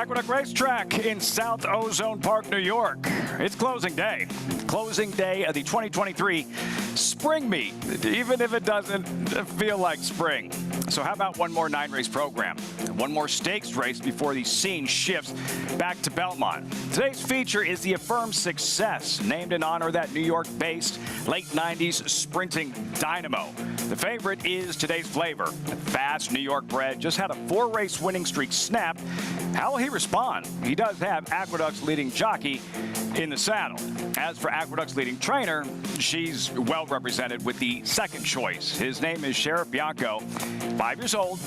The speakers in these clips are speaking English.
Aqueduct Racetrack in South Ozone Park, New York. It's closing day. Closing day of the 2023 Spring Meet, even if it doesn't feel like spring. So how about one more 9-race program? One more stakes race before the scene shifts back to Belmont. Today's feature is the Affirmed Success, named in honor of that New York-based late 90s sprinting dynamo. The favorite is today's flavor. Fast New York bred, just had a 4-race winning streak snap. How will he respond? He does have Aqueduct's leading jockey in the saddle. As for Aqueduct's leading trainer, she's well represented with the second choice. His name is Sheriff Bianco, 5 years old,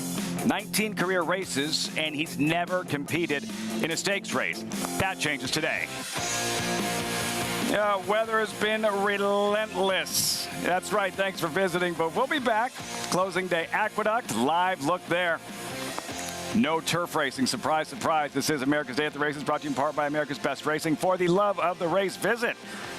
19 career races, and he's never competed in a stakes race. That changes today. Weather has been relentless. That's right, thanks for visiting, but we'll be back. Closing day Aqueduct, live look there. No turf racing. Surprise, surprise. This is America's Day at the Races, brought to you in part by America's Best Racing. For the love of the race, visit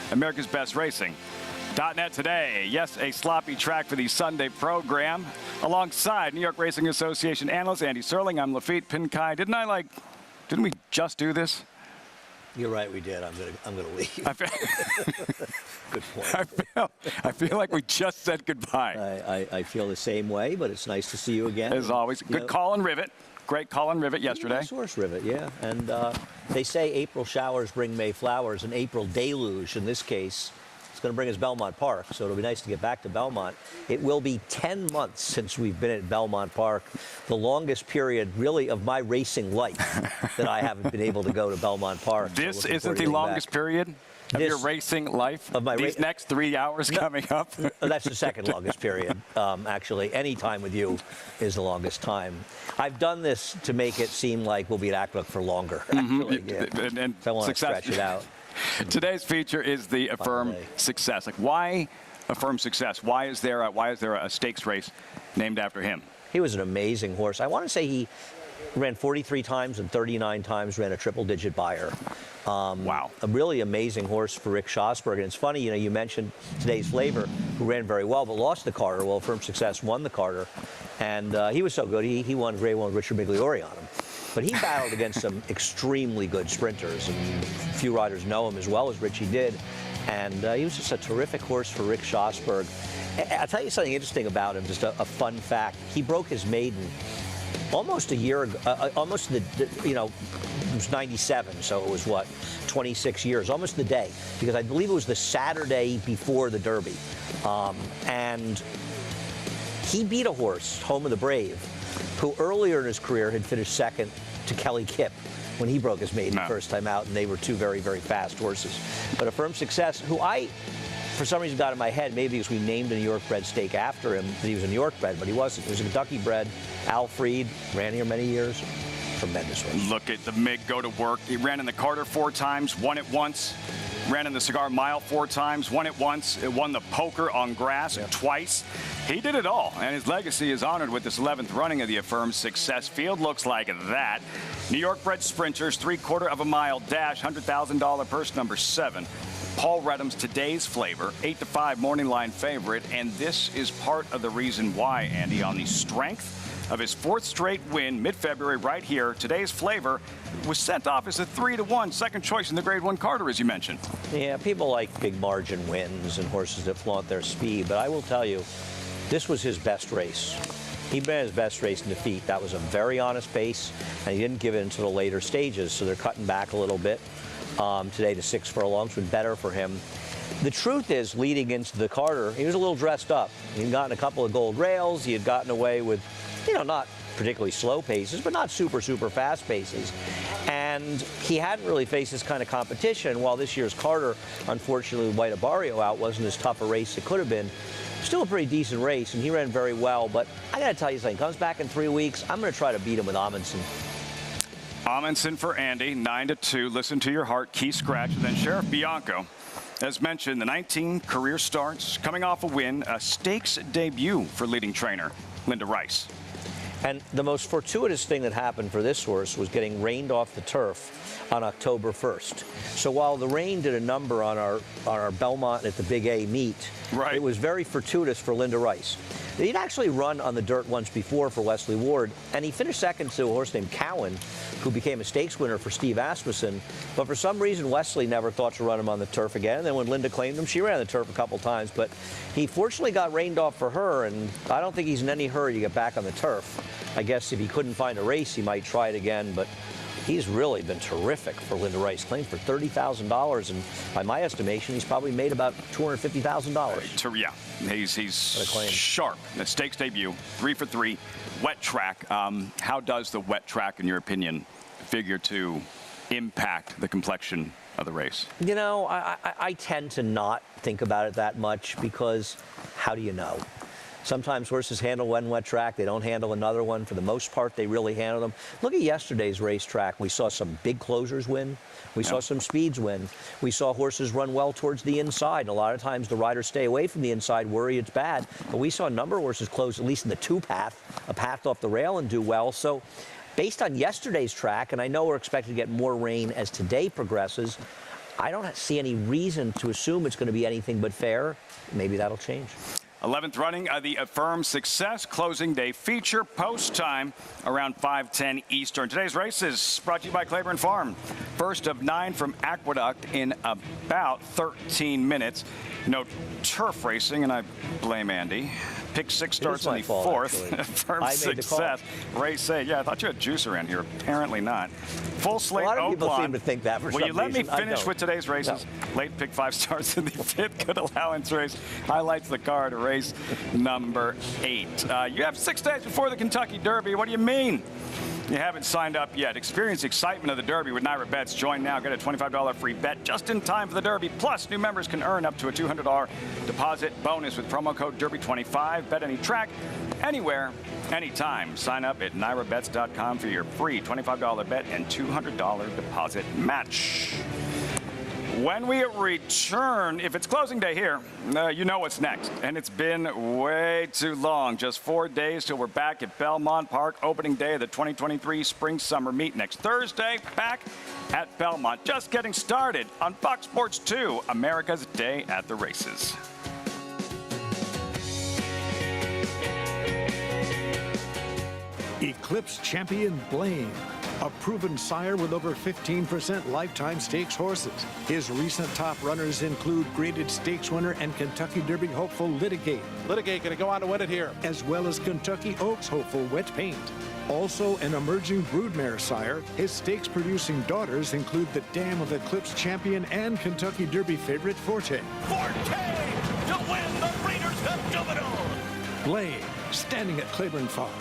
americasbestracing.net today. Yes, a sloppy track for the Sunday program. Alongside New York Racing Association analyst Andy Serling, I'm Lafitte Pinkai. Didn't we just do this? You're right, we did. I'm gonna leave. Good point. I feel like we just said goodbye. I feel the same way, but it's nice to see you again. As always, good call and rivet. Great call and rivet yesterday. Source rivet, yeah. And they say April showers bring May flowers. An April deluge, in this case, it's going to bring us Belmont Park, so it'll be nice to get back to Belmont. It will be 10 months since we've been at Belmont Park, the longest period, really, of my racing life that I haven't been able to go to Belmont Park. This so isn't the longest period of your racing life? Of my These next 3 hours coming up? That's the second longest period, actually. Any time with you is the longest time. I've done this to make it seem like we'll be at Aqueduct for longer, actually. Yeah. And so I want to stretch it out. Today's feature is the Affirmed Success. Like, why Affirmed Success? Why is there a stakes race named after him? He was an amazing horse. I want to say he ran 43 times and 39 times ran a triple-digit buyer. Wow. A really amazing horse for Rick Schosberg. And it's funny, you mentioned today's flavor, who ran very well, but lost the Carter. Well, Affirmed Success won the Carter. And he was so good, he won Grade 1 with Richard Migliori on him. But he battled against some extremely good sprinters, and few riders know him as well as Richie did. And he was just a terrific horse for Rick Schosberg. I'll tell you something interesting about him, just a fun fact. He broke his maiden almost a year ago, it was 97, so it was, 26 years, almost the day, because I believe it was the Saturday before the Derby. And he beat a horse, Home of the Brave, who earlier in his career had finished second to Kelly Kipp when he broke his maiden first time out, and they were two very, very fast horses. But Affirmed Success, who I, for some reason, got in my head, maybe because we named a New York bred stake after him, that he was a New York bred, but he wasn't. He was a Kentucky bred. Al Freed ran here many years. Tremendous horse. Look at the MiG go to work. He ran in the Carter 4 times, won it once. Ran in the Cigar Mile 4 times, won it once. It won the Poker on grass twice. He did it all, and his legacy is honored with this 11th running of the Affirmed Success. Field looks like that. New York-bred sprinters, 3/4 of a mile dash, $100,000 purse, number 7. Paul Redham's today's flavor, 8-5 morning line favorite, and this is part of the reason why, Andy, on the strength of his 4th straight win mid-February right here, today's flavor was sent off as a 3-1 second choice in the Grade 1 Carter, as you mentioned. Yeah, people like big margin wins and horses that flaunt their speed, but I will tell you, this was his best race. He ran his best race in defeat. That was a very honest pace, and he didn't give it into the later stages, so they're cutting back a little bit today to 6 furlongs, was better for him. The truth is, leading into the Carter, he was a little dressed up. He'd gotten a couple of gold rails. He had gotten away with, not particularly slow paces, but not super, super fast paces. And he hadn't really faced this kind of competition. While this year's Carter, unfortunately, with White Abario out, wasn't as tough a race it could have been. Still a pretty decent race, and he ran very well. But I got to tell you something. Comes back in 3 weeks. I'm going to try to beat him with Amundsen. Amundsen for Andy, 9-2. Listen to your heart. Key scratch. And then Sheriff Bianco. As mentioned, the 19 career starts, coming off a win, a stakes debut for leading trainer Linda Rice. And the most fortuitous thing that happened for this horse was getting rained off the turf on October 1st. So while the rain did a number on our Belmont at the Big A meet, it was very fortuitous for Linda Rice. He'd actually run on the dirt once before for Wesley Ward, and he finished second to a horse named Cowan, who became a stakes winner for Steve Asmussen. But for some reason, Wesley never thought to run him on the turf again. And then when Linda claimed him, she ran the turf a couple times. But he fortunately got rained off for her, and I don't think he's in any hurry to get back on the turf. I guess if he couldn't find a race, he might try it again. But he's really been terrific for Linda Rice. Claimed for $30,000, and by my estimation, he's probably made about $250,000. Yeah, he's sharp. The stakes debut, 3 for 3, wet track. How does the wet track, in your opinion, figure to impact the complexion of the race? You know, I tend to not think about it that much because how do you know? Sometimes horses handle one wet track. They don't handle another one. For the most part, they really handle them. Look at yesterday's racetrack. We saw some big closers win. We saw some speeds win. We saw horses run well towards the inside. And a lot of times the riders stay away from the inside, worry it's bad. But we saw a number of horses close, at least in the two path, a path off the rail, and do well. So based on yesterday's track, and I know we're expected to get more rain as today progresses, I don't see any reason to assume it's going to be anything but fair. Maybe that'll change. 11th running of the Affirmed Success closing day feature, post time around 5:10 Eastern. Today's race is brought to you by Claiborne Farm. First of 9 from Aqueduct in about 13 minutes. No turf racing, and I blame Andy. Pick 6 starts in the fourth. Affirmed Success. Race 8. Yeah, I thought you had juice around here. Apparently not. Full slate Oaklawn. A lot of people seem to think that for some reason. Will you let me finish with today's races? No. Late pick 5 starts in the 5th good allowance race. Highlights the card, race number 8. You have 6 days before the Kentucky Derby. What do you mean you haven't signed up yet? Experience the excitement of the Derby with Naira Bets. Join now. Get a $25 free bet just in time for the Derby. Plus, new members can earn up to a $200 deposit bonus with promo code Derby25. Bet any track, anywhere, anytime. Sign up at nairabets.com for your free $25 bet and $200 deposit match. When we return, if it's closing day here, you know what's next. And it's been way too long. Just 4 days till we're back at Belmont Park. Opening day of the 2023 Spring-Summer Meet next Thursday. Back at Belmont. Just getting started on Fox Sports 2, America's Day at the Races. Eclipse champion Blaine, a proven sire with over 15% lifetime stakes horses. His recent top runners include graded stakes winner and Kentucky Derby hopeful Litigate. Litigate going to go on to win it here. As well as Kentucky Oaks hopeful Wet Paint. Also an emerging broodmare sire, his stakes-producing daughters include the dam of Eclipse champion and Kentucky Derby favorite Forte. Forte to win the Breeders' Abdominal. Blaine, standing at Claiborne Farm.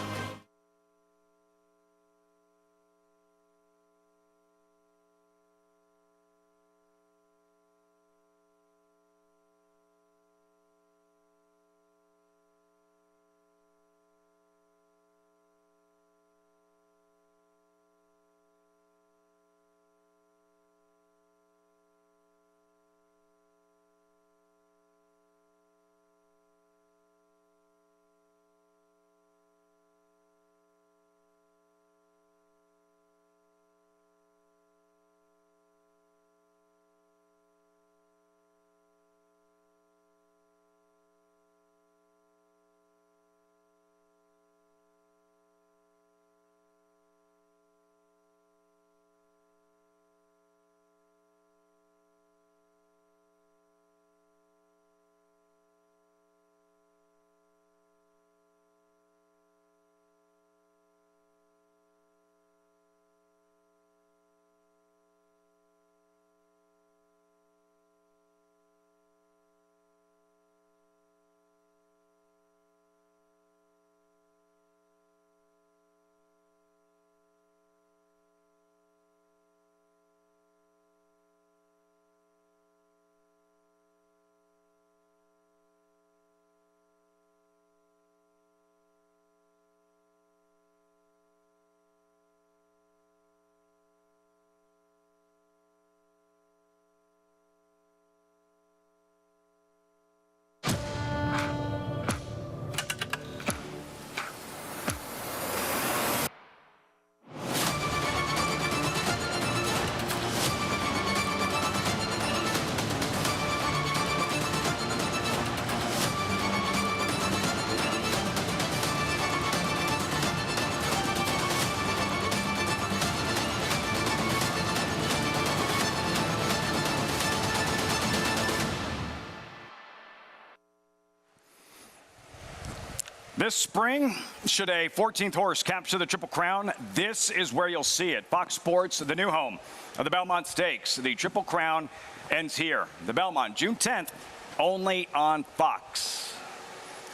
This spring, should a 14th horse capture the Triple Crown, this is where you'll see it. Fox Sports, the new home of the Belmont Stakes. The Triple Crown ends here. The Belmont, June 10th, only on Fox.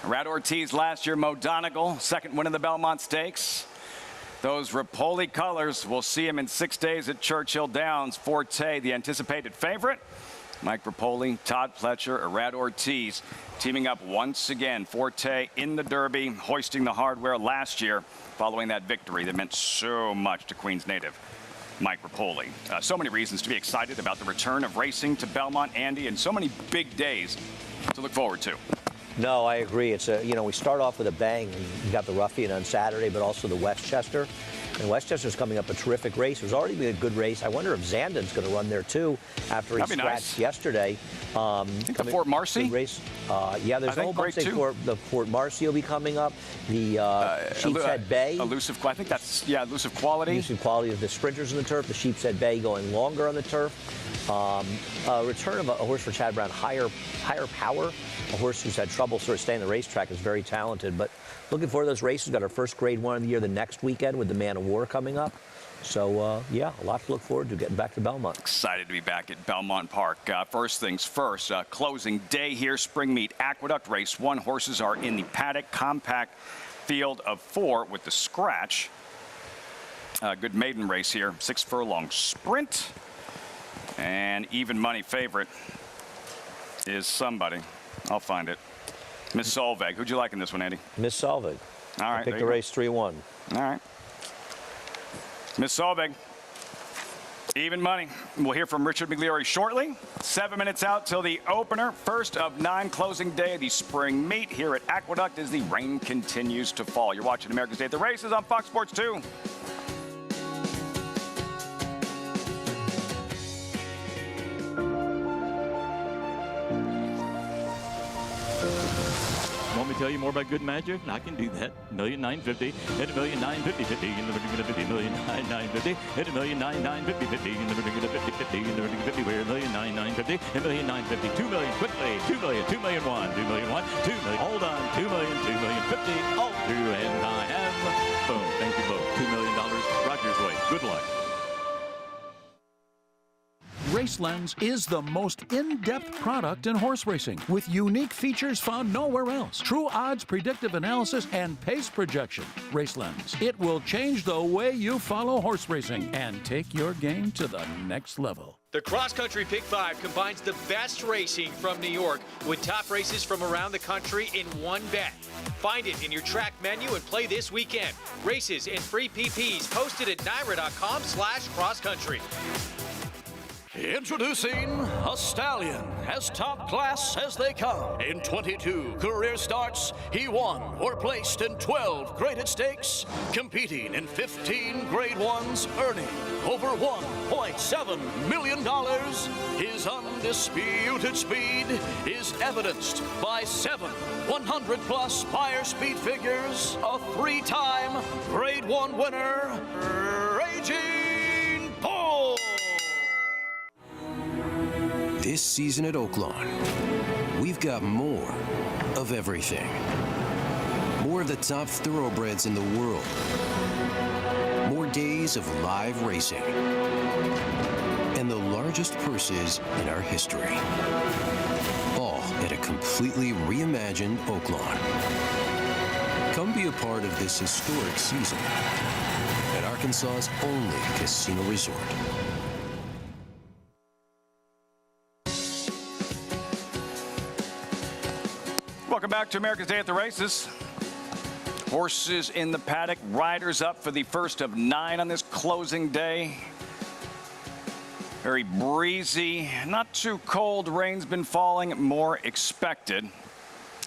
Rad Ortiz last year, Mo Donegal, second win of the Belmont Stakes. Those Rapoli colors, we'll see him in 6 days at Churchill Downs. Forte, the anticipated favorite. Mike Rapoli, Todd Pletcher, Rad Ortiz teaming up once again. Forte in the Derby, hoisting the hardware last year following that victory that meant so much to Queens native Mike Rapoli. So many reasons to be excited about the return of racing to Belmont, Andy, and so many big days to look forward to. No, I agree. It's we start off with a bang. You got the Ruffian on Saturday, but also the Westchester. And Westchester's coming up a terrific race. It was already been a good race. I wonder if Zandon's going to run there too after he scratched yesterday. I think the Fort Marcy race. Yeah, there's a whole bunch of the Fort Marcy will be coming up. The Sheepshead Bay. Elusive, I think that's Elusive Quality. Elusive Quality of the sprinters in the turf. The Sheepshead Bay going longer on the turf. Return of a horse for Chad Brown, higher power. A horse who's had trouble sort of staying on the racetrack, is very talented. But looking forward to those races. We've got our first Grade 1 of the year the next weekend with the Man of War coming up. So, yeah, a lot to look forward to getting back to Belmont. Excited to be back at Belmont Park. First things first, closing day here, spring meet Aqueduct race 1. Horses are in the Paddock compact field of 4 with the scratch. Good maiden race here, 6 furlong sprint. And even money favorite is somebody. I'll find it. Miss Solveig. Who'd you like in this one, Andy? Miss Solveig. All right. Pick the race 3-1. All right. Miss Solveig. Even money. We'll hear from Richard Migliore shortly. 7 minutes out till the opener. First of 9, closing day of the spring meet here at Aqueduct as the rain continues to fall. You're watching America's Day at the Races on Fox Sports 2. Want me to tell you more about good magic? I can do that. $1,950,000, hit $1,950,000, in the vertical 50, $1,950,000, hit $1,950,000, 50, in the vertical 50, 50, in the vertical 50, we're $1,950,000, $1,950,000, $2 million, quickly, $2 million, $2 million, $1, $2 million, $1, $2 million, hold on, $2 million, $2 million, 50, all through, and I have, boom, thank you both, $2 million, Roger's way, good luck. RaceLens is the most in-depth product in horse racing with unique features found nowhere else. True odds, predictive analysis, and pace projection. RaceLens. It will change the way you follow horse racing and take your game to the next level. The Cross Country Pick 5 combines the best racing from New York with top races from around the country in one bet. Find it in your track menu and play this weekend. Races and free PPs posted at NYRA.com/crosscountry. Introducing a stallion, as top class as they come. In 22 career starts, he won or placed in 12 graded stakes, competing in 15 Grade 1s, earning over $1.7 million. His undisputed speed is evidenced by 7 100-plus buyer speed figures, a 3-time Grade 1 winner, Raging Bull. This season at Oaklawn, we've got more of everything. More of the top thoroughbreds in the world. More days of live racing. And the largest purses in our history. All at a completely reimagined Oaklawn. Come be a part of this historic season at Arkansas's only casino resort. Welcome back to America's Day at the Races. Horses in the paddock, riders up for the first of 9 on this closing day. Very breezy, not too cold. Rain's been falling, more expected.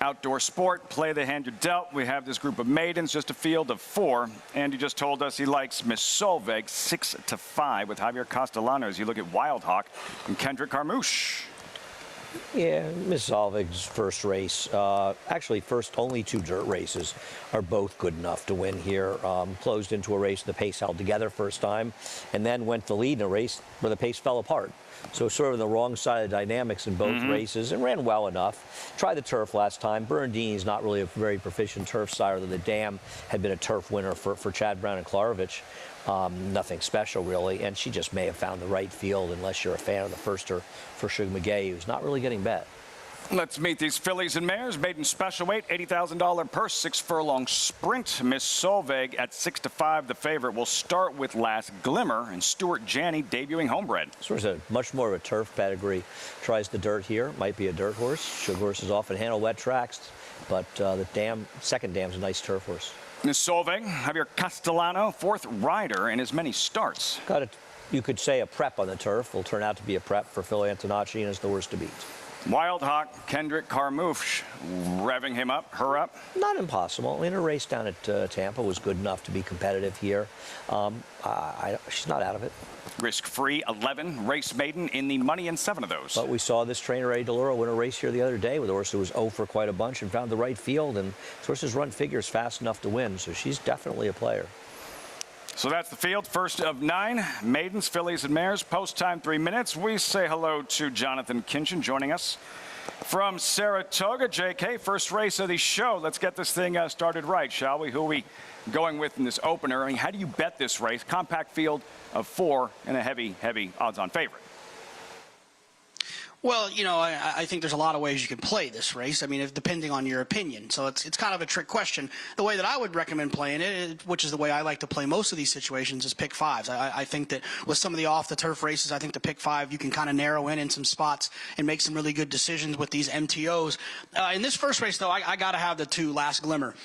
Outdoor sport, play the hand you're dealt. We have this group of maidens, just a field of 4. Andy just told us he likes Miss Solveig 6-5 with Javier Castellanos. You look at Wild Hawk and Kendrick Carmouche. Yeah, Miss Solveig's first race, actually first only 2 dirt races are both good enough to win here. Closed into a race, the pace held together first time, and then went to lead in a race where the pace fell apart. So sort of the wrong side of the dynamics in both races, and ran well enough. Tried the turf last time. Bernardini's not really a very proficient turf sire, though the Dam had been a turf winner for Chad Brown and Klarovich. Nothing special, really, and she just may have found the right field, unless you're a fan of the firster for Sugar McGay, who's not really getting bet. Let's meet these fillies and mares. Maiden special weight, $80,000 purse, 6 furlong sprint. Miss Solveig at 6-5, the favorite. We'll start with Last Glimmer and Stuart Janney debuting homebred. Sort of much more of a turf pedigree. Tries the dirt here. Might be a dirt horse. Sugar horses often handle wet tracks, but the second Dam's a nice turf horse. Miss Solveig, Javier Castellano, fourth rider in as many starts. You could say a prep on the turf. Will turn out to be a prep for Phil Antonacci, and is the worst to beat. Wild Hawk, Kendrick Carmouche, revving him up, her up. Not impossible. I mean, her race down at Tampa was good enough to be competitive here. She's not out of it. Risk-free, 11, race Maiden in the money in 7 of those. But we saw this trainer, Eddie DeLuro, win a race here the other day with a horse who was 0 for quite a bunch and found the right field. And this horses run figures fast enough to win, so she's definitely a player. So that's the field, first of 9. Maidens, fillies, and mares. Post time, 3 minutes. We say hello to Jonathan Kinchin joining us from Saratoga. JK, first race of the show. Let's get this thing started right, shall we? Who are we going with in this opener? I mean, how do you bet this race? Compact field of 4 and a heavy odds-on favorite. Well, you know, I think there's a lot of ways you can play this race. I mean, depending on your opinion. So it's kind of a trick question. The way that I would recommend playing it, which is the way I like to play most of these situations, is pick 5s. I think that with some of the off-the-turf races, I think the pick 5, you can kind of narrow in some spots and make some really good decisions with these MTOs. In this first race, though, I got to have the 2 Last Glimmer.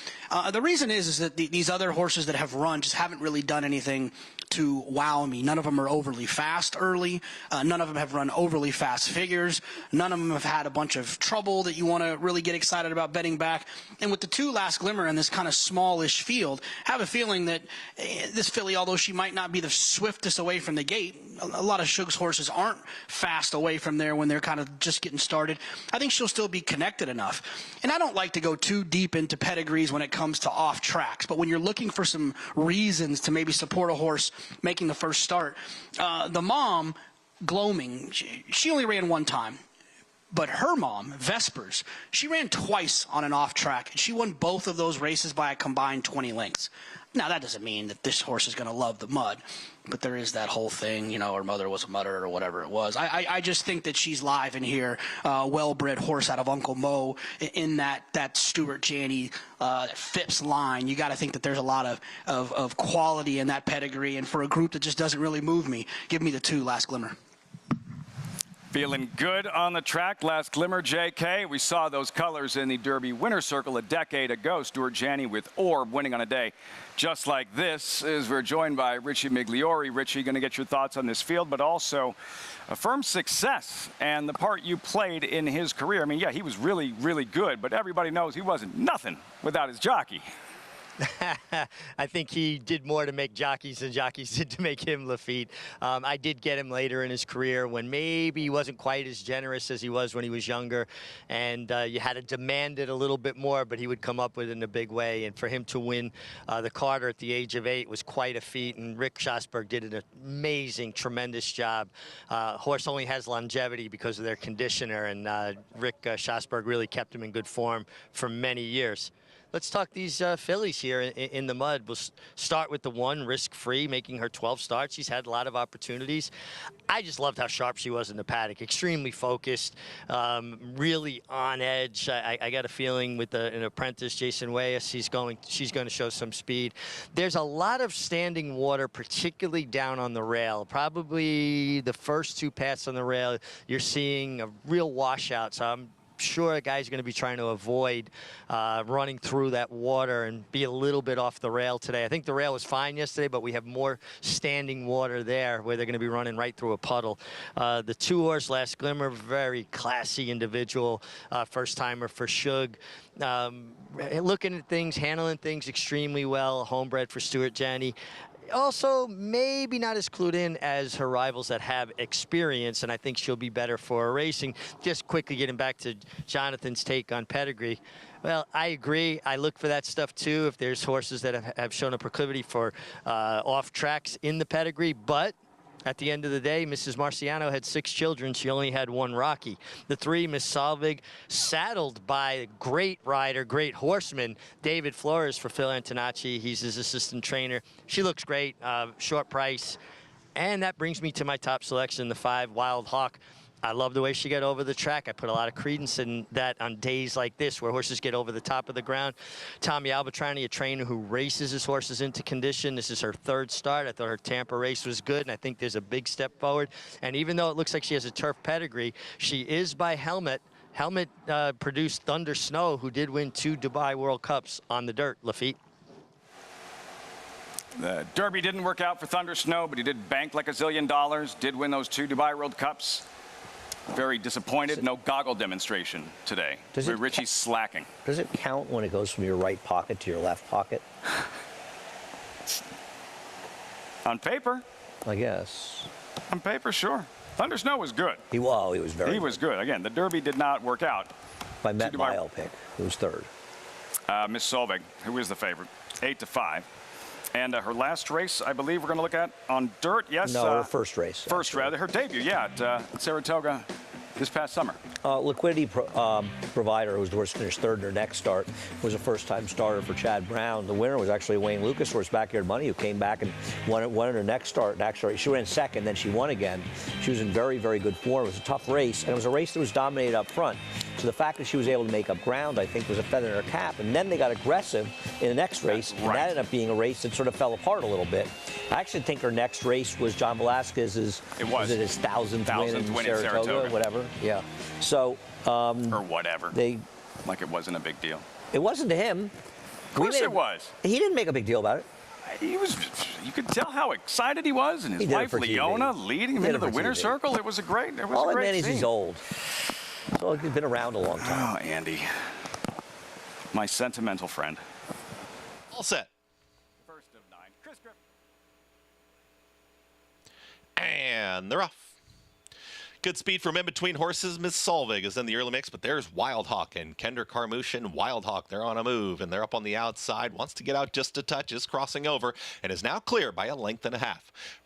The reason is that these other horses that have run just haven't really done anything to wow me. None of them are overly fast early. None of them have run overly fast figures. None of them have had a bunch of trouble that you want to really get excited about betting back. And with the 2 Last Glimmer in this kind of smallish field, I have a feeling that this filly, although she might not be the swiftest away from the gate, a lot of Shug's horses aren't fast away from there when they're kind of just getting started. I think she'll still be connected enough. And I don't like to go too deep into pedigrees when it comes to off tracks, but when you're looking for some reasons to maybe support a horse making the first start, the mom, Gloaming, she only ran 1 time. But her mom, Vespers, she ran twice on an off track, and she won both of those races by a combined 20 lengths. Now, that doesn't mean that this horse is going to love the mud, but there is that whole thing, you know, her mother was a mudder or whatever it was. I just think that she's live in here, well-bred horse out of Uncle Mo in that Stuart Janney, Phipps line. You got to think that there's a lot of quality in that pedigree, and for a group that just doesn't really move me, give me the 2 Last Glimmer. Feeling good on the track, Last Glimmer, JK. We saw those colors in the Derby winner circle a decade ago. Stuart Janney with Orb winning on a day just like this. As we're joined by Richie Migliori. Richie, going to get your thoughts on this field, but also Affirmed success and the part you played in his career. I mean, yeah, he was really, really good, but everybody knows he wasn't nothing without his jockey. I think he did more to make jockeys than jockeys did to make him Lafitte. I did get him later in his career when maybe he wasn't quite as generous as he was when he was younger, and you had to demand it a little bit more, but he would come up with it in a big way. And for him to win the Carter at the age of 8 was quite a feat, and Rick Schosberg did an amazing, tremendous job. Horse only has longevity because of their conditioner, and Rick Schosberg really kept him in good form for many years. Let's talk these fillies here in the mud. We'll start with the 1, Risk-Free, making her 12 starts. She's had a lot of opportunities. I just loved how sharp she was in the paddock. Extremely focused, really on edge. I got a feeling with an apprentice, Jason Weyes, she's going to show some speed. There's a lot of standing water, particularly down on the rail. Probably the first 2 passes on the rail, you're seeing a real washout. So I'm sure a guy's going to be trying to avoid running through that water and be a little bit off the rail today. I think the rail was fine yesterday, but we have more standing water there where they're going to be running right through a puddle. The 2-horse Last Glimmer, very classy individual, first-timer for Shug. Looking at things, handling things extremely well, homebred for Stuart Janney. Also, maybe not as clued in as her rivals that have experience, and I think she'll be better for her racing. Just quickly getting back to Jonathan's take on pedigree. Well, I agree. I look for that stuff, too, if there's horses that have shown a proclivity for off tracks in the pedigree. But At the end of the day, Mrs. Marciano had 6 children. She only had 1 Rocky. The 3, Miss Solvig, saddled by a great rider, great horseman, David Flores for Phil Antonacci. He's his assistant trainer. She looks great, short price. And that brings me to my top selection, the 5, Wild Hawk. I love the way she got over the track. I put a lot of credence in that on days like this where horses get over the top of the ground. Tommy Albatrani, a trainer who races his horses into condition. This is her 3rd start. I thought her Tampa race was good, and I think there's a big step forward. And even though it looks like she has a turf pedigree, she is by Helmet. Helmet produced Thunder Snow, who did win 2 Dubai World Cups on the dirt, Lafitte. The Derby didn't work out for Thunder Snow, but he did bank like $1 zillion, did win those 2 Dubai World Cups. Very disappointed. No goggle demonstration today. Richie's slacking. Does it count when it goes from your right pocket to your left pocket? On paper. I guess. On paper, sure. Thunder Snow was good. He was very He was good. Again, the Derby did not work out. My Met Mile pick, who was 3rd. Miss Solveig, who is the favorite, 8-5. And her last race, I believe we're going to look at on dirt. Yes. No, her first race. First, rather. Her debut, yeah, at Saratoga this past summer. Liquidity Provider, who was the horse finished 3rd in her next start, was a first-time starter for Chad Brown. The winner was actually Wayne Lucas, horse Backyard Money, who came back and won in her next start. And actually, she ran 2nd, then she won again. She was in very, very good form. It was a tough race, and it was a race that was dominated up front. So the fact that she was able to make up ground, I think, was a feather in her cap. And then they got aggressive in the next race, and that ended up being a race that sort of fell apart a little bit. I actually think her next race was John Velasquez's. Was it his 1000th win in Saratoga, whatever. Yeah. So. Or whatever. Like it wasn't a big deal. It wasn't to him. Of course it was. He didn't make a big deal about it. You could tell how excited he was, and his wife Leona leading him into the winner's circle. It was a great scene. All that means he's old. So he's been around a long time. Oh, Andy. My sentimental friend. All set. First of 9. Chris Griffin. And they're off. Good speed from in between horses. Miss Solveig is in the early mix, but there's Wild Hawk and Kendrick Carmouche and Wild Hawk. They're on a move, and they're up on the outside. Wants to get out just a touch, is crossing over, and is now clear by 1.5 lengths.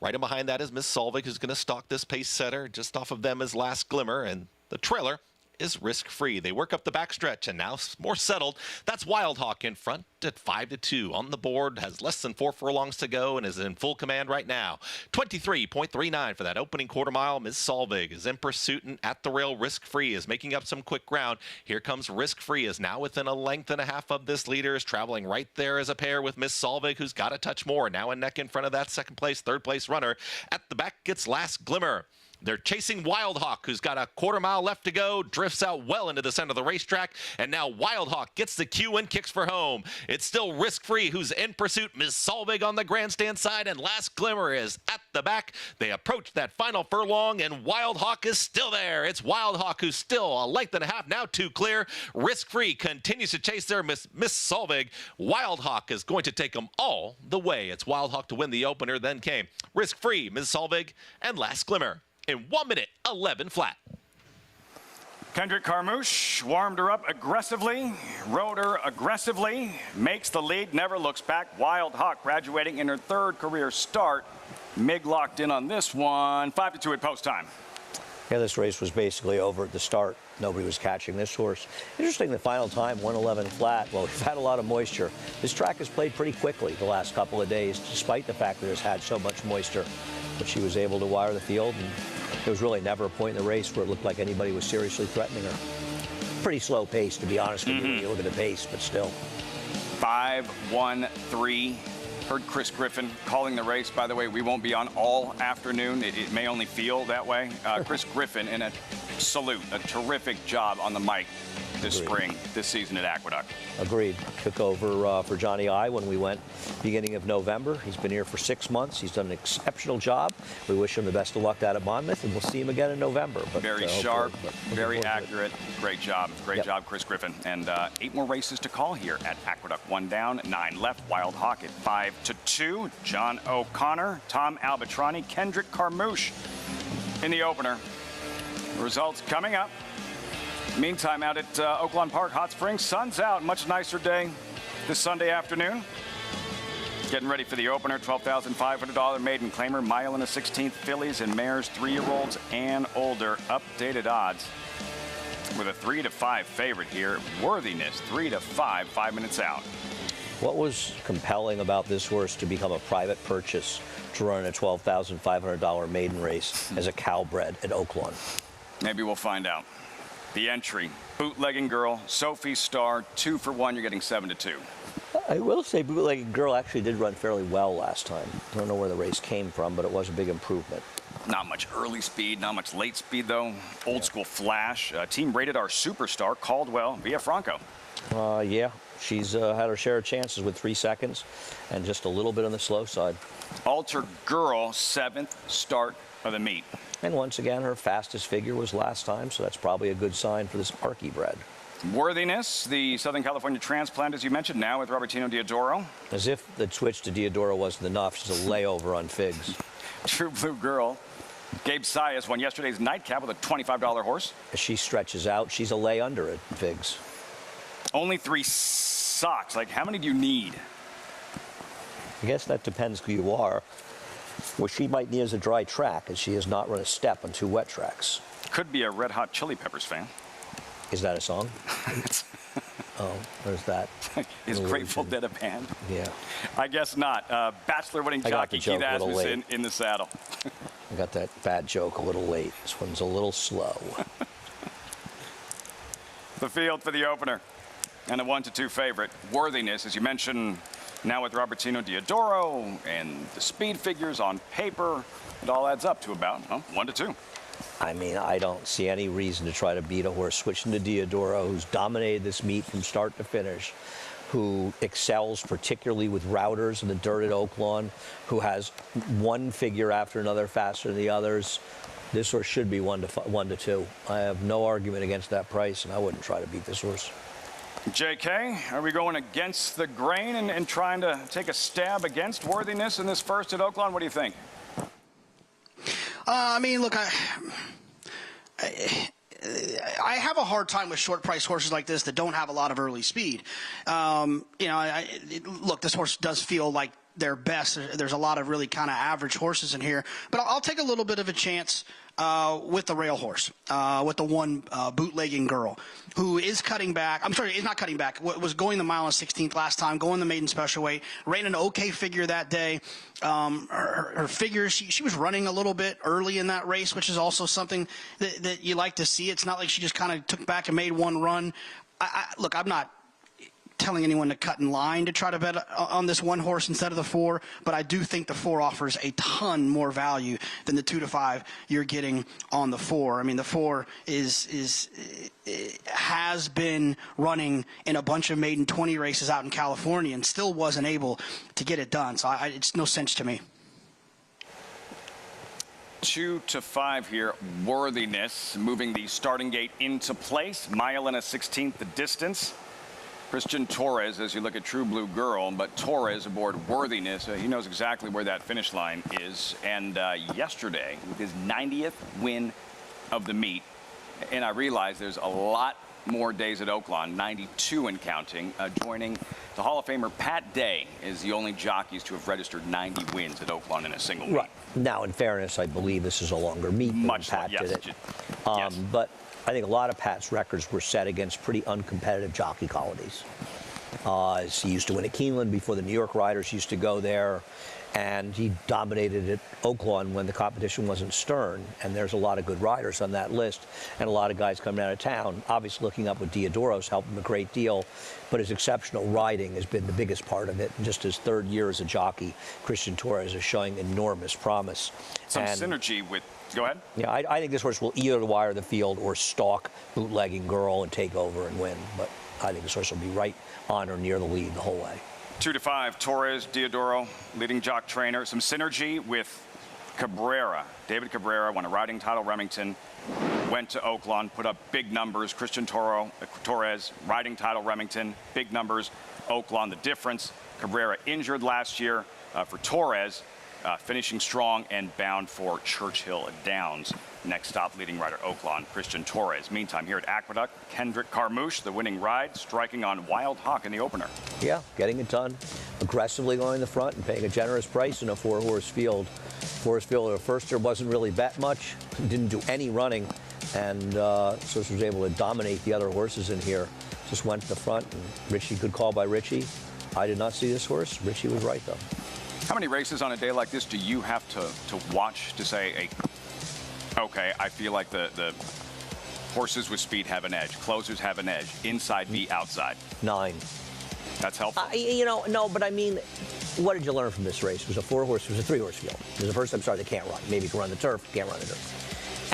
Right in behind that is Miss Solveig, who's going to stalk this pace setter. Just off of them is Last Glimmer, and the trailer is Risk Free. They work up the backstretch, and now more settled. That's Wild Hawk in front at 5-2 on the board. Has less than 4 furlongs to go and is in full command right now. 23.39 for that opening quarter mile. Miss Solveig is in pursuit and at the rail. Risk Free is making up some quick ground. Here comes Risk Free, is now within 1.5 lengths of this leader, is traveling right there as a pair with Miss Solveig, who's got a touch more. Now a neck in front of that 2nd place, 3rd place runner. At the back gets Last Glimmer. They're chasing Wild Hawk, who's got a quarter mile left to go, drifts out well into the center of the racetrack, and now Wild Hawk gets the cue and kicks for home. It's still Risk Free, who's in pursuit. Miss Solveig on the grandstand side, and Last Glimmer is at the back. They approach that final furlong, and Wild Hawk is still there. It's Wild Hawk, who's still 1.5 lengths, now 2 clear. Risk Free continues to chase there. Miss Solveig. Wild Hawk is going to take them all the way. It's Wild Hawk to win the opener, then came Risk Free, Miss Solveig, and Last Glimmer in 1 minute 11 flat. Kendrick Carmouche warmed her up aggressively, rode her aggressively, makes the lead, never looks back. Wild Hawk graduating in her 3rd career start. Mig locked in on this one, 5-2 at post time. Yeah, this race was basically over at the start. Nobody was catching this horse. Interesting, the final time, 1:11 flat. Well, we've had a lot of moisture. This track has played pretty quickly the last couple of days, despite the fact that it's had so much moisture. But she was able to wire the field, and there was really never a point in the race where it looked like anybody was seriously threatening her. Pretty slow pace, to be honest with you, when you look at the pace, but still. 5-1-3. Heard Chris Griffin calling the race. By the way, we won't be on all afternoon. It may only feel that way. Chris Griffin, in a salute, a terrific job on the mic this spring, this season at Aqueduct. Agreed. Took over for Johnny I when we went beginning of November. He's been here for 6 months. He's done an exceptional job. We wish him the best of luck out at Monmouth, and we'll see him again in November. But, very sharp, very accurate. Great job. Great job, Chris Griffin. And 8 more races to call here at Aqueduct. 1 down, 9 left. Wild Hawk at 5-2. John O'Connor, Tom Albatrani, Kendrick Carmouche in the opener. Results coming up. Meantime, out at Oaklawn Park, Hot Springs, sun's out. Much nicer day this Sunday afternoon. Getting ready for the opener, $12,500 maiden claimer, mile and a 16th fillies and mares, 3-year-olds and older. Updated odds with a 3-5 favorite here. Worthiness, 3-5, 5 minutes out. What was compelling about this horse to become a private purchase to run a $12,500 maiden race as a cowbred at Oaklawn? Maybe we'll find out. The entry, Bootlegging Girl, Sophie Star, 2 for 1. You're getting 7-2. I will say Bootlegging Girl actually did run fairly well last time. I don't know where the race came from, but it was a big improvement. Not much early speed, not much late speed, though. Old school flash. Team rated our superstar, Caldwell via Franco. Yeah, she's had her share of chances with 3 seconds and just a little bit on the slow side. Alter Girl, 7th start of the meet. And once again, her fastest figure was last time, so that's probably a good sign for this Parky bred. Worthiness, the Southern California transplant, as you mentioned, now with Robertino Diodoro. As if the switch to Diodoro wasn't enough, she's a layover on figs. True Blue Girl. Gabe Sayas won yesterday's nightcap with a $25 horse. As she stretches out, she's a lay under at figs. Only 3 socks. Like, how many do you need? I guess that depends who you are. What she might need is a dry track, as she has not run a step on 2 wet tracks. Could be a Red Hot Chili Peppers fan. Is that a song? Oh, there's that. Is Grateful Dead a band? Yeah. I guess not. Bachelor winning jockey Keith Asmussen in the saddle. I got that bad joke a little late. This one's a little slow. The field for the opener. And a 1-2 favorite. Worthiness, as you mentioned, now with Robertino Diodoro and the speed figures on paper, it all adds up to about 1-2. I mean, I don't see any reason to try to beat a horse switching to Diodoro, who's dominated this meet from start to finish, who excels particularly with routers in the dirt at Oaklawn, who has one figure after another faster than the others. This horse should be 1-2. I have no argument against that price, and I wouldn't try to beat this horse. JK, are we going against the grain and trying to take a stab against Worthiness in this first at Oaklawn? What do you think? I mean, look, I have a hard time with short price horses like this that don't have a lot of early speed. Look, this horse does feel like their best. There's a lot of really kind of average horses in here, but I'll take a little bit of a chance with the rail horse, with the one Bootlegging Girl, who is cutting back. I'm sorry, is not cutting back. Was going the mile and 16th last time, going the maiden special weight, ran an okay figure that day. Her figures, she was running a little bit early in that race, which is also something that you like to see. It's not like she just kind of took back and made one run. Look, I'm not telling anyone to cut in line to try to bet on this one horse instead of the 4, but I do think the 4 offers a ton more value than the 2-5 you're getting on the 4. I mean, the 4 has been running in a bunch of maiden 20 races out in California and still wasn't able to get it done. So it's no sense to me. 2-5 here. Worthiness moving the starting gate into place. Mile and a 16th the distance. Christian Torres, as you look at True Blue Girl, but Torres aboard Worthiness, he knows exactly where that finish line is. And yesterday, with his 90th win of the meet, and I realize there's a lot more days at Oaklawn, 92 and counting, joining the Hall of Famer Pat Day is the only jockeys to have registered 90 wins at Oaklawn in a single meet. Right. Now, in fairness, I believe this is a longer meet than Pat did it. Yes. But I think a lot of Pat's records were set against pretty uncompetitive jockey qualities. He used to win at Keeneland before the New York riders used to go there, and he dominated at Oaklawn when the competition wasn't stern, and there's a lot of good riders on that list, and a lot of guys coming out of town. Obviously, looking up with Diodoro's helped him a great deal, but his exceptional riding has been the biggest part of it. And just his 3rd year as a jockey, Christian Torres is showing enormous promise. Some synergy with... Go ahead. Yeah, I think this horse will either wire the field or stalk Bootlegging Girl and take over and win. But I think this horse will be right on or near the lead the whole way. 2-5, Torres, Diodoro, leading jock trainer. Some synergy with Cabrera. David Cabrera won a riding title, Remington. Went to Oaklawn, put up big numbers. Christian Torres, riding title, Remington. Big numbers, Oaklawn. The difference, Cabrera injured last year for Torres. finishing strong and bound for Churchill Downs. Next stop, leading rider Oaklawn, Christian Torres. Meantime, here at Aqueduct, Kendrick Carmouche, the winning ride, striking on Wild Hawk in the opener. Yeah, getting it done, aggressively going in the front and paying a generous price in a four-horse field. Four-horse field, first year wasn't really bet much, didn't do any running, and so was able to dominate the other horses in here. Just went to the front, and Richie, good call by Richie. I did not see this horse. Richie was right, though. How many races on a day like this do you have to watch to say, okay, I feel like the horses with speed have an edge, closers have an edge, inside v outside? 9. That's helpful. No, but I mean, what did you learn from this race? It was a four-horse, it was a three-horse field. It was the first time, sorry, they can't run. Maybe you can run the turf, can't run the turf.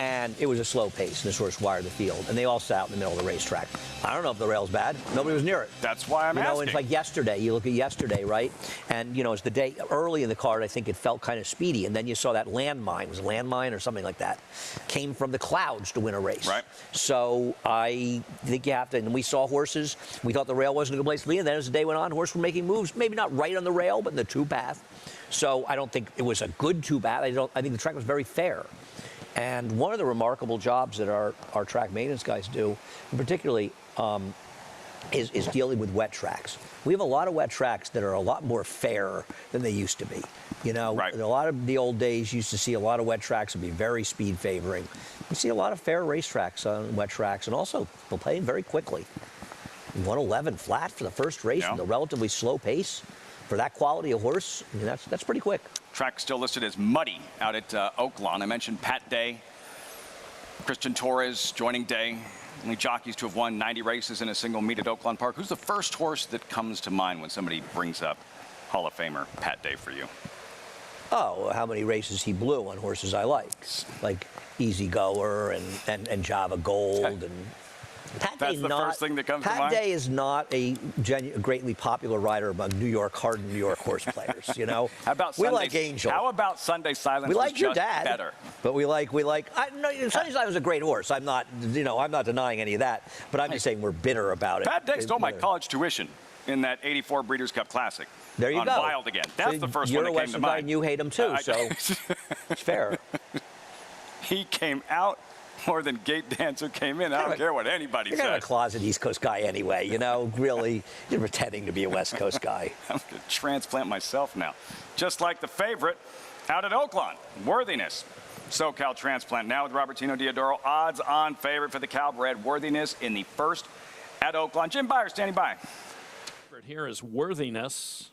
And it was a slow pace, and this horse wired the field, and they all sat out in the middle of the racetrack. I don't know if the rail's bad. Nobody was near it. That's why I'm asking. It's like yesterday. You look at yesterday, right? And, as the day early in the card, I think it felt kind of speedy, and then you saw that landmine, was a landmine or something like that, came from the clouds to win a race. Right. So I think you have to, and we saw horses. We thought the rail wasn't a good place to be, and then as the day went on, horses were making moves, maybe not right on the rail, but in the two-path. So I don't think it was a good two-path. I think the track was very fair. And one of the remarkable jobs that our track maintenance guys do, and particularly, is dealing with wet tracks. We have a lot of wet tracks that are a lot more fair than they used to be. Right. A lot of the old days used to see a lot of wet tracks and be very speed favoring. You see a lot of fair racetracks on wet tracks, and also they'll play very quickly. 111 flat for the first race with a relatively slow pace. For that quality of horse, I mean, that's pretty quick. Track still listed as muddy out at Oaklawn. I mentioned Pat Day, Christian Torres joining Day. Only jockeys to have won 90 races in a single meet at Oaklawn Park. Who's the first horse that comes to mind when somebody brings up Hall of Famer Pat Day for you? Oh, how many races he blew on horses I like Easy Goer and Java Gold and. That's the first thing that comes to mind? Pat Day is not a greatly popular rider among hardened New York horse players, How about we like Angel. How about Sunday Silence? We like your dad. Better. But we like. Sunday Silence was a great horse. I'm not denying any of that. But I'm just saying we're bitter about it. Pat Day stole my college tuition in that '84 Breeders' Cup Classic. There you on go. Wild again. That's the first one that came to mind. And you hate him too, so it's fair. He came out more than Gate Dancer came in. I don't care what anybody says. You're kind of a closet East Coast guy anyway, Really, you're pretending to be a West Coast guy. I'm going to transplant myself now. Just like the favorite out at Oaklawn, Worthiness. SoCal transplant now with Robertino Diodoro. Odds-on favorite for the Calbred. Worthiness in the first at Oaklawn. Jim Byer standing by. Here is Worthiness.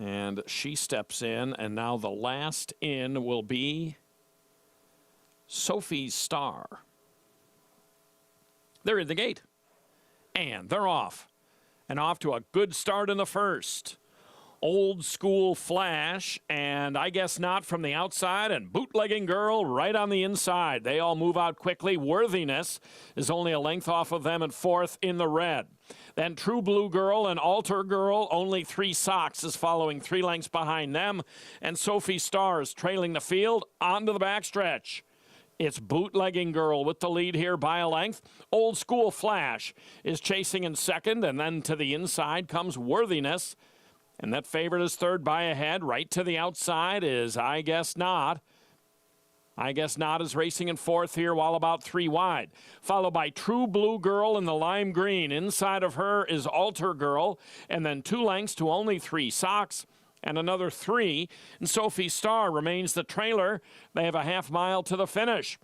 And she steps in, and now the last in will be Sophie Star. They're in the gate. And they're off. And off to a good start in the first. Old School Flash, and I Guess Not from the outside, and Bootlegging Girl right on the inside. They all move out quickly. Worthiness is only a length off of them at fourth in the red. Then True Blue Girl and Altar Girl, only 3 socks, is following 3 lengths behind them. And Sophie Star is trailing the field onto the backstretch. It's Bootlegging Girl with the lead here by a length. Old School Flash is chasing in second, and then to the inside comes Worthiness. And that favorite is third by a head. Right to the outside is I Guess Not. I Guess Not is racing in fourth here while about 3 wide. Followed by True Blue Girl in the lime green. Inside of her is Altar Girl. And then 2 lengths to only 3 socks. And another 3. And Sophie Star remains the trailer. They have a half mile to the finish.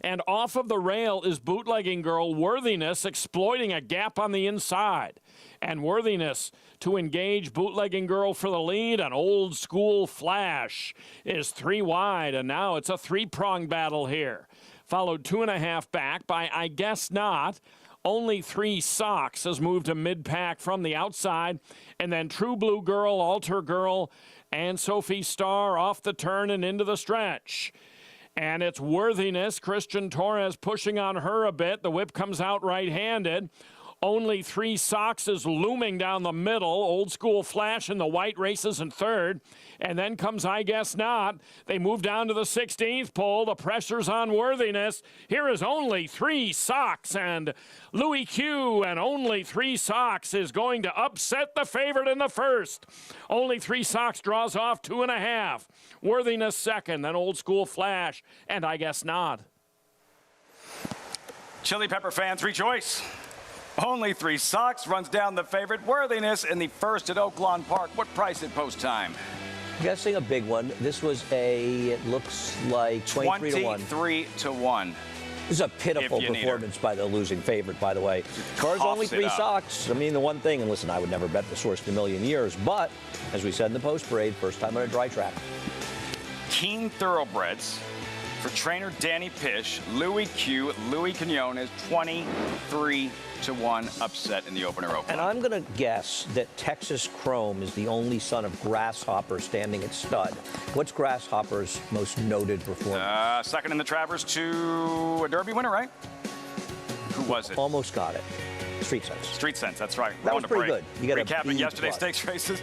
And off of the rail is Bootlegging Girl. Worthiness exploiting a gap on the inside. And Worthiness to engage Bootlegging Girl for the lead. An Old School Flash is 3 wide. And now it's a 3-pronged battle here. Followed 2.5 back by I Guess Not. Only 3 socks has moved to mid-pack from the outside. And then True Blue Girl, Altar Girl, and Sophie Star off the turn and into the stretch. And it's Worthiness. Christian Torres pushing on her a bit. The whip comes out right-handed. Only Three Socks is looming down the middle. Old School Flash in the white races in third. And then comes I Guess Not. They move down to the 16th pole. The pressure's on Worthiness. Here is Only Three Socks. And Louis Q and Only Three Socks is going to upset the favorite in the first. Only Three Socks draws off 2.5. Worthiness second. Then Old School Flash. And I Guess Not. Chili Pepper fans rejoice. Only Three Socks runs down the favorite Worthiness in the first at Oaklawn Park. What price at post time? Guessing a big one. This was it looks like 23 to 1. 23 to 1. This is a pitiful performance by the losing favorite, by the way. Car's Only Three Socks. I mean, the one thing, and listen, I would never bet this horse in a million years, but as we said in the post parade, first time on a dry track. Keen thoroughbreds for trainer Danny Pish. Louis Q, Louis Quinones, 23 to 1 upset in the opener Oakland. And I'm going to guess that Texas Chrome is the only son of Grasshopper standing at stud. What's Grasshopper's most noted performance? Second in the Travers to a Derby winner, right? Who was it? Almost got it. Street Sense. Street Sense, that's right. That was pretty good. You got recapping yesterday's stakes races.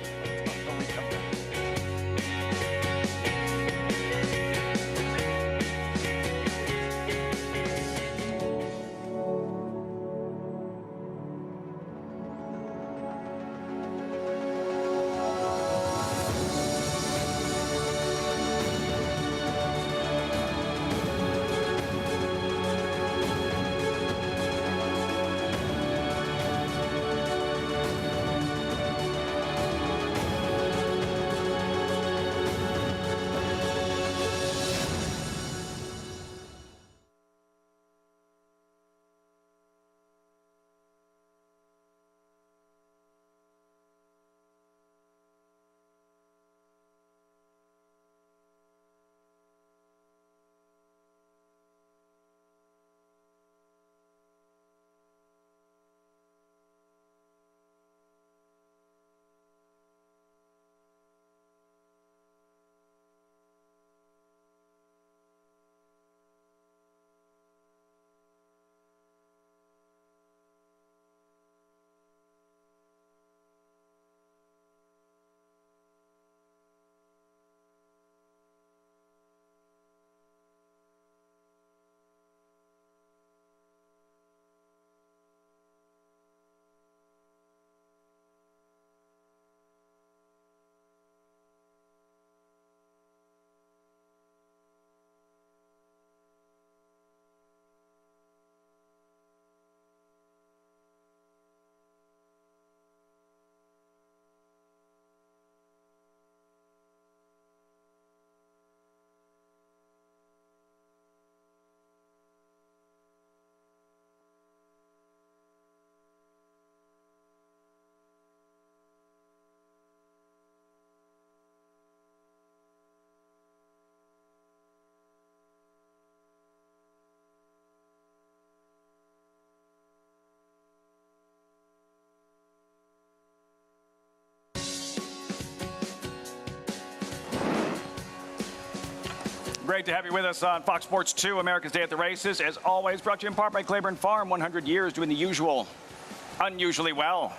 Great to have you with us on Fox Sports 2, America's Day at the Races. As always, brought to you in part by Claiborne Farm, 100 years doing the usual, unusually well.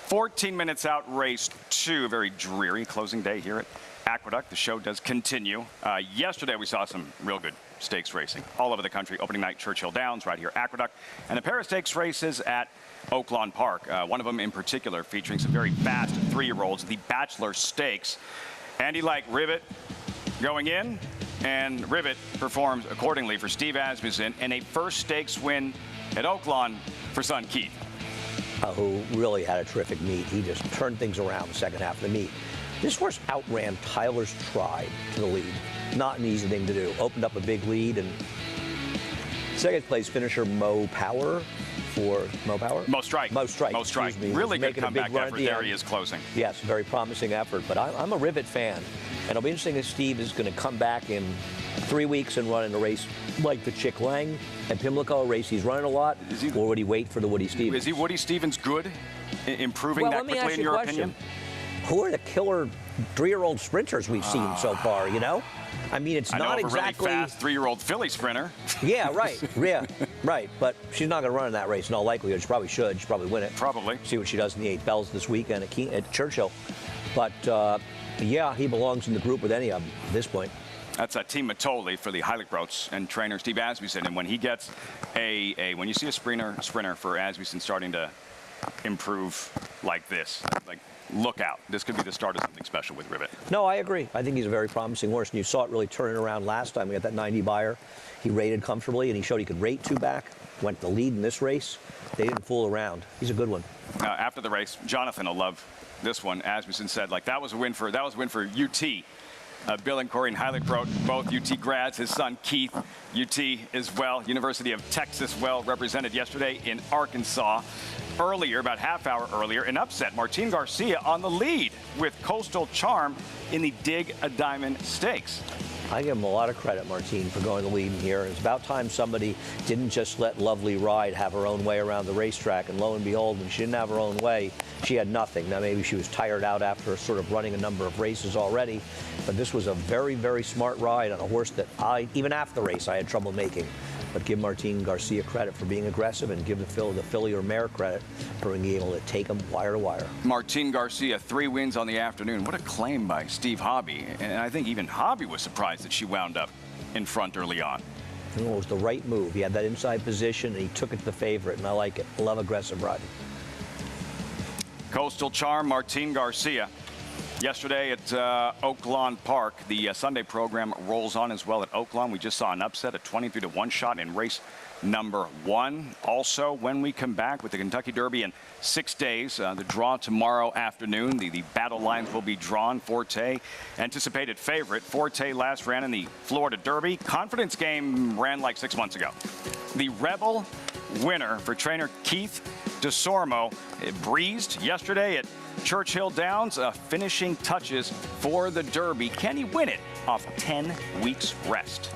14 minutes out, race 2, very dreary closing day here at Aqueduct. The show does continue. Yesterday, we saw some real good stakes racing all over the country. Opening night, Churchill Downs, right here, Aqueduct. And a pair of stakes races at Oaklawn Park. One of them in particular featuring some very fast 3-year-olds, the Bachelor Stakes. Andy like Rivet going in, and Rivet performs accordingly for Steve Asmussen in a first stakes win at Oaklawn for son Keith. Who really had a terrific meet. He just turned things around the second half of the meet. This horse outran Tyler's Tribe to the lead. Not an easy thing to do. Opened up a big lead, and second place finisher Mo Power for Mo Power? Mo Strike. Mo Strike. Mo Strike. Excuse me. Really good Making a big comeback run at effort the there. end. He is closing. Yes, very promising effort. But I'm a Rivet fan. And it'll be interesting if Steve is going to come back in 3 weeks and run in a race like the Chick Lang and Pimlico, a race he's running a lot, or would he wait for the Woody Stevens? Is he Woody Stevens good, improving that quickly in your opinion? who are the killer 3-year-old sprinters we've seen so far, you know? I mean, it's not exactly... a really fast 3-year-old filly sprinter. Yeah, right. Yeah, right. But she's not going to run in that race in all likelihood. She probably should. She'd probably win it. Probably. See what she does in the 8 Bells this weekend at Churchill. But, yeah, he belongs in the group with any of them at this point. That's Team Matoli for the Heiligbroots and trainer Steve Asmussen. And when he gets when you see a sprinter for Asmussen starting to improve like this, like, look out. This could be the start of something special with Rivet. No, I agree. I think he's a very promising horse, and you saw it really turning around last time. We got that 90 buyer. He rated comfortably, and he showed he could rate 2 back. Went the lead in this race. They didn't fool around. He's a good one. After the race, Jonathan will love this one. Asmussen said, like, that was a win for UT. Bill and Corey and Heilig both UT grads. His son Keith, UT as well. University of Texas, well represented yesterday in Arkansas. Earlier, about half hour earlier, an upset. Martin Garcia on the lead with Coastal Charm in the Dig a Diamond Stakes. I give him a lot of credit, Martin, for going the lead in here. It's about time somebody didn't just let Lovely Ride have her own way around the racetrack. And lo and behold, when she didn't have her own way, she had nothing. Now, maybe she was tired out after sort of running a number of races already. But this was a very, very smart ride on a horse that even after the race, I had trouble making. But give Martin Garcia credit for being aggressive, and give the filly or mare credit for being able to take him wire to wire. Martin Garcia, 3 wins on the afternoon. What a claim by Steve Hobby. And I think even Hobby was surprised that she wound up in front early on. It was the right move. He had that inside position, and he took it to the favorite, and I like it. I love aggressive riding. Coastal Charm, Martin Garcia. Yesterday at Oaklawn Park, the Sunday program rolls on as well at Oaklawn. We just saw an upset, a 23-1 shot in race number 1. Also, when we come back with the Kentucky Derby in 6 days, the draw tomorrow afternoon, the battle lines will be drawn. Forte, anticipated favorite. Forte last ran in the Florida Derby. Confidence game ran like 6 months ago. The Rebel winner for trainer Keith DeSormo, it breezed yesterday at Churchill Downs. Finishing touches for the Derby. Can he win it off 10 weeks rest?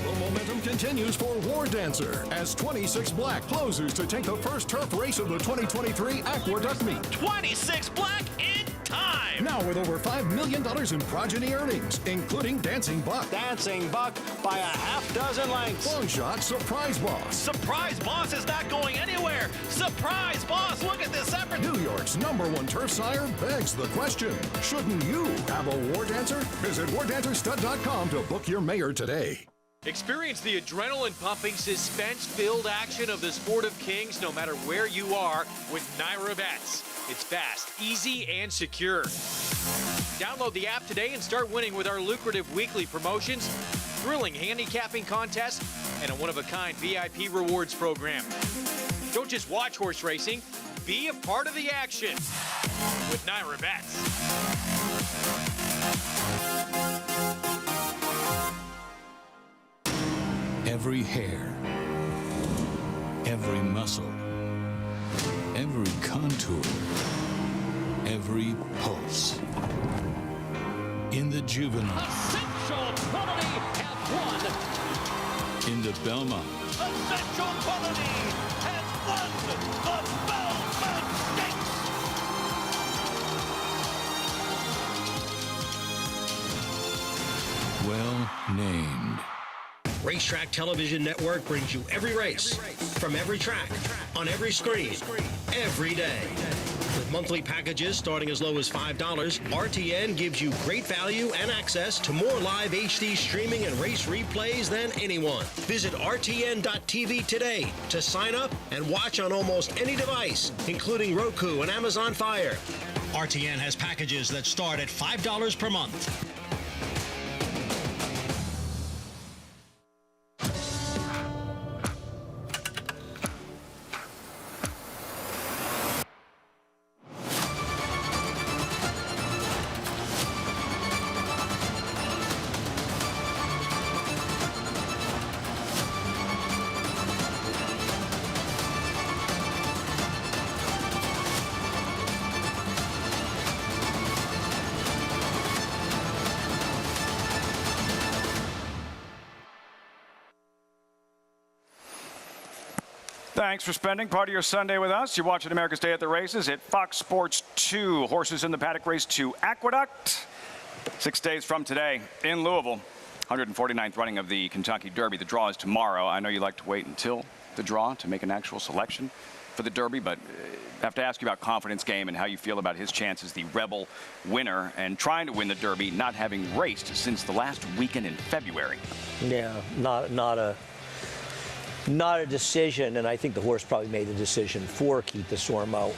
The momentum continues for War Dancer as 26 Black closes to take the first turf race of the 2023 Aqueduct meet. 26 Black in time! Now with over $5 million in progeny earnings, including Dancing Buck. Dancing Buck by a half dozen lengths. Long Shot Surprise Boss. Surprise Boss is not going anywhere. Surprise Boss, look at this effort. New York's #1 turf sire begs the question, shouldn't you have a War Dancer? Visit wardancerstud.com to book your mayor today. Experience the adrenaline-pumping, suspense-filled action of the Sport of Kings no matter where you are with Naira Bets. It's fast, easy, and secure. Download the app today and start winning with our lucrative weekly promotions, thrilling handicapping contests, and a one-of-a-kind VIP rewards program. Don't just watch horse racing, be a part of the action with Naira Bets. Every hair, every muscle, every contour, every pulse. In the juvenile. Essential quality has won. In the Belmont. Essential quality has won the Belmont Stakes. Well named. Racetrack Television Network brings you every race, from every track, on every screen, every day. With monthly packages starting as low as $5, RTN gives you great value and access to more live HD streaming and race replays than anyone. Visit RTN.tv today to sign up and watch on almost any device, including Roku and Amazon Fire. RTN has packages that start at $5 per month. Thanks for spending part of your Sunday with us. You're watching America's Day at the Races at Fox Sports 2. Horses in the Paddock race to Aqueduct. 6 days from today in Louisville. 149th running of the Kentucky Derby. The draw is tomorrow. I know you like to wait until the draw to make an actual selection for the Derby, but I have to ask you about Confidence Game and how you feel about his chances, the Rebel winner, and trying to win the Derby, not having raced since the last weekend in February. Yeah, not a decision, and I think the horse probably made the decision for Keith DeSormo.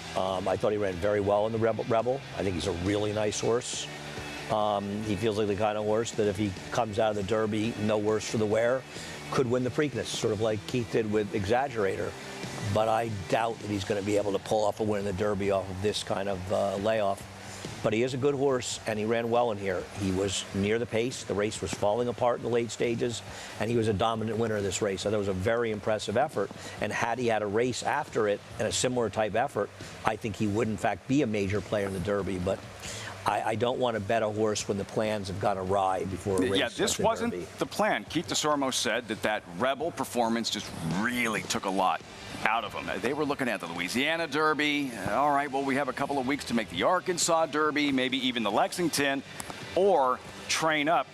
I thought he ran very well in the Rebel. I think he's a really nice horse. He feels like the kind of horse that if he comes out of the Derby, no worse for the wear, could win the Preakness, sort of like Keith did with Exaggerator. But I doubt that he's going to be able to pull off a win in the Derby off of this kind of layoff. But he is a good horse, and he ran well in here. He was near the pace. The race was falling apart in the late stages, and he was a dominant winner of this race. So that was a very impressive effort. And had he had a race after it and a similar type effort, I think he would, in fact, be a major player in the Derby. But I don't want to bet a horse when the plans have gone awry before a race. Yeah, this wasn't the plan. Keith DeSormo said that Rebel performance just really took a lot out of them. They were looking at the Louisiana Derby. All right, well, we have a couple of weeks to make the Arkansas Derby, maybe even the Lexington, or train up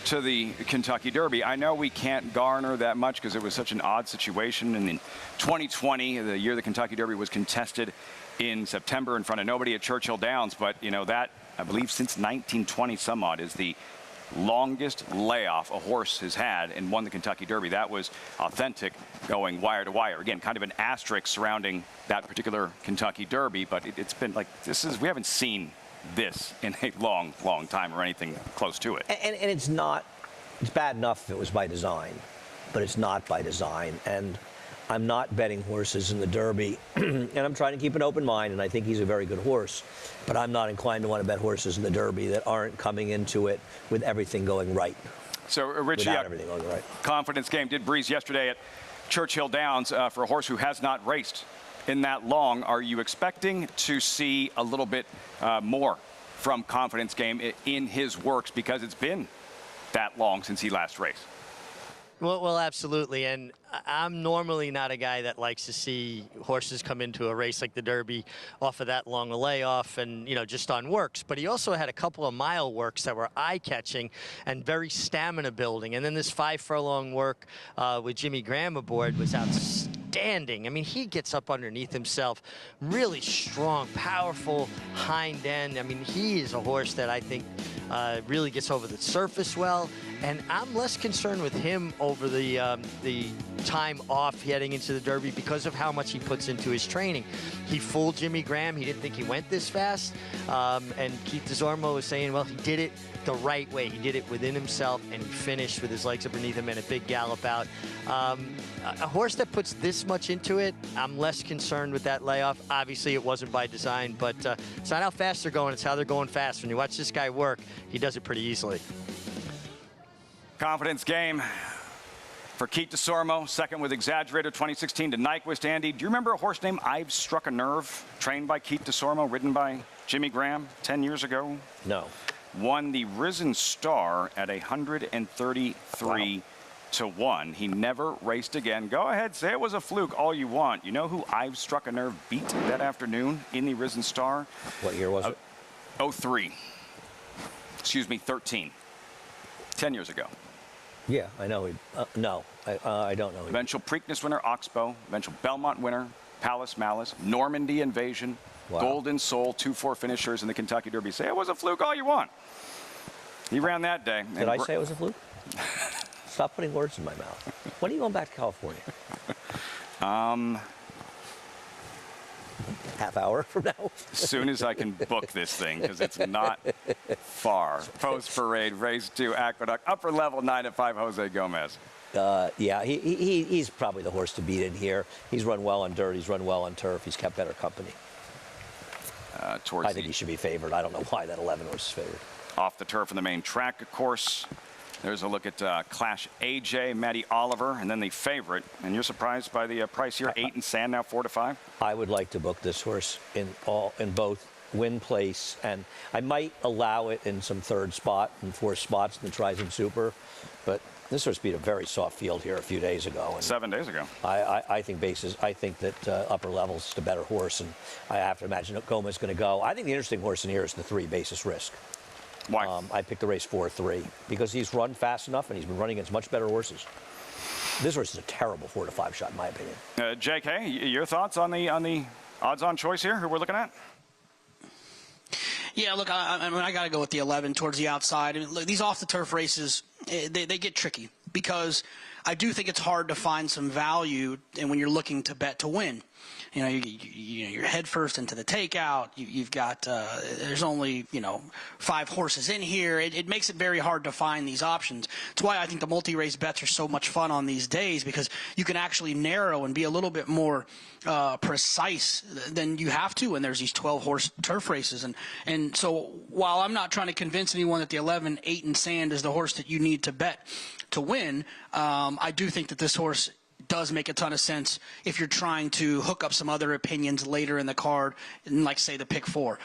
to the Kentucky Derby. I know we can't garner that much because it was such an odd situation. And in 2020, the year the Kentucky Derby was contested in September in front of nobody at Churchill Downs, but, you know, that, I believe, since 1920 some odd is the longest layoff a horse has had and won the Kentucky Derby. That was authentic, going wire to wire. Again, kind of an asterisk surrounding that particular Kentucky Derby, but it's been like, we haven't seen this in a long, long time or anything close to it. And it's bad enough if it was by design, but it's not by design. And I'm not betting horses in the Derby, and I'm trying to keep an open mind, and I think he's a very good horse, but I'm not inclined to want to bet horses in the Derby that aren't coming into it with everything going right. So, Richie, everything going right. Confidence Game did breeze yesterday at Churchill Downs for a horse who has not raced in that long. Are you expecting to see a little bit more from Confidence Game in his works because it's been that long since he last raced? Well, absolutely. And I'm normally not a guy that likes to see horses come into a race like the Derby off of that long a layoff and, you know, just on works. But he also had a couple of mile works that were eye-catching and very stamina building. And then this 5 furlong work with Jimmy Graham aboard was outstanding. I mean, he gets up underneath himself, really strong, powerful hind end. I mean, he is a horse that I think really gets over the surface well. And I'm less concerned with him over the time off heading into the Derby because of how much he puts into his training. He fooled Jimmy Graham. He didn't think he went this fast. And Keith DeSormo was saying, well, he did it the right way. He did it within himself, and he finished with his legs underneath him and a big gallop out. A horse that puts this much into it, I'm less concerned with that layoff. Obviously, it wasn't by design, but it's not how fast they're going. It's how they're going fast. When you watch this guy work, he does it pretty easily. Confidence Game for Keith DeSormo, second with Exaggerator 2016 to Nyquist. Andy, do you remember a horse named I've Struck a Nerve, trained by Keith DeSormo, ridden by Jimmy Graham 10 years ago? No. Won the Risen Star at 133 to 1. He never raced again. Go ahead, say it was a fluke all you want. You know who I've Struck a Nerve beat that afternoon in the Risen Star? What year was it? 03. Excuse me, 13. 10 years ago. Yeah, I know. No, I don't know. Eventual Preakness winner, Oxbow. Eventual Belmont winner, Palace Malice. Normandy Invasion. Wow. Golden Soul, 2-4 finishers in the Kentucky Derby. Say it was a fluke all you want. He ran that day. Did I say it was a fluke? Stop putting words in my mouth. When are you going back to California? Half hour from now. As soon as I can book this thing, because it's not far. Post Parade, race 2, Aqueduct, upper level 9 at 5, Jose Gomez. Yeah, he's probably the horse to beat in here. He's run well on dirt. He's run well on turf. He's kept better company. I think he should be favored. I don't know why that 11 was favored. Off the turf in the main track, of course. There's a look at Clash AJ, Matty Oliver, and then the favorite. And you're surprised by the price here, 8 and Sand now 4 to 5. I would like to book this horse in both win place, and I might allow it in some third spot and 4 spots in the Tri-Sim Super, but This horse beat a very soft field here a few days ago. And 7 days ago. I think that Upper Level's the better horse, and I have to imagine that Goma's going to go. I think the interesting horse in here is the 3 Basis Risk. Why? I picked the race 4-3 because he's run fast enough and he's been running against much better horses. This horse is a terrible 4-5 shot, in my opinion. JK, your thoughts on the odds-on choice here, who we're looking at? Yeah, look, I got to go with the 11 towards the outside. I mean, look, these off-the-turf races, they get tricky because I do think it's hard to find some value and when you're looking to bet to win. You know, you're head first into the takeout. You've got there's only 5 horses in here. It makes it very hard to find these options. It's why I think the multi-race bets are so much fun on these days because you can actually narrow and be a little bit more precise than you have to when there's these 12-horse turf races. And so while I'm not trying to convince anyone that the 11 8 and Sand is the horse that you need to bet to win, I do think that this horse does make a ton of sense if you're trying to hook up some other opinions later in the card, like, say, the pick 4.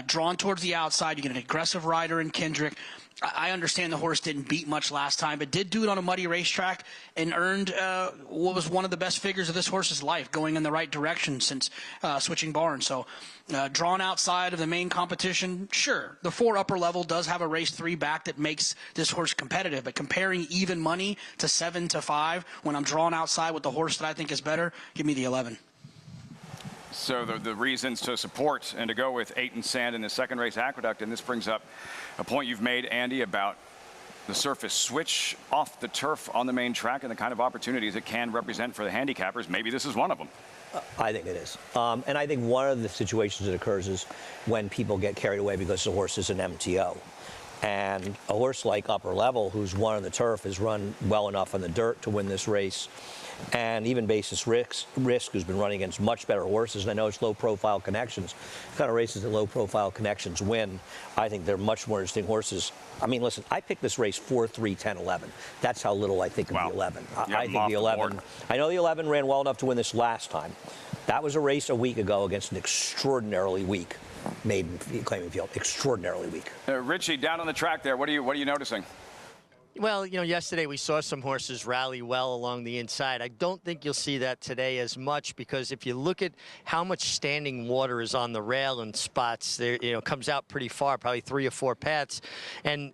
Drawn towards the outside, you get an aggressive rider in Kendrick. I understand the horse didn't beat much last time, but did do it on a muddy racetrack and earned what was one of the best figures of this horse's life, going in the right direction since switching barns. So drawn outside of the main competition, sure. The 4 Upper Level does have a race 3 back that makes this horse competitive, but comparing even money to 7-5 when I'm drawn outside with the horse that I think is better, give me the 11. So the reasons to support and to go with 8 and Sand in the second race, Aqueduct, and this brings up a point you've made, Andy, about the surface switch off the turf on the main track and the kind of opportunities it can represent for the handicappers. Maybe this is one of them. I think it is. And I think one of the situations that occurs is when people get carried away because the horse is an MTO. And a horse like Upper Level, who's won on the turf, has run well enough on the dirt to win this race. And even Basis Risk, who's been running against much better horses, and I know it's low-profile connections. The kind of races that low-profile connections win, I think they're much more interesting horses. I mean, listen, I picked this race 4-3, 10, 11. That's how little I think of the 11. I think the 11. I know the 11 ran well enough to win this last time. That was a race a week ago against an extraordinarily weak Maiden claiming field. Extraordinarily weak. Richie, down on the track there, what are you noticing? Well, yesterday we saw some horses rally well along the inside. I don't think you'll see that today as much because if you look at how much standing water is on the rail in spots, there, comes out pretty far, probably 3 or 4 paths. And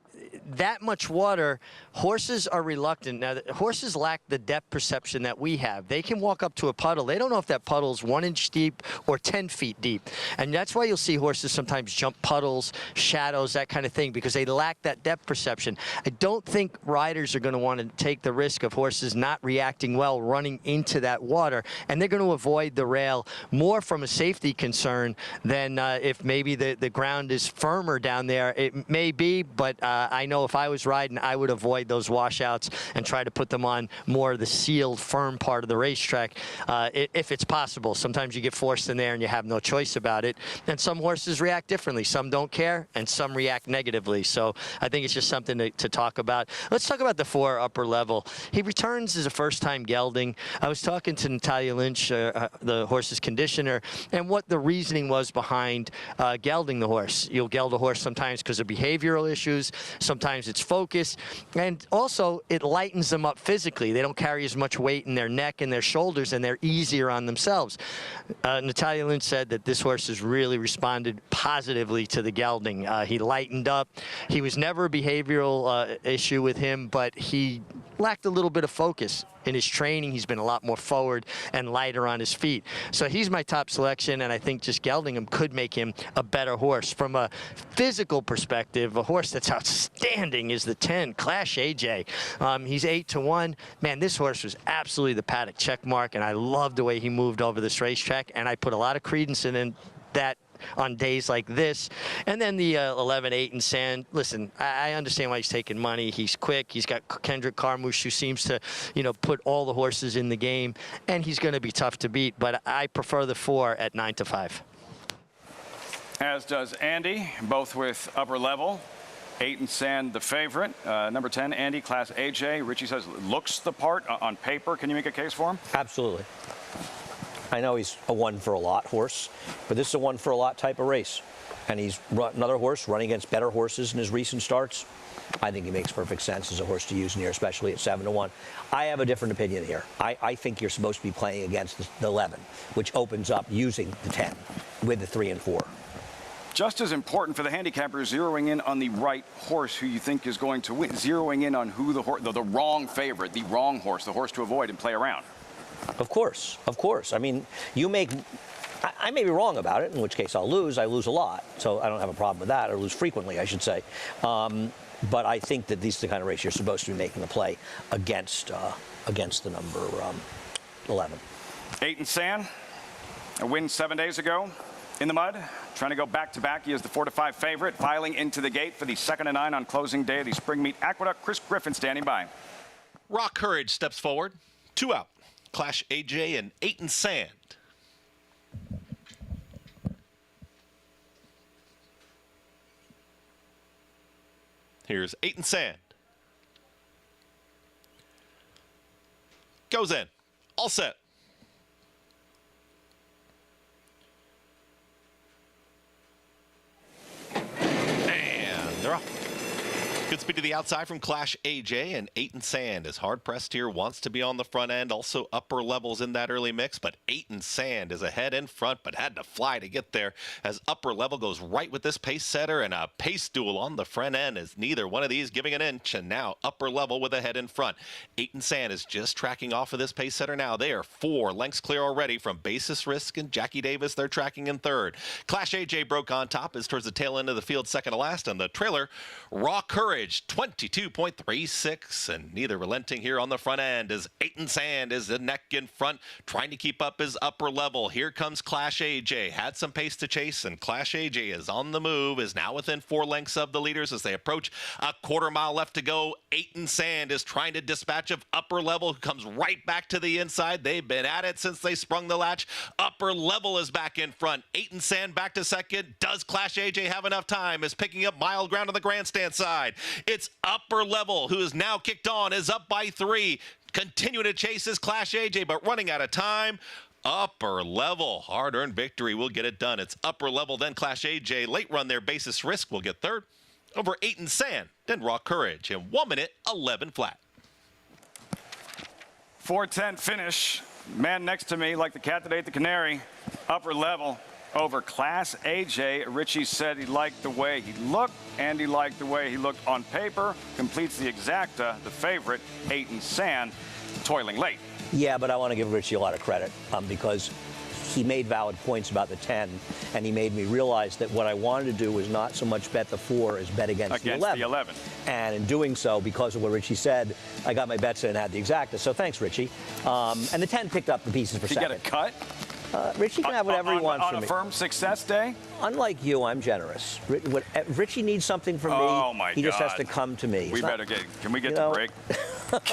that much water, horses are reluctant. Now, horses lack the depth perception that we have. They can walk up to a puddle. They don't know if that puddle is 1 inch deep or 10 feet deep. And that's why you'll see horses sometimes jump puddles, shadows, that kind of thing, because they lack that depth perception. I don't think riders are going to want to take the risk of horses not reacting well running into that water, and they're going to avoid the rail more from a safety concern than if maybe the ground is firmer down there. It may be, but I know if I was riding, I would avoid those washouts and try to put them on more of the sealed, firm part of the racetrack if it's possible. Sometimes you get forced in there and you have no choice about it. And some horses react differently. Some don't care, and some react negatively. So I think it's just something to talk about. Let's talk about the 4 Upper Level. He returns as a first-time gelding. I was talking to Natalia Lynch, the horse's conditioner, and what the reasoning was behind gelding the horse. You'll geld a horse sometimes because of behavioral issues. Sometimes it's focus. And also, it lightens them up physically. They don't carry as much weight in their neck and their shoulders, and they're easier on themselves. Natalia Lynch said that this horse has really responded positively to the gelding. He lightened up. He was never a behavioral issue with him, but he lacked a little bit of focus. In his training, he's been a lot more forward and lighter on his feet. So he's my top selection, and I think just gelding him could make him a better horse. From a physical perspective, a horse that's outstanding is the 10, Clash AJ. He's 8-1. Man, this horse was absolutely the Paddock check mark, and I love the way he moved over this racetrack, and I put a lot of credence in that on days like this. And then the 11, 8 and Sand. Listen, I understand why he's taking money. He's quick. He's got Kendrick Carmouche, who seems to, put all the horses in the game, and he's going to be tough to beat. But I prefer the 4 at 9-5. As does Andy, both with Upper Level. 8 and Sand, the favorite. Number 10, Andy, Class AJ. Richie says looks the part on paper. Can you make a case for him? Absolutely. I know he's a one for a lot horse, but this is a one for a lot type of race. And he's another horse running against better horses in his recent starts. I think he makes perfect sense as a horse to use in here, especially at 7-1. I have a different opinion here. I think you're supposed to be playing against the 11, which opens up using the 10 with the 3 and 4. Just as important for the handicapper, zeroing in on the right horse who you think is going to win, zeroing in on who the wrong favorite, the wrong horse, the horse to avoid and play around. Of course, of course. I mean, I may be wrong about it, in which case I'll lose. I lose a lot, so I don't have a problem with that, or lose frequently, I should say. But I think that these are the kind of race you're supposed to be making a play against the number 11. 8 and Sand, a win 7 days ago in the mud, trying to go back-to-back. He is the 4-5 favorite, filing into the gate for the 2nd and 9 on closing day of the spring meet. Aqueduct, Chris Griffin standing by. Raw Courage steps forward. 2 out. Clash AJ and 8 and Sand. Here's 8 and Sand. Goes in. All set. And they're off. Good speed to the outside from Clash AJ, and 8 and Sand is hard pressed here, wants to be on the front end, also upper levels in that early mix, but 8 and Sand is ahead in front, but had to fly to get there as upper level goes right with this pace setter, and a pace duel on the front end as neither one of these giving an inch, and now upper level with a head in front. 8 and Sand is just tracking off of this pace setter now. They are 4 lengths clear already from Basis Risk and Jackie Davis. They're tracking in third. Clash AJ broke on top, is towards the tail end of the field, second to last, and the trailer, Raw Courage, 22.36, and neither relenting here on the front end as 8 and Sand is the neck in front, trying to keep up his upper level. Here comes Clash AJ, had some pace to chase, and Clash AJ is on the move, is now within 4 lengths of the leaders as they approach a quarter mile left to go. 8 and Sand is trying to dispatch of upper level, who comes right back to the inside. They've been at it since they sprung the latch. Upper level is back in front. 8 and Sand back to second. Does Clash AJ have enough time? Is picking up mile ground on the grandstand side. It's upper level, who is now kicked on, is up by 3. Continuing to chase is Clash AJ, but running out of time. Upper level, hard-earned victory will get it done. It's upper level, then Clash AJ. Late run there, Basis Risk will get third. Over 8 and Sand, then Raw Courage. In 1 minute, 11 flat. 4:10 finish. Man next to me, like the cat that ate the canary. Upper level over Clash AJ. Richie said he liked the way he looked, and he liked the way he looked on paper. Completes the exacta, the favorite, 8 and Sand, toiling late. Yeah, but I want to give Richie a lot of credit because he made valid points about the 10, and he made me realize that what I wanted to do was not so much bet the 4 as bet against the 11. And in doing so, because of what Richie said, I got my bets in and had the exacta. So thanks, Richie. And the 10 picked up the pieces for second. Did you get a cut? Richie can have whatever he wants from me. On a firm success day? Unlike you, I'm generous. Richie needs something from me. Oh, my God. He just has to come to me. We better get, can we get the break?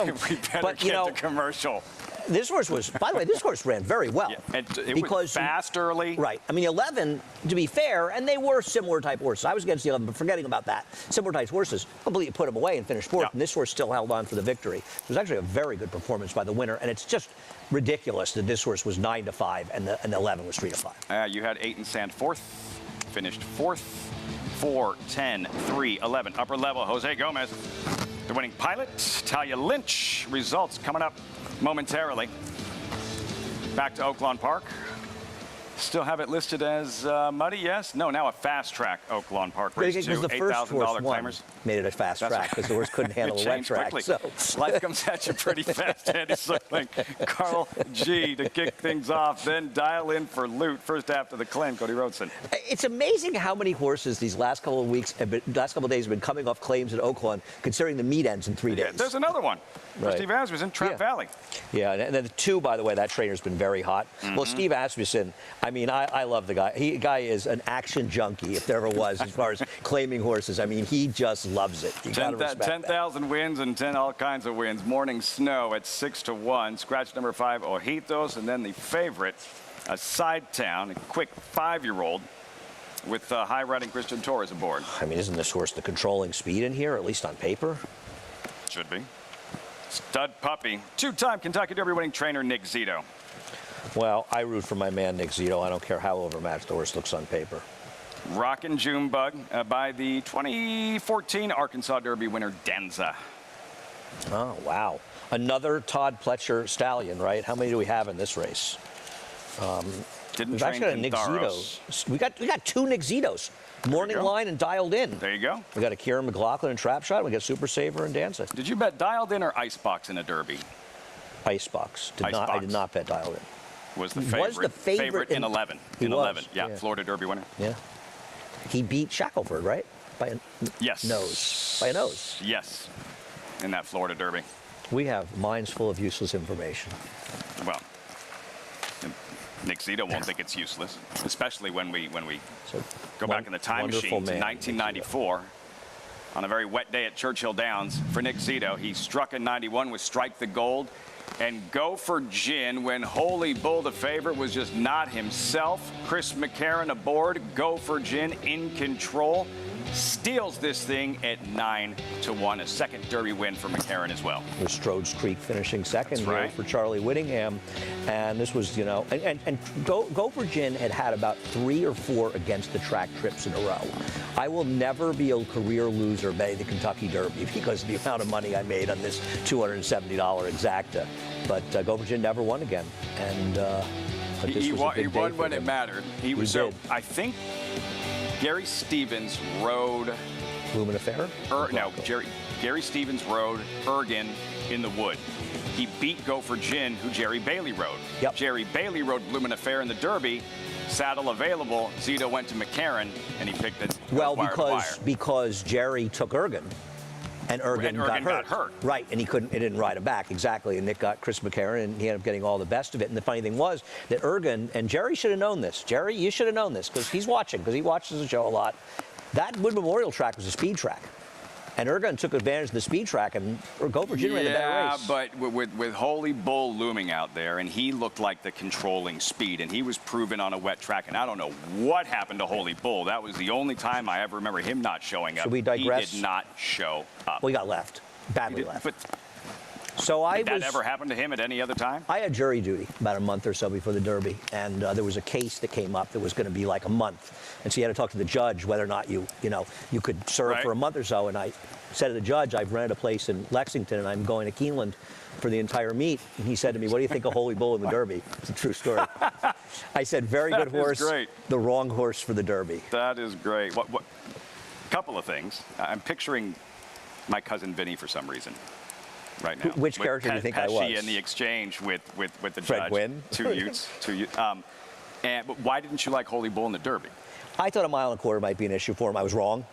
We better get the commercial. This horse was, by the way, this horse ran very well. Yeah, it was fast early. Right. I mean, 11, to be fair, and they were similar type horses. I was against the 11, but forgetting about that. Similar type horses. Completely put them away and finished fourth, and this horse still held on for the victory. It was actually a very good performance by the winner, and it's just ridiculous that this horse was 9-5 and the 11 was 3-5. You had 8 and Sand fourth, finished fourth, 4, 10, 3, 11. Upper level, Jose Gomez. The winning pilot, Talia Lynch. Results coming up momentarily. Back to Oaklawn Park. Still have it listed as muddy, yes? No, now a fast track Oaklawn Park race because the first horse claimers. Made it a fast track because the horse couldn't handle a wet track. So. Life comes at you pretty fast, Andy Slickling. Carl G to kick things off, then dial in for loot first after the claim. Cody Rhodeson. It's amazing how many horses these last couple of weeks, last couple of days have been coming off claims at Oaklawn, considering the meet ends in 3 days. There's another one. Right. Steve Asmussen, Trap Valley. Yeah, and then the 2, by the way, that trainer's been very hot. Well, Steve Asmussen, I mean, I love the guy. The guy is an action junkie, if there ever was, as far as claiming horses. I mean, he just loves it. 10,000 wins and 10 all kinds of wins. Morning Snow at 6-1. Scratch number 5, Ojitos, and then the favorite, a Side Town, a quick 5-year-old with high-riding Christian Torres aboard. I mean, isn't this horse the controlling speed in here, at least on paper? Should be. Stud puppy. 2-time Kentucky Derby winning trainer Nick Zito. Well, I root for my man, Nick Zito. I don't care how overmatched the horse looks on paper. Rockin' Junebug by the 2014 Arkansas Derby winner, Denza. Oh, wow. Another Todd Pletcher stallion, right? How many do we have in this race? Didn't we've actually got a Nick Quintaros. Zito. We got two Nick Zitos. Morning line and Dialed In. There you go. We got a Kieran McLaughlin and Trap Shot. We got Super Saver and Danza. Did you bet Dialed In or Icebox in a Derby? Icebox. I did not bet Dialed In. Was the He favorite. was the favorite in 11. He In was, 11. Yeah, yeah. Florida Derby winner. Yeah. He beat Shackelford, right? By a Yes. nose. By a nose. Yes. In that Florida Derby. We have minds full of useless information. Well, Nick Zito won't think it's useless, especially when we go back in the time machine to 1994. On a very wet day at Churchill Downs for Nick Zito, he struck in 91 with Strike the Gold and Go for Gin when Holy Bull, the favorite, was just not himself. Chris McCarron aboard, Go for Gin in control. Steals this thing at 9-1, a second Derby win for McCarron as well. With Strode's Creek finishing second here right. for Charlie Whittingham. And this was, and Go for Gin had about 3 or 4 against the track trips in a row. I will never be a career loser betting the Kentucky Derby because of the amount of money I made on this $270 exacta. But Go for Gin never won again. And but this he was a big day won for when him. it mattered. He was did. I think Gary Stevens rode Lumen Affair? Gary Stevens rode Ergen in the Wood. He beat Go for Gin, who Jerry Bailey rode. Yep. Jerry Bailey rode Lumen Affair in the Derby. Saddle available. Zito went to McCarron, and he picked it. Well, wire to wire. because Jerry took Ergen. And Ergen, got hurt. Right, and it didn't ride him back, exactly. And Nick got Chris McCarron, and he ended up getting all the best of it. And the funny thing was that Ergen, and Jerry should have known this. Jerry, you should have known this, because he's watching, because he watches the show a lot. That Wood Memorial track was a speed track. And Ergen took advantage of the speed track, and Go for Gin ran a better race. Yeah, but with Holy Bull looming out there, and he looked like the controlling speed, and he was proven on a wet track, and I don't know what happened to Holy Bull. That was the only time I ever remember him not showing up. Should we digress? He did not show up. Well, he got left. Badly left. But so did that ever happen to him at any other time? I had jury duty about a month or so before the Derby, and there was a case that came up that was going to be like a month, and so you had to talk to the judge whether or not you could serve for a month or so. And I said to the judge, I've rented a place in Lexington, and I'm going to Keeneland for the entire meet. And he said to me, "What do you think of Holy Bull in the Derby?" It's a true story. I said, "Very good horse, great. The wrong horse for the Derby." That is great. What? Couple of things. I'm picturing my cousin Vinny for some reason. Right now. Which character do you think I was? in the exchange with the Fred judge. Gwynn? Two Utes. But why didn't you like Holy Bull in the Derby? I thought 1.25 miles might be an issue for him. I was wrong.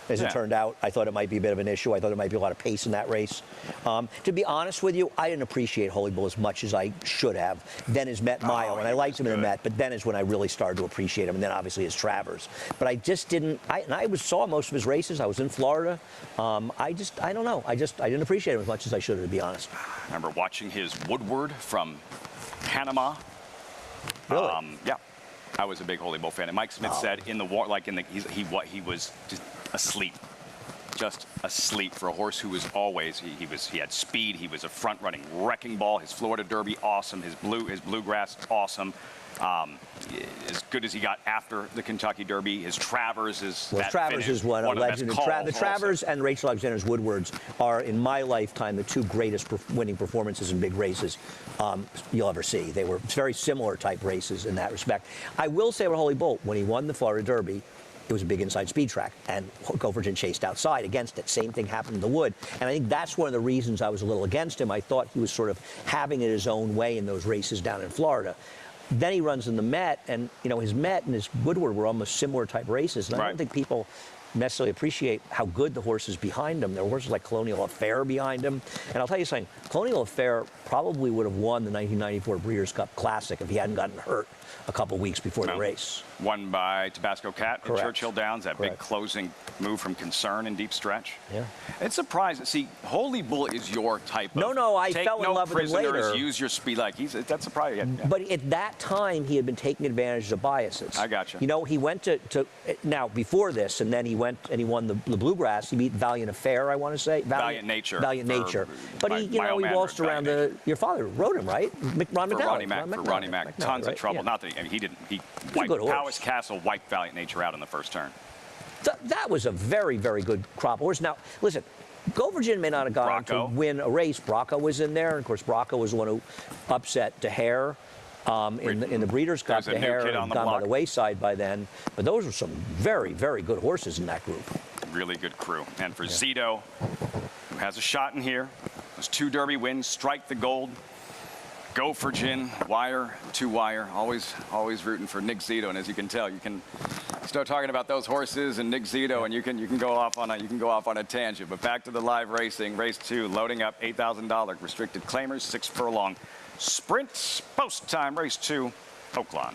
As it turned out, I thought it might be a bit of an issue. I thought there might be a lot of pace in that race. To be honest with you, I didn't appreciate Holy Bull as much as I should have. Then his Met Mile, and I liked him in the Met, but then is when I really started to appreciate him, and then obviously his Travers. But I just didn't, saw most of his races. I was in Florida. I don't know. I didn't appreciate him as much as I should have, to be honest. I remember watching his Woodward from Panama. Really? Yeah. I was a big Holy Bull fan. And Mike Smith said in the war, he was just asleep for a horse who was always he had speed. He was a front-running wrecking ball. His Florida Derby, awesome. His bluegrass, awesome. As good as he got after the Kentucky Derby. His Travers is one of legend. The Travers and Rachel Alexander's Woodwards are, in my lifetime, the two greatest winning performances in big races you'll ever see. They were very similar type races in that respect. I will say about Holy Bull, when he won the Florida Derby, it was a big inside speed track, and Go for Gin chased outside against it. Same thing happened in the Wood, and I think that's one of the reasons I was a little against him. I thought he was sort of having it his own way in those races down in Florida. Then he runs in the Met, and his Met and his Woodward were almost similar type races, and I don't think people necessarily appreciate how good the horses behind him. There were horses like Colonial Affair behind him, and I'll tell you something, Colonial Affair probably would have won the 1994 Breeders' Cup Classic if he hadn't gotten hurt a couple weeks before the race. Won by Tabasco Cat at Churchill Downs, that Correct. big closing move from Concern in deep stretch. Yeah. It's surprising. See, Holy Bull is your type of... No, I take fell in love with him later. Use your speed. That's surprising. Yeah. But at that time, he had been taking advantage of biases. I got you. He went to now, before this, and then he went and he won the Bluegrass. He beat Valiant Affair, I want to say. Valiant Nature. Valiant Nature. But my he old man waltzed rode around Valiant your father rode him, right? Ron McNally. For Ronnie Mac. Tons of trouble. Yeah. Not that he didn't. He good horse. Powis Castle wiped Valiant Nature out in the first turn. That was a very, very good crop horse. Now, listen, Go Virginia may not have gone on to win a race. Bracco was in there. And, of course, Bracco was the one who upset DeHare in the Breeders' Cup. DeHare had gone by the wayside by then. But those were some very, very good horses in that group. Really good crew. And for Zito, who has a shot in here, those 2 Derby wins, Strike the Gold, Go for Gin, Wire, 2-Wire, always rooting for Nick Zito. And as you can tell, you can start talking about those horses and Nick Zito, and you can go off on a tangent. But back to the live racing, race 2, loading up $8,000 restricted claimers, 6 furlong sprints, post time, race 2, Oaklawn.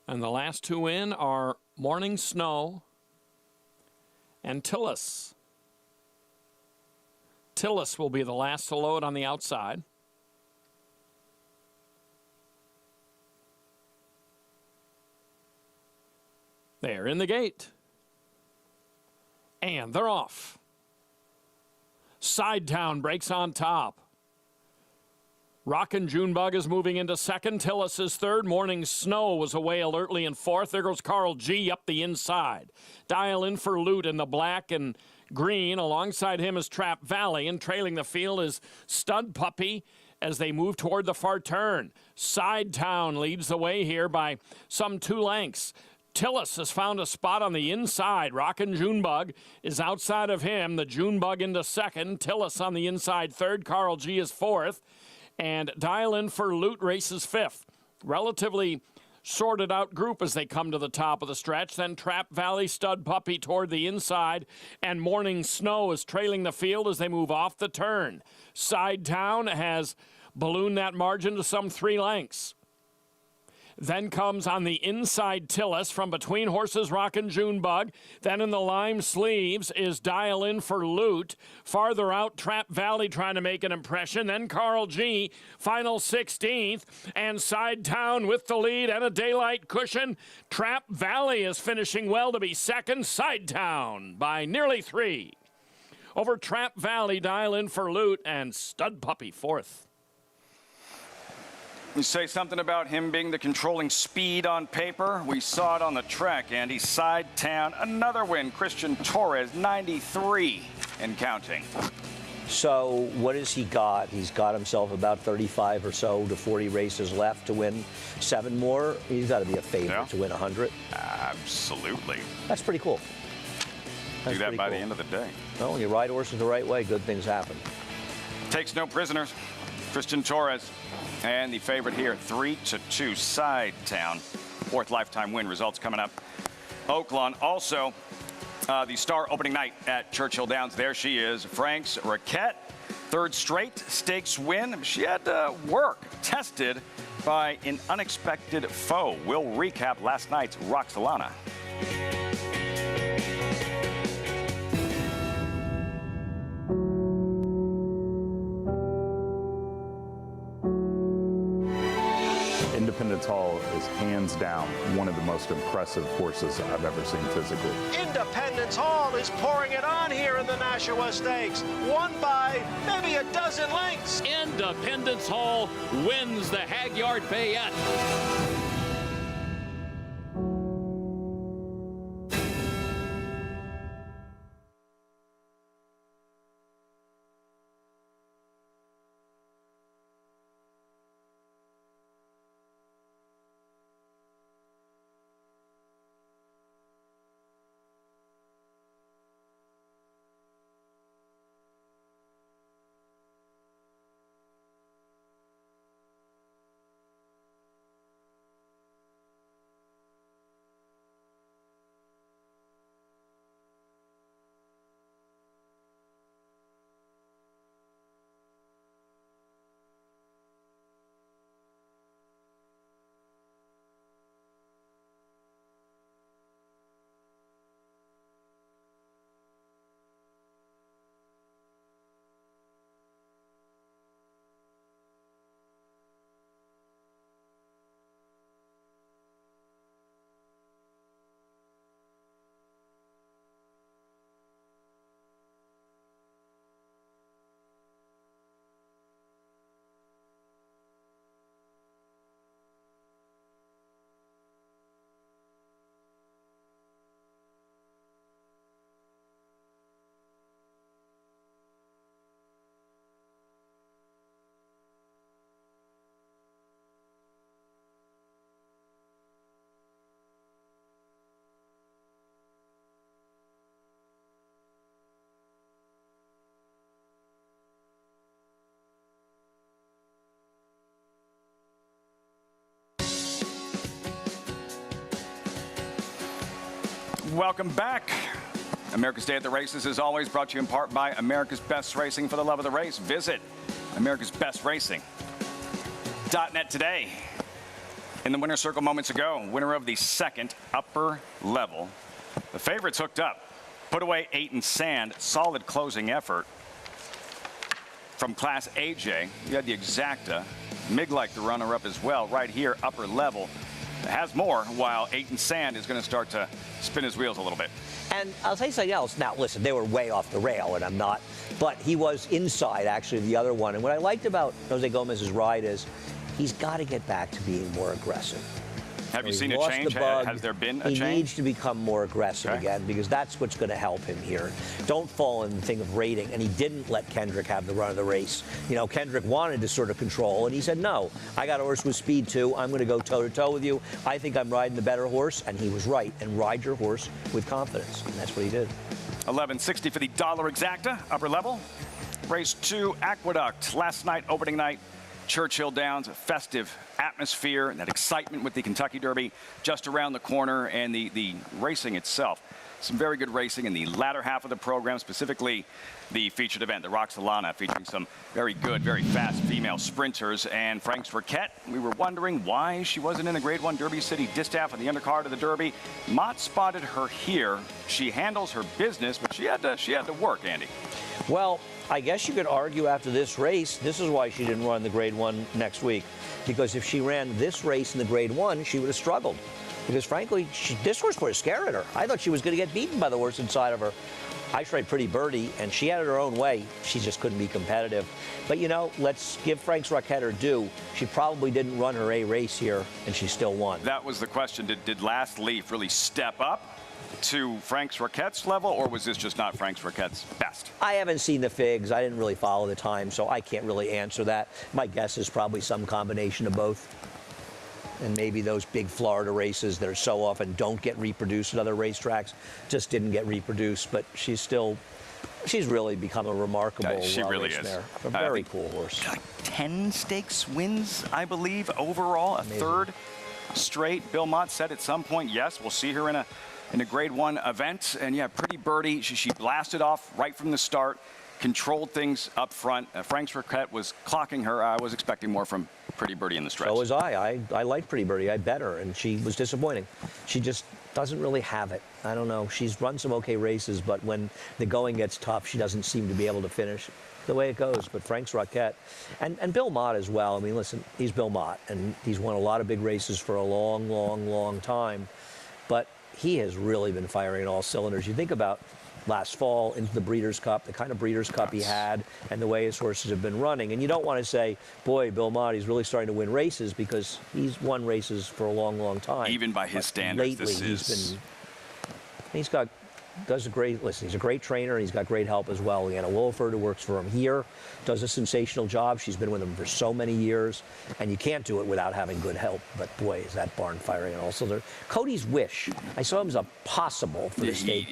And the last 2 in are Morning Snow and Tillis. Tillis will be the last to load on the outside. They're in the gate. And they're off. Sidetown breaks on top. Rockin' Junebug is moving into second. Tillis is third. Morning Snow was away alertly in fourth. There goes Carl G up the inside. Dial in for Loot in the black and green. Alongside him is Trap Valley, and trailing the field is Stud Puppy as they move toward the far turn. Sidetown leads the way here by some 2 lengths. Tillis has found a spot on the inside. Rockin' Junebug is outside of him. The Junebug into second. Tillis on the inside third. Carl G is fourth. And Dial in for Loot races fifth. Relatively sorted out group as they come to the top of the stretch. Then Trap Valley, Stud Puppy toward the inside. And Morning Snow is trailing the field as they move off the turn. Sidetown has ballooned that margin to some 3 lengths. Then comes on the inside Tillis from between horses Rockin' Junebug. Then in the lime sleeves is Dial in for Loot. Farther out, Trap Valley trying to make an impression. Then Carl G, final 16th. And Sidetown with the lead and a daylight cushion. Trap Valley is finishing well to be second. Sidetown by nearly 3. Over Trap Valley, Dial in for Loot, and Stud Puppy fourth. You say something about him being the controlling speed on paper. We saw it on the track, Andy. Sidetown, another win. Christian Torres, 93 and counting. So what has he got? He's got himself about 35 or so to 40 races left to win 7 more. He's got to be a favorite to win 100. Absolutely. That's pretty cool. Do that by the end of the day. Well, when you ride horses the right way, good things happen. Takes no prisoners. Christian Torres. And the favorite here, 3-2, Sidetown. 4th lifetime win. Results coming up. Oaklawn also the star opening night at Churchill Downs. There she is, Frank's Raquette. 3rd straight stakes win. She had work tested by an unexpected foe. We'll recap last night's Roxalana. Independence Hall is hands down one of the most impressive horses I've ever seen physically. Independence Hall is pouring it on here in the Nashua Stakes, won by maybe a dozen lengths. Independence Hall wins the Hagyard Bayette. Welcome back. America's Day at the Races is always brought to you in part by America's Best Racing. For the love of the race, visit americasbestracing.net today. In the winner's circle moments ago, winner of the second upper level. The favorites hooked up. Put away 8 in sand. Solid closing effort. From Class AJ, you had the Exacta. Mig like the runner-up as well, right here, upper level. It has more, while 8 in sand is going to start to spin his wheels a little bit. And I'll tell you something else. Now, listen, they were way off the rail, and I'm not. But he was inside, actually, the other one. And what I liked about Jose Gomez's ride is he's got to get back to being more aggressive. Have you seen a change? Has there been a change? He needs to become more aggressive again, because that's what's going to help him here. Don't fall in the thing of rating. And he didn't let Kendrick have the run of the race. You know, Kendrick wanted to sort of control, and he said, no, I got a horse with speed too. I'm going to go toe-to-toe with you. I think I'm riding the better horse, and he was right. And ride your horse with confidence, and that's what he did. $11.60 for the dollar Exacta, upper level. Race 2, Aqueduct. Last night, opening night. Churchill Downs, a festive atmosphere and that excitement with the Kentucky Derby just around the corner, and the racing itself. Some very good racing in the latter half of the program, specifically the featured event, the Roxalana, featuring some very good, very fast female sprinters. And Frank's Roquette, we were wondering why she wasn't in the Grade 1 Derby City Distaff on the undercard of the Derby. Mott spotted her here. She handles her business, but she had to work, Andy. Well, I guess you could argue after this race, this is why she didn't run the Grade 1 next week. Because if she ran this race in the Grade 1, she would have struggled. Because frankly, this horse put a scare in her. I thought she was going to get beaten by the horse inside of her. I tried Pretty Birdie, and she had it her own way. She just couldn't be competitive. But, you know, let's give Frank's Roquette her due. She probably didn't run her A race here, and she still won. That was the question. Did Last Leaf really step up to Frank's Roquette's level, or was this just not Frank's Roquette's best? I haven't seen the figs. I didn't really follow the time, so I can't really answer that. My guess is probably some combination of both. And maybe those big Florida races that are so often don't get reproduced at other racetracks just didn't get reproduced. But she's really become a remarkable she really race is. There. A very cool horse. Like 10 stakes wins, I believe, overall. A third straight. Bill Mott said at some point, yes, we'll see her in a Grade 1 event. And yeah, Pretty Birdie, she blasted off right from the start, controlled things up front. Frank's Roquette was clocking her. I was expecting more from Pretty Birdie in the stretch. So was I. I liked Pretty Birdie. I bet her, and she was disappointing. She just doesn't really have it. I don't know. She's run some okay races, but when the going gets tough, she doesn't seem to be able to finish the way it goes. But Frank's Roquette, and Bill Mott as well. I mean, listen, he's Bill Mott, and he's won a lot of big races for a long, long, long time. But he has really been firing on all cylinders. You think about last fall into the Breeders' Cup, the kind of Breeders' Cup he had, and the way his horses have been running. And you don't want to say, boy, Bill Mott, he's really starting to win races, because he's won races for a long, long time. Even by his standards, lately, does a great, listen, he's a great trainer, and he's got great help as well. Leanna Wolford, who works for him here, does a sensational job. She's been with him for so many years, and you can't do it without having good help. But boy, is that barn firing on all cylinders. Cody's Wish, I saw him as a possible for the state.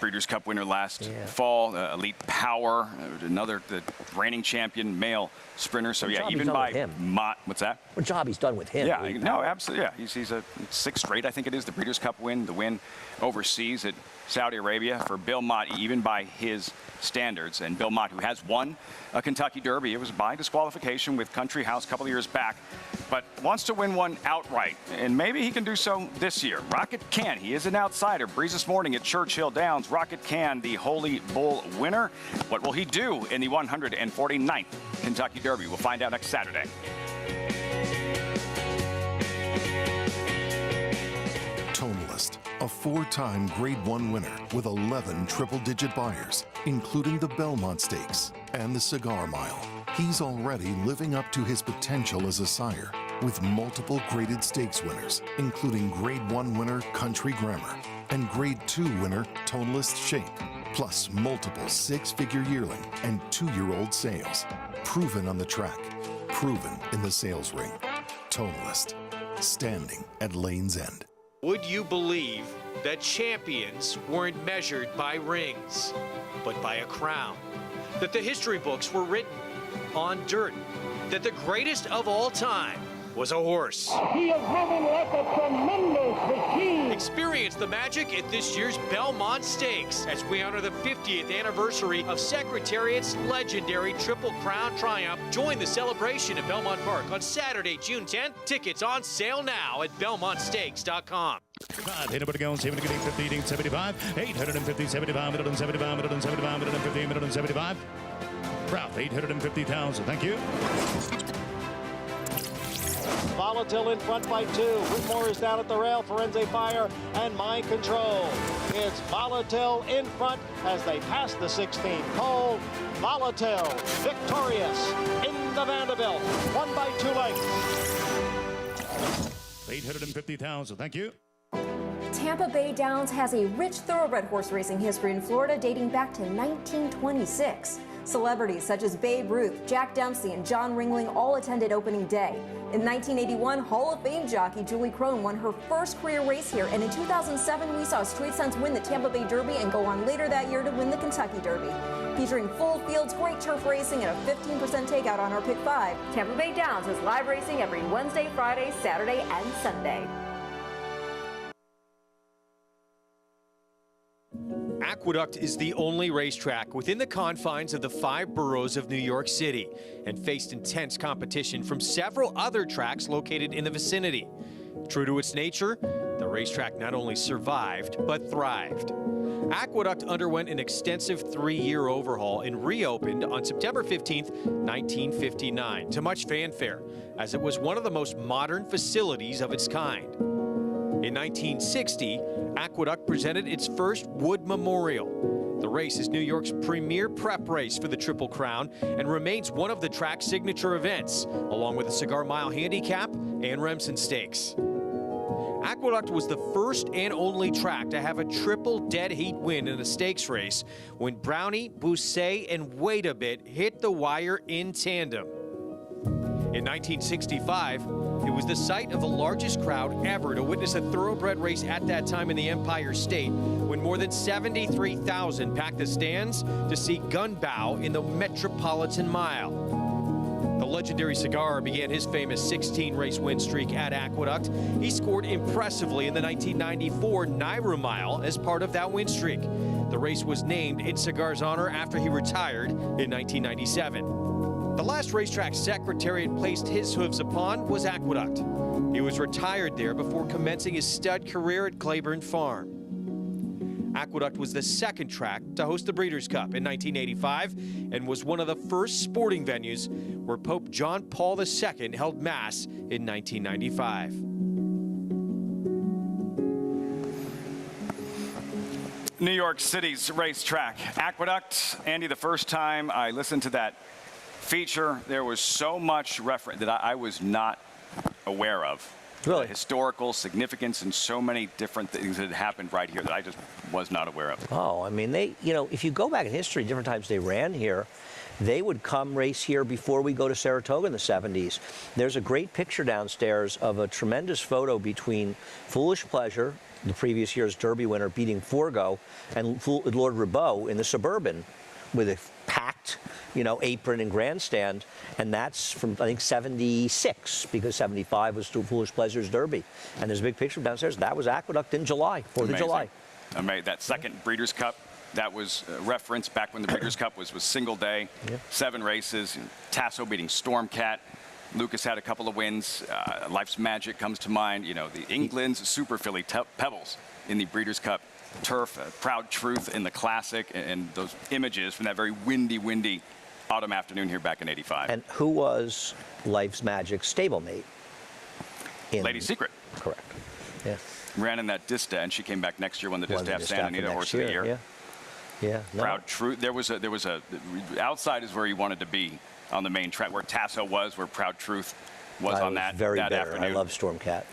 Breeders' Cup winner last fall, Elite Power, the reigning champion male sprinter. So yeah, even by Mott, what's that? What job he's done with him? Yeah, no, absolutely. Yeah, he's a 6th straight, I think it is, the Breeders' Cup win, the win overseas at Saudi Arabia for Bill Mott, even by his standards. And Bill Mott, who has won a Kentucky Derby, it was by disqualification with Country House a couple of years back, but wants to win one outright, and maybe he can do so this year. Rocket Can, he is an outsider. Breeze this morning at Churchill Downs. Rocket Can, the Holy Bull winner. What will he do in the 149th Kentucky Derby? We'll find out next Saturday. Tonalist, a 4-time Grade 1 winner with 11 triple-digit buyers, including the Belmont Stakes and the Cigar Mile. He's already living up to his potential as a sire, with multiple graded stakes winners, including Grade 1 winner Country Grammar and Grade 2 winner Tonalist Shape, plus multiple 6-figure yearling and 2-year-old sales. Proven on the track, proven in the sales ring. Tonalist, standing at Lane's End. Would you believe that champions weren't measured by rings, but by a crown? That the history books were written on dirt? That the greatest of all time was a horse. He is moving like a tremendous machine. Experience the magic at this year's Belmont Stakes as we honor the 50th anniversary of Secretariat's legendary Triple Crown triumph. Join the celebration at Belmont Park on Saturday, June 10th. Tickets on sale now at BelmontStakes.com. 850, 75, 850, 75, 175. Proud 850,000. Thank you. Volatile in front by 2. Whitmore is down at the rail. Firenze Fire and Mind Control. It's Volatile in front as they pass the 16th hole. Volatile victorious in the Vanderbilt. 1 by 2 lengths. 850,000. Thank you. Tampa Bay Downs has a rich thoroughbred horse racing history in Florida dating back to 1926. Celebrities such as Babe Ruth, Jack Dempsey, and John Ringling all attended opening day. In 1981, Hall of Fame jockey Julie Crone won her first career race here, and in 2007, we saw Straight Sense win the Tampa Bay Derby and go on later that year to win the Kentucky Derby. Featuring full fields, great turf racing, and a 15% takeout on our Pick 5, Tampa Bay Downs is live racing every Wednesday, Friday, Saturday, and Sunday. Aqueduct is the only racetrack within the confines of the 5 boroughs of New York City and faced intense competition from several other tracks located in the vicinity. True to its nature, the racetrack not only survived, but thrived. Aqueduct underwent an extensive 3-year overhaul and reopened on September 15, 1959, to much fanfare, as it was one of the most modern facilities of its kind. In 1960, Aqueduct presented its first Wood Memorial. The race is New York's premier prep race for the Triple Crown and remains one of the track's signature events, along with the Cigar Mile Handicap and Remsen Stakes. Aqueduct was the first and only track to have a triple dead heat win in a stakes race when Brownie, Bousset, and Wait a Bit hit the wire in tandem. In 1965, it was the site of the largest crowd ever to witness a thoroughbred race at that time in the Empire State, when more than 73,000 packed the stands to see Gunbow in the Metropolitan Mile. The legendary Cigar began his famous 16-race win streak at Aqueduct. He scored impressively in the 1994 Nauru Mile as part of that win streak. The race was named in Cigar's honor after he retired in 1997. The last racetrack Secretariat placed his hooves upon was Aqueduct. He was retired there before commencing his stud career at Claiborne Farm. Aqueduct was the second track to host the Breeders' Cup in 1985 and was one of the first sporting venues where Pope John Paul II held Mass in 1995. New York City's racetrack, Aqueduct. Andy, the first time I listened to that feature, there was so much reference that I was not aware of. Really? Historical significance and so many different things that had happened right here that I just was not aware of. Oh, I mean, if you go back in history, different times they ran here, they would come race here before we go to Saratoga in the 70s. There's a great picture downstairs of a tremendous photo between Foolish Pleasure, the previous year's Derby winner, beating Forgo, and Lord Ribot in the Suburban with a packed, apron and grandstand, and that's from, I think, 76, because 75 was Foolish Pleasure's Derby. And there's a big picture downstairs. That was Aqueduct in July, 4th of July. Amazing. That second Breeders' Cup, that was referenced back when the Breeders' Cup was single day, 7 races. Tasso beating Stormcat. Lucas had a couple of wins. Life's Magic comes to mind. The England's Super Filly Pebbles in the Breeders' Cup turf, Proud Truth in the Classic, and those images from that very windy autumn afternoon here back in '85. And who was Life's Magic's stablemate? Lady Secret. Correct. Yeah. Ran in that Distaff, and she came back next year, won the Distaff Santa Anita Horse of the Year. Yeah. Proud Truth. There was a outside is where you wanted to be on the main track, where Tasso was, where Proud Truth was on that afternoon. I love Stormcat.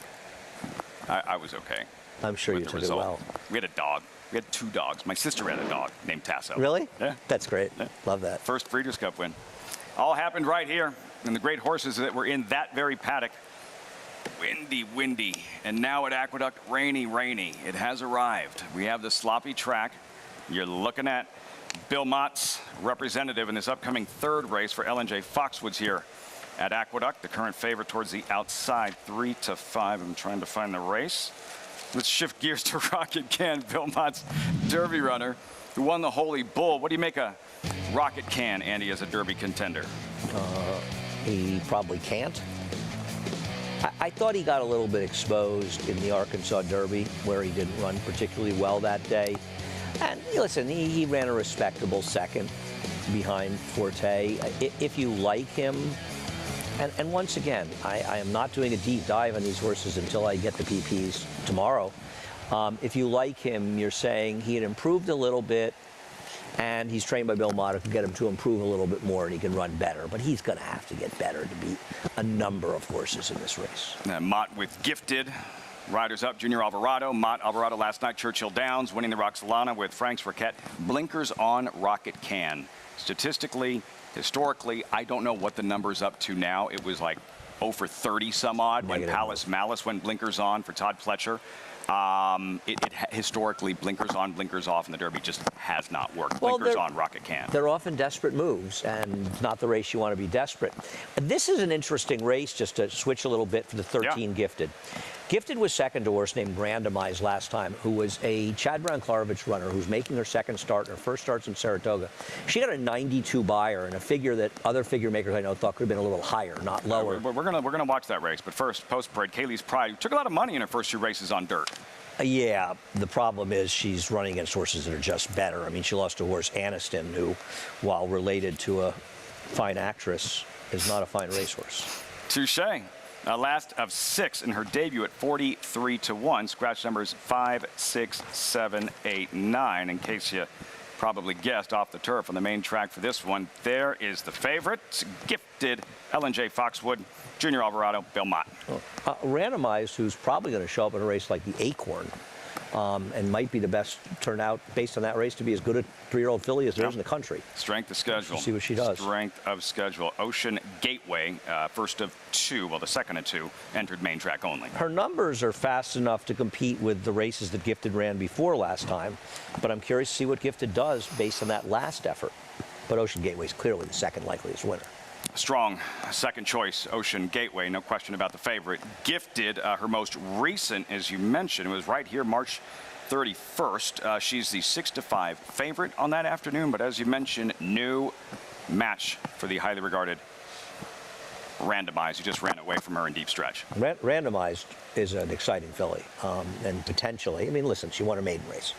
I was okay. I'm sure you took it well. We had a dog. We had 2 dogs. My sister had a dog named Tasso. Really? Yeah. That's great. Yeah. Love that. First Breeders' Cup win. All happened right here. And the great horses that were in that very paddock. Windy. And now at Aqueduct, rainy. It has arrived. We have the sloppy track. You're looking at Bill Mott's representative in this upcoming 3rd race for L&J Foxwoods here at Aqueduct. The current favorite towards the outside, 3-5. I'm trying to find the race. Let's shift gears to Rocket Can, Belmont's Derby runner, who won the Holy Bull. What do you make of Rocket Can, Andy, as a Derby contender? He probably can't. I thought he got a little bit exposed in the Arkansas Derby, where he didn't run particularly well that day. And listen, he ran a respectable second behind Forte. If you like him, and once again, I am not doing a deep dive on these horses until I get the PPs tomorrow. If you like him, you're saying he had improved a little bit, and he's trained by Belmont, who can get him to improve a little bit more, and he can run better. But he's going to have to get better to beat a number of horses in this race. Mott with Gifted. Riders up, Junior Alvarado. Mott Alvarado last night, Churchill Downs, winning the Roxolana with Frank's Raquette. Blinkers on Rocket Can. Statistically, historically, I don't know what the number's up to now. It was like 0 for 30 some odd when Palace Malice went blinkers on for Todd Pletcher. Historically, blinkers on, blinkers off in the Derby just has not worked. Blinkers on, Rocket Can. They're often desperate moves, and not the race you want to be desperate. This is an interesting race, just to switch a little bit for the 13 Gifted. Gifted was second to a horse named Randomized last time, who was a Chad Brown-Klarovich runner who's making her second start. Her first start's in Saratoga. She got a 92 buyer and a figure that other figure makers I know thought could have been a little higher, not lower. We're gonna watch that race, but first, post-parade, Kaylee's Pride, who took a lot of money in her first 2 races on dirt. Yeah, the problem is she's running against horses that are just better. I mean, she lost to a horse, Aniston, who, while related to a fine actress, is not a fine racehorse. Touche. Last of 6 in her debut at 43-1. Scratch numbers 5, 6, 7, 8, 9. In case you probably guessed, off the turf on the main track for this one, there is the favorite, Gifted, L&J Foxwood, Junior Alvarado, Belmont. Randomized, who's probably going to show up in a race like the Acorn, and might be the best turnout based on that race to be as good a 3-year-old filly as there is in the country. Strength of schedule. Let's see what she does. Strength of schedule. Ocean Gateway, first of 2, well, the second of 2, entered main track only. Her numbers are fast enough to compete with the races that Gifted ran before last time, but I'm curious to see what Gifted does based on that last effort. But Ocean Gateway is clearly the second likeliest winner. Strong second choice, Ocean Gateway, no question about the favorite. Gifted, her most recent, as you mentioned, was right here, March 31st. She's the 6-5 favorite on that afternoon, but as you mentioned, new match for the highly regarded Randomized, who just ran away from her in deep stretch. Randomized is an exciting filly, and potentially, I mean, listen, she won a maiden race.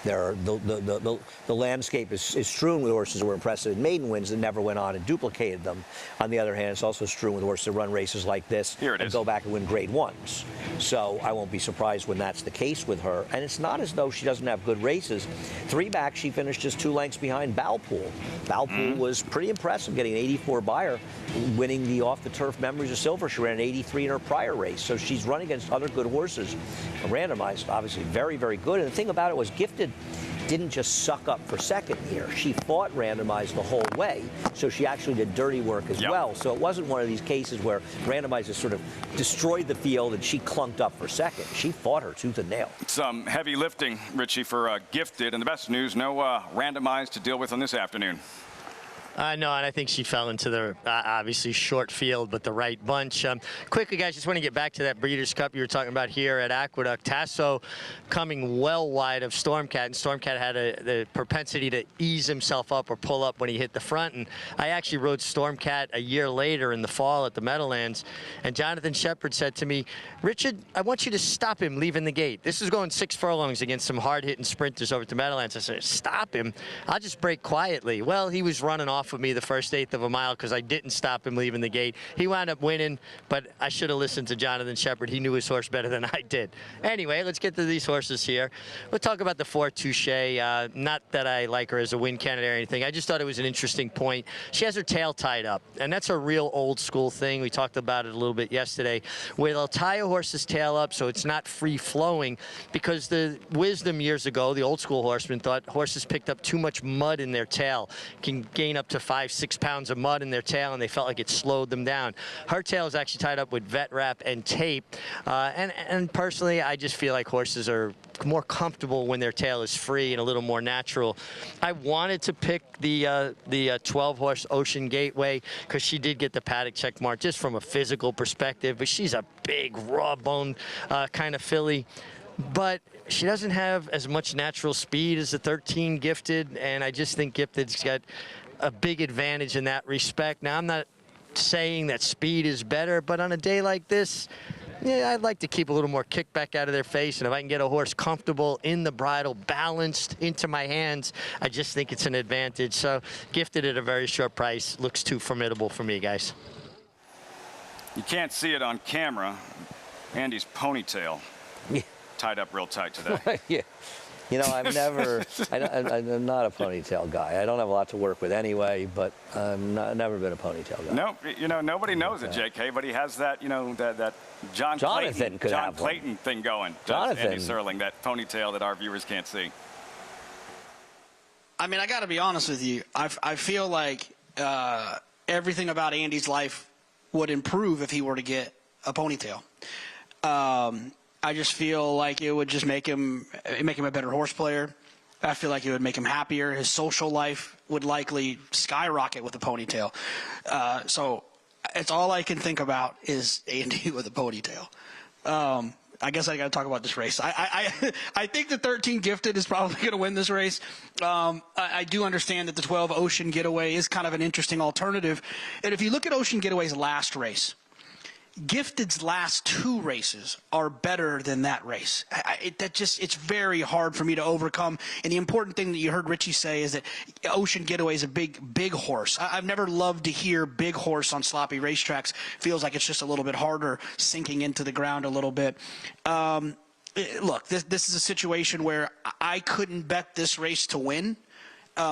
The landscape is strewn with horses that were impressive in maiden wins that never went on and duplicated them. On the other hand, it's also strewn with horses that run races like this and go back and win grade 1s. So I won't be surprised when that's the case with her. And it's not as though she doesn't have good races. 3 back, she finished just 2 lengths behind Balpool. Balpool was pretty impressive, getting an 84 buyer, winning the off-the-turf Memories of Silver. She ran an 83 in her prior race. So she's run against other good horses. Randomized, obviously, very, very good. And the thing about it was Gifted didn't just suck up for second here. She fought Randomized the whole way, so she actually did dirty work as well. So it wasn't one of these cases where Randomized just sort of destroyed the field and she clunked up for second. She fought her tooth and nail. Some heavy lifting, Richie, for Gifted. And the best news, no Randomized to deal with on this afternoon. No, and I think she fell into the, obviously, short field, but the right bunch. Quickly, guys, just want to get back to that Breeders' Cup you were talking about here at Aqueduct. Tasso coming well wide of Stormcat, and Stormcat had the propensity to ease himself up or pull up when he hit the front. And I actually rode Stormcat a year later in the fall at the Meadowlands, and Jonathan Shepard said to me, Richard, I want you to stop him leaving the gate. This is going 6 furlongs against some hard-hitting sprinters over at the Meadowlands. I said, stop him. I'll just break quietly. Well, he was running off with me the first 1/8 of a mile because I didn't stop him leaving the gate. He wound up winning, but I should have listened to Jonathan Shepard. He knew his horse better than I did. Anyway, let's get to these horses here. We'll talk about the 4 Touche. Not that I like her as a win candidate or anything. I just thought it was an interesting point. She has her tail tied up, and that's a real old school thing. We talked about it a little bit yesterday, where they'll tie a horse's tail up so it's not free flowing, because the wisdom years ago, the old school horsemen thought horses picked up too much mud in their tail, can gain up to to 5-6 pounds of mud in their tail, and they felt like it slowed them down. Her tail is actually tied up with vet wrap and tape. And personally, I just feel like horses are more comfortable when their tail is free and a little more natural. I wanted to pick the 12-horse Ocean Gateway because she did get the Paddock check mark just from a physical perspective, but she's a big, raw-boned kind of filly. But she doesn't have as much natural speed as the 13 Gifted, and I just think Gifted's got a big advantage in that respect. Now, I'm not saying that speed is better, but on a day like this, yeah, I'd like to keep a little more kickback out of their face, and if I can get a horse comfortable in the bridle, balanced into my hands, I just think it's an advantage. So Gifted at a very short price looks too formidable for me, guys. You can't see it on camera. Andy's ponytail tied up real tight today. Yeah. You know, I'm not a ponytail guy. I don't have a lot to work with anyway, but I've never been a ponytail guy. No, you know, nobody knows it, JK, but he has that, you know, that John Clayton thing going. Jonathan. Andy Serling, that ponytail that our viewers can't see. I mean, I got to be honest with you. I feel like everything about Andy's life would improve if he were to get a ponytail. I just feel like it would just make him a better horse player. I feel like it would make him happier. His social life would likely skyrocket with a ponytail. So it's all I can think about is Andy with a ponytail. I guess I got to talk about this race. I think the 13 Gifted is probably going to win this race. I do understand that the 12 Ocean Getaway is kind of an interesting alternative. And if you look at Ocean Getaway's last race, Gifted's last 2 races are better than that race. It's very hard for me to overcome. And the important thing that you heard Richie say is that Ocean Getaway is a big horse. I've never loved to hear big horse on sloppy racetracks. Feels like it's just a little bit harder, sinking into the ground a little bit. Look, this is a situation where I couldn't bet this race to win.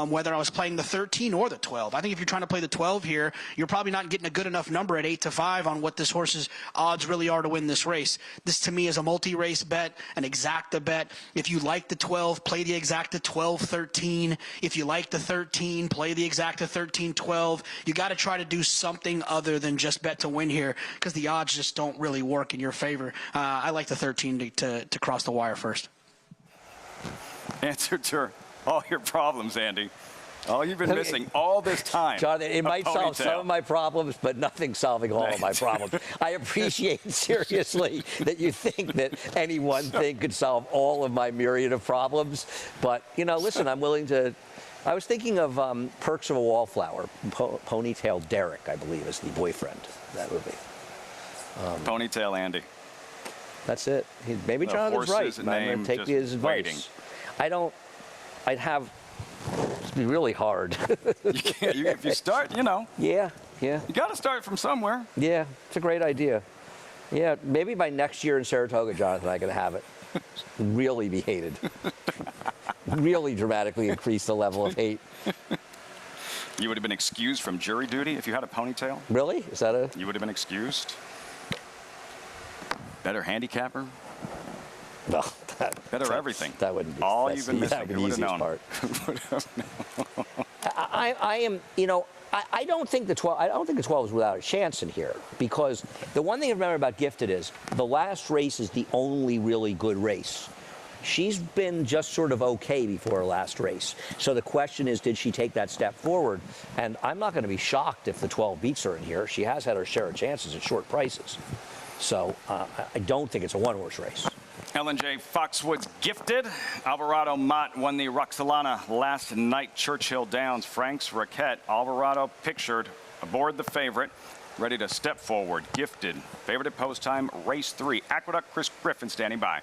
Whether I was playing the 13 or the 12. I think if you're trying to play the 12 here, you're probably not getting a good enough number at 8-5 on what this horse's odds really are to win this race. This, to me, is a multi-race bet, an exacta bet. If you like the 12, play the exacta 12-13. If you like the 13, play the exacta 13-12. You got to try to do something other than just bet to win here because the odds just don't really work in your favor. I like the 13 to cross the wire first. Answer to all your problems, Andy. All you've been missing all this time. Jonathan, it might solve some of my problems, but nothing solving all of my problems. I appreciate seriously that you think that any one thing could solve all of my myriad of problems. But, you know, listen, I'm willing to. I was thinking of Perks of a Wallflower. Ponytail Derek, I believe, is the boyfriend of that movie. Ponytail Andy. That's it. Maybe Jonathan's right. I'm going to take his advice. I'd have. It'd be really hard. If you start, you know. Yeah. You got to start from somewhere. Yeah, it's a great idea. Yeah, maybe by next year in Saratoga, Jonathan, I can have it. Really be hated. Really dramatically increase the level of hate. You would have been excused from jury duty if you had a ponytail. Really? Is that a? You would have been excused. Better handicapper. No. Better everything. That wouldn't be. All you've been missing. The easiest part. I am. You know. I don't think the 12. I don't think the 12 is without a chance in here because the one thing to remember about Gifted is the last race is the only really good race. She's been just sort of okay before her last race. So the question is, did she take that step forward? And I'm not going to be shocked if the 12 beats her in here. She has had her share of chances at short prices. So I don't think it's a one-horse race. L&J Foxwoods Gifted. Alvarado Mott won the Roxolana last night. Churchill Downs. Frank's Raquette. Alvarado pictured aboard the favorite. Ready to step forward. Gifted. Favorite at post time. Race 3. Aqueduct. Chris Griffin standing by.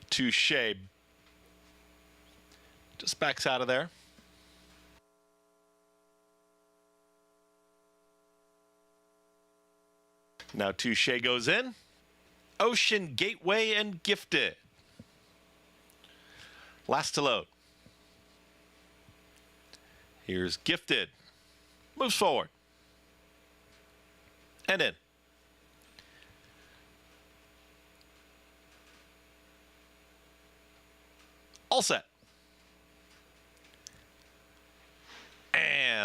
Touche. Just backs out of there. Now Touche goes in. Ocean Gateway and Gifted. Last to load. Here's Gifted. Moves forward. And in. All set.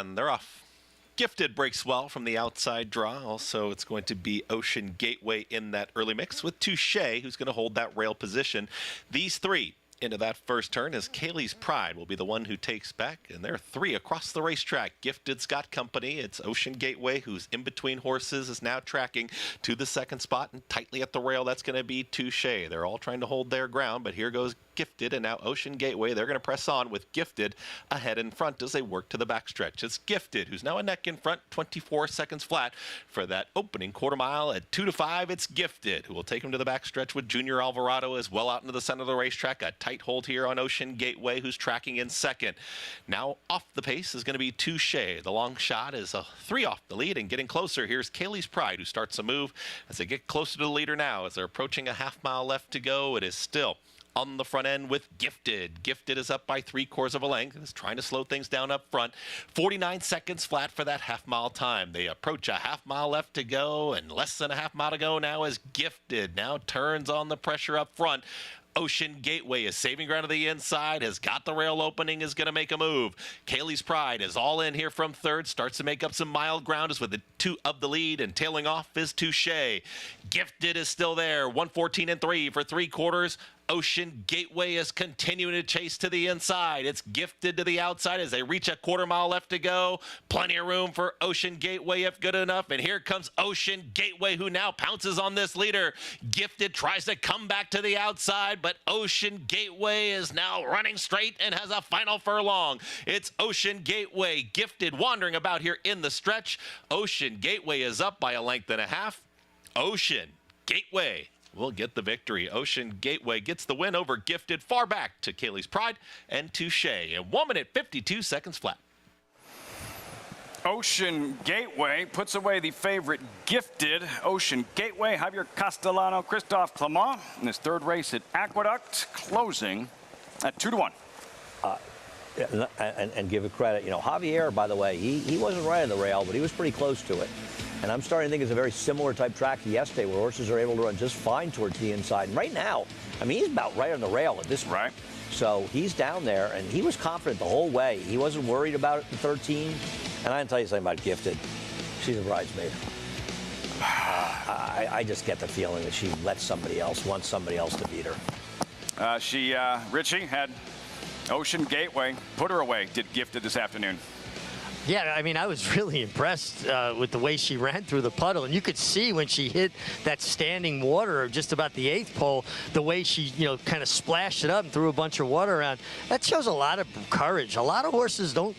And they're off. Gifted breaks well from the outside draw. Also, it's going to be Ocean Gateway in that early mix with Touche, who's going to hold that rail position. These three into that first turn as Kaylee's Pride will be the one who takes back, and there are three across the racetrack. Gifted's got company. It's Ocean Gateway, who's in between horses, is now tracking to the second spot, and tightly at the rail, that's going to be Touche. They're all trying to hold their ground, but here goes Gifted, and now Ocean Gateway. They're going to press on with Gifted ahead in front as they work to the backstretch. It's Gifted, who's now a neck in front, 24 seconds flat for that opening quarter mile. At 2 to 5, it's Gifted, who will take him to the backstretch with Junior Alvarado as well out into the center of the racetrack. A tight hold here on Ocean Gateway, who's tracking in second. Now off the pace is going to be Touche. The long shot is a 3 off the lead and getting closer. Here's Kaylee's Pride, who starts a move as they get closer to the leader now. As they're approaching a half mile left to go, it is still on the front end with Gifted. Gifted is up by 3/4 of a length and is trying to slow things down up front. 49 seconds flat for that half mile time. They approach a half mile left to go and less than a half mile to go now as Gifted now turns on the pressure up front. Ocean Gateway is saving ground to the inside, has got the rail opening, is going to make a move. Kaylee's Pride is all in here from third, starts to make up some mild ground, is with the 2 of the lead, and tailing off is Touche. Gifted is still there, 1:14 and 3 for 3/4. Ocean Gateway is continuing to chase to the inside. It's Gifted to the outside as they reach a quarter mile left to go. Plenty of room for Ocean Gateway if good enough. And here comes Ocean Gateway, who now pounces on this leader. Gifted tries to come back to the outside, but Ocean Gateway is now running straight and has a final furlong. It's Ocean Gateway. Gifted wandering about here in the stretch. Ocean Gateway is up by a length and a half. Ocean Gateway will get the victory. Ocean Gateway gets the win over Gifted, far back to Kaylee's Pride and Touche. And 1 minute 52 seconds flat. Ocean Gateway puts away the favorite Gifted. Ocean Gateway, Javier Castellano, Christophe Clement in his third race at Aqueduct, closing at 2 to 1. And give it credit. You know, Javier, by the way, he wasn't right on the rail, but he was pretty close to it. And I'm starting to think it's a very similar type track to yesterday where horses are able to run just fine towards the inside. And right now, I mean, he's about right on the rail at this point. Right. So he's down there, and he was confident the whole way. He wasn't worried about it in 13. And I can tell you something about Gifted. She's a bridesmaid. I just get the feeling that she wants somebody else to beat her. Richie had Ocean Gateway put her away, did Gifted this afternoon. Yeah, I mean, I was really impressed with the way she ran through the puddle. And you could see when she hit that standing water just about the 8th pole, the way she, kind of splashed it up and threw a bunch of water around. That shows a lot of courage. A lot of horses don't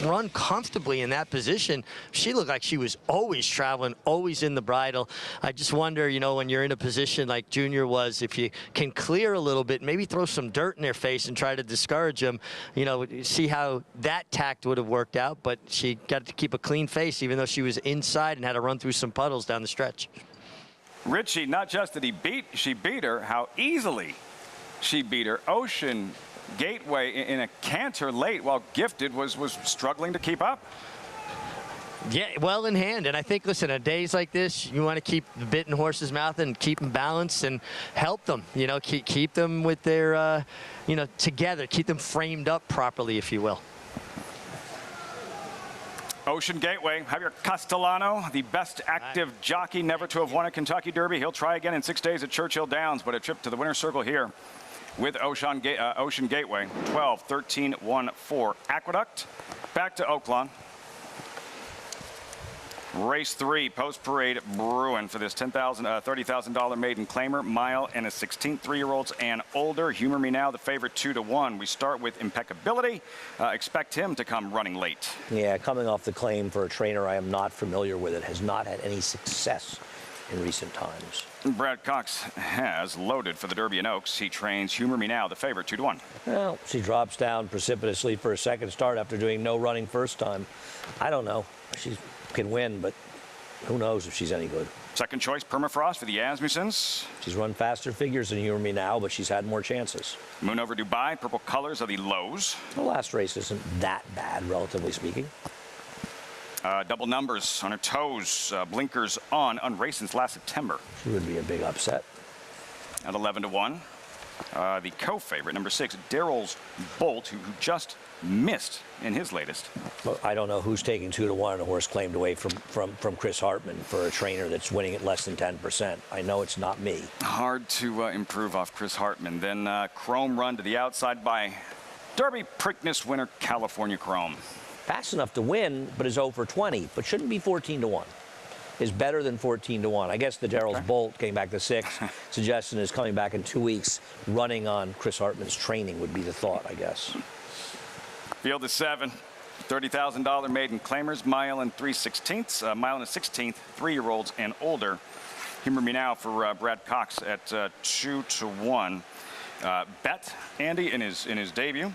run comfortably in that position. She looked like she was always traveling, always in the bridle. I just wonder, when you're in a position like Junior was, if you can clear a little bit, maybe throw some dirt in their face and try to discourage them, see how that tact would have worked out. But she got to keep a clean face, even though she was inside and had to run through some puddles down the stretch. Richie, not just did she beat her, how easily she beat her. Ocean Gateway in a canter late while Gifted was struggling to keep up. Yeah, well in hand. And I think, listen, on days like this, you want to keep the bit in horse's mouth and keep them balanced and help them, keep them with their, together, keep them framed up properly, if you will. Ocean Gateway, Javier Castellano, the best active jockey never to have won a Kentucky Derby. He'll try again in 6 days at Churchill Downs, but a trip to the winner's circle here with Ocean Gateway. 12-13-1-4 Aqueduct. Back to Oaklawn. Race 3, post-parade Bruin for this $30,000 maiden claimer, mile and a 16th, 3-year-olds and older. Humor Me Now, the favorite 2 to 1. We start with Impeccability. Expect him to come running late. Yeah, coming off the claim for a trainer I am not familiar with. It has not had any success in recent times. Brad Cox has loaded for the Derby in Oaks. He trains Humor Me Now, the favorite 2 to 1. Well, she drops down precipitously for a second start after doing no running first time. I don't know. She can win, but who knows if she's any good. Second choice, Permafrost for the Asmussens. She's run faster figures than Humor Me Now, but she's had more chances. Moon Over Dubai, Purple Colors are the lows. The last race isn't that bad, relatively speaking. Double numbers on her toes, blinkers on race since last September. She would be a big upset. At 11 to 1. The co-favorite, number 6, Daryl's Bolt, who just missed in his latest. Well, I don't know who's taking 2-1 on a horse claimed away from Chris Hartman for a trainer that's winning at less than 10%. I know it's not me. Hard to improve off Chris Hartman. Then Chrome Run to the outside by Derby Preakness winner California Chrome. Fast enough to win, but is over 20, but shouldn't be 14-1. Is better than 14-1. I guess the Daryl's Bolt came back to 6. Suggestion is coming back in 2 weeks. Running on Chris Hartman's training would be the thought, I guess. Field is 7. $30,000 Maiden claimers, mile and 3/16, mile and a 16th, 3-year-olds and older. Humor me now for Brad Cox at 2-1. Bet Andy in his debut.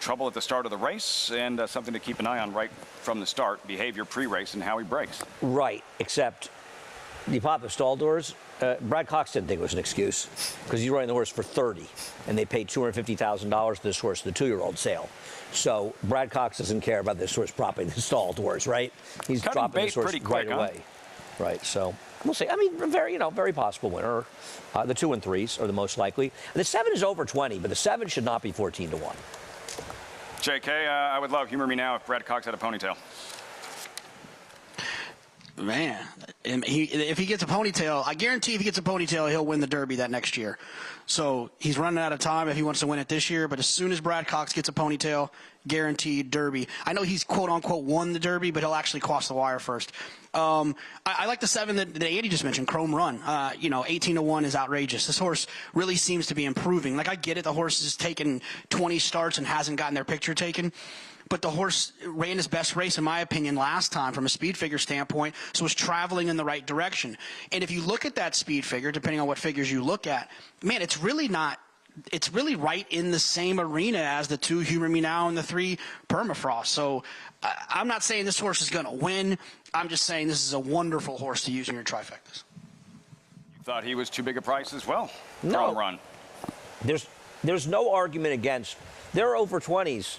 Trouble at the start of the race, and something to keep an eye on right from the start. Behavior pre-race and how he breaks. Right, except you pop the stall doors. Brad Cox didn't think it was an excuse because he's running the horse for $30, and they paid $250,000 to this horse, the 2-year-old sale. So Brad Cox doesn't care about this horse propping the stall doors, right? He's dropping this horse right away. Right, so we'll see. I mean, very possible winner. The 2 and 3s are the most likely. The 7 is over 20, but the 7 should not be 14-1. JK, I would love Humor Me Now if Brad Cox had a ponytail. Man, if he gets a ponytail, I guarantee if he gets a ponytail, he'll win the Derby that next year. So he's running out of time if he wants to win it this year, but as soon as Brad Cox gets a ponytail, guaranteed Derby. I know he's quote-unquote won the Derby, but he'll actually cross the wire first. I like the 7 that Andy just mentioned, Chrome Run. 18-1 is outrageous. This horse really seems to be improving. Like, I get it, the horse has taken 20 starts and hasn't gotten their picture taken. But the horse ran his best race, in my opinion, last time from a speed figure standpoint, so was traveling in the right direction. And if you look at that speed figure, depending on what figures you look at, man, it's really right in the same arena as the 2 Humor Me Now and the 3 Permafrost. So I'm not saying this horse is going to win. I'm just saying this is a wonderful horse to use in your trifectas. You thought he was too big a price as well? No. Run. There's no argument against. There are over 20s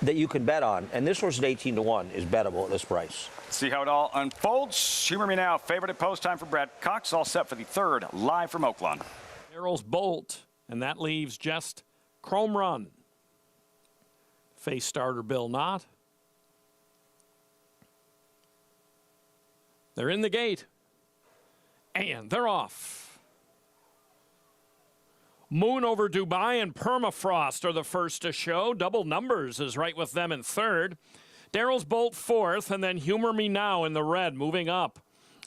that you can bet on, and this horse at 18-1 is bettable at this price. See how it all unfolds. Humor Me Now, favorite at post time for Brad Cox, all set for the 3rd, live from Oaklawn. Daryl's Bolt, and that leaves just Chrome Run. Face starter Bill Knott. They're in the gate, and they're off. Moon Over Dubai and Permafrost are the first to show. Double Numbers is right with them in 3rd. Daryl's Bolt 4th, and then Humor Me Now in the red, moving up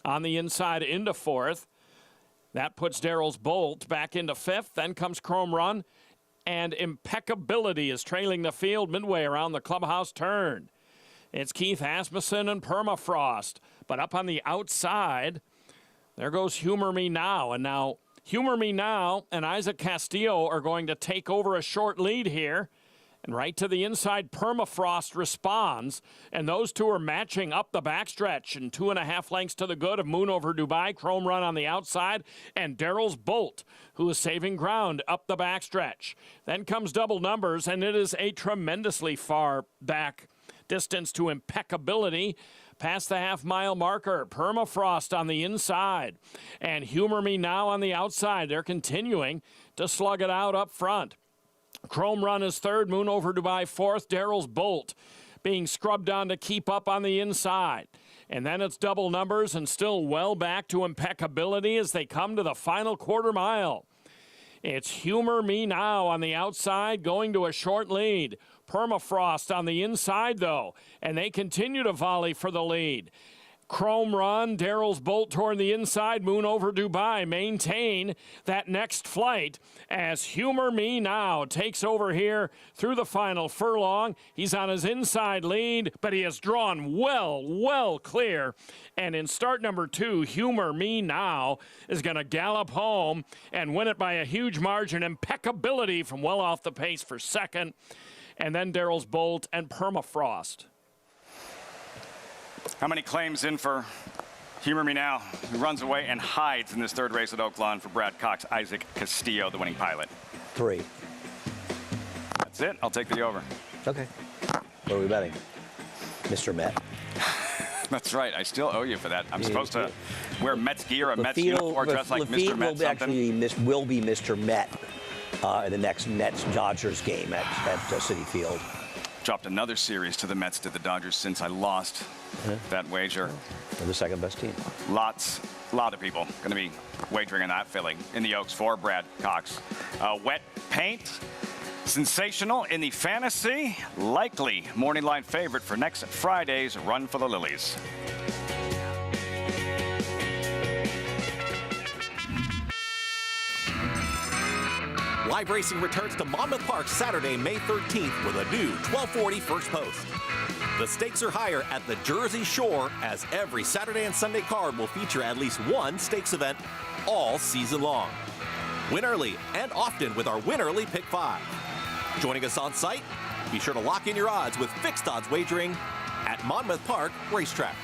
on the inside into 4th. That puts Daryl's Bolt back into 5th. Then comes Chrome Run, and Impeccability is trailing the field midway around the clubhouse turn. It's Keith Asmussen and Permafrost. But up on the outside, there goes Humor Me Now. And now Humor Me Now and Isaac Castillo are going to take over a short lead here. And right to the inside, Permafrost responds. And those two are matching up the backstretch. And 2.5 lengths to the good of Moon Over Dubai, Chrome Run on the outside, and Daryl's Bolt, who is saving ground up the backstretch. Then comes Double Numbers, and it is a tremendously far back distance to Impeccability. Past the half-mile marker, Permafrost on the inside, and Humor Me Now on the outside. They're continuing to slug it out up front. Chrome Run is 3rd, Moon Over Dubai 4th, Daryl's Bolt being scrubbed on to keep up on the inside. And then it's Double Numbers and still well back to Impeccability as they come to the final quarter mile. It's Humor Me Now on the outside going to a short lead. Permafrost on the inside, though, and they continue to volley for the lead. Chrome Run, Daryl's Bolt toward the inside, Moon Over Dubai maintain that next flight as Humor Me Now takes over here through the final furlong. He's on his inside lead, but he has drawn well clear. And in start number 2, Humor Me Now is going to gallop home and win it by a huge margin. Impeccability from well off the pace for 2nd. And then Daryl's Bolt and Permafrost. How many claims in for Humor Me Now, who runs away and hides in this 3rd race at Oaklawn for Brad Cox? Isaac Castillo, the winning pilot. 3. That's it. I'll take the over. Okay. What are we betting? Mr. Met. That's right. I still owe you for that. I'm supposed to wear Mets gear, a Mets uniform, dress like Mr. Met Will be Mr. Met in the next Mets-Dodgers game at Citi Field. Dropped another series to the Mets to the Dodgers since I lost that wager. They're the second best team. A lot of people going to be wagering on that Philly in the Oaks for Brad Cox. Wet paint, sensational in the fantasy, likely morning line favorite for next Friday's Run for the Lilies. Live racing returns to Monmouth Park Saturday, May 13th with a new 1240 first post. The stakes are higher at the Jersey Shore, as every Saturday and Sunday card will feature at least one stakes event all season long. Win early and often with our Win Early Pick 5. Joining us on site, be sure to lock in your odds with fixed odds wagering at Monmouth Park Racetrack.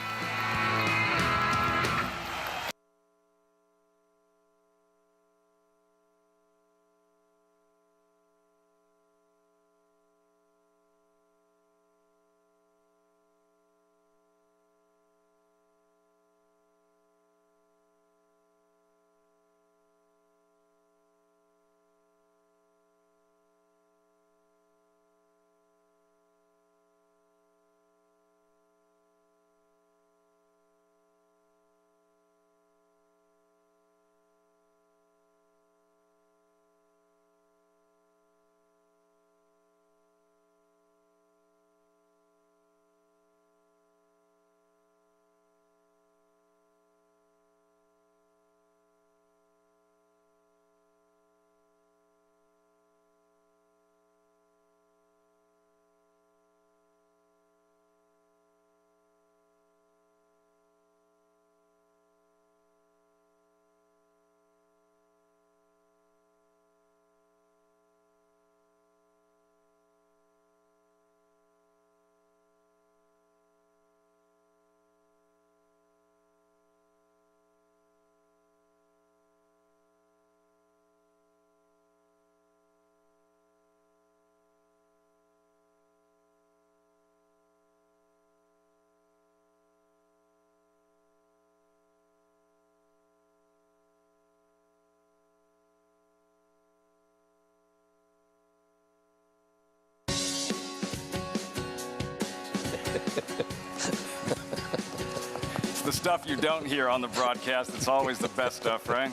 It's the stuff you don't hear on the broadcast. It's always the best stuff, right?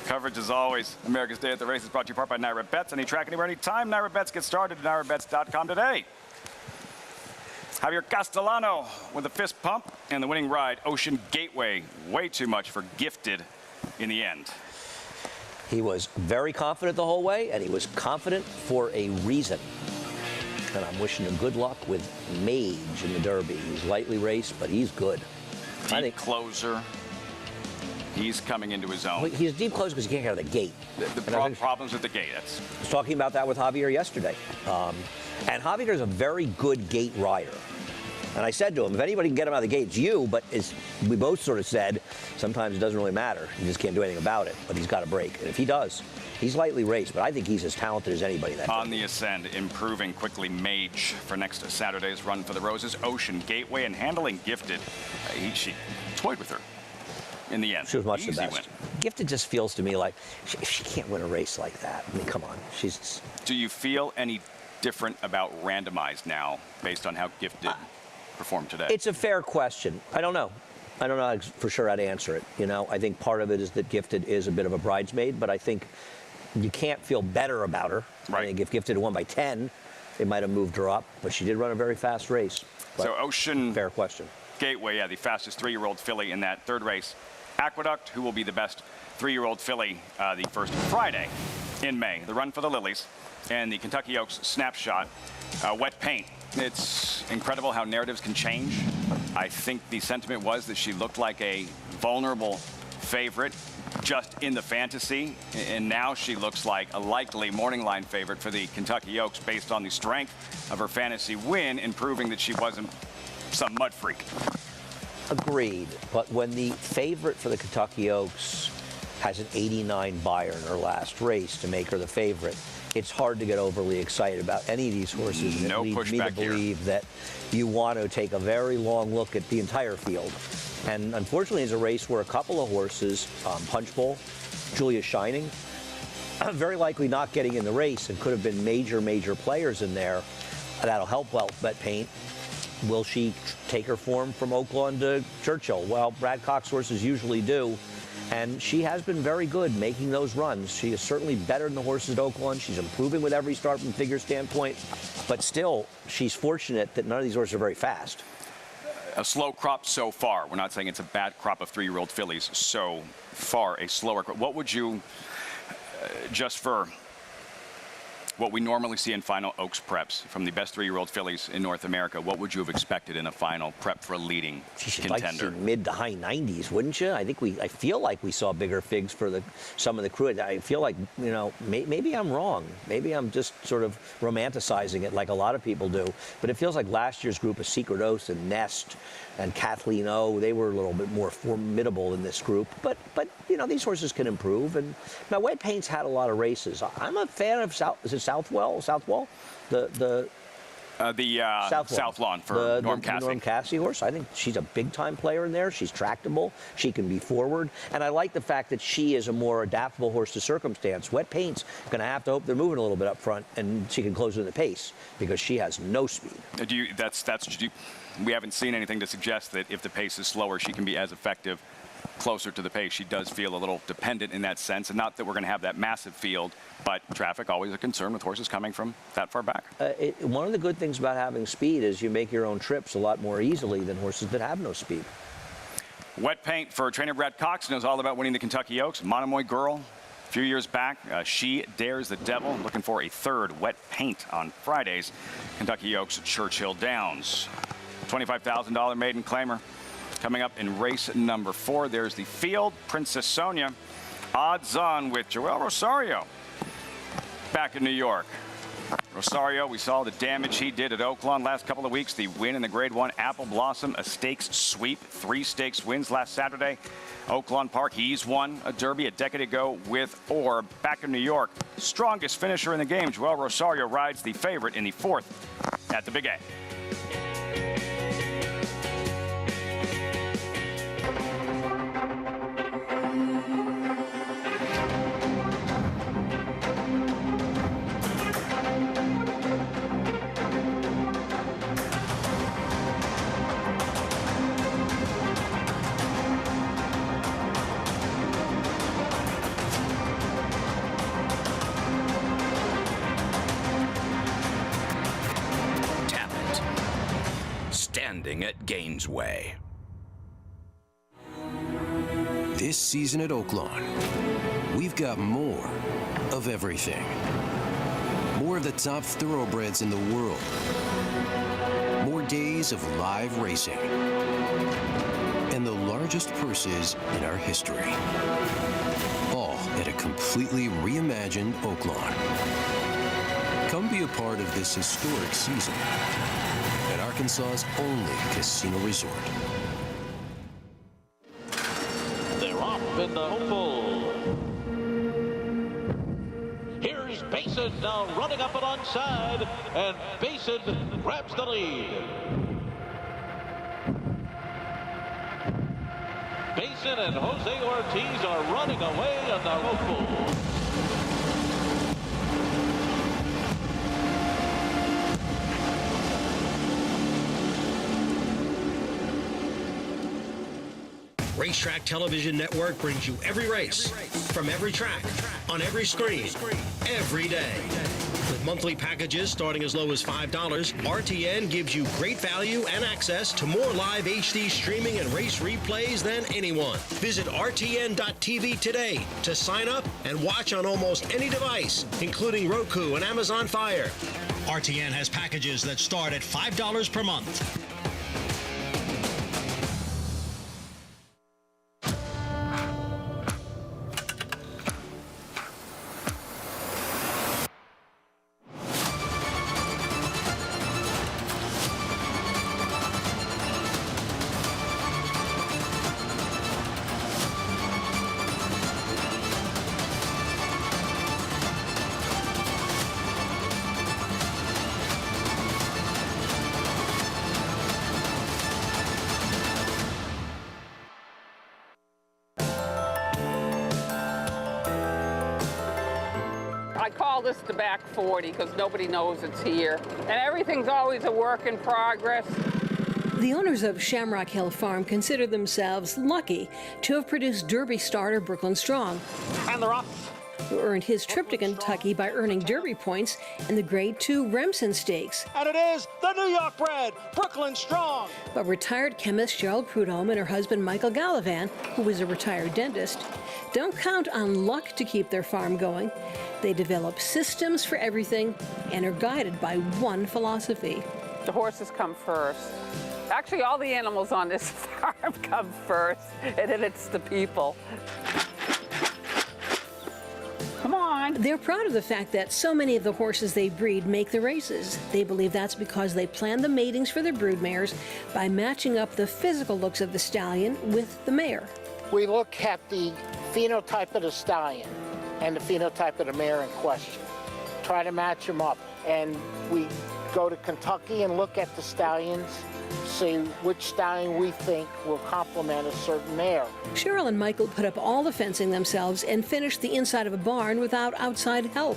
Coverage is always America's Day at the Races, brought to you in part by Naira Bets. Any track, anywhere, anytime. Naira Bets, get started at nairabets.com today. Javier Castellano with a fist pump and the winning ride, Ocean Gateway. Way too much for Gifted in the end. He was very confident the whole way, and he was confident for a reason. And I'm wishing him good luck with Mage in the Derby. He's lightly raced, but he's good. Deep closer. He's coming into his own. Well, he's a deep closer because he can't get out of the gate. The problems with the gate. I was talking about that with Javier yesterday. And Javier is a very good gate rider. And I said to him, if anybody can get him out of the gate, it's you. But as we both sort of said, sometimes it doesn't really matter. You just can't do anything about it. But he's got a break. And if he does, he's lightly raced. But I think he's as talented as anybody. On the ascend, improving quickly. Mage for next Saturday's Run for the Roses. Ocean Gateway and handling Gifted. She toyed with her in the end. She was much Easy the best. Win. Gifted just feels to me like she can't win a race like that. I mean, come on. She's. Do you feel any different about randomized now based on how Gifted performed today? It's a fair question. I don't know. I don't know for sure how to answer it. You know, I think part of it is that Gifted is a bit of a bridesmaid, but I think you can't feel better about her. Right. I think if Gifted won by 10, they might have moved her up, but she did run a very fast race. But so Ocean fair question. Gateway, the fastest 3-year-old filly in that third race. Aqueduct, who will be the best 3-year-old filly the first Friday in May. The Run for the Lilies and the Kentucky Oaks Snapshot. Wet paint. It's incredible how narratives can change. I think the sentiment was that she looked like a vulnerable favorite just in the fantasy, and now she looks like a likely morning line favorite for the Kentucky Oaks based on the strength of her fantasy win and proving that she wasn't some mud freak. Agreed, but when the favorite for the Kentucky Oaks has an 89 Beyer in her last race to make her the favorite. It's hard to get overly excited about any of these horses. And No it leads me to pushback here. believe that you want to take a very long look at the entire field. And unfortunately, it's a race where a couple of horses, Punchbowl, Julia Shining, very likely not getting in the race and could have been major players in there. That'll help Wet Paint. Will she take her form from Oaklawn to Churchill? Well, Brad Cox horses usually do. And she has been very good making those runs. She is certainly better than the horses at Oaklawn. She's improving with every start from figure standpoint. But still, she's fortunate that none of these horses are very fast. A slow crop so far. We're not saying it's a bad crop of 3-year-old fillies so far, a slower crop. What would you, just for what we normally see in final Oaks preps from the best 3-year-old fillies in North America, what would you have expected in a final prep for a leading She'd contender? like to see mid to high 90s, wouldn't you? I feel like we saw bigger figs for some of the crew. I feel like, you know, maybe I'm wrong. Maybe I'm just sort of romanticizing it like a lot of people do. But it feels like last year's group of Secret Oath and Nest and Kathleen O, they were a little bit more formidable in this group. But you know, these horses can improve. And now Wet Paint's had a lot of races. I'm a fan of Southwell? The South Lawn for Norm Cassie. Norm Cassie horse. I think she's a big-time player in there. She's tractable. She can be forward. And I like the fact that she is a more adaptable horse to circumstance. Wet Paint's going to have to hope they're moving a little bit up front, and she can close in the pace because she has no speed. We haven't seen anything to suggest that if the pace is slower, she can be as effective closer to the pace. She does feel a little dependent in that sense, and not that we're going to have that massive field, but traffic always a concern with horses coming from that far back. One of the good things about having speed is you make your own trips a lot more easily than horses that have no speed. Wet Paint for trainer Brad Cox knows all about winning the Kentucky Oaks. Monomoy Girl, a few years back, She Dares the Devil. Looking for a third Wet Paint on Fridays. Kentucky Oaks, Churchill Downs. $25,000 maiden claimer. Coming up in race number 4, there's the field. Princess Sonia, odds on with Joel Rosario back in New York. Rosario, we saw the damage he did at Oaklawn last couple of weeks. The win in the Grade 1 Apple Blossom, a stakes sweep, 3 stakes wins last Saturday. Oaklawn Park, he's won a Derby a decade ago with Orb. Back in New York, strongest finisher in the game, Joel Rosario rides the favorite in the 4th at the Big A. Standing at Gainesway. This season at Oaklawn, we've got more of everything. More of the top thoroughbreds in the world. More days of live racing. And the largest purses in our history. All at a completely reimagined Oaklawn. Come be a part of this historic season at Arkansas's only casino resort. They're off in the hopeful. Here's Basin now running up alongside, and Basin grabs the lead. Basin and Jose Ortiz are running away in the hopeful. Racetrack Television Network brings you every race, from every track, on every screen, every day. With monthly packages starting as low as $5, RTN gives you great value and access to more live HD streaming and race replays than anyone. Visit RTN.tv today to sign up and watch on almost any device, including Roku and Amazon Fire. RTN has packages that start at $5 per month. call this the back 40 because nobody knows it's here. And everything's always a work in progress. The owners of Shamrock Hill Farm consider themselves lucky to have produced Derby starter Brooklyn Strong, And they're off. who earned his trip to Kentucky by earning Derby points in the Grade 2 Remsen Stakes. And it is the New York bred, Brooklyn Strong. But retired chemist Cheryl Prudhomme and her husband Michael Gallivan, who was a retired dentist, don't count on luck to keep their farm going. They develop systems for everything and are guided by one philosophy. The horses come first. Actually, all the animals on this farm come first, and then it's the people. Come on. They're proud of the fact that so many of the horses they breed make the races. They believe that's because they plan the matings for their broodmares by matching up the physical looks of the stallion with the mare. We look at the phenotype of the stallion and the phenotype of the mare in question. Try to match them up. And we go to Kentucky and look at the stallions, see which stallion we think will complement a certain mare. Cheryl and Michael put up all the fencing themselves and finished the inside of a barn without outside help.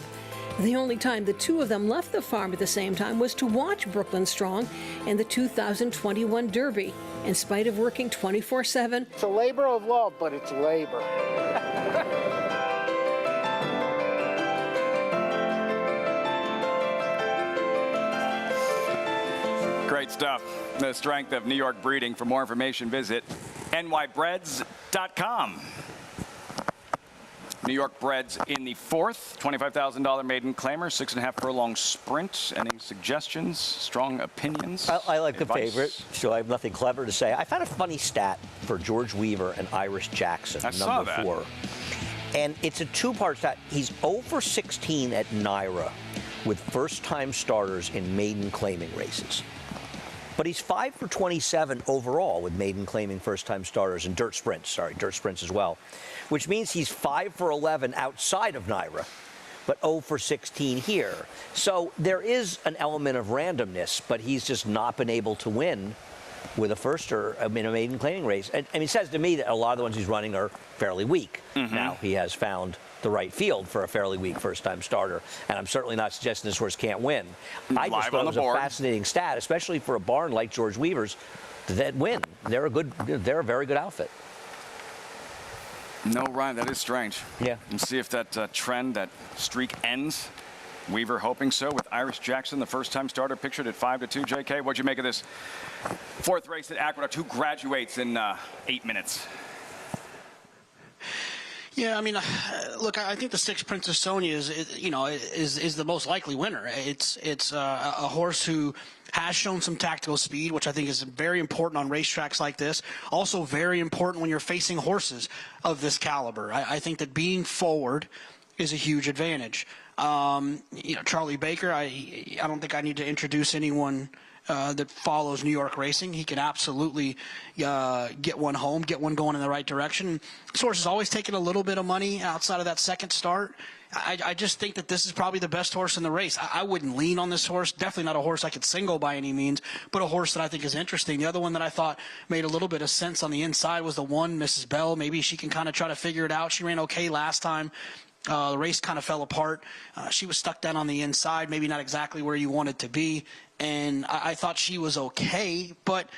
The only time the two of them left the farm at the same time was to watch Brooklyn Strong and the 2021 Derby. In spite of working 24/7, it's a labor of love, but it's labor. Great stuff. The strength of New York breeding. For more information, visit nybreds.com. New York Breds in the fourth, $25,000 maiden claimer, 6.5 furlong sprint. Any suggestions, strong opinions? I like advice? the favorite, so I have nothing clever to say. I found a funny stat for George Weaver and Iris Jackson, number 4. And it's a two-part stat. He's 0 for 16 at Naira with first-time starters in maiden claiming races. But he's 5 for 27 overall with maiden claiming first-time starters and dirt sprints as well, which means he's 5 for 11 outside of Naira, but 0 for 16 here. So there is an element of randomness, but he's just not been able to win with a firster in a maiden claiming race. And it says to me that a lot of the ones he's running are fairly weak. Now, he has found the right field for a fairly weak first-time starter, and I'm certainly not suggesting this horse can't win. I just thought it was a fascinating stat, especially for a barn like George Weaver's that win. They're a very good outfit. No, Ryan, that is strange. Yeah. And see if that trend, that streak ends. Weaver hoping so with Iris Jackson, the first-time starter, pictured at 5-2. JK, what'd you make of this fourth race at Aqueduct? Who graduates in 8 minutes? Yeah, I mean, look, I think the 6 Princess Sonia is the most likely winner. It's a horse who has shown some tactical speed, which I think is very important on racetracks like this. Also very important when you're facing horses of this caliber. I think that being forward is a huge advantage. Charlie Baker, I don't think I need to introduce anyone that follows New York racing. He can absolutely get one home, get one going in the right direction. This horse has always taken a little bit of money outside of that second start. I just think that this is probably the best horse in the race. I wouldn't lean on this horse. Definitely not a horse I could single by any means, but a horse that I think is interesting. The other one that I thought made a little bit of sense on the inside was the one, Mrs. Bell. Maybe she can kind of try to figure it out. She ran okay last time. The race kind of fell apart. She was stuck down on the inside, maybe not exactly where you wanted to be. And I thought she was okay, but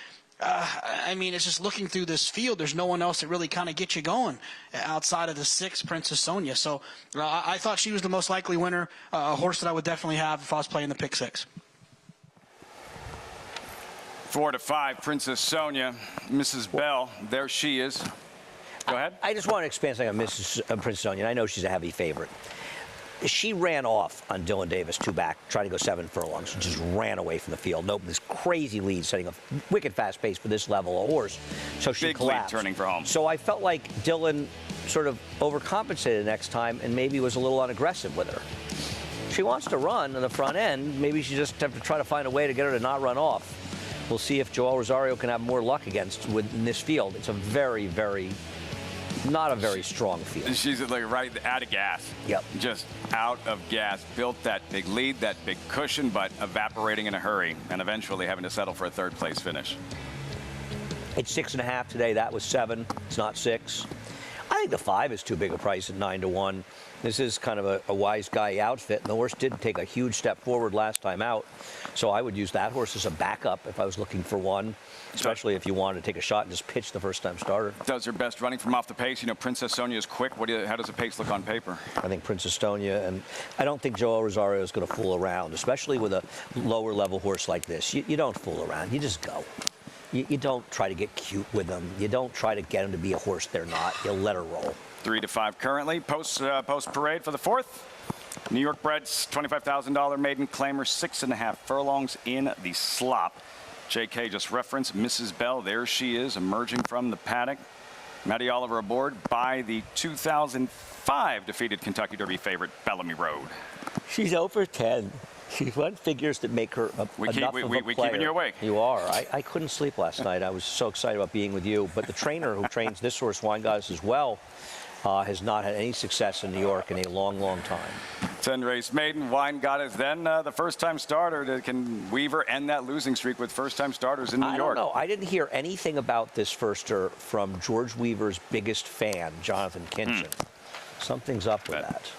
I mean, it's just looking through this field, there's no one else that really kind of gets you going outside of the 6 Princess Sonia. So I thought she was the most likely winner, a horse that I would definitely have if I was playing the pick 6. 4-5, Princess Sonia, Mrs. Bell, there she is. Go ahead. I just want to expand something on Princess Sonia. I know she's a heavy favorite. She ran off on Dylan Davis, 2 back, trying to go 7 furlongs. She just ran away from the field. Nope, this crazy lead, setting a wicked fast pace for this level of horse. So she collapsed. Big lead turning for home. So I felt like Dylan sort of overcompensated next time and maybe was a little unaggressive with her. She wants to run in the front end. Maybe she just have to try to find a way to get her to not run off. We'll see if Joel Rosario can have more luck in this field. It's a very, very... not a very strong field. She's like right out of gas. Yep. Just out of gas. Built that big lead, that big cushion, but evaporating in a hurry and eventually having to settle for a 3rd place finish. It's 6.5 today. That was 7. It's not 6. I think the 5 is too big a price at 9-1. This is kind of a wise guy outfit, and the horse did take a huge step forward last time out. So I would use that horse as a backup if I was looking for one, especially if you wanted to take a shot and just pitch the first-time starter. Does her best running from off the pace. You know, Princess Sonia is quick. How does the pace look on paper? I think Princess Sonia, and I don't think Joel Rosario is going to fool around, especially with a lower-level horse like this. You don't fool around. You just go. You don't try to get cute with them. You don't try to get them to be a horse they're not. You let her roll. 3-5 currently. Post parade for the 4th. New York breds, $25,000 maiden claimer, 6.5 furlongs in the slop. JK just referenced Mrs. Bell. There she is, emerging from the paddock. Maddie Oliver aboard by the 2005 defeated Kentucky Derby favorite Bellamy Road. She's over 10. She's run figures that make her enough of a player. We're keeping you awake. You are. I couldn't sleep last night. I was so excited about being with you. But the trainer who trains this horse, Wine Goddess, as well, has not had any success in New York in a long, long time. 10-race maiden, Wine Goddess, then the first-time starter. Can Weaver end that losing streak with first-time starters in New York? I don't know. I didn't hear anything about this firster from George Weaver's biggest fan, Jonathan Kinchin. Something's up with that.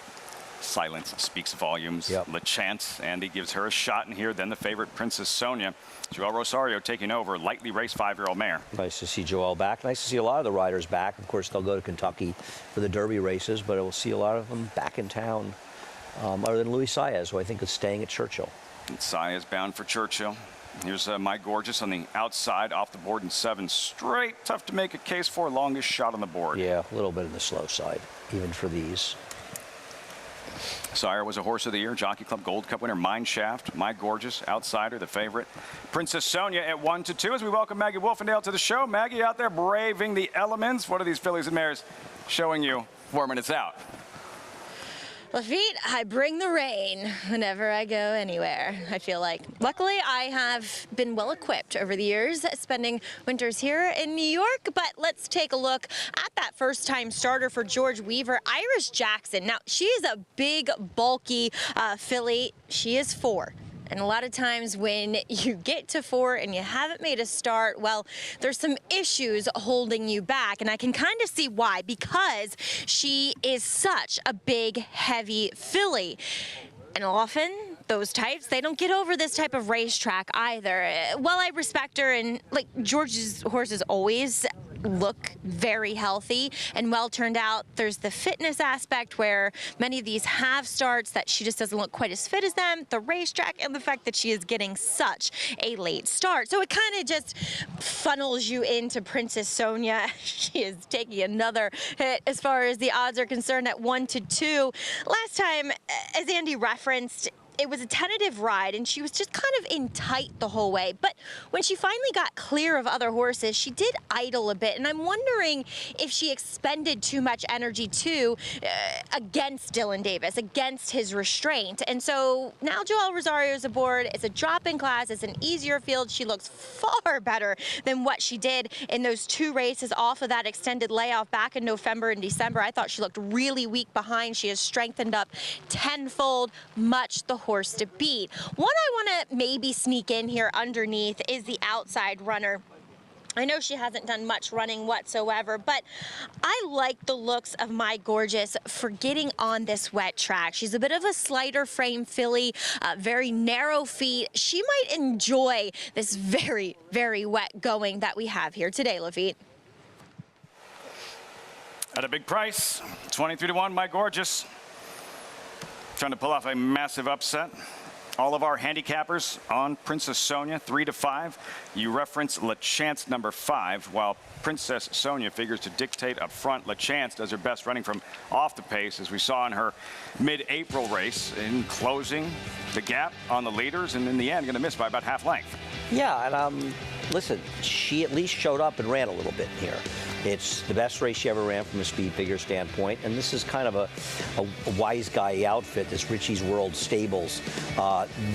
Silence speaks volumes. Yep. LaChance, Andy gives her a shot in here. Then the favorite, Princess Sonia. Joel Rosario taking over, lightly raced 5-year-old mare. Nice to see Joel back. Nice to see a lot of the riders back. Of course, they'll go to Kentucky for the Derby races, but we'll see a lot of them back in town, other than Luis Saez, who I think is staying at Churchill. And Saez bound for Churchill. Here's My Gorgeous on the outside, off the board in 7 straight. Tough to make a case for. Longest shot on the board. Yeah, a little bit on the slow side, even for these. Sire was a horse of the year, Jockey Club Gold Cup winner, Mine Shaft, My Gorgeous, outsider, the favorite. Princess Sonia at 1-2 as we welcome Maggie Wolfendale to the show. Maggie out there braving the elements. What are these fillies and mares showing you 4 minutes out? Lafitte, I bring the rain whenever I go anywhere, I feel like. Luckily, I have been well equipped over the years, spending winters here in New York. But let's take a look at that first-time starter for George Weaver, Iris Jackson. Now, she is a big, bulky filly. She is 4. And a lot of times when you get to 4 and you haven't made a start, well, there's some issues holding you back. And I can kind of see why, because she is such a big, heavy filly. And often those types, they don't get over this type of racetrack either. While I respect her, and like George's horses always look very healthy and well turned out, there's the fitness aspect where many of these have starts that she just doesn't look quite as fit as them, the racetrack, and the fact that she is getting such a late start. So it kind of just funnels you into Princess Sonia. She is taking another hit as far as the odds are concerned at 1-2. Last time, as Andy referenced, it was a tentative ride, and she was just kind of in tight the whole way. But when she finally got clear of other horses, she did idle a bit. And I'm wondering if she expended too much energy, too, against Dylan Davis, against his restraint. And so now Joel Rosario's aboard. It's a drop-in class. It's an easier field. She looks far better than what she did in those 2 races off of that extended layoff back in November and December. I thought she looked really weak behind. She has strengthened up tenfold, much the horse to beat. One I want to maybe sneak in here underneath is the outside runner. I know she hasn't done much running whatsoever, but I like the looks of My Gorgeous for getting on this wet track. She's a bit of a slighter frame filly, very narrow feet. She might enjoy this very, very wet going that we have here today, Lafitte. At a big price, 23-1, My Gorgeous. Trying to pull off a massive upset. All of our handicappers on Princess Sonia, 3-5. You reference LaChance number 5, while Princess Sonia figures to dictate up front. LaChance does her best running from off the pace, as we saw in her mid-April race, in closing the gap on the leaders, and in the end, going to miss by about half length. Yeah, and listen, she at least showed up and ran a little bit here. It's the best race she ever ran from a speed figure standpoint, and this is kind of a wise guy outfit, this Richie's World Stables.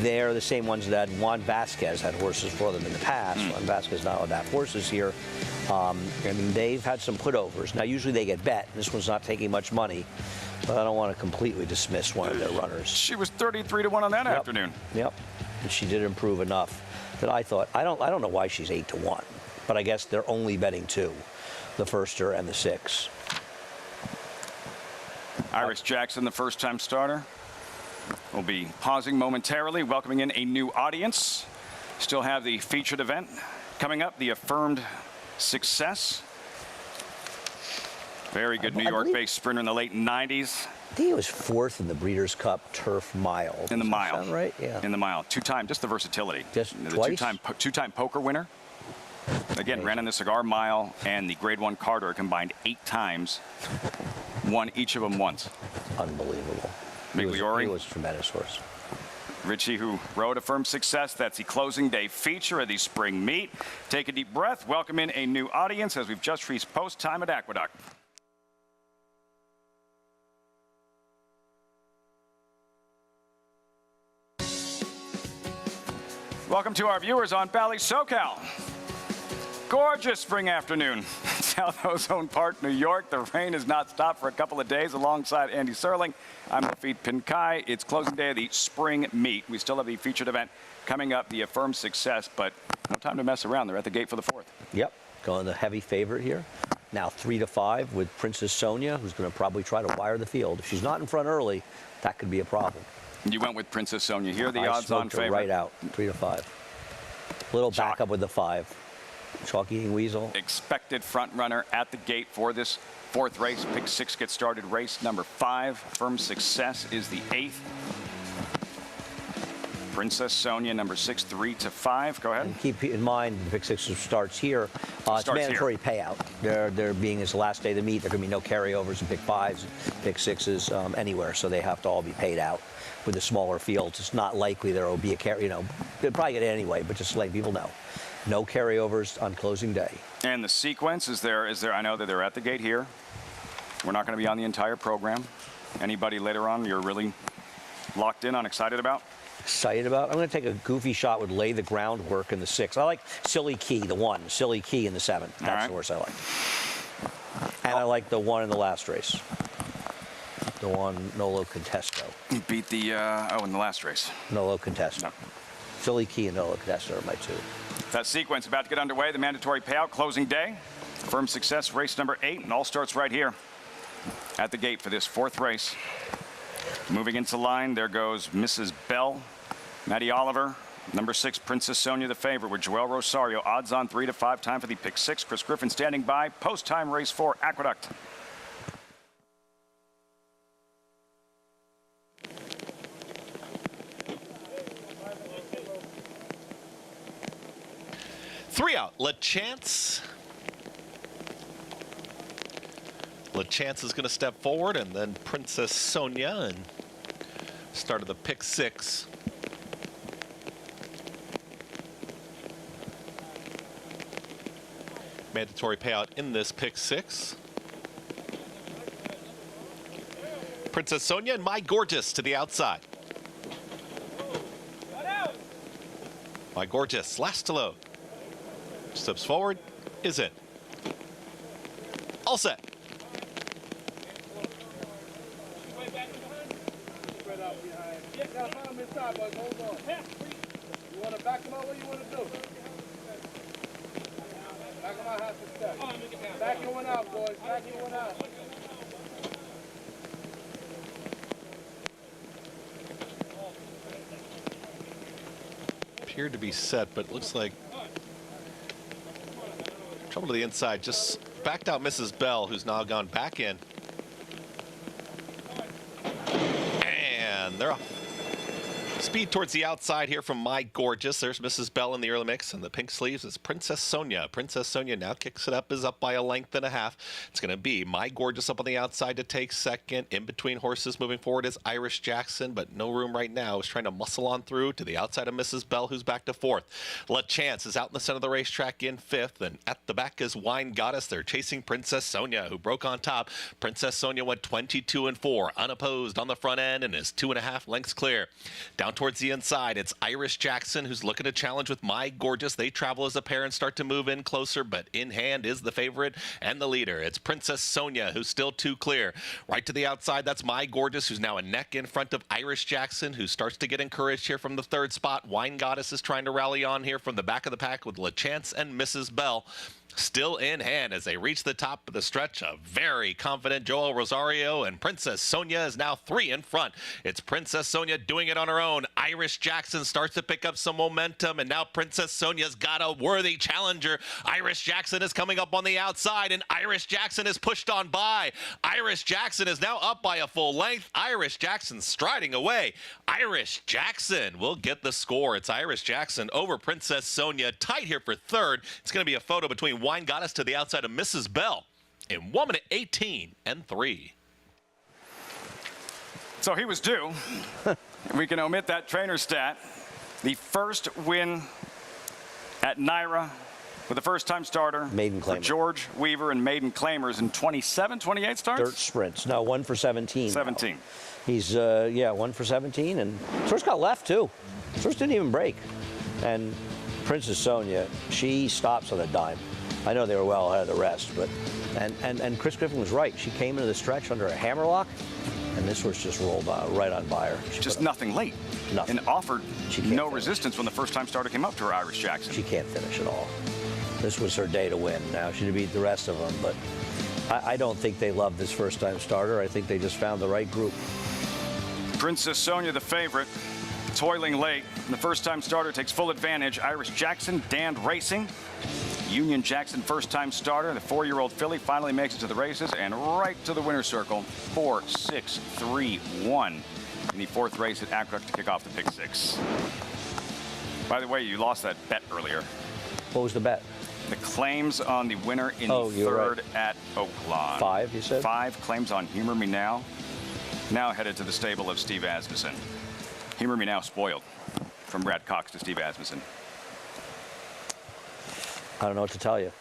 They're the same ones that Juan Vasquez had horses for them in the past. Juan Vasquez not allowed to have horses here. I mean, they've had some putovers. Now, usually they get bet. This one's not taking much money, but I don't want to completely dismiss one of their runners. She was 33-1 on that afternoon. Yep, and she did improve enough that I thought, I don't know why she's 8-1, but I guess they're only betting 2. The firster and the 6. Iris Jackson, the first-time starter, will be pausing momentarily, welcoming in a new audience. Still have the featured event coming up, the Affirmed Success. Very good New York-based sprinter in the late 90s. I think he was 4th in the Breeders' Cup Turf Mile. In the mile. Sound right? Yeah. In the mile. Two-time, just the versatility. Just the twice? Two-time poker winner. Again, ran in the Cigar Mile and the Grade 1 Carter combined 8 times. Won each of them once. Unbelievable. Migliore. He was a tremendous horse. Richie, who rode Affirmed Success. That's the closing day feature of the spring meet. Take a deep breath. Welcome in a new audience as we've just reached post time at Aqueduct. Welcome to our viewers on Bally SoCal. Gorgeous spring afternoon. South Ozone Park, New York. The rain has not stopped for a couple of days alongside Andy Serling. I'm Lafitte Pinkai. It's closing day of the spring meet. We still have the featured event coming up, the Affirmed Success, but no time to mess around. They're at the gate for the 4th. Yep, going the heavy favorite here. Now 3-5 with Princess Sonia, who's going to probably try to wire the field. If she's not in front early, that could be a problem. You went with Princess Sonia here, the odds-on favorite. Right out, 3-5. Little backup with the 5. Chalk Eating Weasel. Expected front runner at the gate for this 4th race. Pick 6 gets started. Race number 5. Affirmed Success is the 8th. Princess Sonia, number 6, 3-5. Go ahead. And keep in mind, the Pick 6 starts here. It's mandatory payout. They're being this last day of the meet. There can be no carryovers in Pick 5s, Pick 6s anywhere, so they have to all be paid out. With the smaller fields, it's not likely there will be a carry. They'll probably get it anyway, but just to let people know, no carryovers on closing day. And the sequence is there. I know that they're at the gate here. We're not going to be on the entire program. Anybody later on you're really locked in on, excited about? Excited about? I'm going to take a goofy shot with Lay the Groundwork in the 6. I like Silly Key, the 1. Silly Key in the 7. That's the horse I like. And I like the 1 in the last race. The 1, Nolo Contesto. He beat the, in the last race. Nolo Contesto. No. Silly Key and Nolo Contesto are my 2. That sequence about to get underway. The mandatory payout, closing day. Affirmed Success, race number 8, and all starts right here at the gate for this 4th race. Moving into line, there goes Mrs. Bell, Maddie Oliver, number 6, Princess Sonia, the favorite, with Joel Rosario, odds on 3-5. Time for the Pick 6. Chris Griffin standing by. Post time, race 4, Aqueduct. Three out. LaChance. LaChance is going to step forward, and then Princess Sonia, and start of the Pick 6. Mandatory payout in this Pick 6. Princess Sonia and My Gorgeous to the outside. My Gorgeous, last to load. Steps forward, is in. All set. You want to back him up? What do you want to do? Back him out, half a step. Back your one out, boys. Back your one out. Appeared to be set, but it looks like trouble to the inside. Just backed out Mrs. Bell, who's now gone back in. And they're off. Speed towards the outside here from My Gorgeous. There's Mrs. Bell in the early mix, and the pink sleeves is Princess Sonia. Princess Sonia now kicks it up, is up by a length and a half. It's going to be My Gorgeous up on the outside to take second. In between horses moving forward is Iris Jackson, but no room right now. Is trying to muscle on through to the outside of Mrs. Bell, who's back to 4th. LaChance is out in the center of the racetrack in 5th, and at the back is Wine Goddess. They're chasing Princess Sonia, who broke on top. Princess Sonia went 22-4, unopposed on the front end, and is 2.5 lengths clear. Down towards the inside, it's Iris Jackson, who's looking to challenge with My Gorgeous. They travel as a pair and start to move in closer, but in hand is the favorite and the leader. It's Princess Sonia, who's still 2 clear. Right to the outside, that's My Gorgeous, who's now a neck in front of Iris Jackson, who starts to get encouraged here from the 3rd spot. Wine Goddess is trying to rally on here from the back of the pack with LaChance and Mrs. Bell. Still in hand as they reach the top of the stretch. A very confident Joel Rosario, and Princess Sonia is now 3 in front. It's Princess Sonia doing it on her own. Iris Jackson starts to pick up some momentum, and now Princess Sonia's got a worthy challenger. Iris Jackson is coming up on the outside, and Iris Jackson is pushed on by. Iris Jackson is now up by a full length. Iris Jackson striding away. Iris Jackson will get the score. It's Iris Jackson over Princess Sonia. Tight here for third. It's going to be a photo between Wine Goddess to the outside of Mrs. Bell in 1 minute 18 and 3. So he was due. We can omit that trainer stat. The first win at Naira with the first-time starter. Maiden claimer. For George Weaver and Maiden claimers in 27, 28 starts? Dirt sprints. No, 1 for 17. 17. Now. He's, 1 for 17. And first got left, too. First didn't even break. And Princess Sonia, she stops on a dime. I know they were well ahead of the rest, but and Chris Griffin was right. She came into the stretch under a hammerlock, and this horse just rolled right on by her. Just nothing late. Nothing. And offered no finish. Resistance when the first-time starter came up to her, Iris Jackson. She can't finish at all. This was her day to win. Now she beat the rest of them, but I don't think they love this first-time starter. I think they just found the right group. Princess Sonia, the favorite, toiling late. The first-time starter takes full advantage. Iris Jackson, Dan Racing. Union Jackson, first-time starter. The 4-year-old filly finally makes it to the races and right to the winner's circle. 4, 6, 3, 1 in the 4th race at Aqueduct to kick off the Pick 6. By the way, you lost that bet earlier. What was the bet? The claims on the winner in the 3rd at Oaklawn. 5, you said? 5 claims on Humor Me Now. Now headed to the stable of Steve Asmussen. Humor Me Now spoiled from Brad Cox to Steve Asmussen. I don't know what to tell you.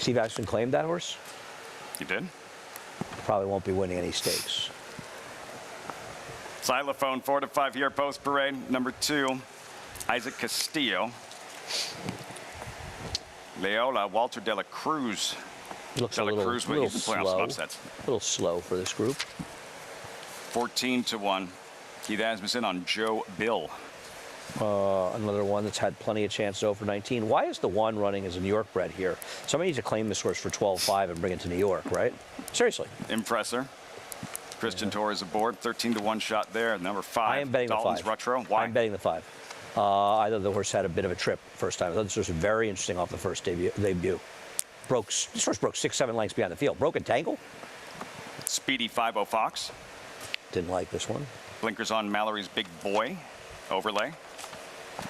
Steve Asmussen claimed that horse? You did? Probably won't be winning any stakes. Xylophone 4 to 5 here post parade. Number 2, Isaac Castillo. Leola, Walter De La Cruz. Looks a little slow. Some upsets. A little slow for this group. 14 to 1. Keith Asmussen on Joe Bill. Another one that's had plenty of chances over 19. Why is the 1 running as a New York bred here? Somebody needs to claim this horse for 12.5 and bring it to New York, right? Seriously. Impressor. Christian Torres aboard. 13 to 1 shot there. Number 5. I am betting Dalton's the 5. Rutro. Why? I'm betting the 5. I thought the horse had a bit of a trip first time. I thought this was very interesting off the first debut. This horse broke 6, 7 lengths behind the field. Broke a tangle. Speedy 5-0 Fox. Didn't like this one. Blinkers on Mallory's Big Boy. Overlay.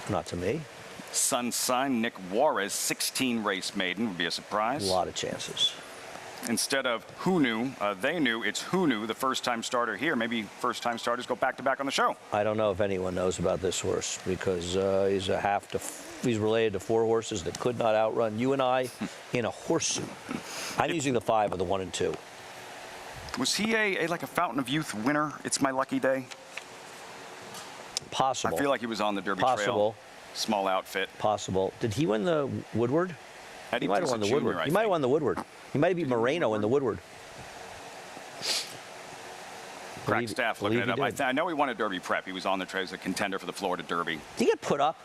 Not to me. Sunshine, Nick Juarez, 16 race maiden would be a surprise. A lot of chances. Instead of who knew, they knew. It's who knew, the first-time starter here. Maybe first-time starters go back-to-back on the show. I don't know if anyone knows about this horse because he's related to 4 horses that could not outrun you and I in a horseshoe. I'm using the 5 of the 1 and 2. Was he like a Fountain of Youth winner? It's My Lucky Day. Possible. I feel like he was on the Derby Possible. Trail. Small outfit. Possible. Did he win the Woodward? He might have won the Woodward. He might have won the Woodward. He might have beat Moreno in the Woodward. Crack staff looking it up. I know he won a Derby prep. He was on the trail as a contender for the Florida Derby. Did he get put up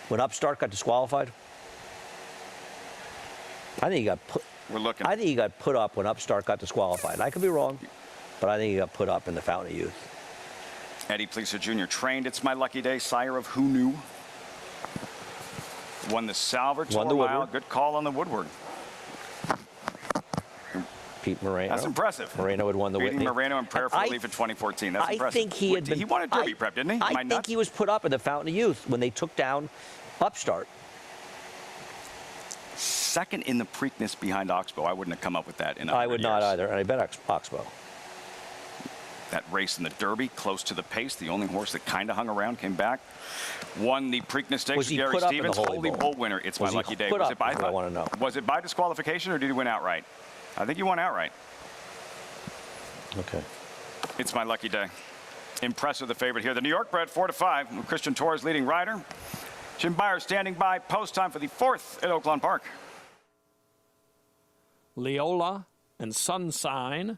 when Upstart got disqualified? I think he got put. We're looking. I think he got put up when Upstart got disqualified. I could be wrong, but I think he got put up in the Fountain of Youth. Eddie Pleaser Jr. trained It's My Lucky Day, sire of Who Knew. Won the Salver, Won the Mile. Woodward. Good call on the Woodward. Pete Moreno. That's impressive. Moreno had won the Beating Whitney. Moreno in prayer for relief in 2014. That's impressive. I think he had been. He won a Derby prep, didn't he? I think he was put up in the Fountain of Youth when they took down Upstart. Second in the Preakness behind Oxbow. I wouldn't have come up with that in 100 I would not years. either, and I bet Oxbow. That race in the Derby, close to the pace. The only horse that kind of hung around, came back. Won the Preakness Stakes Was with he Gary put up in the Stevens. Holy Holy Bull? Bull winner. It's Was My he Lucky Day. put Was up? it by? I want to know. Was it by disqualification or did he win outright? I think he won outright. Okay. It's My Lucky Day. Impressive, the favorite here. The New York bred 4 to 5. With Christian Torres leading rider. Jim Beyer standing by. Post time for the 4th at Oaklawn Park. Leola and Sunshine.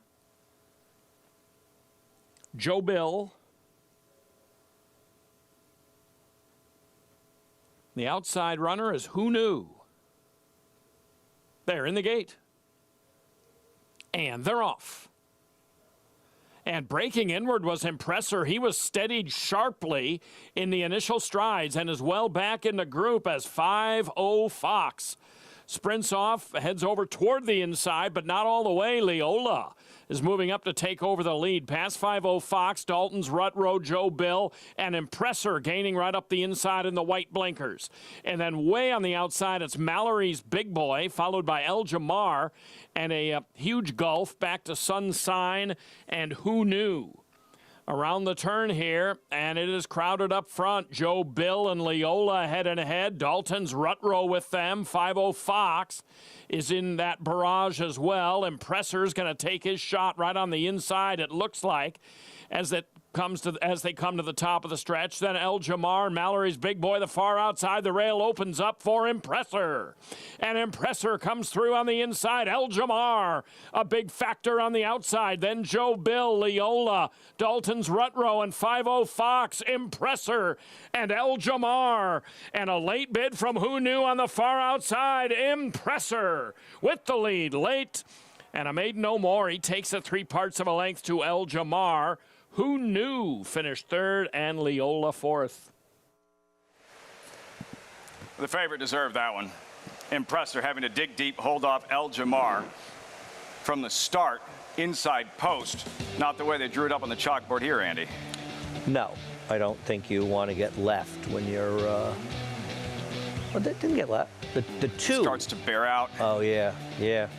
Joe Bill. The outside runner is Who Knew. They're in the gate. And they're off. And breaking inward was Impressor. He was steadied sharply in the initial strides and is well back in the group as 5-0 Fox sprints off, heads over toward the inside, but not all the way. Leola is moving up to take over the lead. Past 5-0 Fox, Dalton's Rutrow, Joe Bill, and Impressor gaining right up the inside in the white blinkers. And then way on the outside, it's Mallory's Big Boy, followed by El Jamar, and a huge gulf back to Sunshine and Who Knew. Around the turn here, and it is crowded up front. Joe Bill and Leola head and ahead. Dalton's Rutrow with them. 5-0 Fox is in that barrage as well. Impressor's going to take his shot right on the inside, it looks like, as they come to the top of the stretch. Then El Jamar, Mallory's Big Boy, the far outside. The rail opens up for Impressor. And Impressor comes through on the inside. El Jamar, a big factor on the outside. Then Joe Bill, Leola, Dalton's Rutrow, and 5-0 Fox, Impressor, and El Jamar. And a late bid from Who Knew on the far outside. Impressor with the lead late. And a Maiden no more. He takes it 3/4 of a length to El Jamar. Who Knew finished third and Leola fourth. The favorite deserved that one. Impressor having to dig deep, hold off El Jamar from the start, inside post. Not the way they drew it up on the chalkboard here, Andy. No, I don't think you want to get left when you're. Well, they didn't get left. The two starts to bear out. Oh yeah, yeah.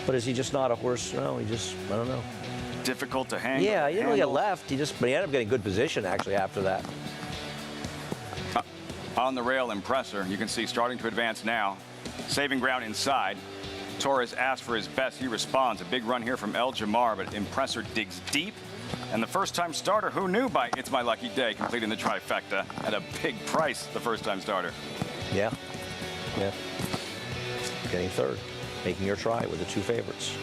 But is he just not a horse? No, he just, I don't know. Difficult to hang. Yeah, you don't get left. But he ended up getting good position actually after that. On the rail, Impressor, you can see starting to advance now. Saving ground inside. Torres asks for his best. He responds. A big run here from El Jamar, but Impressor digs deep. And the first-time starter, Who Knew, by It's My Lucky Day, completing the trifecta at a big price, the first-time starter. Yeah, yeah. Getting third, making your try with the two favorites.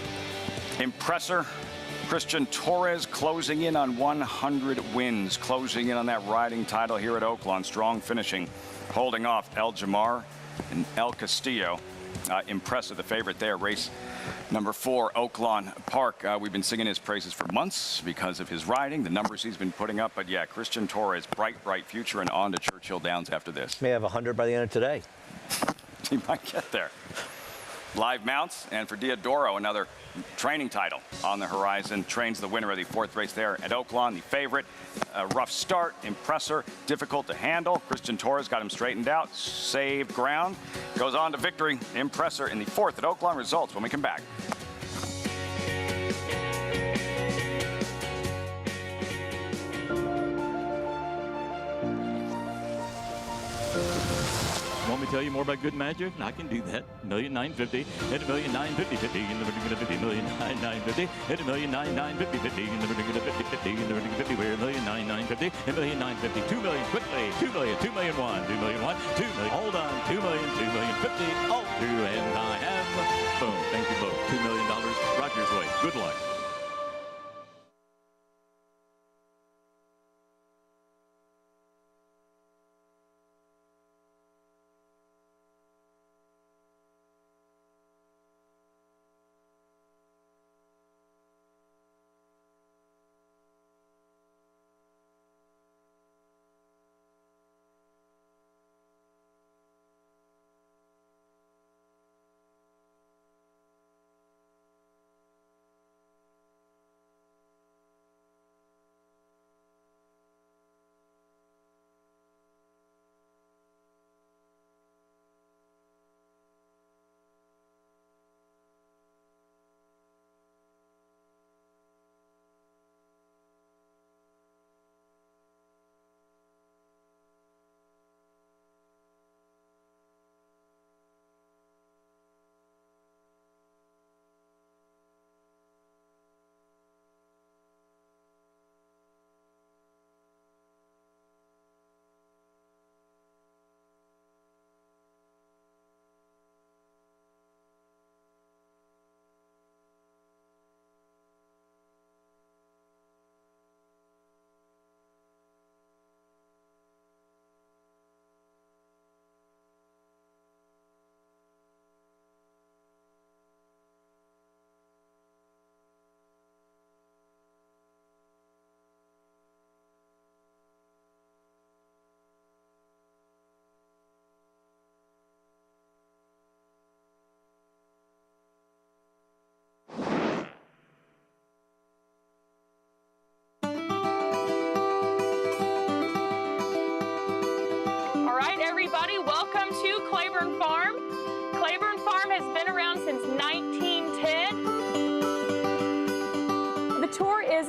Impressor, Christian Torres closing in on 100 wins, closing in on that riding title here at Oaklawn. Strong finishing, holding off El Jamar and El Castillo. Impressor, the favorite there. Race number 4, Oaklawn Park. We've been singing his praises for months because of his riding, the numbers he's been putting up. But yeah, Christian Torres, bright future, and on to Churchill Downs after this. May have 100 by the end of today. He might get there. Live mounts, and for Diodoro, another training title on the horizon. Trains the winner of the 4th race there at Oaklawn, the favorite. Rough start, Impressor, difficult to handle. Christian Torres got him straightened out, saved ground, goes on to victory. Impressor in the 4th at Oaklawn. Results when we come back. Want me to tell you more about good magic? I can do that. $1,950,000, hit $1,950,000, in the vertical 50, $1,950,000, hit $1,950,000, 50, in the vertical 50, 50, in the vertical 50, we're $1,950,000, $1,950,000, $2 million quickly, $2 million, $2 million one, $2 million one, $2 million, hold on, $2 million, $2 million 50, all through, and I have, boom, thank you both, $2 million, Roger's way, good luck.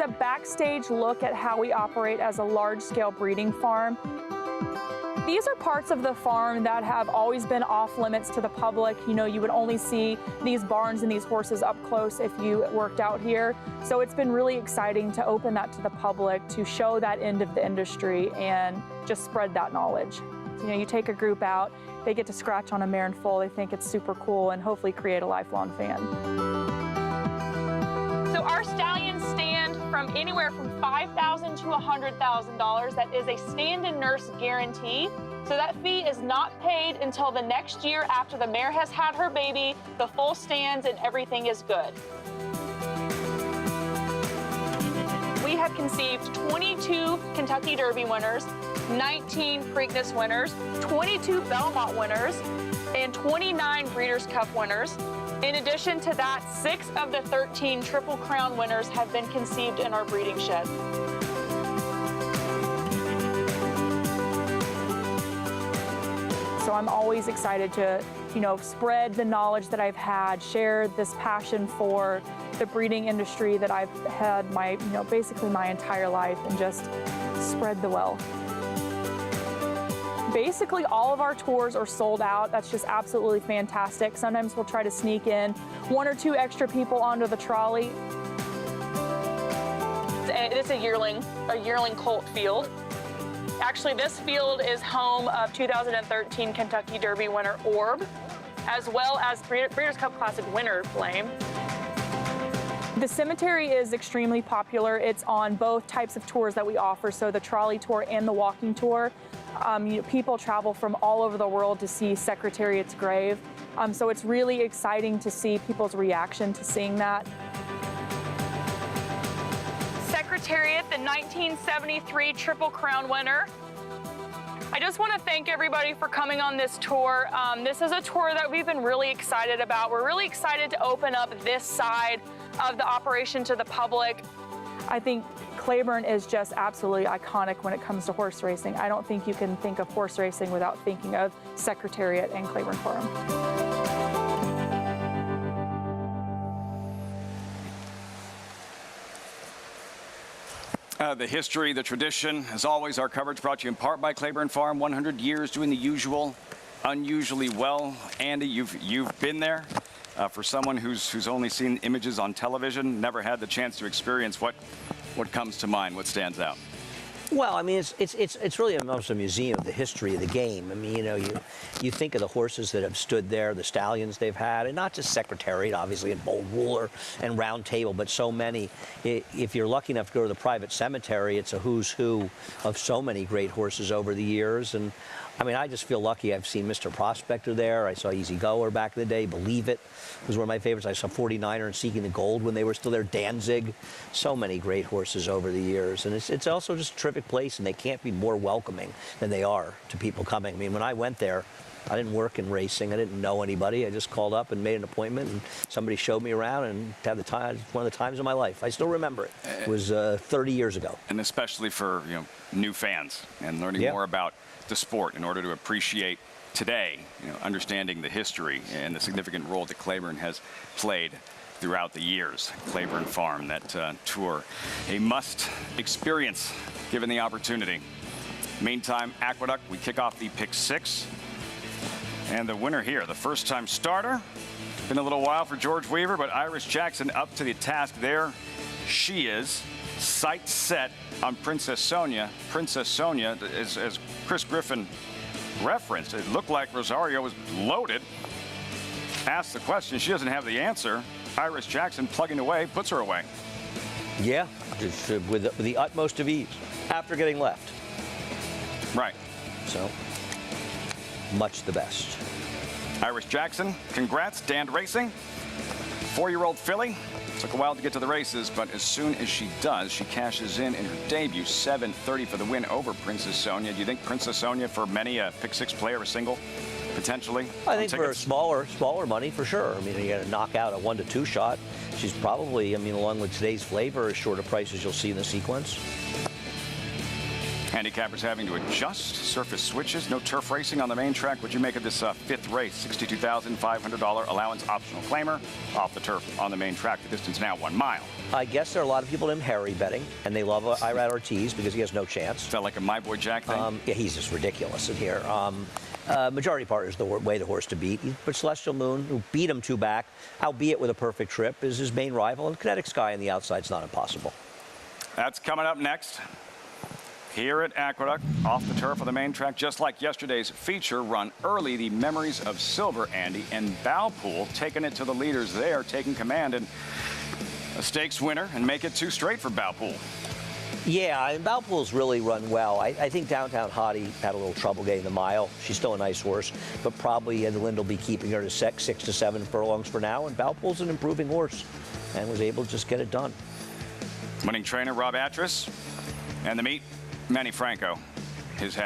a backstage look at how we operate as a large-scale breeding farm. These are parts of the farm that have always been off limits to the public. You know, you would only see these barns and these horses up close if you worked out here. So it's been really exciting to open that to the public, to show that end of the industry and just spread that knowledge. You know, you take a group out, they get to scratch on a mare and foal, they think it's super cool, and hopefully create a lifelong fan. So our stallions stand from anywhere from $5,000 to $100,000. That is a stand and nurse guarantee. So that fee is not paid until the next year after the mare has had her baby, the foal stands, and everything is good. We have conceived 22 Kentucky Derby winners, 19 Preakness winners, 22 Belmont winners, and 29 Breeders' Cup winners. In addition to that, 6 of the 13 Triple Crown winners have been conceived in our breeding shed. So I'm always excited to, you know, spread the knowledge that I've had, share this passion for the breeding industry that I've had basically my entire life, and just spread the wealth. Basically, all of our tours are sold out. That's just absolutely fantastic. Sometimes we'll try to sneak in 1 or 2 extra people onto the trolley. It's a yearling colt field. Actually, this field is home of 2013 Kentucky Derby winner Orb, as well as Breeders' Cup Classic winner Flame. The cemetery is extremely popular. It's on both types of tours that we offer, so the trolley tour and the walking tour. People travel from all over the world to see Secretariat's grave. So it's really exciting to see people's reaction to seeing that. Secretariat, the 1973 Triple Crown winner. I just want to thank everybody for coming on this tour. This is a tour that we've been really excited about. We're really excited to open up this side of the operation to the public. I think Claiborne is just absolutely iconic when it comes to horse racing. I don't think you can think of horse racing without thinking of Secretariat and Claiborne Farm. The history, the tradition, as always, our coverage brought to you in part by Claiborne Farm. 100 years doing the usual, unusually well. Andy, you've been there. For someone who's only seen images on television, never had the chance to experience, what comes to mind, what stands out? Well, I mean, it's really almost a museum of the history of the game. I mean, you know, you think of the horses that have stood there, the stallions they've had, and not just Secretariat, obviously, and Bold Ruler and Round Table, but so many. If you're lucky enough to go to the private cemetery, it's a who's who of so many great horses over the years. And I mean, I just feel lucky. I've seen Mr. Prospector there. I saw Easy Goer back in the day. Believe It was one of my favorites. I saw 49er and Seeking the Gold when they were still there. Danzig. So many great horses over the years. And it's also just a terrific place, and they can't be more welcoming than they are to people coming. I mean, when I went there, I didn't work in racing. I didn't know anybody. I just called up and made an appointment, and somebody showed me around, and had the time, one of the times of my life. I still remember it. It was 30 years ago. And especially for new fans and learning more about the sport in order to appreciate today, understanding the history and the significant role that Claiborne has played throughout the years. Claiborne Farm, that tour, a must experience given the opportunity. Meantime, Aqueduct, we kick off the pick 6. And the winner here, the first-time starter. Been a little while for George Weaver, but Iris Jackson up to the task there. She is. Sight set on Princess Sonia. Princess Sonia, as Chris Griffin referenced, it looked like Rosario was loaded. Asked the question, she doesn't have the answer. Iris Jackson plugging away, puts her away. Yeah, just with the utmost of ease after getting left. Right. So, much the best. Iris Jackson, congrats. Dan Racing, 4-year-old filly. Took a while to get to the races, but as soon as she does, she cashes in her debut, 7:30 for the win over Princess Sonia. Do you think Princess Sonia, for many a pick 6 player, a single, potentially? I think for a smaller money, for sure. I mean, you got to knock out a 1 to 2 shot. She's probably, along with today's flavor, as short a price as you'll see in the sequence. Handicappers having to adjust surface switches. No turf racing on the main track. What'd you make of this fifth race? $62,500 allowance optional claimer off the turf on the main track. The distance now 1 mile. I guess there are a lot of people in Harry betting, and they love Irad Ortiz because he has no chance. Is that like a My Boy Jack thing? Yeah, he's just ridiculous in here. Majority Partner is the way the horse to beat. But Celestial Moon, who beat him 2 back, albeit with a perfect trip, is his main rival. And Kinetic Sky on the outside is not impossible. That's coming up next. Here at Aqueduct, off the turf of the main track, just like yesterday's feature, run early. The Memories of Silver, Andy, and Balpool taking it to the leaders there, taking command, and a stakes winner, and make it 2 straight for Balpool. Yeah, and Balpool's really run well. I think Downtown Hottie had a little trouble getting the mile. She's still a nice horse, but probably Lind will be keeping her to 6 to 7 furlongs for now. And Balpool's an improving horse and was able to just get it done. Winning trainer Rob Atras, and the meet, Manny Franco. He's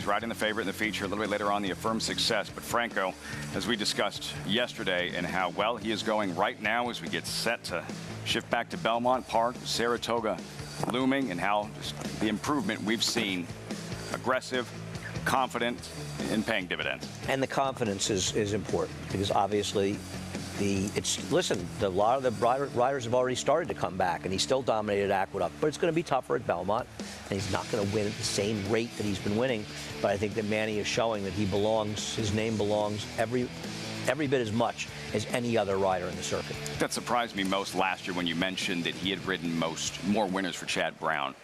riding the favorite in the feature. A little bit later on, the Affirmed Success. But Franco, as we discussed yesterday, and how well he is going right now as we get set to shift back to Belmont Park, Saratoga looming, and how just the improvement we've seen. Aggressive, confident, and paying dividends. And the confidence is important because obviously a lot of the riders have already started to come back, and he still dominated Aqueduct, but it's going to be tougher at Belmont, and he's not going to win at the same rate that he's been winning. But I think that Manny is showing that he belongs, his name belongs every bit as much as any other rider in the circuit. That surprised me most last year when you mentioned that he had ridden more winners for Chad Brown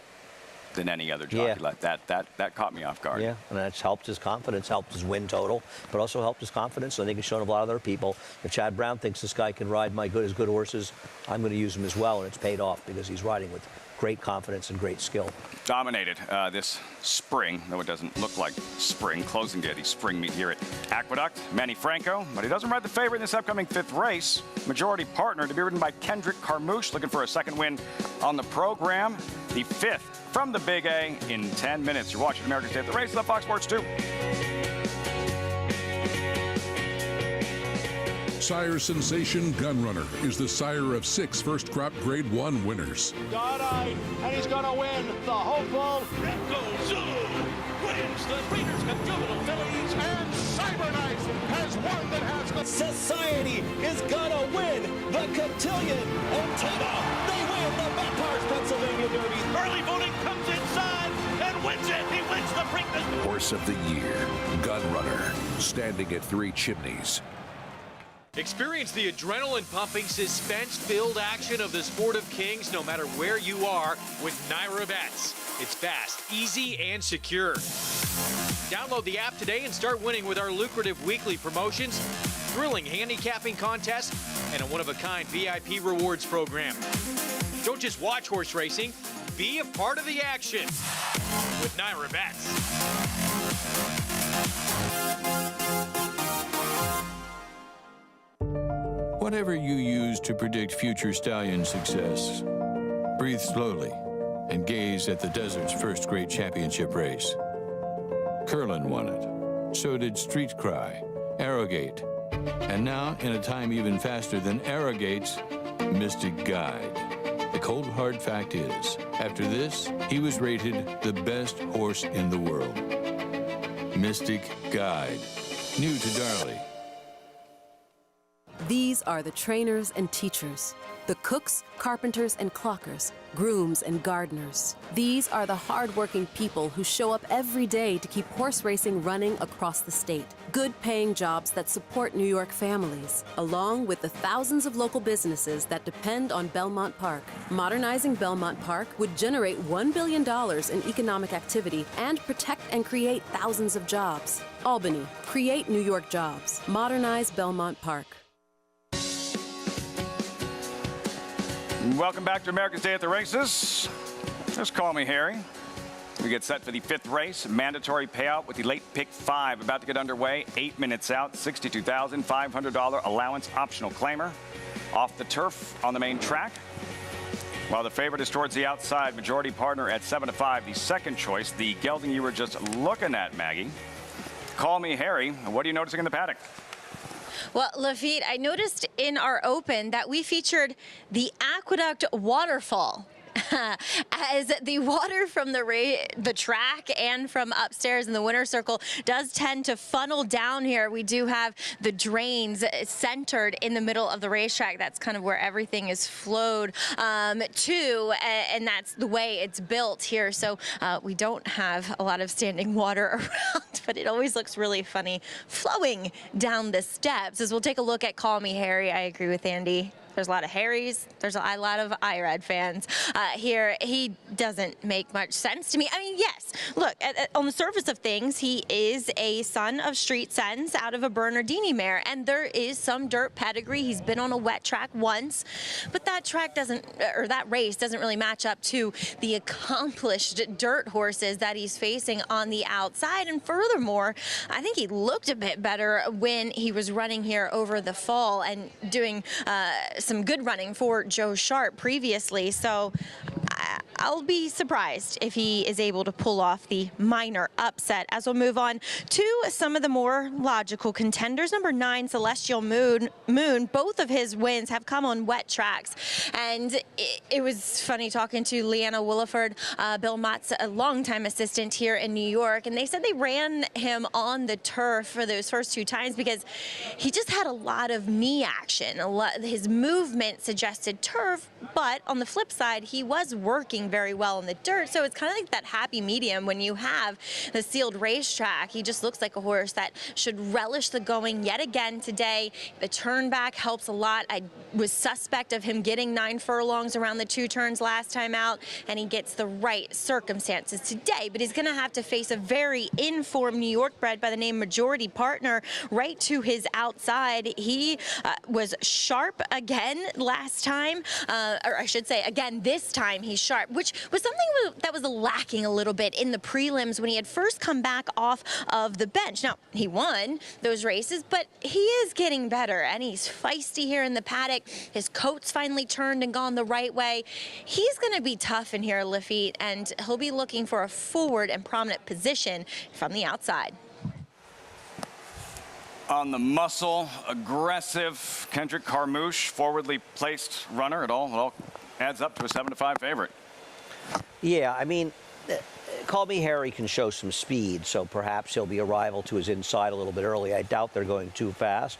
than any other jockey. Yeah. That caught me off guard. Yeah, and that's helped his confidence, helped his win total, but also helped his confidence. I think it's shown a lot of other people. If Chad Brown thinks this guy can ride his good horses, I'm going to use him as well, and it's paid off because he's riding with great confidence and great skill. Dominated this spring, though it doesn't look like spring. Closing day, the spring meet here at Aqueduct. Manny Franco, but he doesn't ride the favorite in this upcoming 5th race. Majority Partner to be ridden by Kendrick Carmouche, looking for a second win on the program. The 5th from the Big A in 10 minutes. You're watching America's Day at the Races on Fox Sports 2. Sire Sensation Gunrunner is the sire of 6 first crop Grade 1 winners. God-eyed, and he's going to win the hopeful. Renko Zulu wins the Breeders' Cup Juvenile Fillies, And Cyberknife has won that has the... Society is going to win the Cotillion. And ta-da! They win the Bathurst, Pennsylvania Derby. Early voting comes inside and wins it. He wins the Preakness. Horse of the Year, Gunrunner, standing at 3 chimneys. Experience the adrenaline-pumping, suspense-filled action of the Sport of Kings no matter where you are with Naira Bets. It's fast, easy, and secure. Download the app today and start winning with our lucrative weekly promotions, thrilling handicapping contests, and a one-of-a-kind VIP rewards program. Don't just watch horse racing, be a part of the action with Naira Bets. Whatever you use to predict future stallion success, breathe slowly and gaze at the desert's first great championship race. Curlin won it. So did Street Cry, Arrogate, and now, in a time even faster than Arrogate's, Mystic Guide. The cold hard fact is, after this, he was rated the best horse in the world. Mystic Guide. New to Darley. These are the trainers and teachers, the cooks, carpenters, and clockers, grooms and gardeners. These are the hard-working people who show up every day to keep horse racing running across the state. Good-paying jobs that support New York families, along with the thousands of local businesses that depend on Belmont Park. Modernizing Belmont Park would generate $1 billion in economic activity and protect and create thousands of jobs. Albany, create New York jobs. Modernize Belmont Park. Welcome back to America's Day at the Races. Just call me Harry. We get set for the 5th race. Mandatory payout with the late pick 5 about to get underway. 8 minutes out, $62,500 allowance optional claimer. Off the turf on the main track. While the favorite is towards the outside, Majority Partner at 7-5. The second choice, the gelding you were just looking at, Maggie. Call me Harry. What are you noticing in the paddock? Well, Lafitte, I noticed in our open that we featured the Aqueduct waterfall. as the water from the track and from upstairs in the winner's circle does tend to funnel down here. We do have the drains centered in the middle of the racetrack. That's kind of where everything is flowed to, and that's the way it's built here. So we don't have a lot of standing water around, but it always looks really funny flowing down the steps. As we'll take a look at Call Me Harry, I agree with Andy. There's a lot of Harrys. There's a lot of IRAD fans here. He doesn't make much sense to me. I mean, yes, look, on the surface of things, he is a son of street sense out of a Bernardini mare, and there is some dirt pedigree. He's been on a wet track once, but that track doesn't, or that race doesn't really match up to the accomplished dirt horses that he's facing on the outside. And furthermore, I think he looked a bit better when he was running here over the fall and doing some good running for Joe Sharp previously. So I'll be surprised if he is able to pull off the minor upset. As we'll move on to some of the more logical contenders. Number 9, Celestial Moon. Both of his wins have come on wet tracks. And it was funny talking to Leanna Williford, Belmont's a longtime assistant here in New York. And they said they ran him on the turf for those first 2 times because he just had a lot of knee action. His movement suggested turf, but on the flip side, he was working very well in the dirt. So it's kind of like that happy medium when you have the sealed racetrack. He just looks like a horse that should relish the going yet again today. The turn back helps a lot. I was suspect of him getting 9 furlongs around the 2 turns last time out, and he gets the right circumstances today. But he's going to have to face a very informed New York bred by the name Majority Partner right to his outside. He was sharp again last time, or I should say again this time he's sharp, which was something that was lacking a little bit in the prelims when he had first come back off of the bench. Now, he won those races, but he is getting better, and he's feisty here in the paddock. His coat's finally turned and gone the right way. He's going to be tough in here, Lafitte, and he'll be looking for a forward and prominent position from the outside. On the muscle, aggressive Kendrick Carmouche, forwardly placed runner. It all adds up to a 7-5 favorite. Yeah, I mean, Call Me Harry can show some speed, so perhaps he'll be a rival to his inside a little bit early. I doubt they're going too fast.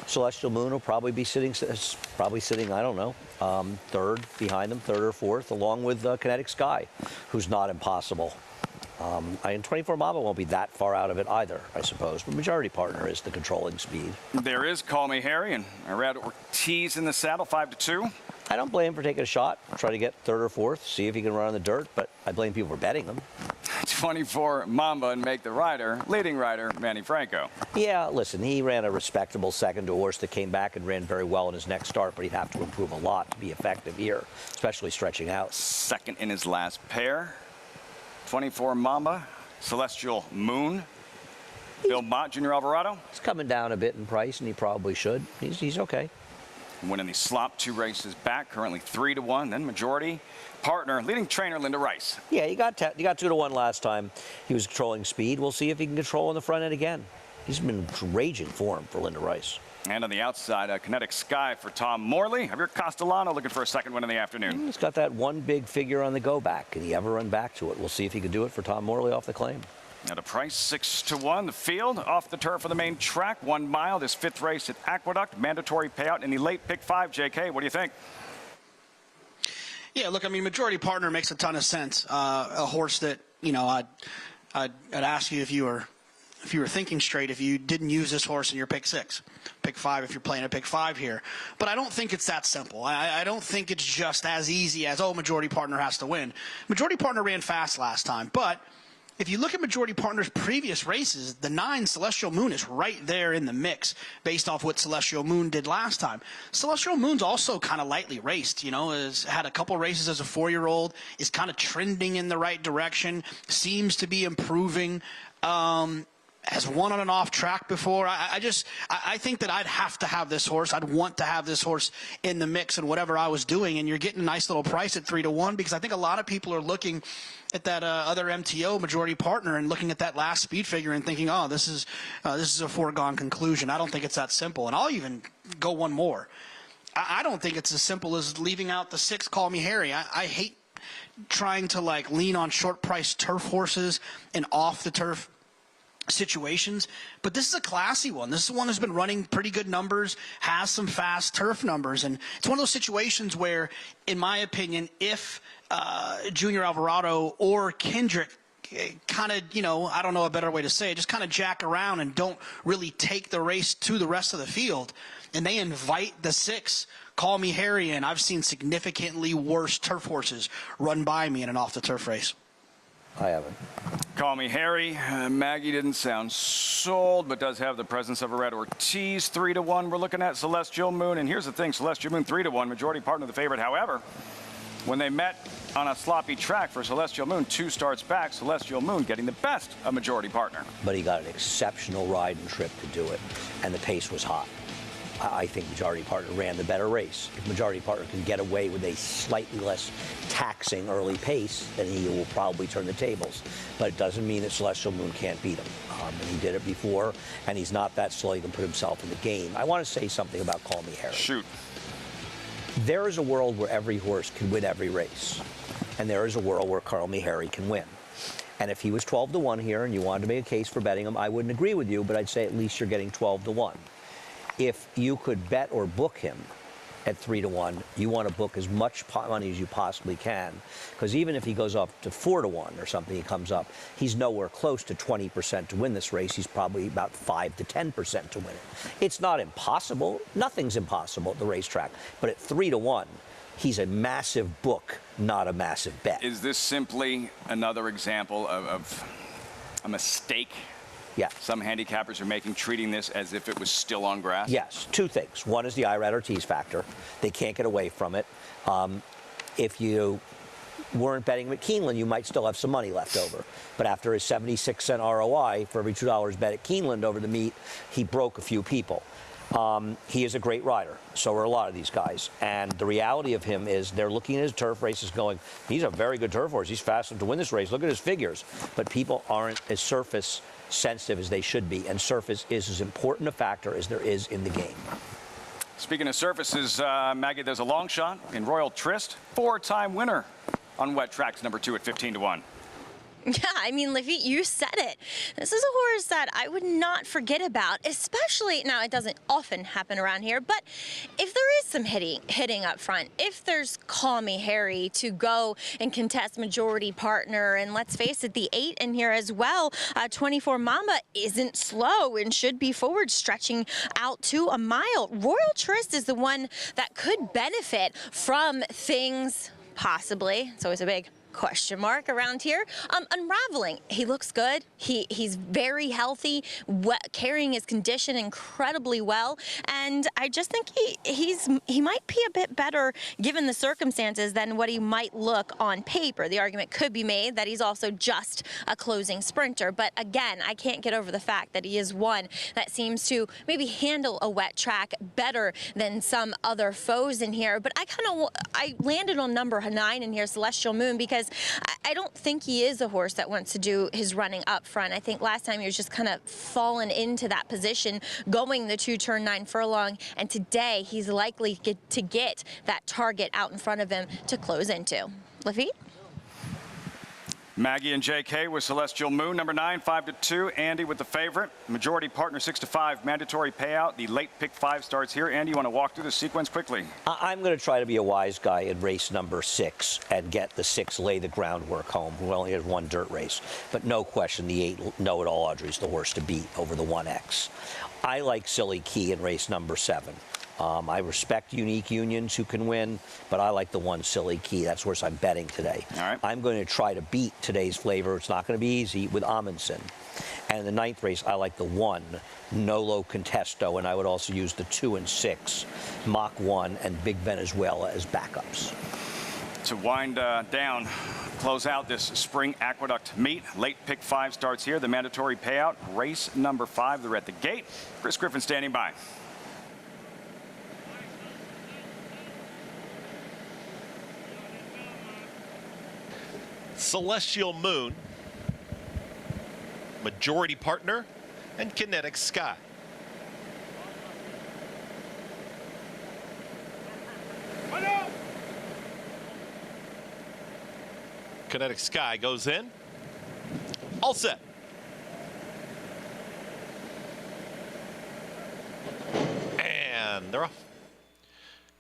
Celestial Moon will probably be sitting, I don't know, 3rd behind them, 3rd or 4th, along with Kinetic Sky, who's not impossible. And 24 Mama won't be that far out of it either, I suppose. But Majority Partner is the controlling speed. There is Call Me Harry and Irad Ortiz in the saddle, 5-2. I don't blame him for taking a shot, try to get 3rd or 4th, see if he can run on the dirt, but I blame people for betting him. 24 Mamba and Make the Rider, leading rider Manny Franco. Yeah, listen, he ran a respectable second to a horse that came back and ran very well in his next start, but he'd have to improve a lot to be effective here, especially stretching out. Second in his last pair. 24 Mamba, Celestial Moon, Belmont, Junior Alvarado. He's coming down a bit in price, and he probably should. He's okay. Winning the slop 2 races back, currently 3-1. Then Majority Partner, leading trainer Linda Rice. Yeah, he got 2-1 last time. He was controlling speed. We'll see if he can control on the front end again. He's been raging form for Linda Rice. And on the outside, Kinetic Sky for Tom Morley. Javier Castellano looking for a second win in the afternoon. He's got that one big figure on the go back. Can he ever run back to it? We'll see if he can do it for Tom Morley off the claim. At a price 6-1, the field off the turf of the main track, 1 mile. This 5th race at Aqueduct, mandatory payout in the late pick 5. JK, what do you think? Yeah, look, I mean, Majority Partner makes a ton of sense. A horse that, you know, I'd ask you if you were thinking straight, if you didn't use this horse in your pick 6, pick 5 if you're playing a pick 5 here. But I don't think it's that simple. I don't think it's just as easy as, oh, Majority Partner has to win. Majority Partner ran fast last time, but if you look at Majority Partner's previous races, the 9 Celestial Moon is right there in the mix based off what Celestial Moon did last time. Celestial Moon's also kind of lightly raced, you know, has had a couple races as a 4-year-old, is kind of trending in the right direction, seems to be improving. Has won on an off track before. I think that I'd have to have this horse. I'd want to have this horse in the mix in whatever I was doing. And you're getting a nice little price at 3-1 because I think a lot of people are looking at that other MTO Majority Partner and looking at that last speed figure and thinking, oh, this is a foregone conclusion. I don't think it's that simple. And I'll even go one more. I don't think it's as simple as leaving out the 6 Call Me Harry. I hate trying to like lean on short price turf horses and off the turf situations, but this is a classy one. This is one that's been running pretty good numbers, has some fast turf numbers, and it's one of those situations where, in my opinion, if Junior Alvarado or Kendrick kind of, I don't know a better way to say it, just kind of jack around and don't really take the race to the rest of the field, and they invite the 6, Call Me Harry, and I've seen significantly worse turf horses run by me in an off-the-turf race. I haven't. Call Me Harry. Maggie didn't sound sold, but does have the presence of a red Ortiz. 3-1. We're looking at Celestial Moon. And here's the thing, Celestial Moon 3-1, majority partner of the favorite. However, when they met on a sloppy track for Celestial Moon 2 starts back, Celestial Moon getting the best of majority partner. But he got an exceptional ride and trip to do it, and the pace was hot. I think majority partner ran the better race. If majority partner can get away with a slightly less taxing early pace, then he will probably turn the tables. But it doesn't mean that Celestial Moon can't beat him. And he did it before, and he's not that slow. He can put himself in the game. I want to say something about Call Me Harry. Shoot. There is a world where every horse can win every race, and there is a world where Call Me Harry can win. And if he was 12-1 here and you wanted to make a case for betting him, I wouldn't agree with you, but I'd say at least you're getting 12-1. If you could bet or book him at 3-1, you want to book as much money as you possibly can, because even if he goes up to 4-1 or something, he comes up, he's nowhere close to 20% to win this race. He's probably about 5 to 10% to win it. It's not impossible. Nothing's impossible at the racetrack. But at 3-1, he's a massive book, not a massive bet. Is this simply another example of a mistake? Yeah. Some handicappers are making, treating this as if it was still on grass? Yes, 2 things. One is the Irad Ortiz factor. They can't get away from it. If you weren't betting him at Keeneland, you might still have some money left over. But after his 76-cent ROI for every $2 bet at Keeneland over the meet, he broke a few people. He is a great rider. So are a lot of these guys. And the reality of him is they're looking at his turf races going, he's a very good turf horse. He's fast enough to win this race. Look at his figures. But people aren't as surface sensitive as they should be. And surface is as important a factor as there is in the game. Speaking of surfaces, Maggie, there's a long shot in Royal Tryst. 4-time winner on wet tracks, number 2 at 15-1. Yeah, I mean, Lafitte, you said it. This is a horse that I would not forget about, especially, now it doesn't often happen around here, but if there is some hitting up front, if there's Call Me Harry to go and contest majority partner, and let's face it, the 8 in here as well, 24 Mamba isn't slow and should be forward stretching out to a mile. Royal Tryst is the one that could benefit from things, possibly. It's always a big question mark around here. Unraveling, he looks good. He's very healthy, carrying his condition incredibly well, and I just think he might be a bit better given the circumstances than what he might look on paper. The argument could be made that he's also just a closing sprinter, but again, I can't get over the fact that he is one that seems to maybe handle a wet track better than some other foes in here. But I landed on number 9 in here, Celestial Moon, because I don't think he is a horse that wants to do his running up front. I think last time he was just kind of fallen into that position, going the 2 turn 9 furlong, and today he's likely to get that target out in front of him to close into. Lafitte? Maggie and JK with Celestial Moon, number 9, 5-2. Andy with the favorite. Majority partner 6-5. Mandatory payout. The late pick 5 starts here. Andy, you want to walk through the sequence quickly? I'm going to try to be a wise guy in race number 6 and get the 6 lay the groundwork home, who only has 1 dirt race. But no question, the 8 Know It All Audrey's the horse to beat over the 1X. I like Silly Key in race number 7. I respect Unique Unions who can win, but I like the 1 Silly Key. That's where I'm betting today. All right. I'm going to try to beat today's flavor. It's not going to be easy with Amundsen. And in the 9th race, I like the 1 Nolo Contesto, and I would also use the 2 and 6 Mach 1 and Big Venezuela as backups. To wind down, close out this spring Aqueduct meet. Late pick 5 starts here. The mandatory payout, race number 5. They're at the gate. Chris Griffin standing by. Celestial Moon, Majority Partner, and Kinetic Sky. Kinetic Sky goes in. All set. And they're off.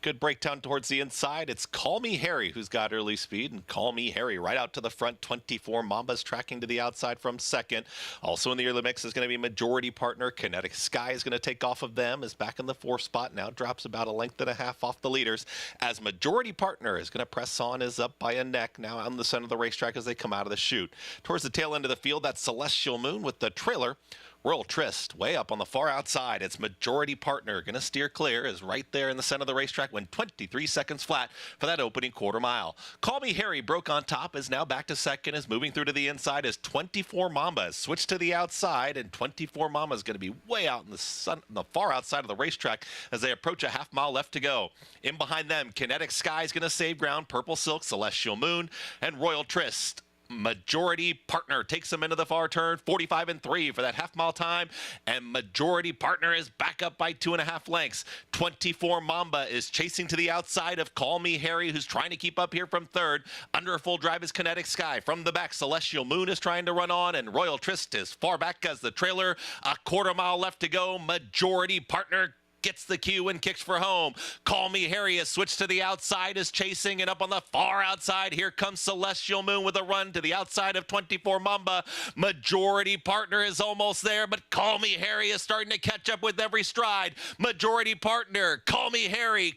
Good breakdown towards the inside. It's Call Me Harry who's got early speed, and Call Me Harry right out to the front. 24 Mambas tracking to the outside from second. Also in the early mix is going to be Majority Partner. Kinetic Sky is going to take off of them, is back in the 4th spot, now drops about a length and a half off the leaders, as Majority Partner is going to press on, is up by a neck now on the center of the racetrack as they come out of the chute. Towards the tail end of the field, that's Celestial Moon with the trailer. Royal Tryst way up on the far outside. It's Majority Partner going to steer clear, is right there in the center of the racetrack when 23 seconds flat for that opening quarter mile. Call Me Harry broke on top, is now back to second, is moving through to the inside as 24 Mamba has switched to the outside, and 24 Mamba is going to be way out in the far outside of the racetrack as they approach a half mile left to go. In behind them, Kinetic Sky is going to save ground. Purple Silk, Celestial Moon, and Royal Tryst. Majority Partner takes them into the far turn, 45-3 for that half-mile time, and Majority Partner is back up by 2.5 lengths. 24 Mamba is chasing to the outside of Call Me Harry, who's trying to keep up here from third. Under a full drive is Kinetic Sky. From the back, Celestial Moon is trying to run on, and Royal Tryst is far back as the trailer. A quarter mile left to go. Majority Partner gets the cue and kicks for home. Call Me Harry has switched to the outside, is chasing, and up on the far outside, here comes Celestial Moon with a run to the outside of 24 Mamba. Majority Partner is almost there, but Call Me Harry is starting to catch up with every stride. Majority Partner, Call Me Harry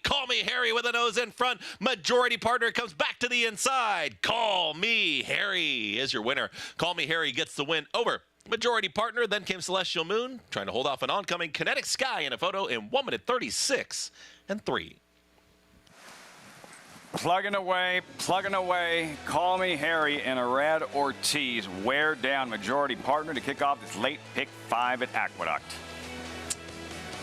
with a nose in front. Majority Partner comes back to the inside. Call Me Harry is your winner. Call Me Harry gets the win over Majority Partner. Then came Celestial Moon, trying to hold off an oncoming Kinetic Sky in a photo in 1 minute 36-3. Plugging away. Call Me Harry and Arad Ortiz wear down Majority Partner to kick off this late pick 5 at Aqueduct.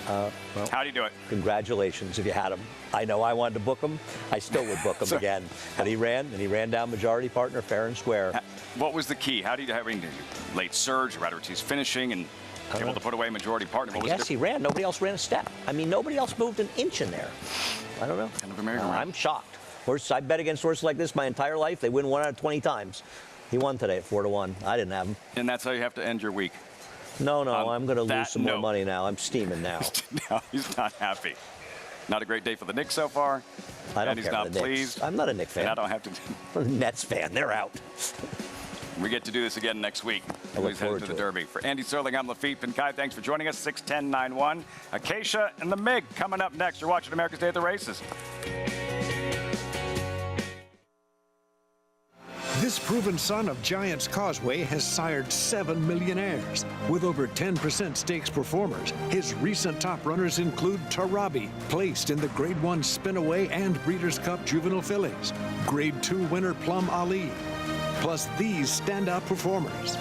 Well, how do you do it? Congratulations if you had him. I know I wanted to book him. I still would book him again. And he ran down Majority Partner fair and square. What was the key? How did you late surge, Arad Ortiz finishing, and able to put away Majority Partner? I guess he ran. Nobody else ran a step. I mean, nobody else moved an inch in there. I don't know. Kind of a merry-go-round. I'm shocked. I bet against horses like this my entire life. They win 1 out of 20 times. He won today at 4-1. I didn't have him. And that's how you have to end your week. No, I'm going to lose some more money now. I'm steaming now. No, he's not happy. Not a great day for the Knicks so far. I don't and he's care not for the pleased. Knicks. I'm not a Knicks fan. And I don't have to. I'm a Nets fan. They're out. We get to do this again next week. I look Please head to the Derby. For Andy Serling, I'm Lafitte Pinkai. Thanks for joining us. 6:10-9-1. Acacia and the MiG coming up next. You're watching America's Day at the Races. This proven son of Giants Causeway has sired 7 millionaires. With over 10% stakes performers, his recent top runners include Tarabi, placed in the Grade 1 Spinaway and Breeders' Cup Juvenile Fillies, Grade 2 winner Plum Ali, plus these standout performers.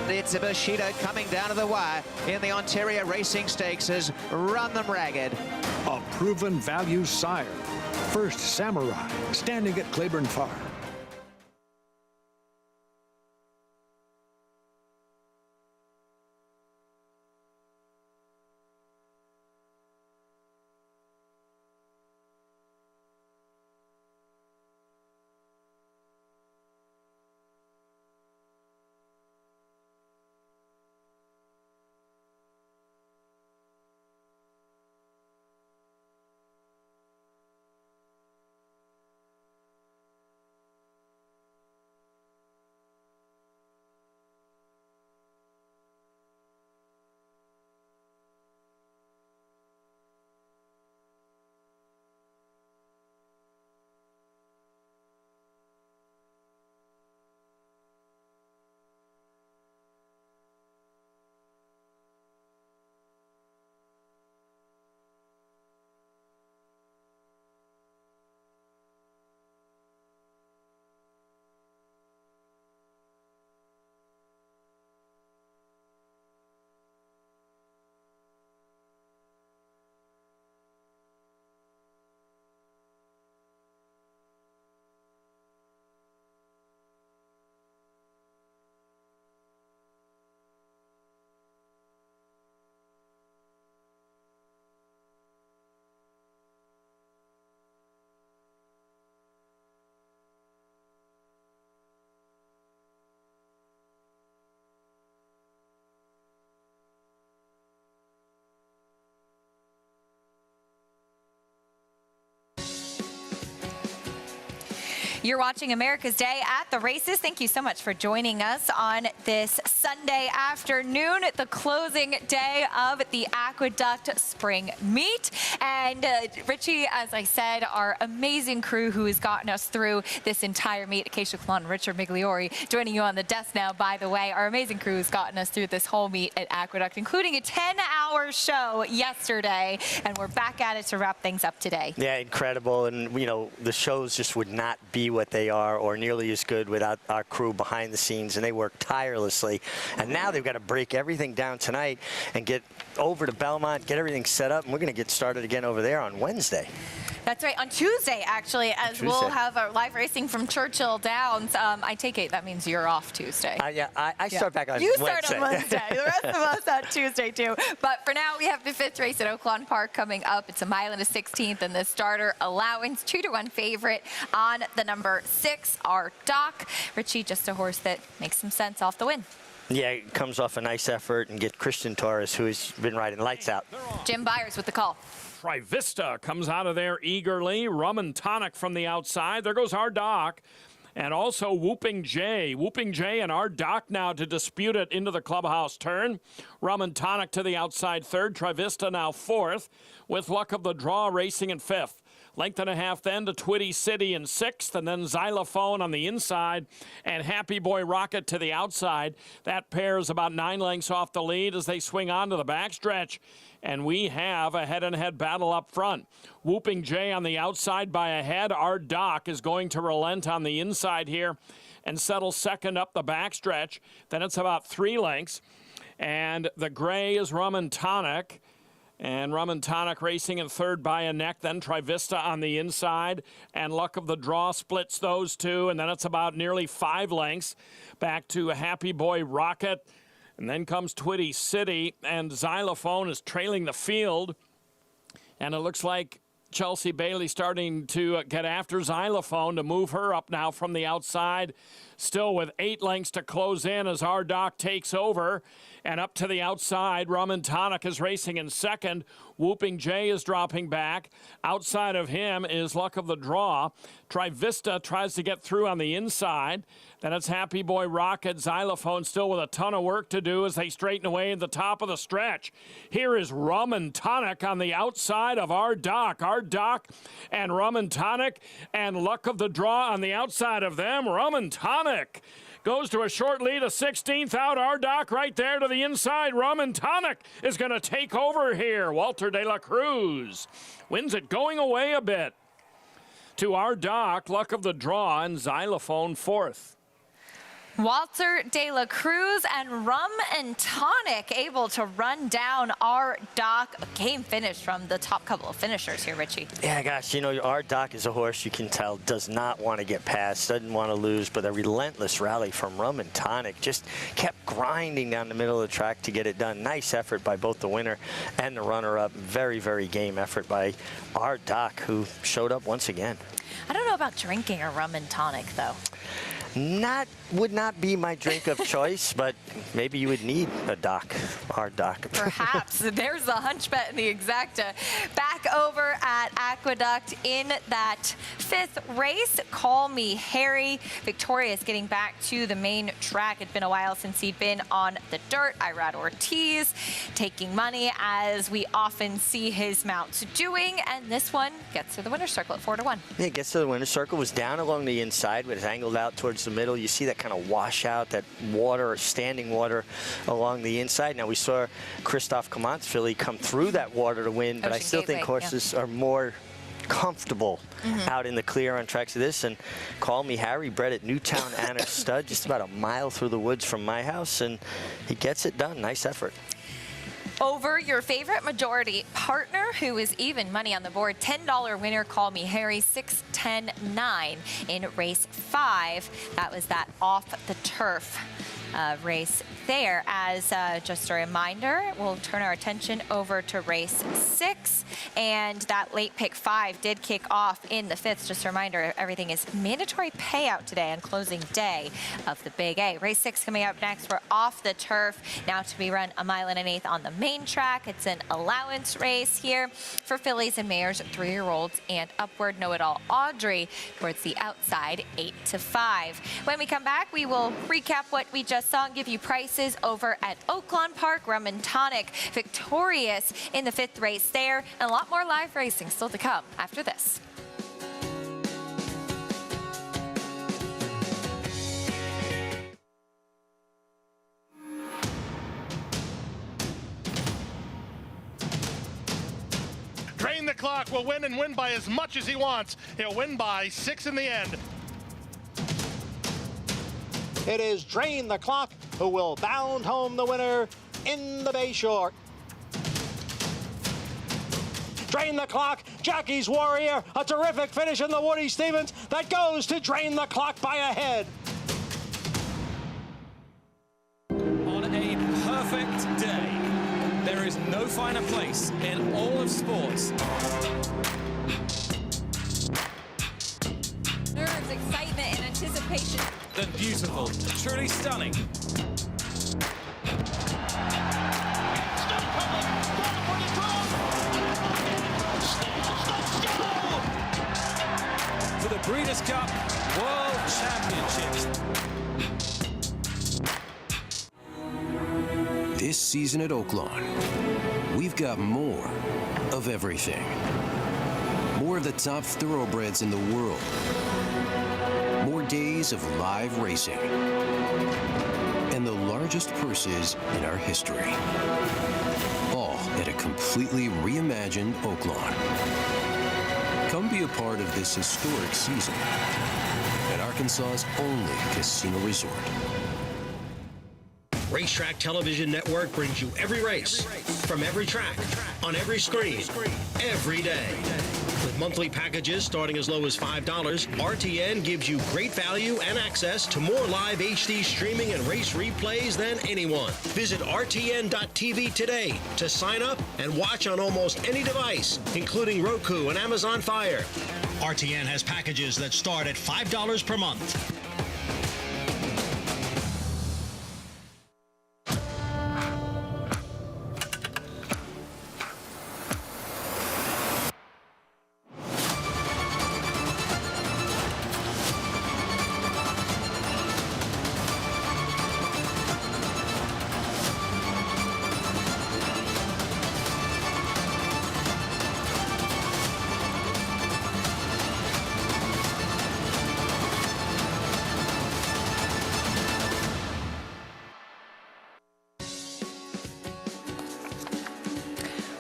It's a Bushido coming down to the wire in the Ontario Racing Stakes has run them ragged. A proven value sire. First Samurai, standing at Claiborne Farm. You're watching America's Day at the Races. Thank you so much for joining us on this Sunday afternoon, the closing day of the Aqueduct Spring Meet. And Richie, as I said, our amazing crew who has gotten us through this entire meet, Acacia Klon, Richard Migliori, joining you on the desk now, by the way. Our amazing crew has gotten us through this whole meet at Aqueduct, including a 10-hour show yesterday. And we're back at it to wrap things up today. Yeah, incredible. And, you know, the shows just would not be what they are or nearly as good without our crew behind the scenes, and they work tirelessly. And now they've got to break everything down tonight and get over to Belmont, get everything set up, and we're going to get started again over there on Wednesday. That's right, on Tuesday, actually, as we'll have our live racing from Churchill Downs. I take it that means you're off Tuesday. Yeah, I start back on Wednesday. You start on Wednesday. The rest of us on Tuesday, too. But for now, we have the 5th race at Oaklawn Park coming up. It's a mile and a 16th, and the starter allowance, 2-1 favorite on the number 6, our Doc. Richie, just a horse that makes some sense off the win. Yeah, it comes off a nice effort and get Christian Torres, who has been riding lights out. Jim Byers with the call. Trivista comes out of there eagerly. Rum and Tonic from the outside. There goes our Doc. And also Whooping J. Whooping J and our Doc now to dispute it into the clubhouse turn. Rum and Tonic to the outside 3rd. Trivista now 4th. With Luck of the Draw racing in 5th. Length and a half then to Twitty City in 6th, and then Xylophone on the inside, and Happy Boy Rocket to the outside. That pair is about 9 lengths off the lead as they swing on to the backstretch. And we have a head-and-head battle up front. Whooping J on the outside by a head. Our Doc is going to relent on the inside here and settle second up the backstretch. Then it's about 3 lengths. And the gray is Rum and Tonic. And Rum and Tonic racing in 3rd by a neck. Then Trivista on the inside. And Luck of the Draw splits those two. And then it's about nearly 5 lengths back to Happy Boy Rocket. And then comes Twitty City. And Xylophone is trailing the field. And it looks like Chelsea Bailey starting to get after Xylophone to move her up now from the outside. Still with 8 lengths to close in as our Doc takes over. And up to the outside, Rum and Tonic is racing in 2nd. Whooping J is dropping back. Outside of him is Luck of the Draw. Trivista tries to get through on the inside. Then it's Happy Boy Rocket. Xylophone still with a ton of work to do as they straighten away at the top of the stretch. Here is Rum and Tonic on the outside of our Doc. Our Doc and Rum and Tonic, and Luck of the Draw on the outside of them. Rum and Tonic goes to a short lead, a 16th out. Our Doc right there to the inside. Rum and Tonic is going to take over here. Walter de la Cruz wins it going away a bit. To our Doc, Luck of the Draw, and Xylophone 4th. Walter de la Cruz and Rum and Tonic able to run down our Doc. A game finish from the top couple of finishers here, Richie. Yeah, gosh, you know, our Doc is a horse you can tell does not want to get past, doesn't want to lose, but a relentless rally from Rum and Tonic. Just kept grinding down the middle of the track to get it done. Nice effort by both the winner and the runner-up. Very, very game effort by our Doc, who showed up once again. I don't know about drinking a Rum and Tonic, though. Would not be my drink of choice, but maybe you would need a Doc, our Doc. Perhaps. There's the hunch bet and the exacta. Back over at Aqueduct in that 5th race. Call Me Harry. Victorious getting back to the main track. It's been a while since he'd been on the dirt. Irad Ortiz taking money, as we often see his mounts doing. And this one gets to the winner's circle at 4-1. Yeah, it gets to the winner's circle. Was down along the inside, but it's angled out towards the middle. You see that kind of washout, that water, standing water along the inside. Now, we saw Christophe Clement's filly come through that water to win, but I still think horses are more comfortable out in the clear on tracks of this. And Call Me Harry, bred at Newtown Anner Stud, just about a mile through the woods from my house, and he gets it done. Nice effort. Over your favorite majority partner, who is even money on the board. $10 winner, Call Me Harry, 6-10-9 in race 5. That was that off the turf race there. As just a reminder, we'll turn our attention over to race 6, and that late pick 5 did kick off in the 5th. Just a reminder, everything is mandatory payout today on closing day of the Big A. Race 6 coming up next. We're off the turf now to be run a 1.125 miles on the main track. It's an allowance race here for fillies and mares, 3-year-olds and upward. Know-it-all Audrey towards the outside, 8 to 5. When we come back, we will recap what we just saw and give you prices over at Oaklawn Park. Rum and Tonic victorious in the 5th race there, and a lot more live racing still to come after this. Drain the Clock will win and win by as much as he wants. He'll win by 6 in the end. It is Drain the Clock who will bound home the winner in the Bayshore. Drain the Clock, Jackie's Warrior, a terrific finish in the Woody Stevens that goes to Drain the Clock by a head. On a perfect day, there is no finer place in all of sports. Nerves, excitement, and anticipation. Than beautiful, truly stunning. For the Breeders' Cup World Championships. This season at Oaklawn, we've got more of everything. More of the top thoroughbreds in the world. More days of live racing. And the largest purses in our history. All at a completely reimagined Oaklawn. Come be a part of this historic season at Arkansas's only casino resort. Racetrack Television Network brings you every race, from every track, on every screen, every day. With monthly packages starting as low as $5, RTN gives you great value and access to more live HD streaming and race replays than anyone. Visit RTN.tv today to sign up and watch on almost any device, including Roku and Amazon Fire. RTN has packages that start at $5 per month.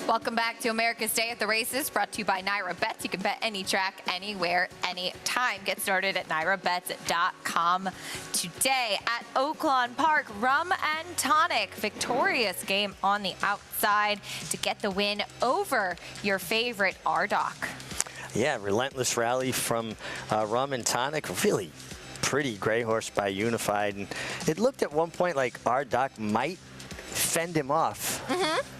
Welcome back to America's Day at the Races, brought to you by Naira Bets. You can bet any track, anywhere, anytime. Get started at nairabets.com today. At Oaklawn Park, Rum and Tonic, victorious game on the outside to get the win over your favorite RDoc. Yeah, relentless rally from Rum and Tonic. Really pretty gray horse by Unified. And it looked at one point like RDoc might fend him off,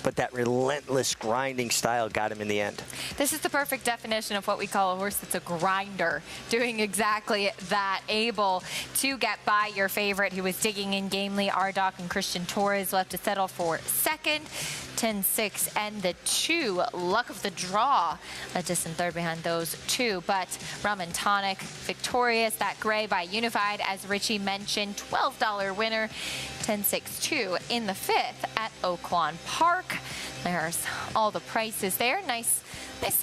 but that relentless grinding style got him in the end. This is the perfect definition of what we call a horse that's a grinder, doing exactly that, able to get by your favorite who was digging in gamely. RDoc and Christian Torres left to settle for second. 10-6 and the 2. Luck of the draw, a distant third behind those two. But Rum and Tonic victorious. That gray by Unified, as Richie mentioned, $12 winner. 10-6-2 in the 5th at Oaklawn Park. There's all the prices there. Nice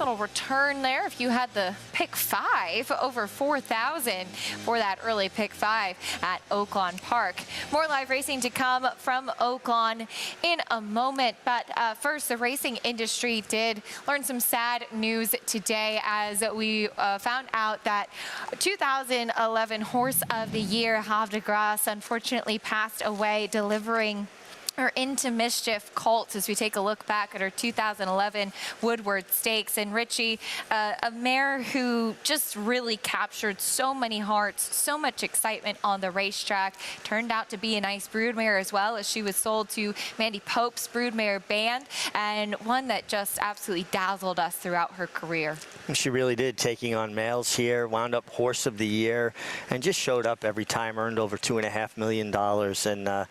little return there. If you had the pick 5, over 4,000 for that early pick 5 at Oaklawn Park. More live racing to come from Oaklawn in a moment. But first, the racing industry did learn some sad news today as we found out that 2011 Horse of the Year, Havre de Grace, unfortunately passed away, delivering her Into Mischief colt as we take a look back at her 2011 Woodward Stakes. And Richie, a mare who just really captured so many hearts, so much excitement on the racetrack. Turned out to be a nice broodmare as well, as she was sold to Mandy Pope's broodmare band, and one that just absolutely dazzled us throughout her career. She really did, taking on males here, wound up Horse of the Year, and just showed up every time, earned over $2.5 million. And,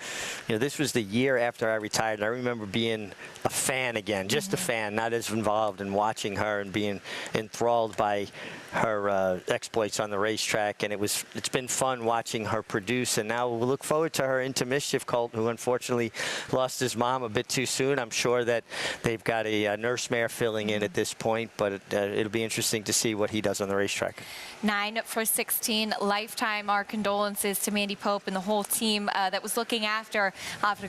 you know, this was the year after I retired. I remember being a fan again, just a fan, not as involved, in watching her and being enthralled by her exploits on the racetrack. And it's been fun watching her produce. And now we'll look forward to her Into Mischief colt, who unfortunately lost his mom a bit too soon. I'm sure that they've got a nurse mare filling in at this point, but it'll be interesting to see what he does on the racetrack. 9 for 16 lifetime. Our condolences to Mandy Pope and the whole team that was looking after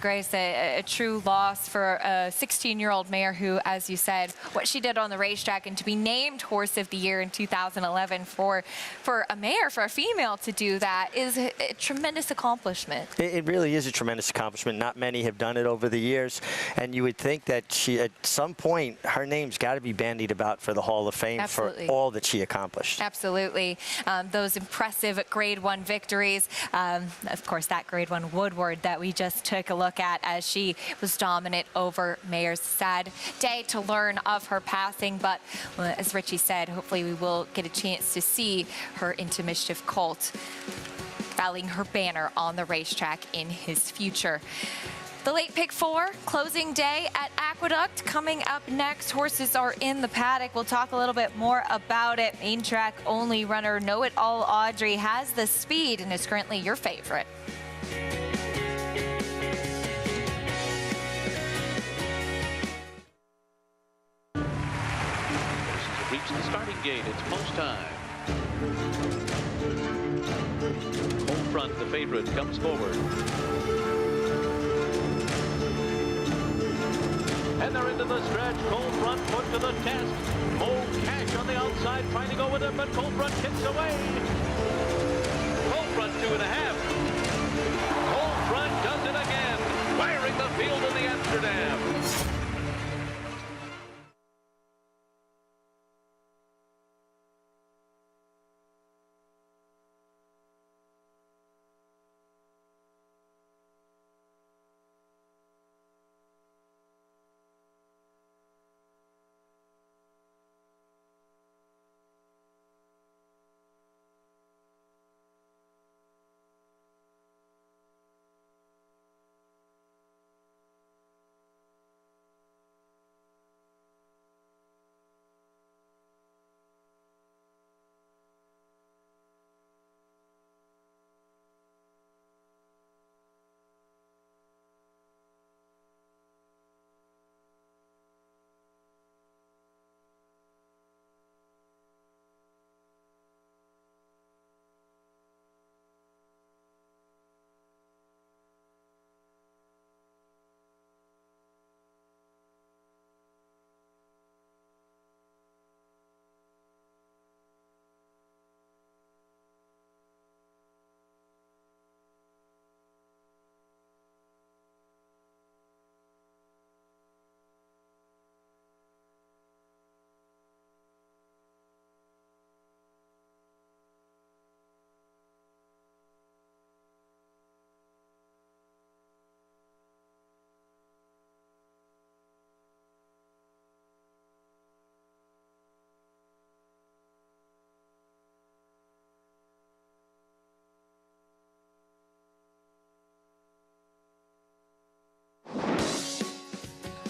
Grace. A true loss for a 16-year-old mare who, as you said, what she did on the racetrack, and to be named Horse of the Year in 2011 for a mare, for a female to do that, is a tremendous accomplishment. It really is a tremendous accomplishment. Not many have done it over the years, and you would think that she, at some point, her name's got to be bandied about for the Hall of Fame. Absolutely. For all that she accomplished. Absolutely. Those impressive Grade 1 victories. Of course, that Grade 1 Woodward that we just took a look at, as she was dominant over mares. Sad day to learn of her passing, but as Richie said, hopefully we will get a chance to see her Into Mischief colt rallying her banner on the racetrack in his future. The late pick 4, closing day at Aqueduct. Coming up next, horses are in the paddock. We'll talk a little bit more about it. Main track only runner Know It All Audrey has the speed and is currently your favorite. Reach the starting gate. It's post time. Home front, the favorite comes forward. And they're into the stretch. Cold Front put to the test. Old Cash on the outside trying to go with it, but Cold Front kicks away. Cold Front 2.5. Cold Front does it again, firing the field in the Amsterdam.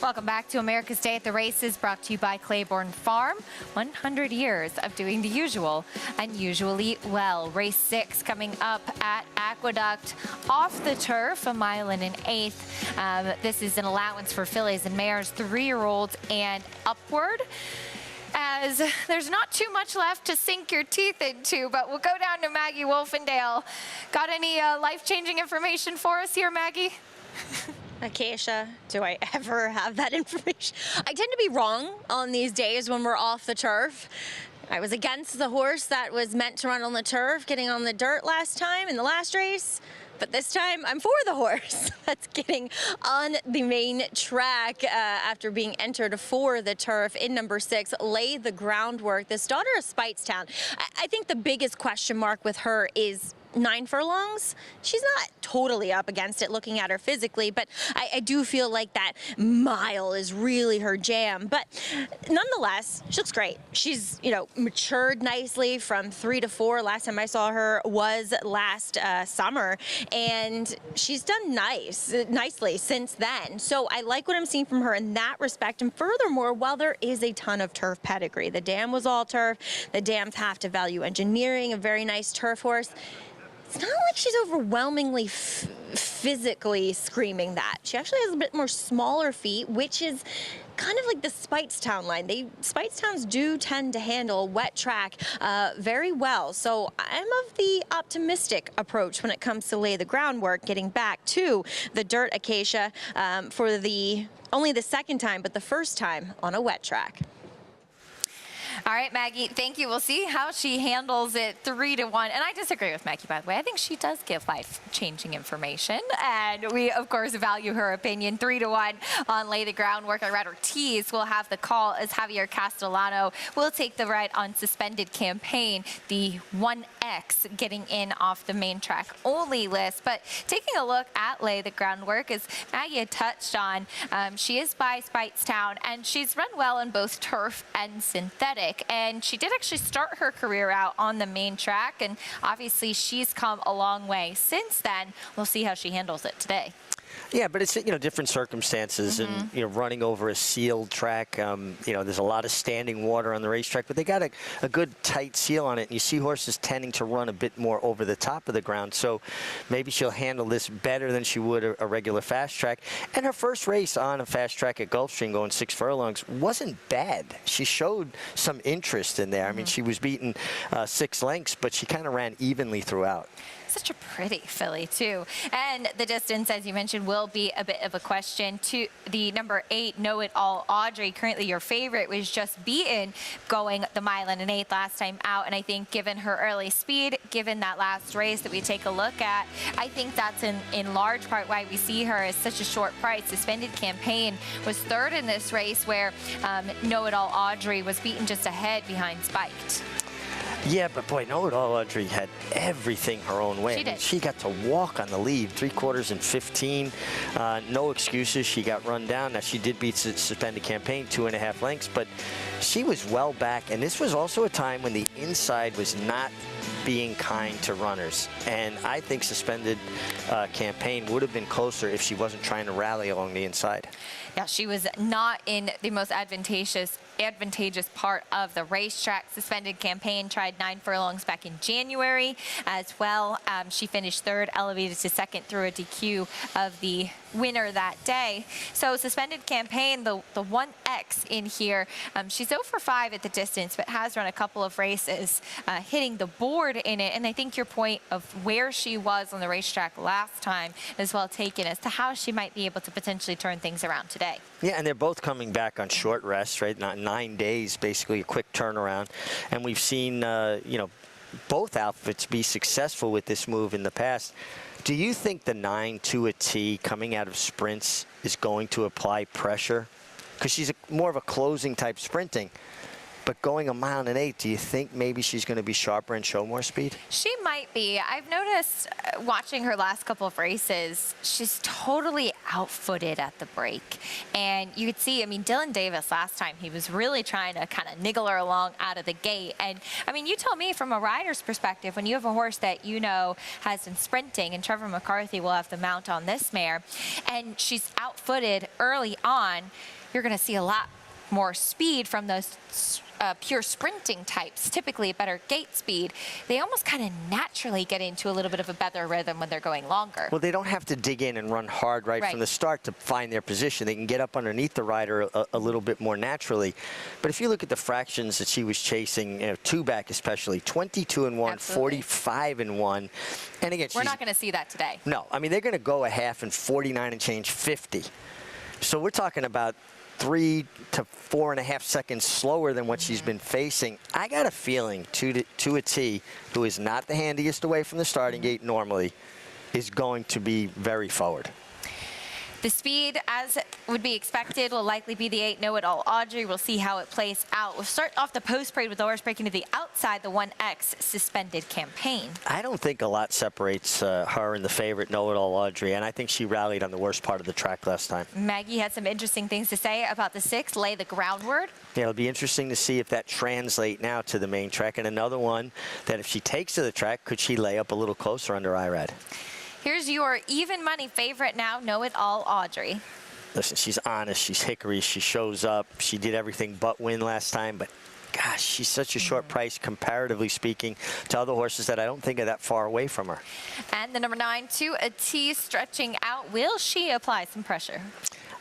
Welcome back to America's Day at the Races, brought to you by Claiborne Farm. 100 years of doing the usual, unusually well. Race 6 coming up at Aqueduct, off the turf, 1 mile and an eighth. This is an allowance for fillies and mares, 3-year-olds and upward, as there's not too much left to sink your teeth into. But we'll go down to Maggie Wolfendale. Got any life-changing information for us here, Maggie? Acacia, do I ever have that information? I tend to be wrong on these days when we're off the turf. I was against the horse that was meant to run on the turf, getting on the dirt last time in the last race. But this time, I'm for the horse that's getting on the main track after being entered for the turf in number 6, Lay the Groundwork. This daughter of Speightstown, I think the biggest question mark with her is 9 furlongs. She's not totally up against it looking at her physically, but I do feel like that mile is really her jam. But nonetheless, she looks great. She's, matured nicely from 3 to 4. Last time I saw her was last summer, and she's done nicely since then. So I like what I'm seeing from her in that respect. And furthermore, while there is a ton of turf pedigree, the dam was all turf. The dams have to value engineering, a very nice turf horse. It's not like she's overwhelmingly physically screaming that. She actually has a bit more smaller feet, which is kind of like the Speightstown line. Speightstowns do tend to handle wet track very well. So I'm of the optimistic approach when it comes to Lay the Groundwork, getting back to the dirt Acacia for only the second time, but the first time on a wet track. All right, Maggie, thank you. We'll see how she handles it 3 to 1. And I disagree with Maggie, by the way. I think she does give life-changing information. And we, of course, value her opinion. 3 to 1 on Lay the Groundwork. I read Ortiz will have the call as Javier Castellano will take the ride on Suspended Campaign, the 1X getting in off the main track only list. But taking a look at Lay the Groundwork, as Maggie had touched on, she is by Speightstown, and she's run well in both turf and synthetic. And she did actually start her career out on the main track, and obviously she's come a long way since then. We'll see how she handles it today. Yeah, but it's, different circumstances and, running over a sealed track. There's a lot of standing water on the racetrack, but they got a good tight seal on it. And you see horses tending to run a bit more over the top of the ground. So maybe she'll handle this better than she would a regular fast track. And her first race on a fast track at Gulfstream going 6 furlongs wasn't bad. She showed some interest in there. I mean, she was beaten 6 lengths, but she kind of ran evenly throughout. Such a pretty filly, too. And the distance, as you mentioned, will be a bit of a question. To the number 8, Know It All Audrey, currently your favorite, was just beaten going the mile and an eighth last time out. And I think given her early speed, given that last race that we take a look at, I think that's in large part why we see her as such a short price. Suspended Campaign was 3rd in this race, where Know It All Audrey was beaten just ahead behind Spiked. Yeah, but boy, Know It All Audrey had everything her own way. She did. She got to walk on the lead, 3/4 and 15. No excuses. She got run down. Now, she did beat Suspended Campaign 2.5 lengths, but she was well back. And this was also a time when the inside was not being kind to runners. And I think Suspended Campaign would have been closer if she wasn't trying to rally along the inside. Yeah, she was not in the most advantageous part of the racetrack. Suspended Campaign tried 9 furlongs back in January as well. She finished 3rd, elevated to 2nd through a DQ of the winner that day. So Suspended Campaign, the 1X in here, she's 0 for 5 at the distance, but has run a couple of races hitting the board in it. And I think your point of where she was on the racetrack last time is well taken as to how she might be able to potentially turn things around today. Yeah, and they're both coming back on short rest, right? Not 9 days, basically a quick turnaround. And we've seen, both outfits be successful with this move in the past. Do you think the 9 to a T coming out of sprints is going to apply pressure? Because she's more of a closing type sprinting. But going a mile and an eighth, do you think maybe she's going to be sharper and show more speed? She might be. I've noticed watching her last couple of races, she's totally outfooted at the break. And you could see, Dylan Davis last time, he was really trying to kind of niggle her along out of the gate. And, you tell me from a rider's perspective, when you have a horse that has been sprinting, and Trevor McCarthy will have the mount on this mare, and she's outfooted early on, you're going to see a lot more speed from those pure sprinting types, typically a better gate speed. They almost kind of naturally get into a little bit of a better rhythm when they're going longer. Well, they don't have to dig in and run hard right from the start to find their position. They can get up underneath the rider a little bit more naturally. But if you look at the fractions that she was chasing, two back especially, 22-1, 45-1. And again, we're not going to see that today. No, they're going to go a half and 49 and change 50. So we're talking about 3 to 4.5 seconds slower than what she's been facing. I got a feeling to a T, who is not the handiest away from the starting gate normally, is going to be very forward. The speed, as would be expected, will likely be the 8 Know It All Audrey. We'll see how it plays out. We'll start off the post parade with the horse breaking to the outside, the 1X suspended campaign. I don't think a lot separates her and the favorite Know It All Audrey, and I think she rallied on the worst part of the track last time. Maggie had some interesting things to say about the 6, Lay the Groundward. Yeah, it'll be interesting to see if that translates now to the main track. And another one that if she takes to the track, could she lay up a little closer under IRAD? Here's your even money favorite now, Know It All Audrey. Listen, she's honest, she's hickory, she shows up, she did everything but win last time, but gosh, she's such a short price, comparatively speaking, to other horses that I don't think are that far away from her. And the number 9, To a T, stretching out. Will she apply some pressure?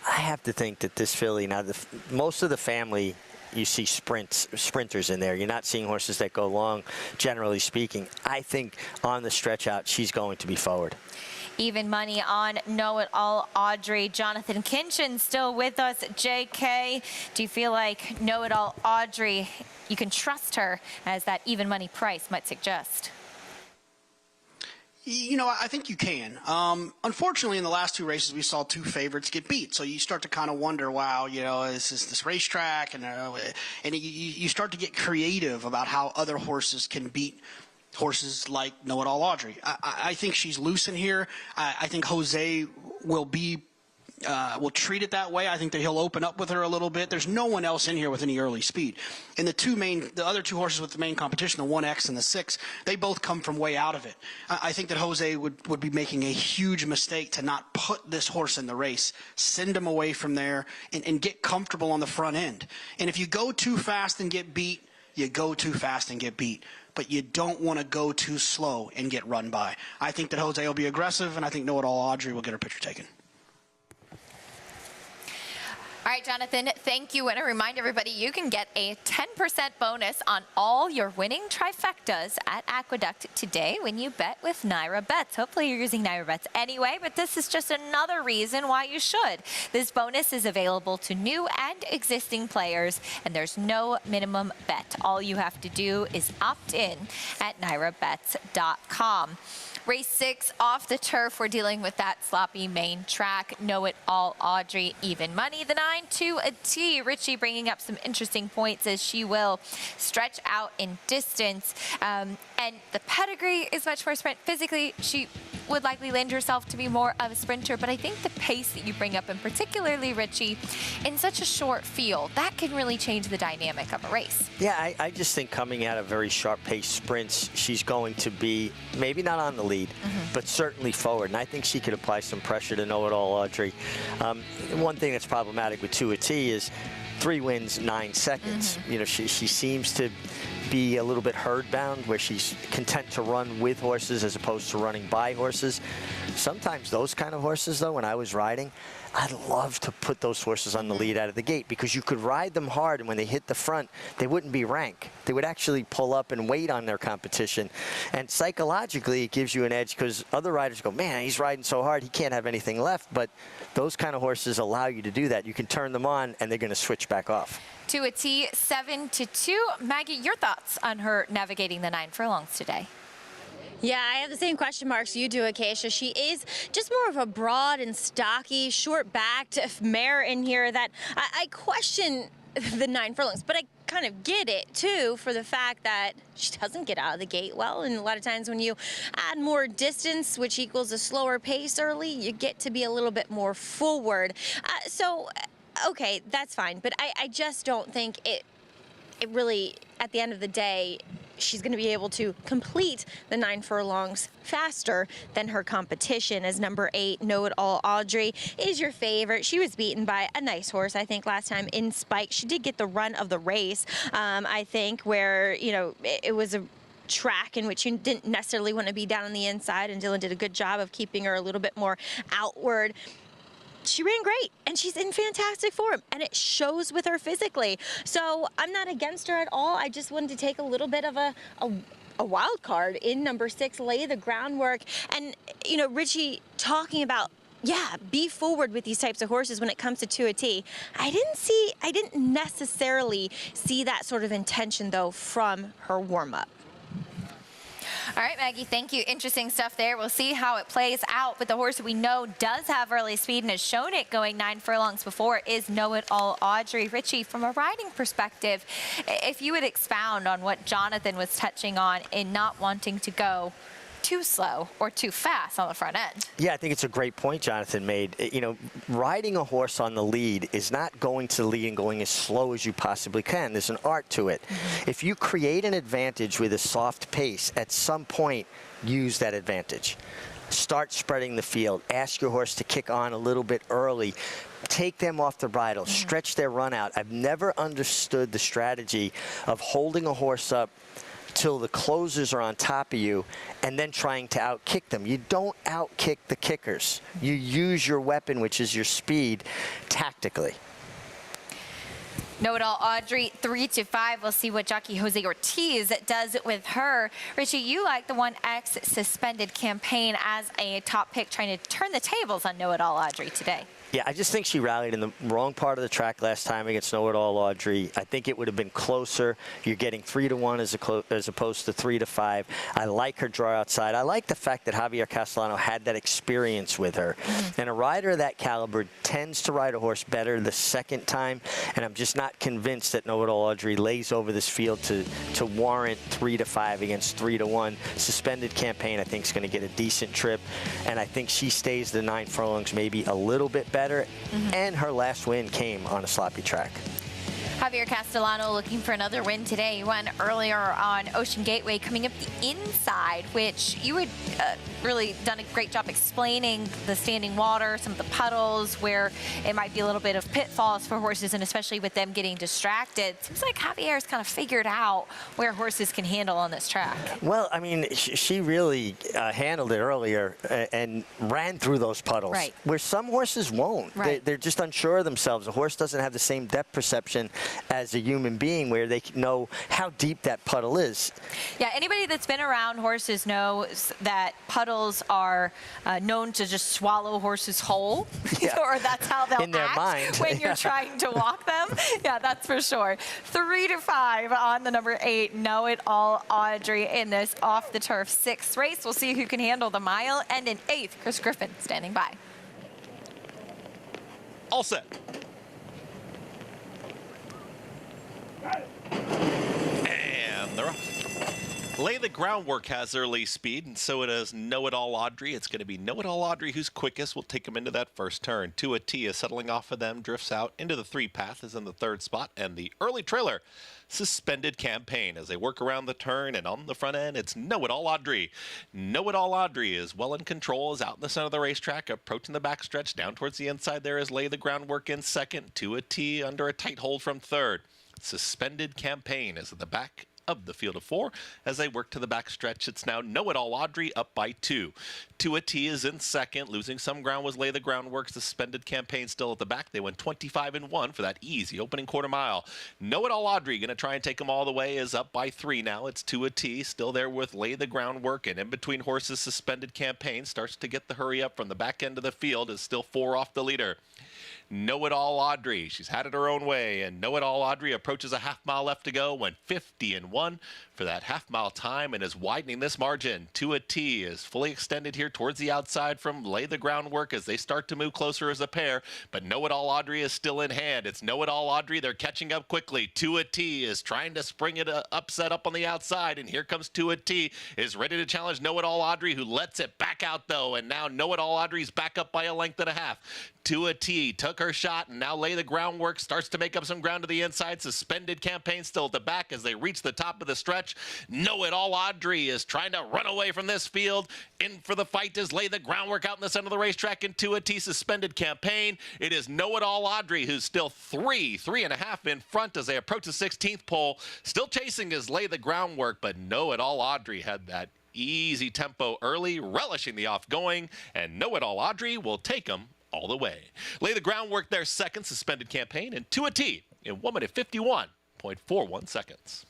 I have to think that this filly, now most of the family, you see sprinters in there. You're not seeing horses that go long, generally speaking. I think on the stretch out, she's going to be forward. Even money on Know It All Audrey. Jonathan Kinchin still with us. JK, do you feel like Know It All Audrey, you can trust her as that even money price might suggest? You know, I think you can. Unfortunately, in the last 2 races, we saw 2 favorites get beat. So you start to kind of wonder, wow, you know, is this racetrack? And you start to get creative about how other horses can beat horses like Know It All Audrey. I think she's loose in here. I think Jose will treat it that way. I think that he'll open up with her a little bit. There's no one else in here with any early speed. And the other 2 horses with the main competition, the 1X and the 6, they both come from way out of it. I think that Jose would be making a huge mistake to not put this horse in the race, send him away from there, and get comfortable on the front end. And if you go too fast and get beat, you go too fast and get beat. But you don't want to go too slow and get run by. I think that Jose will be aggressive, and I think Know It All Audrey will get her picture taken. All right, Jonathan, thank you. And a reminder, everybody, you can get a 10% bonus on all your winning trifectas at Aqueduct today when you bet with Naira Bets. Hopefully you're using Naira Bets anyway, but this is just another reason why you should. This bonus is available to new and existing players, and there's no minimum bet. All you have to do is opt in at nairabets.com. Race 6 off the turf. We're dealing with that sloppy main track. Know It All Audrey, even money. The 9, To a T. Richie bringing up some interesting points as she will stretch out in distance. And the pedigree is much more sprint. Physically, she would likely lend herself to be more of a sprinter, but I think the pace that you bring up, and particularly Richie, in such a short field, that can really change the dynamic of a race. Yeah, I just think coming out of very sharp-paced sprints, she's going to be maybe not on the lead, but certainly forward. And I think she could apply some pressure to Know It All Audrey. One thing that's problematic with To a T is 3 wins, 9 seconds. You know, she seems to be a little bit herd-bound, where she's content to run with horses as opposed to running by horses. Sometimes those kind of horses, though, when I was riding, I'd love to put those horses on the lead out of the gate, because you could ride them hard, and when they hit the front, they wouldn't be rank. They would actually pull up and wait on their competition. And psychologically, it gives you an edge, because other riders go, man, he's riding so hard, he can't have anything left. But those kind of horses allow you to do that. You can turn them on, and they're going to switch back off. To a T, 7-2. Maggie, your thoughts on her navigating the 9 furlongs today? Yeah, I have the same question marks you do, Acacia. She is just more of a broad and stocky, short-backed mare in here that I question the 9 furlongs, but I kind of get it, too, for the fact that she doesn't get out of the gate well, and a lot of times when you add more distance, which equals a slower pace early, you get to be a little bit more forward. Okay, that's fine, but I just don't think it really, at the end of the day, she's going to be able to complete the 9 furlongs faster than her competition, as number 8, Know It All Audrey, is your favorite. She was beaten by a nice horse, I think, last time in Spike. She did get the run of the race, I think, where, you know, it was a track in which you didn't necessarily want to be down on the inside, and Dylan did a good job of keeping her a little bit more outward. She ran great, and she's in fantastic form, and it shows with her physically. So I'm not against her at all. I just wanted to take a little bit of a wild card in number 6, Lay the Groundwork. And, you know, Richie talking about, yeah, be forward with these types of horses when it comes to a T. I didn't necessarily see that sort of intention, though, from her warm-up. All right, Maggie, thank you. Interesting stuff there. We'll see how it plays out. But the horse we know does have early speed and has shown it going 9 furlongs before is Know It All Audrey. Richie, from a riding perspective, if you would expound on what Jonathan was touching on in not wanting to go too slow or too fast on the front end. Yeah, I think it's a great point Jonathan made. You know, riding a horse on the lead is not going to the lead and going as slow as you possibly can. There's an art to it. If you create an advantage with a soft pace, at some point, use that advantage. Start spreading the field. Ask your horse to kick on a little bit early. Take them off the bridle. Stretch their run out. I've never understood the strategy of holding a horse up till the closers are on top of you and then trying to outkick them. You don't outkick the kickers. You use your weapon, which is your speed, tactically. Know It All Audrey, 3-5. We'll see what jockey Jose Ortiz does with her. Richie, you like the 1X suspended campaign as a top pick, trying to turn the tables on Know It All Audrey today. Yeah, I just think she rallied in the wrong part of the track last time against Know It All Audrey. I think it would have been closer. You're getting 3-1 as opposed to 3-5. I like her draw outside. I like the fact that Javier Castellano had that experience with her. And a rider of that caliber tends to ride a horse better the second time. And I'm just not convinced that Know It All Audrey lays over this field to warrant 3-5 against 3-1. Suspended campaign, I think, is going to get a decent trip. And I think she stays the 9 furlongs maybe a little bit better. And her last win came on a sloppy track. Javier Castellano looking for another win today. He won earlier on Ocean Gateway, coming up the inside, which you had really done a great job explaining the standing water, some of the puddles, where it might be a little bit of pitfalls for horses, and especially with them getting distracted. Seems like Javier's kind of figured out where horses can handle on this track. Well, I mean, she really handled it earlier and ran through those puddles, where some horses won't. They're just unsure of themselves. A horse doesn't have the same depth perception as a human being where they know how deep that puddle is. Yeah, anybody that's been around horses knows that puddles are known to just swallow horses whole, or that's how they'll in their act mind when you're trying to walk them. Yeah, that's for sure. 3-5 on the number 8, Know It All Audrey in this off the turf 6th race. We'll see who can handle the mile, and in 8th, Chris Griffin standing by. All set. And they're off. Lay the Groundwork has early speed, and so it is Know It All Audrey. It's going to be Know It All Audrey who's quickest. We'll take him into that first turn. 2 Tia settling off of them, drifts out into the 3 path, is in the 3rd spot, and the early trailer, Suspended Campaign, as they work around the turn, and on the front end, it's Know It All Audrey. Know It All Audrey is well in control, is out in the center of the racetrack, approaching the backstretch. Down towards the inside there is Lay the Groundwork in 2nd. 2 Tia under a tight hold from 3rd. Suspended Campaign is at the back of the field of 4 as they work to the back stretch. It's now Know It All Audrey up by 2. 2 is in 2nd. Losing some ground was Lay the Groundwork. Suspended Campaign still at the back. They went 25-1 for that easy opening quarter mile. Know It All Audrey going to try and take them all the way, is up by 3 now. It's 2 still there with Lay the Groundwork, and in between horses, Suspended Campaign starts to get the hurry up from the back end of the field, is still 4 off the leader. Know It All Audrey, she's had it her own way, and Know It All Audrey approaches a half-mile left to go, went 50-1 for that half-mile time, and is widening this margin. 2 is fully extended here towards the outside from Lay the Groundwork as they start to move closer as a pair, but Know It All Audrey is still in hand. It's Know It All Audrey, they're catching up quickly. 2 is trying to spring it upset up on the outside, and here comes 2 is ready to challenge Know It All Audrey, who lets it back out though, and now Know It All Audrey's back up by a length and a half. 2 took her shot, and now Lay the Groundwork starts to make up some ground to the inside. Suspended Campaign still at the back as they reach the top of the stretch. Know It All Audrey is trying to run away from this field. In for the fight is Lay the Groundwork out in the center of the racetrack, and 2 Suspended Campaign. It is Know It All Audrey who's still 3.5 in front as they approach the 16th pole. Still chasing is Lay the Groundwork, but Know It All Audrey had that easy tempo early, relishing the off-going, and Know It All Audrey will take them all the way. Lay the Groundwork their 2nd, Suspended Campaign, and 2 in 1 minute 51.41 seconds.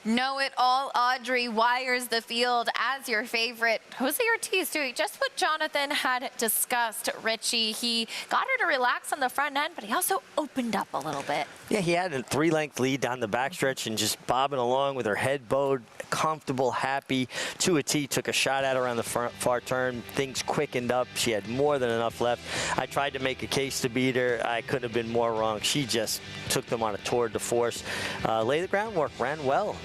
Know-it-all Audrey wires the field as your favorite. Jose Ortiz doing just what Jonathan had discussed, Richie. He got her to relax on the front end, but he also opened up a little bit. Yeah, he had a 3-length lead down the backstretch and just bobbing along with her head bowed, comfortable, happy. To a tee, took a shot at her on the far turn. Things quickened up. She had more than enough left. I tried to make a case to beat her. I couldn't have been more wrong. She just took them on a tour de force. Laid the groundwork, ran well.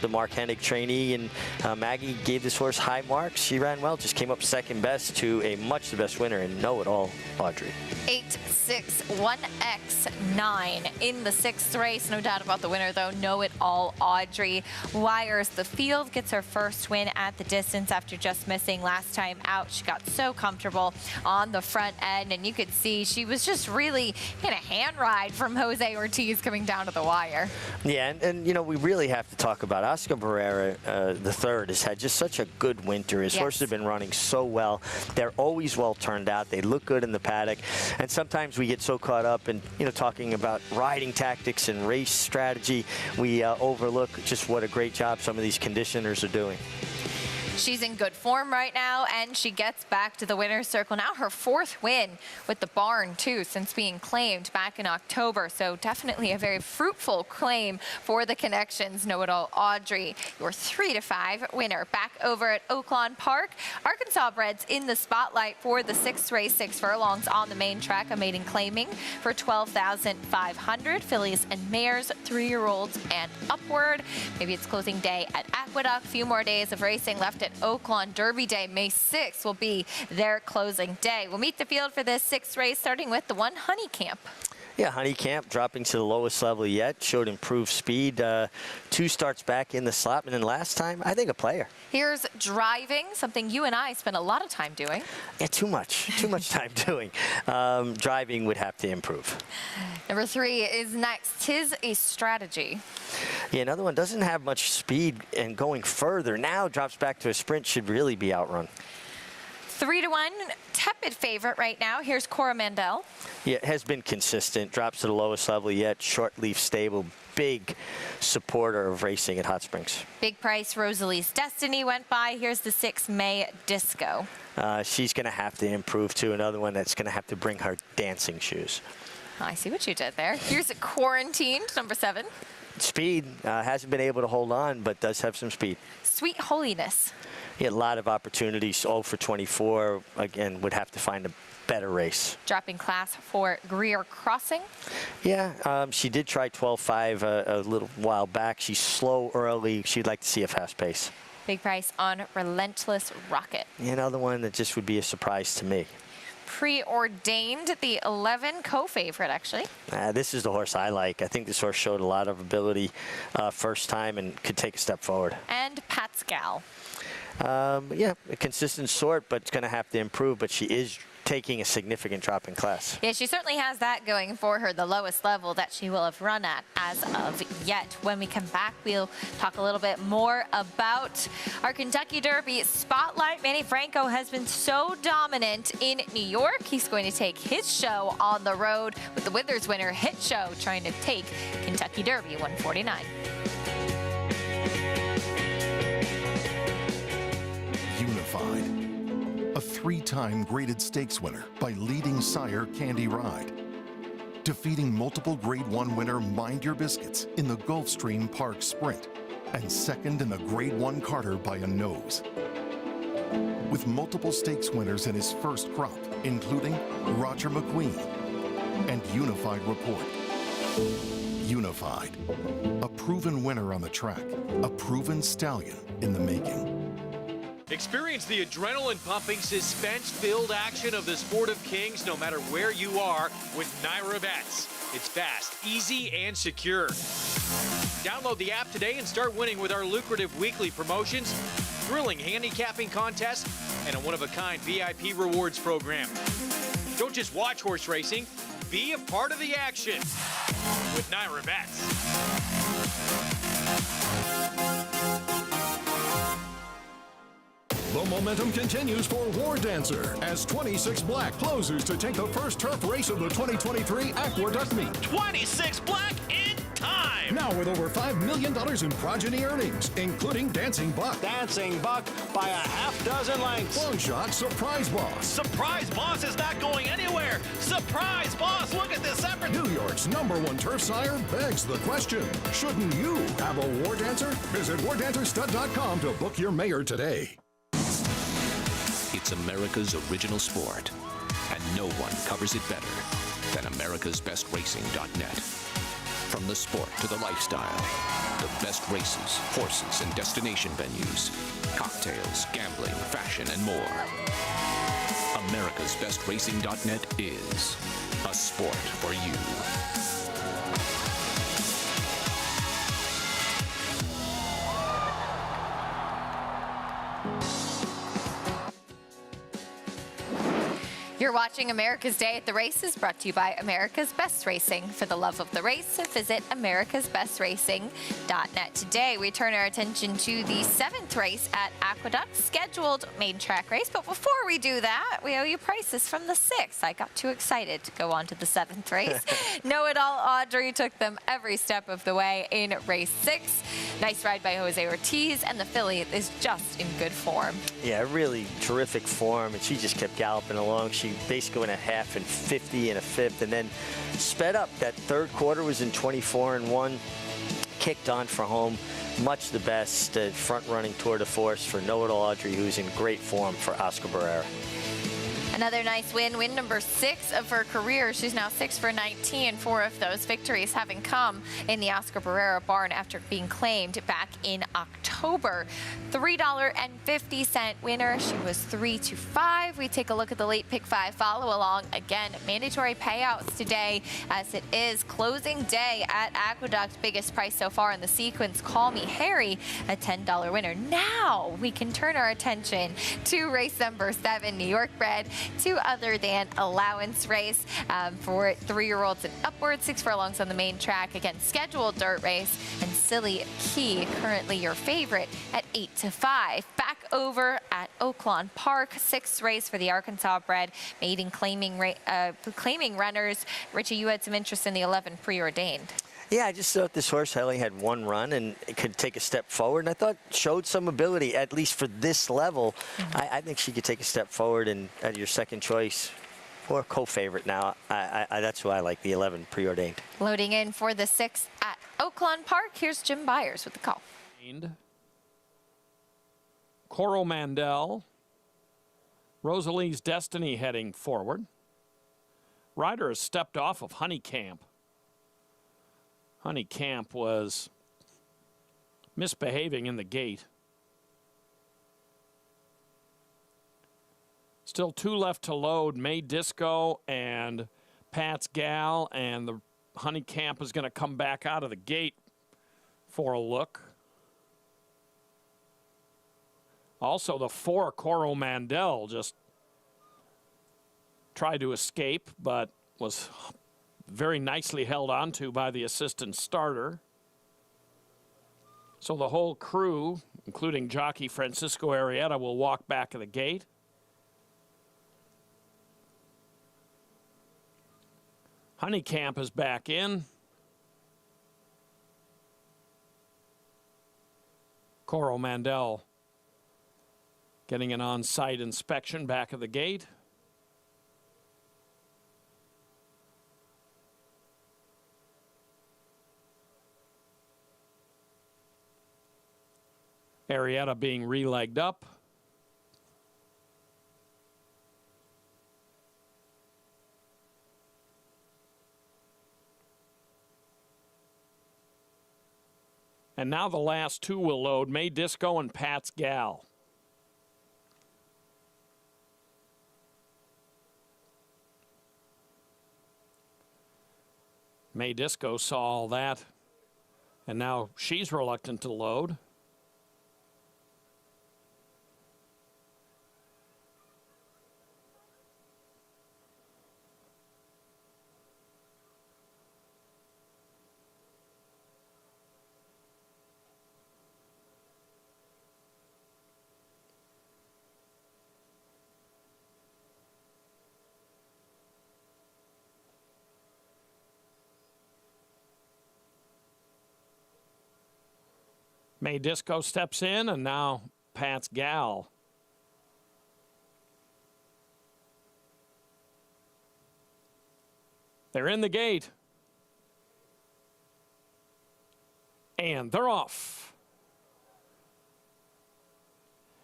The Mark Hennig trainee and Maggie gave this horse high marks. She ran well, just came up second best to a much the best winner in Know-It-All Audrey. 8-6-1x9 in the 6th race. No doubt about the winner, though. Know-It-all Audrey wires the field, gets her first win at the distance after just missing last time out. She got so comfortable on the front end, and you could see she was just really in a hand ride from Jose Ortiz coming down to the wire. Yeah, and you know, we really have to talk about Oscar Barrera III has had just such a good winter. His horses have been running so well. They're always well turned out. They look good in the paddock. And sometimes we get so caught up in, you know, talking about riding tactics and race strategy, we overlook just what a great job some of these conditioners are doing. She's in good form right now, and she gets back to the winner's circle. Now her 4th win with the barn, too, since being claimed back in October. So definitely a very fruitful claim for the Connections. Know-It-all Audrey, your 3-5 winner. Back over at Oaklawn Park, Arkansas breds in the spotlight for the 6th race, 6 furlongs on the main track. A maiden claiming for $12,500. Fillies and mares, 3-year-olds and upward. Maybe it's closing day at Aqueduct. A few more days of racing left at Oaklawn. Derby Day, May 6th, will be their closing day. We'll meet the field for this 6th race, starting with the one Honey Camp. Yeah, Honey Camp dropping to the lowest level yet, showed improved speed. 2 starts back in the slot, and then last time, I think a player. Here's Driving, something you and I spend a lot of time doing. Yeah, too much time doing. Driving would have to improve. Number 3 is next. 'Tis a Strategy. Yeah, another one doesn't have much speed and going further. Now drops back to a sprint, should really be outrun. 3-1, tepid favorite right now. Here's Cora Mandel. Yeah, has been consistent. Drops to the lowest level yet. Short leaf stable. Big supporter of racing at Hot Springs. Big price, Rosalie's Destiny went by. Here's the 6 May Disco. She's going to have to improve, too. Another one that's going to have to bring her dancing shoes. I see what you did there. Here's a Quarantined, number 7. Speed. Hasn't been able to hold on, but does have some speed. Sweet Holiness. He had a lot of opportunities. 0 for 24. Again, would have to find a better race. Dropping class for Greer Crossing. Yeah, she did try 12.5 a little while back. She's slow early. She'd like to see a fast pace. Big price on Relentless Rocket. Another one that just would be a surprise to me. Preordained, the 11 co-favorite, actually. This is the horse I like. I think this horse showed a lot of ability first time and could take a step forward. And Pascal. Yeah, a consistent sort, but it's going to have to improve. But she is taking a significant drop in class. Yeah, she certainly has that going for her, the lowest level that she will have run at as of yet. When we come back, we'll talk a little bit more about our Kentucky Derby spotlight. Manny Franco has been so dominant in New York. He's going to take his show on the road with the Withers winner hit show, trying to take Kentucky Derby 149. Unified, a 3-time graded stakes winner by leading sire Candy Ride, defeating multiple Grade 1 winner Mind Your Biscuits in the Gulfstream Park Sprint, and second in the Grade 1 Carter by a nose. With multiple stakes winners in his first crop, including Roger McQueen and Unified Report. Unified, a proven winner on the track, a proven stallion in the making. Experience the adrenaline-pumping, suspense-filled action of the Sport of Kings no matter where you are with Naira Bets. It's fast, easy, and secure. Download the app today and start winning with our lucrative weekly promotions, thrilling handicapping contests, and a one-of-a-kind VIP rewards program. Don't just watch horse racing, be a part of the action with Naira Bets. The momentum continues for War Dancer as 26 Black closes to take the first turf race of the 2023 Aqueduct meet. 26 Black in time. Now with over $5 million in progeny earnings, including Dancing Buck. Dancing Buck by a half dozen lengths. Long shot Surprise Boss. Surprise Boss is not going anywhere. Surprise Boss, look at this effort. New York's #1 turf sire begs the question, shouldn't you have a War Dancer? Visit wardancerstud.com to book your mayor today. It's America's original sport, and no one covers it better than americasbestracing.net. From the sport to the lifestyle, the best races, horses, and destination venues, cocktails, gambling, fashion, and more. americasbestracing.net is a sport for you. You're watching America's Day at the Races, brought to you by America's Best Racing. For the love of the race, visit americasbestracing.net. Today, we turn our attention to the 7th race at Aqueduct, scheduled main track race. But before we do that, we owe you prices from the 6th. I got too excited to go on to the 7th race. Know-it-all Audrey took them every step of the way in race 6. Nice ride by Jose Ortiz, and the filly is just in good form. Yeah, really terrific form, and she just kept galloping along. She basically went a half and 50 and a fifth, and then sped up. That third quarter was in 24-1, kicked on for home. Much the best front-running tour de force for Know-it-all Audrey, who's in great form for Oscar Barrera. Another nice win number 6 of her career. She's now 6 for 19, 4 of those victories having come in the Oscar Barrera barn after being claimed back in October. $3.50 winner. She was 3-5. We take a look at the late pick 5 follow along. Again, mandatory payouts today as it is closing day at Aqueduct. Biggest price so far in the sequence, Call Me Harry, a $10 winner. Now we can turn our attention to race number 7, New York bred. 2 other than allowance race for 3-year-olds and upwards. 6 furlongs on the main track. Again, scheduled dirt race. And Silly Key, currently your favorite at 8-5. Back over at Oaklawn Park. 6th race for the Arkansas bred. Maiden claiming runners. Richie, you had some interest in the 11 preordained. Yeah, I just thought this horse only had 1 run and it could take a step forward, and I thought showed some ability, at least for this level. I think she could take a step forward, and at your second choice or co-favorite now, that's who I like, the 11 preordained. Loading in for the 6th at Oaklawn Park. Here's Jim Byers with the call. Coromandel, Rosalie's Destiny heading forward. Rider has stepped off of Honeycamp. Honeycamp was misbehaving in the gate. Still 2 left to load. May Disco and Pat's Gal, and the Honeycamp is going to come back out of the gate for a look. Also, the 4 Coromandel just tried to escape, but was very nicely held onto by the assistant starter. So the whole crew, including jockey Francisco Arrieta, will walk back of the gate. Honeycamp is back in. Coromandel getting an on-site inspection back of the gate. Arrieta being re-legged up. And now the last 2 will load, May Disco and Pat's Gal. May Disco saw all that, and now she's reluctant to load. May Disco steps in, and now Pat's gal. They're in the gate. And they're off.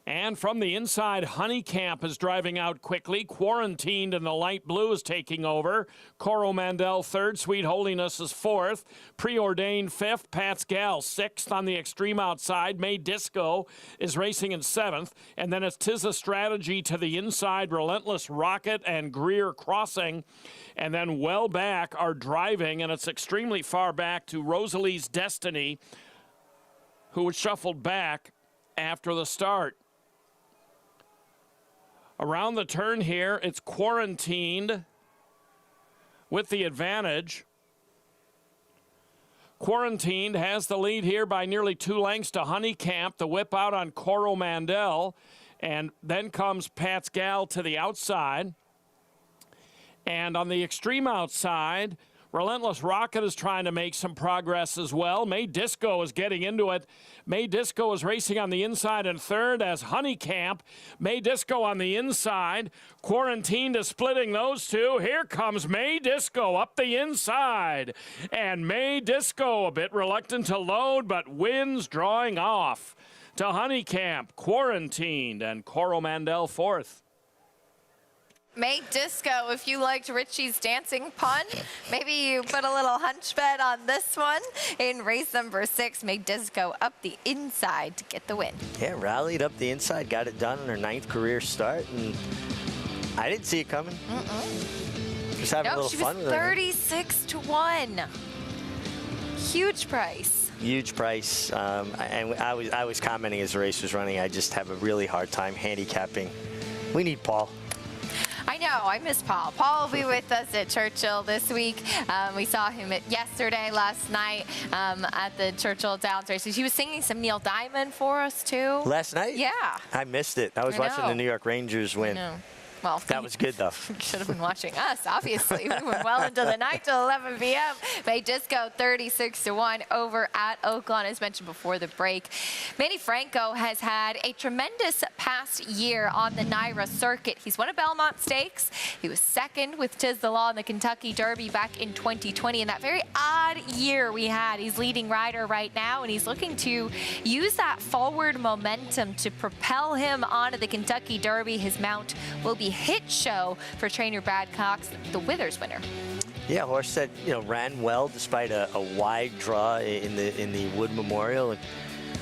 And from the inside, Honeycamp is driving out quickly. Quarantined in the light blue is taking over. Coromandel third. Sweet Holiness is fourth. Preordained fifth. Pat's Gal sixth on the extreme outside. May Disco is racing in seventh. And then it's Tis a Strategy to the inside. Relentless Rocket and Greer crossing. And then well back are driving, and it's extremely far back to Rosalie's Destiny, who was shuffled back after the start. Around the turn here, it's Quarantined with the advantage. Quarantined has the lead here by nearly 2 lengths to Honeycamp. The whip out on Coromandel. And then comes Pat's Gal to the outside. And on the extreme outside, Relentless Rocket is trying to make some progress as well. May Disco is getting into it. May Disco is racing on the inside in third as Honeycamp. May Disco on the inside. Quarantined is splitting those two. Here comes May Disco up the inside. And May Disco a bit reluctant to load, but wins drawing off to Honeycamp, Quarantined, and Coromandel fourth. May Disco, if you liked Richie's dancing pun, maybe you put a little hunch bet on this one. In race number 6, May Disco up the inside to get the win. Yeah, rallied up the inside, got it done in her 9th career start, and I didn't see it coming. Just having a little fun with it. She was 36-1. Huge price. Huge price. And I was commenting as the race was running, I just have a really hard time handicapping. We need Paul. I know, I miss Paul. Paul will be with us at Churchill this week. We saw him last night at the Churchill Downs races. He was singing some Neil Diamond for us too. Last night? Yeah. I missed it. I was watching the New York Rangers win. Well, that was good, though. Should have been watching us, obviously. We went well into the night till 11 p.m. May Disco 36-1 over at Oaklawn, as mentioned before the break. Manny Franco has had a tremendous past year on the NYRA circuit. He's won a Belmont Stakes. He was second with Tis the Law in the Kentucky Derby back in 2020. In that very odd year we had, he's leading rider right now, and he's looking to use that forward momentum to propel him onto the Kentucky Derby. His mount will be Hit Show for trainer Brad Cox, the Withers winner. Yeah, horse that ran well despite a wide draw in the Wood Memorial. And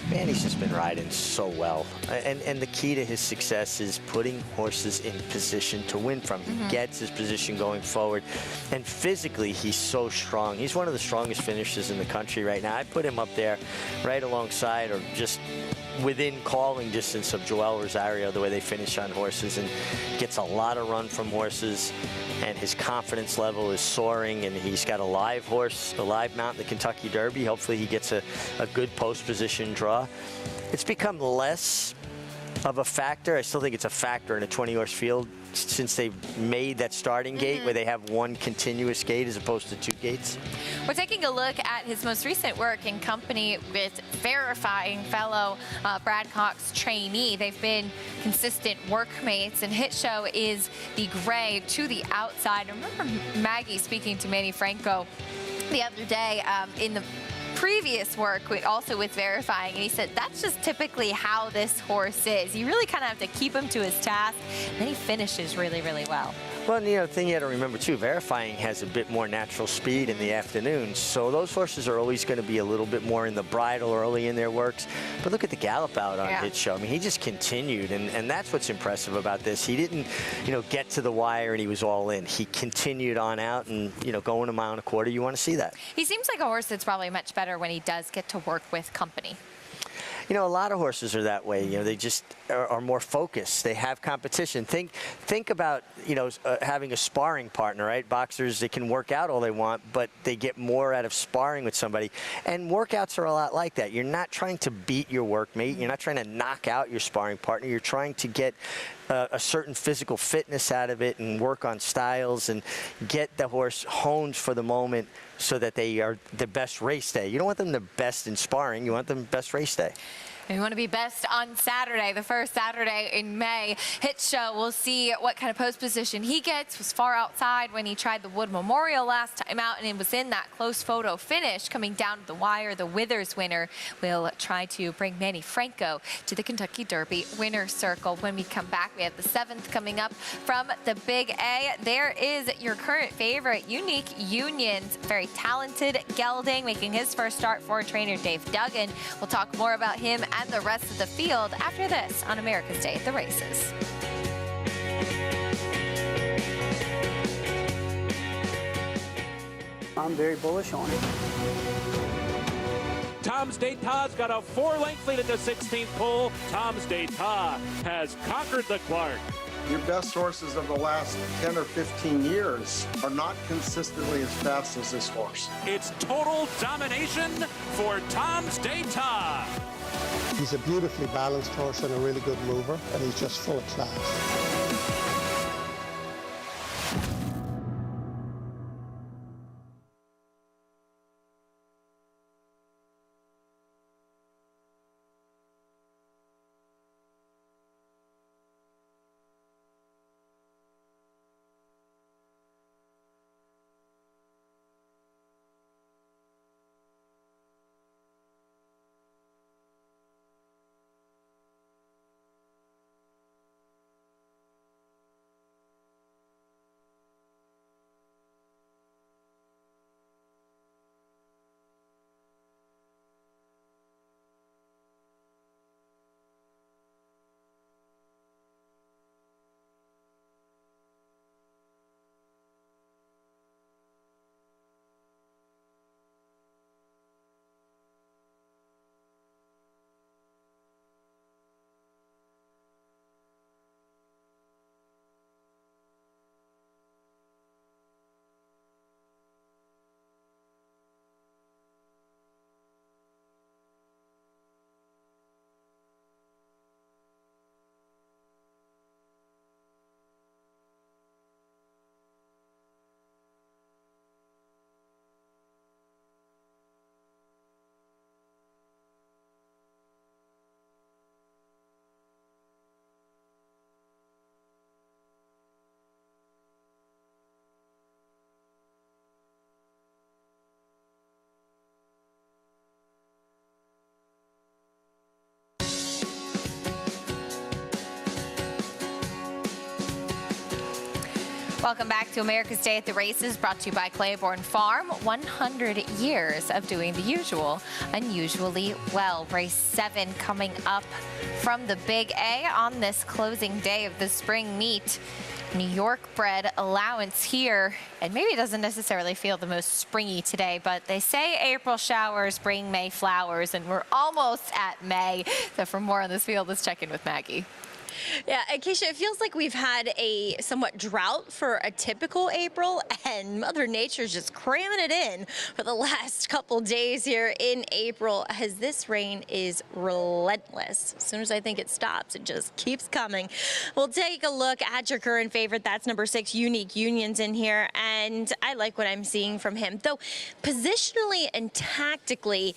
man, he's just been riding so well. And the key to his success is putting horses in position to win from. He gets his position going forward. And physically, he's so strong. He's one of the strongest finishers in the country right now. I put him up there right alongside or just within calling distance of Joel Rosario, the way they finish on horses, and gets a lot of run from horses, and his confidence level is soaring, and he's got a live horse, a live mount in the Kentucky Derby. Hopefully he gets a good post position draw. It's become less of a factor. I still think it's a factor in a 20-horse field since they've made that starting gate where they have one continuous gate as opposed to 2 gates. We're taking a look at his most recent work in company with verifying fellow Brad Cox trainee. They've been consistent workmates, and Hit Show is the gray to the outside. I remember Maggie speaking to Manny Franco the other day in the previous work also with verifying, and he said that's just typically how this horse is. You really kind of have to keep him to his task, and then he finishes really, really well. Well, the thing you got to remember too, verifying has a bit more natural speed in the afternoon, so those horses are always going to be a little bit more in the bridle early in their works. But look at the gallop out on Hit Show. I mean, he just continued, and that's what's impressive about this. He didn't, get to the wire and he was all in. He continued on out, and going a mile and a quarter, you want to see that. He seems like a horse that's probably much better when he does get to work with company. A lot of horses are that way. They just are more focused. They have competition. Think about, having a sparring partner, right? Boxers, they can work out all they want, but they get more out of sparring with somebody. And workouts are a lot like that. You're not trying to beat your workmate. You're not trying to knock out your sparring partner. You're trying to get a certain physical fitness out of it and work on styles and get the horse honed for the moment so that they are the best race day. You don't want them the best in sparring. You want them best race day. We want to be best on Saturday, the first Saturday in May. Hit show, we'll see what kind of post position he gets. Was far outside when he tried the Wood Memorial last time out, and it was in that close photo finish coming down to the wire. The Withers winner will try to bring Manny Franco to the Kentucky Derby winner's circle. When we come back, we have the 7th coming up from the Big A. There is your current favorite, Unique Unions. Very talented gelding, making his first start for trainer Dave Duggan. We'll talk more about him and the rest of the field after this on America's Day at the Races. I'm very bullish on it. Tom's Dayta's got a 4-length lead at the 16th pole. Tom's Dayta has conquered the Clark. Your best horses of the last 10 or 15 years are not consistently as fast as this horse. It's total domination for Tom's Dayta. He's a beautifully balanced horse and a really good mover, and he's just full of class. Welcome back to America's Day at the Races, brought to you by Claiborne Farm. 100 years of doing the usual, unusually well. Race 7 coming up from the Big A on this closing day of the spring meet. New York bred allowance here, and maybe it doesn't necessarily feel the most springy today, but they say April showers bring May flowers, and we're almost at May. So for more on this field, let's check in with Maggie. Yeah, Keisha, it feels like we've had a somewhat drought for a typical April, and Mother Nature's just cramming it in for the last couple days here in April, as this rain is relentless. As soon as I think it stops, it just keeps coming. We'll take a look at your current favorite. That's number 6, Unique Unions in here, and I like what I'm seeing from him. Though positionally and tactically,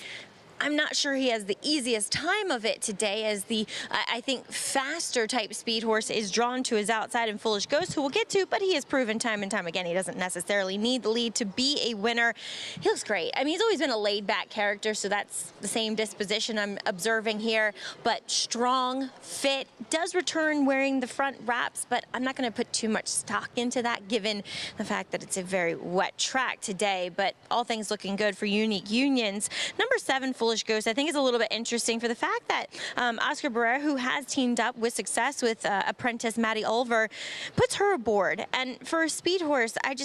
I'm not sure he has the easiest time of it today, as the, I think, faster type speed horse is drawn to his outside, and Foolish Ghost, who we'll get to, but he has proven time and time again he doesn't necessarily need the lead to be a winner. He looks great. I mean, he's always been a laid-back character, so that's the same disposition I'm observing here, but strong, fit, does return wearing the front wraps, but I'm not going to put too much stock into that given the fact that it's a very wet track today, but all things looking good for Unique Unions. Number 7, Foolish Ghost, I think is a little bit interesting for the fact that Oscar Barrera, who has teamed up with success with apprentice Maddie Ulver, puts her aboard. And for a speed horse, I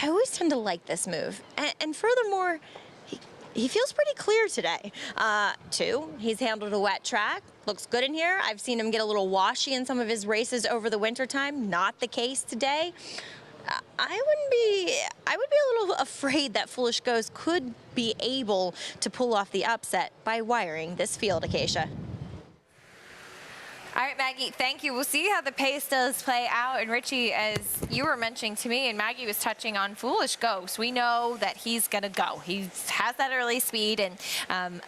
always tend to like this move. And furthermore, he feels pretty clear today. 2, he's handled a wet track. Looks good in here. I've seen him get a little washy in some of his races over the wintertime. Not the case today. I would be a little afraid that Foolish Ghost could be able to pull off the upset by wiring this field, Acacia. All right, Maggie, thank you. We'll see how the pace does play out. And Richie, as you were mentioning to me, and Maggie was touching on Foolish Ghost, we know that he's going to go. He has that early speed, and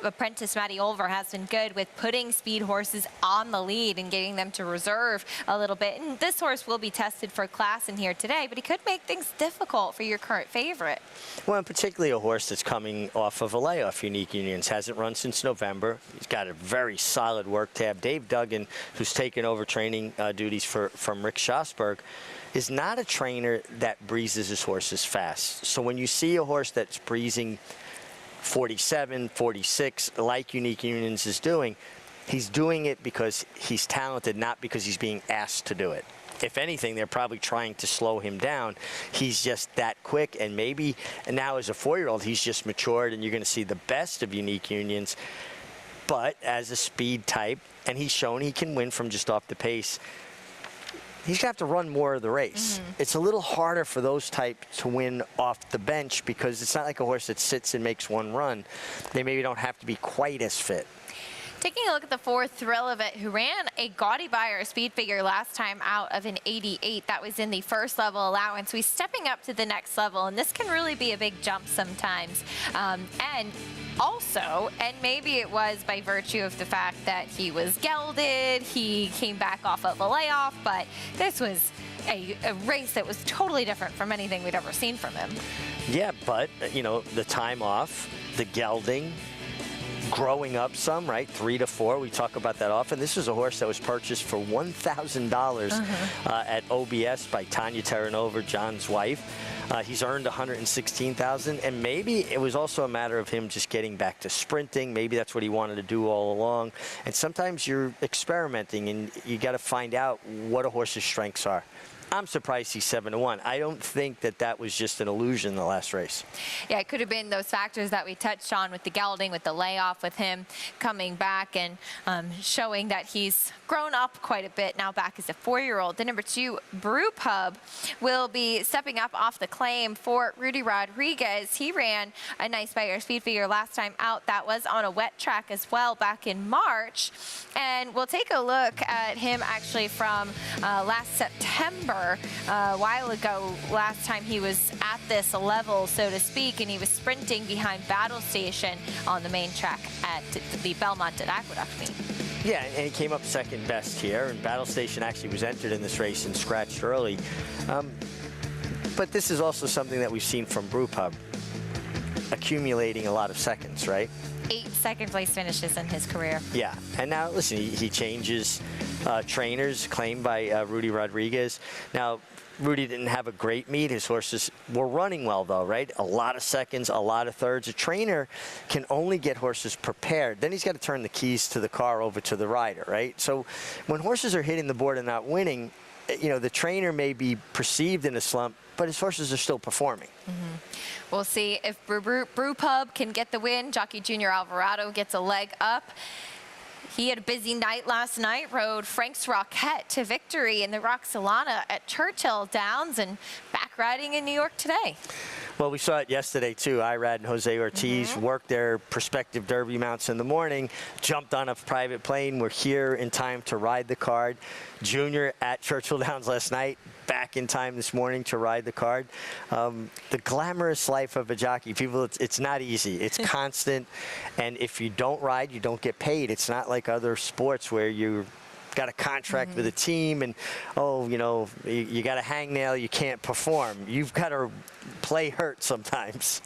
apprentice Matty Olver has been good with putting speed horses on the lead and getting them to reserve a little bit. And this horse will be tested for class in here today, but he could make things difficult for your current favorite. Well, and particularly a horse that's coming off of a layoff. Unique Unions hasn't run since November. He's got a very solid work tab. Dave Duggan, who's taken over training duties from Rick Schosberg, is not a trainer that breezes his horses fast. So when you see a horse that's breezing 47, 46, like Unique Unions is doing, he's doing it because he's talented, not because he's being asked to do it. If anything, they're probably trying to slow him down. He's just that quick, and maybe now as a 4-year-old, he's just matured, and you're going to see the best of Unique Unions. But as a speed type, and he's shown he can win from just off the pace, he's going to have to run more of the race. It's a little harder for those types to win off the bench because it's not like a horse that sits and makes one run. They maybe don't have to be quite as fit. Taking a look at the 4 Thrill of It, who ran a gaudy Beyer speed figure last time out of an 88. That was in the first level allowance. We're stepping up to the next level, and this can really be a big jump sometimes. And also, and maybe it was by virtue of the fact that he was gelded, he came back off of a layoff, but this was a race that was totally different from anything we'd ever seen from him. Yeah, but, you know, the time off, the gelding, growing up some, right? 3 to 4. We talk about that often. This is a horse that was purchased for $1,000 at OBS by Tanya Terranova, John's wife. He's earned $116,000, and maybe it was also a matter of him just getting back to sprinting. Maybe that's what he wanted to do all along. And sometimes you're experimenting, and you got to find out what a horse's strengths are. I'm surprised he's 7-1. I don't think that was just an illusion in the last race. Yeah, it could have been those factors that we touched on with the gelding, with the layoff, with him coming back and showing that he's grown up quite a bit, now back as a 4-year-old. The number 2, Brew Pub, will be stepping up off the claim for Rudy Rodriguez. He ran a nice Beyer speed figure last time out. That was on a wet track as well back in March. And we'll take a look at him actually from last September. A while ago, last time he was at this level, so to speak, and he was sprinting behind Battle Station on the main track at the Belmont at Aqueduct meet. Yeah, and he came up second best here, and Battle Station actually was entered in this race and scratched early. But this is also something that we've seen from Brew Pub, accumulating a lot of seconds, right? 8 second-place finishes in his career. Yeah, and now, listen, he changes trainers, claimed by Rudy Rodriguez. Now, Rudy didn't have a great meet. His horses were running well, though, right? A lot of seconds, a lot of thirds. A trainer can only get horses prepared. Then he's got to turn the keys to the car over to the rider, right? So when horses are hitting the board and not winning, you know, the trainer may be perceived in a slump, but his horses are still performing. We'll see if Brew Pub can get the win. Jockey Junior Alvarado gets a leg up. He had a busy night last night, rode Frank's Rockette to victory in the Roxolana at Churchill Downs, and back riding in New York today. Well, we saw it yesterday, too. Irad and Jose Ortiz worked their prospective Derby mounts in the morning, jumped on a private plane, were here in time to ride the card. Junior at Churchill Downs last night, back in time this morning to ride the card. The glamorous life of a jockey. People, it's not easy. It's constant, and if you don't ride, you don't get paid. It's not like other sports where you got a contract with a team and, oh, you know, you got a hangnail, you can't perform. You've got to play hurt sometimes.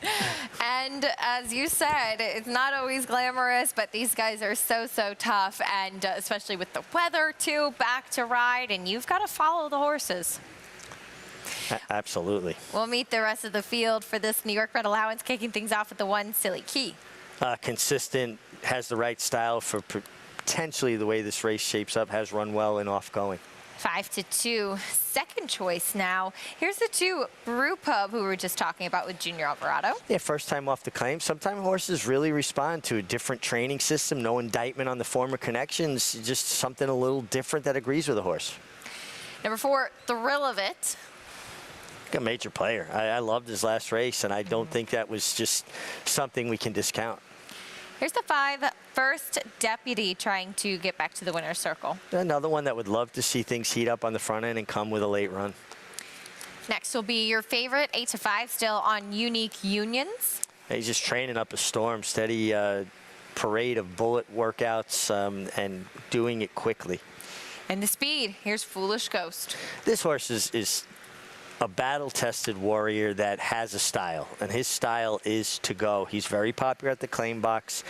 And as you said, it's not always glamorous, but these guys are so tough, and especially with the weather too, back to ride, and you've got to follow the horses. Absolutely. We'll meet the rest of the field for this New York Red Allowance, kicking things off with the 1 Silly Key. Consistent, has the right style for potentially the way this race shapes up, has run well and off going. 5-2, second choice now. Here's the 2 Brew Pub, who we were just talking about with Junior Alvarado. Yeah, first time off the claim. Sometimes horses really respond to a different training system. No indictment on the former connections, just something a little different that agrees with the horse. Number 4, Thrill of It. A major player. I loved his last race, and I don't think that was just something we can discount. Here's the 5, First Deputy trying to get back to the winner's circle. Another one that would love to see things heat up on the front end and come with a late run. Next will be your favorite, 8 to 5, still on Unique Unions. He's just training up a storm, steady parade of bullet workouts and doing it quickly. And the speed, here's Foolish Ghost. This horse is a battle-tested warrior that has a style, and his style is to go. He's very popular at the claim box,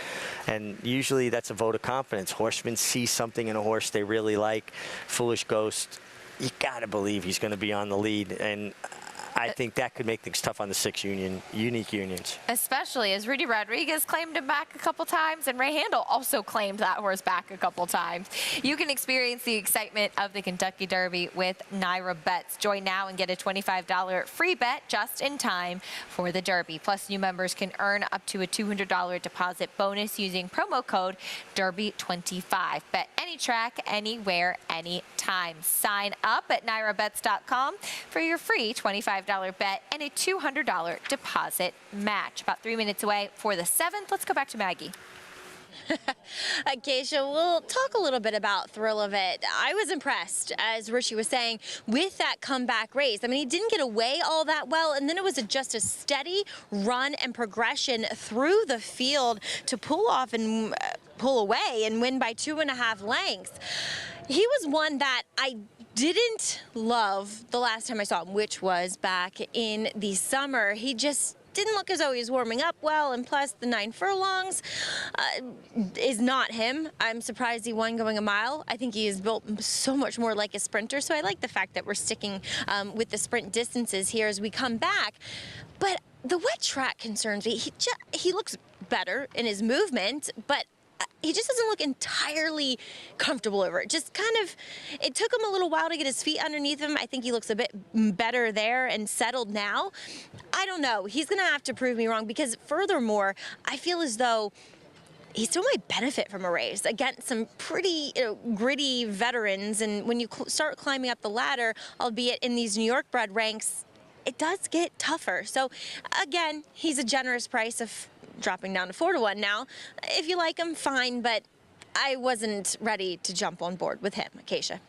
and usually that's a vote of confidence. Horsemen see something in a horse they really like. Foolish Ghost, you gotta believe he's going to be on the lead, and I think that could make things tough on the 6 Unique Unions. Especially as Rudy Rodriguez claimed him back a couple times, and Ray Handel also claimed that horse back a couple times. You can experience the excitement of the Kentucky Derby with Naira Bets. Join now and get a $25 free bet just in time for the Derby. Plus, new members can earn up to a $200 deposit bonus using promo code Derby25. Bet any track, anywhere, anytime. Sign up at nairabets.com for your free $25 bet and a $200 deposit match. About 3 minutes away for the 7th. Let's go back to Maggie. Keisha, we'll talk a little bit about Thrill of It. I was impressed, as Richie was saying, with that comeback race. I mean, he didn't get away all that well, and then it was just a steady run and progression through the field to pull off and pull away and win by 2.5 lengths. He was one that I didn't love the last time I saw him, which was back in the summer. He just didn't look as though he was warming up well, and plus the 9 furlongs is not him. I'm surprised he won going a mile. I think he is built so much more like a sprinter, so I like the fact that we're sticking with the sprint distances here as we come back. But the wet track concerns me. He looks better in his movement, but he just doesn't look entirely comfortable over it. Just kind of, it took him a little while to get his feet underneath him. I think he looks a bit better there and settled now. I don't know. He's going to have to prove me wrong, because furthermore, I feel as though he still might benefit from a race against some pretty gritty veterans. And when you start climbing up the ladder, albeit in these New York bred ranks, it does get tougher. So again, he's a generous price of dropping down to 4-1 now. If you like him, fine, but I wasn't ready to jump on board with him. Acacia.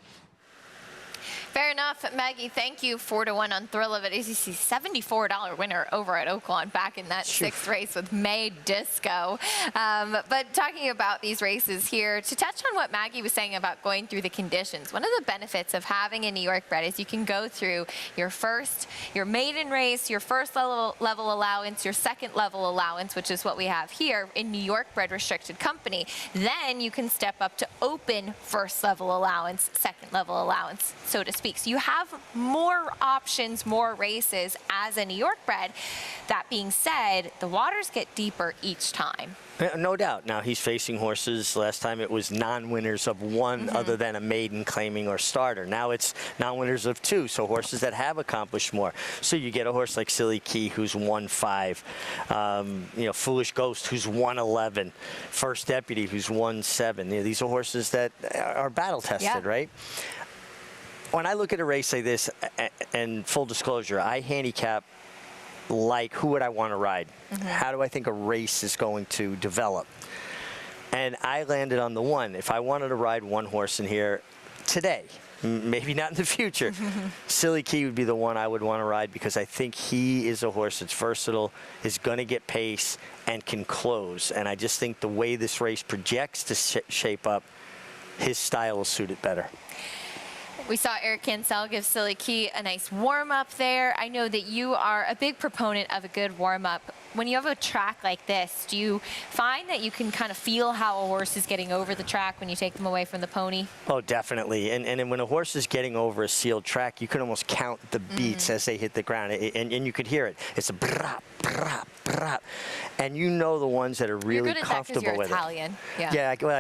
Fair enough, Maggie. Thank you. 4-1 on Thrill of It. As you see, $74 winner over at Oaklawn back in that 6th race with May Disco. But talking about these races here, to touch on what Maggie was saying about going through the conditions, one of the benefits of having a New York bred is you can go through your maiden race, your first level allowance, your second level allowance, which is what we have here in New York bred restricted company. Then you can step up to open first level allowance, second level allowance, so to speak. So you have more options, more races as a New York bred. That being said, the waters get deeper each time. No doubt. Now, he's facing horses. Last time it was non-winners of 1 other than a maiden, claiming, or starter. Now it's non-winners of 2, so horses that have accomplished more. So you get a horse like Silly Key, who's won 5. Foolish Ghost, who's won 11. First Deputy, who's won 7. These are horses that are battle-tested, right? When I look at a race like this, and full disclosure, I handicap like who would I want to ride? How do I think a race is going to develop? And I landed on the 1. If I wanted to ride one horse in here today, maybe not in the future, Silly Key would be the one I would want to ride, because I think he is a horse that's versatile, is going to get pace, and can close. And I just think the way this race projects to shape up, his style will suit it better. We saw Eric Cancel give Silly Key a nice warm-up there. I know that you are a big proponent of a good warm-up. When you have a track like this, do you find that you can kind of feel how a horse is getting over the track when you take them away from the pony? Oh, definitely. And when a horse is getting over a sealed track, you can almost count the beats as they hit the ground, and you could hear it. It's a brap, brap, brap. And you know the ones that are really comfortable with Italian. it.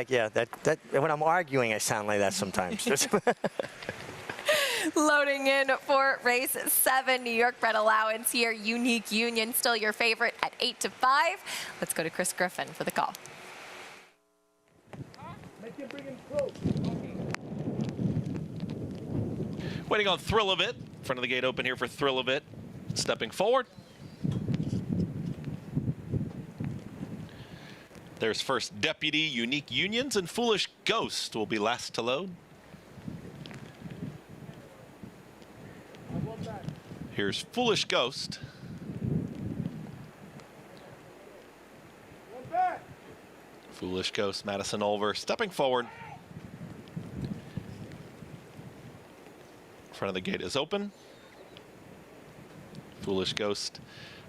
Yeah, that when I'm arguing, I sound like that sometimes. Loading in for race 7, New York bred allowance here. Unique Union, still your favorite at 8 to 5. Let's go to Chris Griffin for the call. Waiting on Thrill of It. Front of the gate open here for Thrill of It. Stepping forward. There's First Deputy, Unique Unions, and Foolish Ghost will be last to load. Here's Foolish Ghost. Foolish Ghost, Madison Olver stepping forward. Front of the gate is open. Foolish Ghost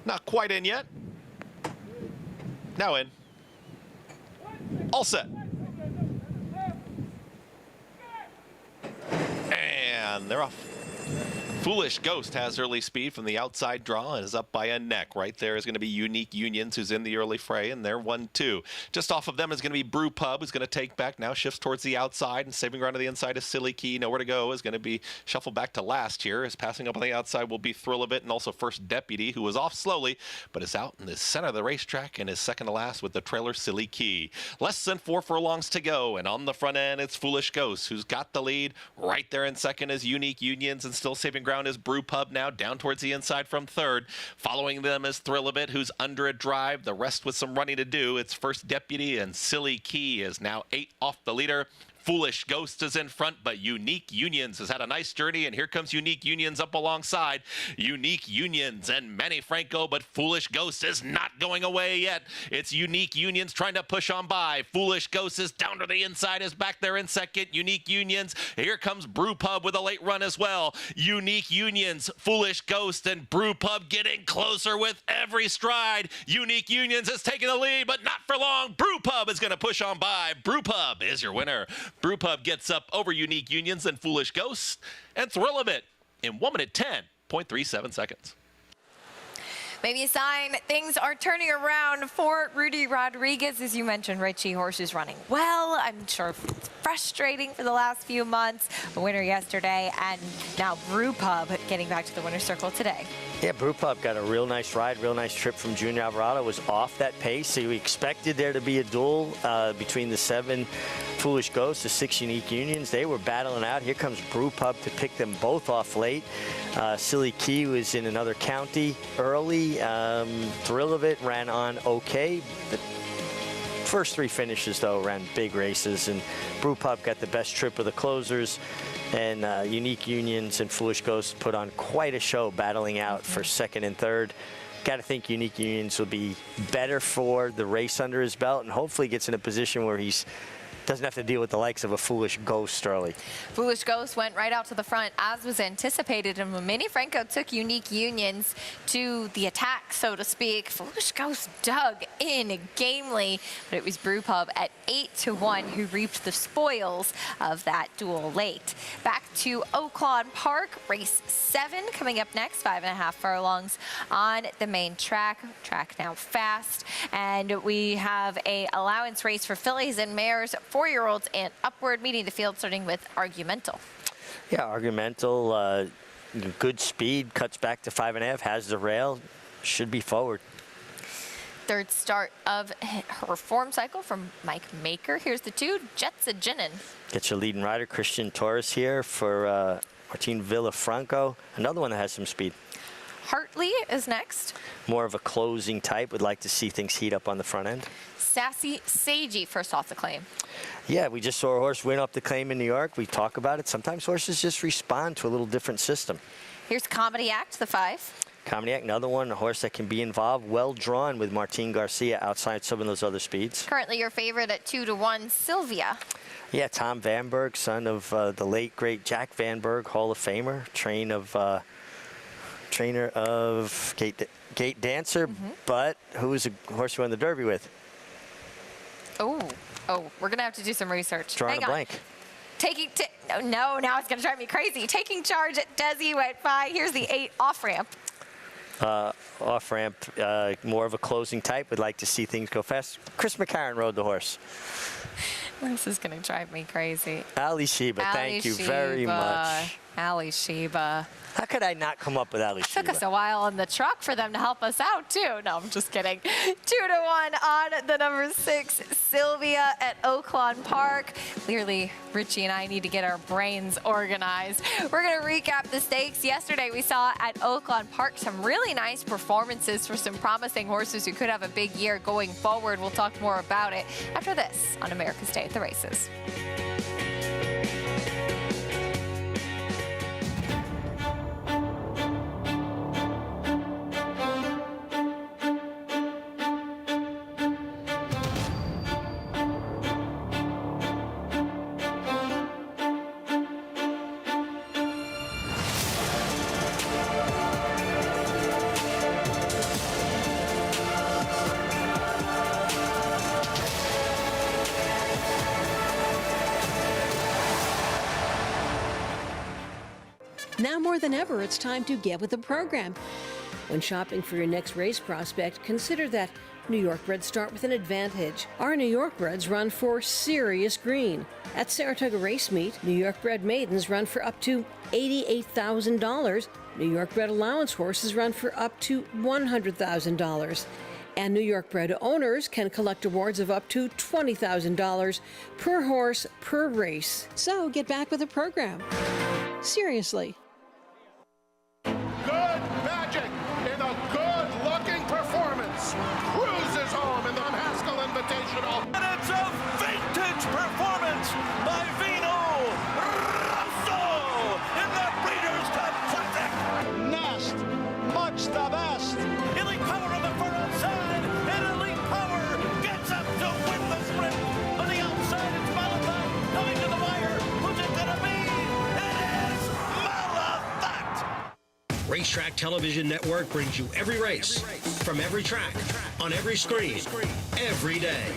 not quite in yet. Now in. All set. And they're off. Foolish Ghost has early speed from the outside draw and is up by a neck. Right there is going to be Unique Unions, who's in the early fray, and they're 1-2. Just off of them is going to be Brew Pub, who's going to take back, now shifts towards the outside, and saving ground to the inside is Silly Key. Nowhere to go is going to be shuffled back to last here. As passing up on the outside will be Thrill of It, and also First Deputy, who was off slowly, but is out in the center of the racetrack and is second to last with the trailer Silly Key. Less than 4 furlongs to go, and on the front end, it's Foolish Ghost, who's got the lead. Right there in second is Unique Unions, and still saving ground is Brew Pub now down towards the inside from third. Following them is Thrill of It, who's under a drive. The rest with some running to do. It's First Deputy, and Silly Key is now 8 off the leader. Foolish Ghost is in front, but Unique Unions has had a nice journey, and here comes Unique Unions up alongside. Unique Unions and Manny Franco, but Foolish Ghost is not going away yet. It's Unique Unions trying to push on by. Foolish Ghost is down to the inside, is back there in second. Unique Unions. Here comes Brew Pub with a late run as well. Unique Unions, Foolish Ghost, and Brew Pub getting closer with every stride. Unique Unions has taken the lead, but not for long. Brew Pub is going to push on by. Brew Pub is your winner. Brew Pub gets up over Unique Unions and Foolish Ghosts, and Thrill of It in 1 minute 10.37 seconds. Maybe a sign things are turning around for Rudy Rodriguez. As you mentioned, Richie, horses running well. I'm sure it's frustrating for the last few months. A winner yesterday, and now Brew Pub getting back to the winner's circle today. Yeah, Brew Pub got a real nice ride, real nice trip from Junior Alvarado. Was off that pace, so we expected there to be a duel between the 7 Foolish Ghosts, the 6 Unique Unions. They were battling out. Here comes Brew Pub to pick them both off late. Silly Key was in another county early. Thrill of It ran on okay. The first 3 finishes, though, ran big races, and Brew Pub got the best trip of the closers. And Unique Unions and Foolish Ghosts put on quite a show battling out for second and third. Got to think Unique Unions will be better for the race under his belt, and hopefully gets in a position where he's doesn't have to deal with the likes of a Foolish Ghost early. Foolish Ghost went right out to the front as was anticipated, and when Manny Franco took Unique Unions to the attack, so to speak, Foolish Ghost dug in gamely, but it was Brew Pub at 8-1 who reaped the spoils of that duel late. Back to Oaklawn Park, race 7 coming up next, 5.5 furlongs on the main track. Track now fast, and we have a allowance race for fillies and mares, 4-year-olds and upward, meeting the field starting with Argumental. Yeah, Argumental, good speed, cuts back to 5.5, has the rail, should be forward. Third start of her form cycle from Mike Maker. Here's the 2, Jets a Ginin. Get your leading rider, Christian Torres here for Martin Villafranco. Another one that has some speed. Hartley is next. More of a closing type, would like to see things heat up on the front end. Sassy Seiji first off the claim. Yeah, we just saw a horse win off the claim in New York. We talk about it. Sometimes horses just respond to a little different system. Here's Comedy Act, the 5. Comedy Act, another one, a horse that can be involved, well drawn with Martin Garcia outside some of those other speeds. Currently your favorite at 2-1, Sylvia. Yeah, Tom Vanberg, son of the late, great Jack Vanberg, Hall of Famer, trainer of Gate Dancer, but who was a horse you won the Derby with? Oh, we're going to have to do some research. Drawing a blank. No, now it's going to drive me crazy. Taking charge at Desi went by. Here's the 8 off-ramp. Off-ramp, more of a closing type. Would like to see things go fast. Chris McCarron rode the horse. This is going to drive me crazy. Ali Sheba, thank you very much. Ali Sheba. How could I not come up with Ali Sheba? Took us a while in the truck for them to help us out, too. No, I'm just kidding. 2-1 on the number 6, Sylvia at Oaklawn Park. Clearly, Richie and I need to get our brains organized. We're going to recap the stakes. Yesterday, we saw at Oaklawn Park some really nice performances for some promising horses who could have a big year going forward. We'll talk more about it after this on America's Day at the Races. Now more than ever, it's time to get with the program. When shopping for your next race prospect, consider that New York breds start with an advantage. Our New York breds run for serious green. At Saratoga Race Meet, New York bred maidens run for up to $88,000. New York bred allowance horses run for up to $100,000. And New York bred owners can collect awards of up to $20,000 per horse per race. So get back with the program. Seriously. Good magic in a good-looking performance. Cruises home in the Haskell Invitational. And it's a vintage performance by Vino Rosso in the Breeders' Cup Classic. Nest, much the best. Elite Power on the far outside, and Elite Power gets up to win the sprint. On the outside, it's Malachi coming to the wire. Who's it gonna be? Racetrack Television Network brings you every race, from every track, on every screen, every day.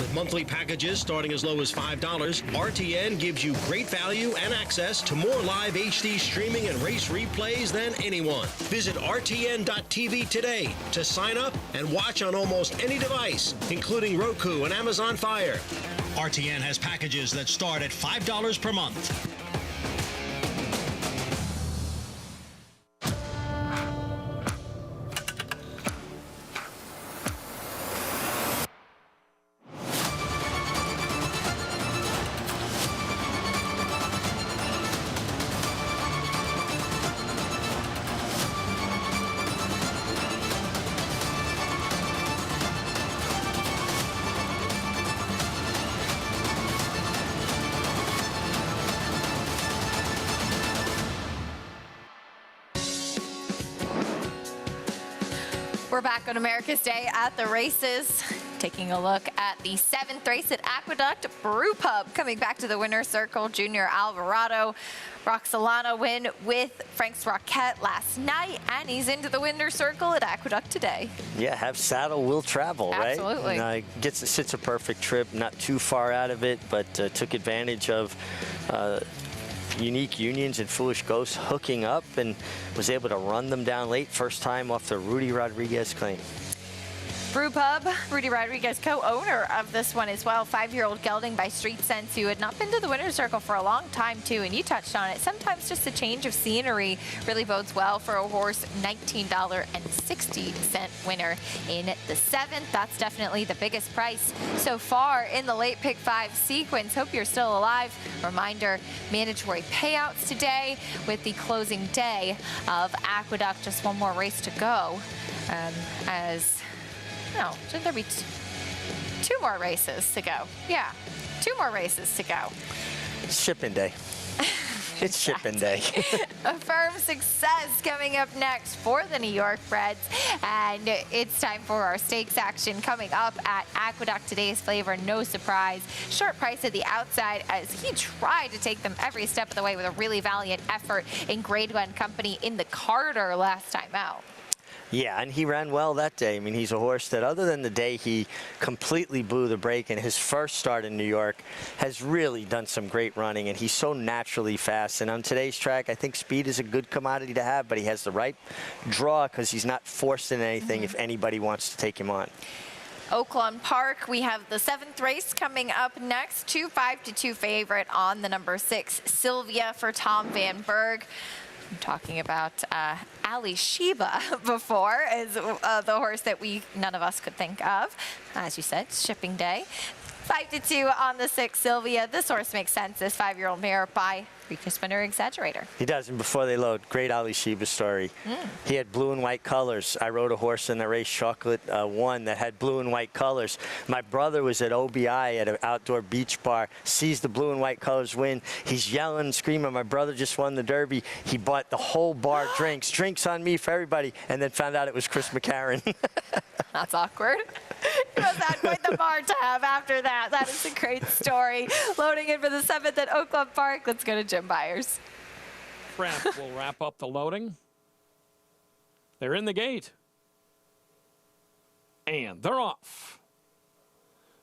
With monthly packages starting as low as $5, RTN gives you great value and access to more live HD streaming and race replays than anyone. Visit RTN.tv today to sign up and watch on almost any device, including Roku and Amazon Fire. RTN has packages that start at $5 per month. We're back on America's Day at the Races, taking a look at the 7th race at Aqueduct. Brew Pub coming back to the winner's circle. Junior Alvarado. Roxalana win with Frank's Rocket last night, and he's into the winner's circle at Aqueduct today. Yeah, have saddle, will travel, right? Absolutely. Sits a perfect trip, not too far out of it, but took advantage of Unique Unions and Foolish Ghosts hooking up and was able to run them down late. First time off the Rudy Rodriguez claim. Brew Pub, Rudy Rodriguez, co-owner of this one as well. 5-year-old gelding by Street Sense, who had not been to the winner's circle for a long time too, and you touched on it. Sometimes just a change of scenery really bodes well for a horse. $19.60 winner in the 7th. That's definitely the biggest price so far in the late pick 5 sequence. Hope you're still alive. Reminder, mandatory payouts today with the closing day of Aqueduct. Just one more race to go. No, should there be 2 more races to go? Yeah, 2 more races to go. It's shipping day. It's shipping day. Affirmed success coming up next for the New York Breds. And it's time for our stakes action coming up at Aqueduct. Today's flavor, no surprise. Short price at the outside as he tried to take them every step of the way with a really valiant effort in Grade 1 company in the Carter last time out. Yeah, and he ran well that day. I mean, he's a horse that, other than the day he completely blew the break in his first start in New York, has really done some great running, and he's so naturally fast. And on today's track, I think speed is a good commodity to have, but he has the right draw because he's not forced in anything if anybody wants to take him on. Oaklawn Park, we have the 7th race coming up next. 2-5-2 favorite on the number 6, Sylvia for Tom Van Berg. I'm talking about Ali Sheba before, is the horse that none of us could think of. As you said, shipping day. 5-2 on the 6, Sylvia. This horse makes sense. This 5-year-old mare by previous winner Exaggerator. He does, and before they load, great Ali Sheba story. He had blue and white colors. I rode a horse in the race, Chocolate One, that had blue and white colors. My brother was at OBI at an outdoor beach bar, sees the blue and white colors win. He's yelling and screaming, my brother just won the Derby. He bought the whole bar drinks on me for everybody, and then found out it was Chris McCarron. That's awkward. He must have quite the bar to have after that. That is a great story. Loading in for the 7th at Oaklawn Park. Let's go to Jim Byers. Tramp will wrap up the loading. They're in the gate. And they're off.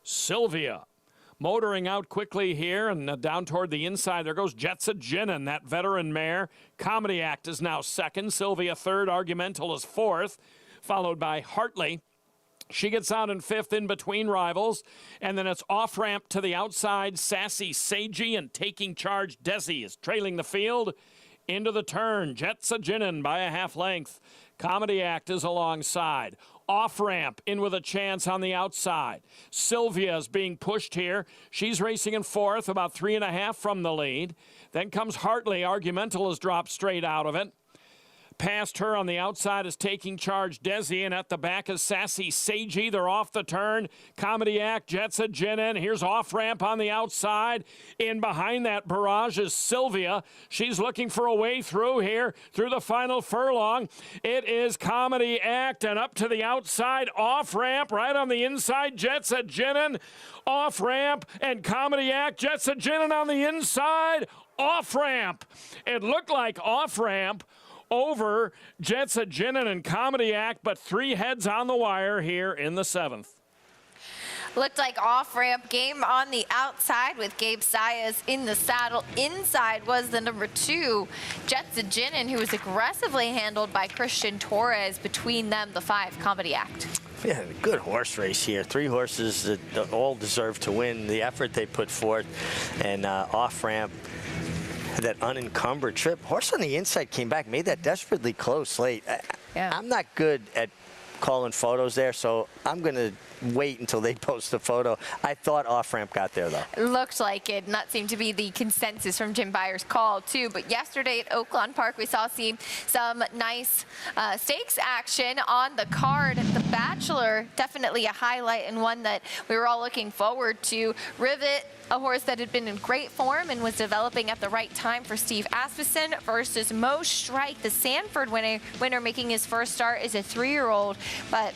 Sylvia motoring out quickly here and down toward the inside. There goes Jetsa Ginin, that veteran mare. Comedy Act is now 2nd. Sylvia 3rd. Argumental is 4th. Followed by Hartley. She gets out in 5th in between rivals, and then it's off-ramp to the outside. Sassy Seiji and Taking Charge Desi is trailing the field. Into the turn, Jetsa Ginin by a half length. Comedy Act is alongside. Off-ramp, in with a chance on the outside. Sylvia is being pushed here. She's racing in 4th, about 3.5 from the lead. Then comes Hartley. Argumental has dropped straight out of it. Past her on the outside is Taking Charge Desi, and at the back is Sassy Seiji. They're off the turn. Comedy Act, Jetsa Ginin. Here's off-ramp on the outside. In behind that barrage is Sylvia. She's looking for a way through here, through the final furlong. It is Comedy Act, and up to the outside, off-ramp, right on the inside, Jetsa Ginin. Off-ramp, and Comedy Act, Jetsa Ginin on the inside. Off-ramp. It looked like off-ramp over Jetsa Ginin and Comedy Act, but 3 heads on the wire here in the 7th. Looked like off-ramp game on the outside with Gabe Sayas in the saddle. Inside was the number 2, Jetsa Ginin, who was aggressively handled by Christian Torres. Between them, the 5, Comedy Act. Yeah, good horse race here. 3 horses that all deserve to win. The effort they put forth, and off-ramp, that unencumbered trip. Horse on the inside came back, made that desperately close late. I'm not good at calling photos there, so I'm going to wait until they post the photo. I thought off-ramp got there, though. It looked like it, and that seemed to be the consensus from Jim Byers' call, too. But yesterday at Oaklawn Park, we saw some nice stakes action on the card. The Bachelor, definitely a highlight and one that we were all looking forward to. Rivet, a horse that had been in great form and was developing at the right time for Steve Asmussen, versus Mo Strike, the Sanford winner making his first start, is a 3-year-old. But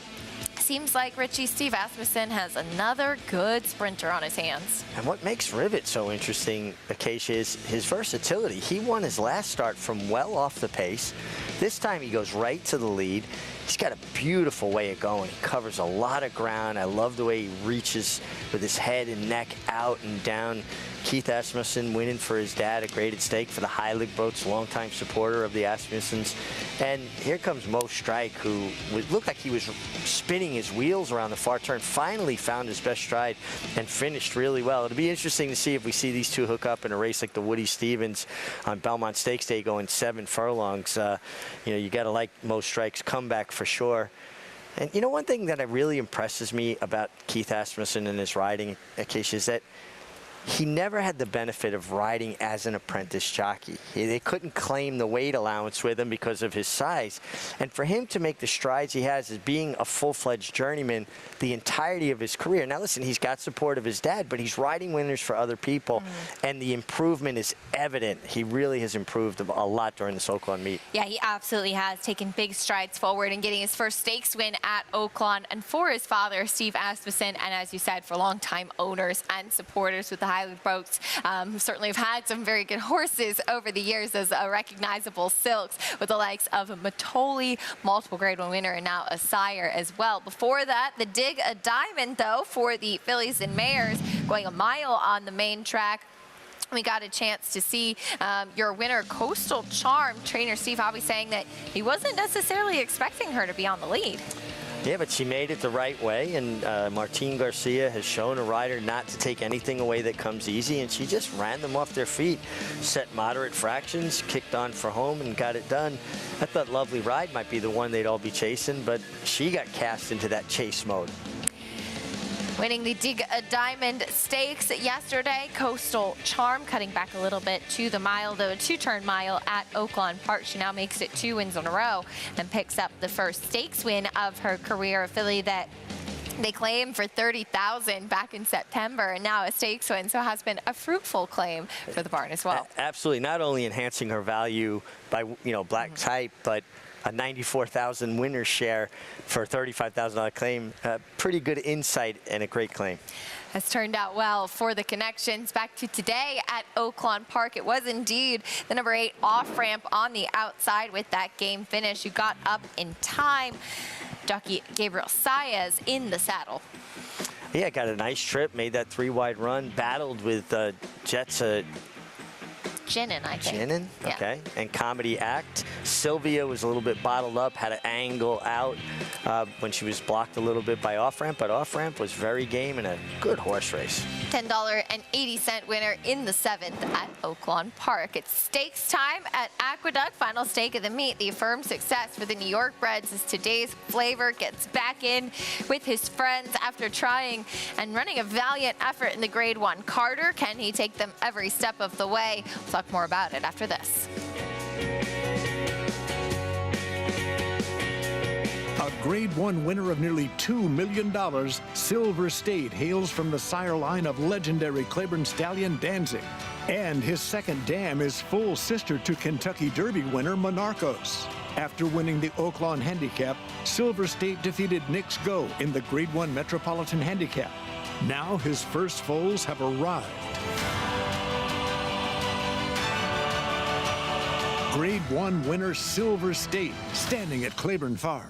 seems like Steve Asmussen has another good sprinter on his hands. And what makes Rivet so interesting, Acacia, is his versatility. He won his last start from well off the pace. This time he goes right to the lead. He's got a beautiful way of going. He covers a lot of ground. I love the way he reaches with his head and neck out and down. Keith Asmussen winning for his dad, a graded stake for the Heilig Boats, longtime supporter of the Asmussens. And here comes Mo Strike, who looked like he was spinning his wheels around the far turn, finally found his best stride and finished really well. It'll be interesting to see if we see these two hook up in a race like the Woody Stevens on Belmont Stakes Day going 7 furlongs. You got to like Mo Strike's comeback for sure. And one thing that really impresses me about Keith Asmussen and his riding, Acacia, is that he never had the benefit of riding as an apprentice jockey. They couldn't claim the weight allowance with him because of his size. And for him to make the strides he has as being a full-fledged journeyman the entirety of his career. Now, listen, he's got support of his dad, but he's riding winners for other people, and the improvement is evident. He really has improved a lot during this Oaklawn meet. Yeah, he absolutely has taken big strides forward and getting his first stakes win at Oaklawn, and for his father, Steve Asmussen, and as you said, for longtime owners and supporters with the Heilig Boats, who certainly have had some very good horses over the years as recognizable silks, with the likes of Matoli, multiple Grade 1 winner, and now a sire as well. Before that, the Dig a Diamond, though, for the fillies and mares, going a mile on the main track. We got a chance to see your winner, Coastal Charm. Trainer Steve Hobby saying that he wasn't necessarily expecting her to be on the lead. Yeah, but she made it the right way, and Martine Garcia has shown a rider not to take anything away that comes easy, and she just ran them off their feet, set moderate fractions, kicked on for home, and got it done. I thought Lovely Ride might be the one they'd all be chasing, but she got cast into that chase mode. Winning the Dig a Diamond Stakes yesterday, Coastal Charm cutting back a little bit to the mile, though a 2-turn mile at Oaklawn Park. She now makes it 2 wins in a row and picks up the first stakes win of her career. A filly that they claimed for $30,000 back in September, and now a stakes win, so it has been a fruitful claim for the barn as well. Absolutely, not only enhancing her value by black type, but a 94,000 winner share for a $35,000 claim. Pretty good insight and a great claim. Has turned out well for the Connections. Back to today at Oaklawn Park. It was indeed the number 8 off ramp on the outside with that game finish. You got up in time. Jockey Gabriel Saez in the saddle. Yeah, got a nice trip, made that 3-wide run, battled with Jetsa. Ginin, I think. Ginin, okay. Yeah. And Comedy Act. Sylvia was a little bit bottled up, had an angle out when she was blocked a little bit by off-ramp, but off-ramp was very game and a good horse race. $10.80 winner in the 7th at Oaklawn Park. It's stakes time at Aqueduct. Final stake of the meet. The Affirmed success for the New York breds as today's Flavor gets back in with his friends after trying and running a valiant effort in the Grade 1 Carter. Can he take them every step of the way? We'll talk more about it after this. A Grade 1 winner of nearly $2 million, Silver State hails from the sire line of legendary Claiborne stallion Danzig. And his second dam is full sister to Kentucky Derby winner Monarchos. After winning the Oaklawn Handicap, Silver State defeated Knicks Go in the Grade 1 Metropolitan Handicap. Now his first foals have arrived. Grade 1 winner Silver State, standing at Claiborne Farm.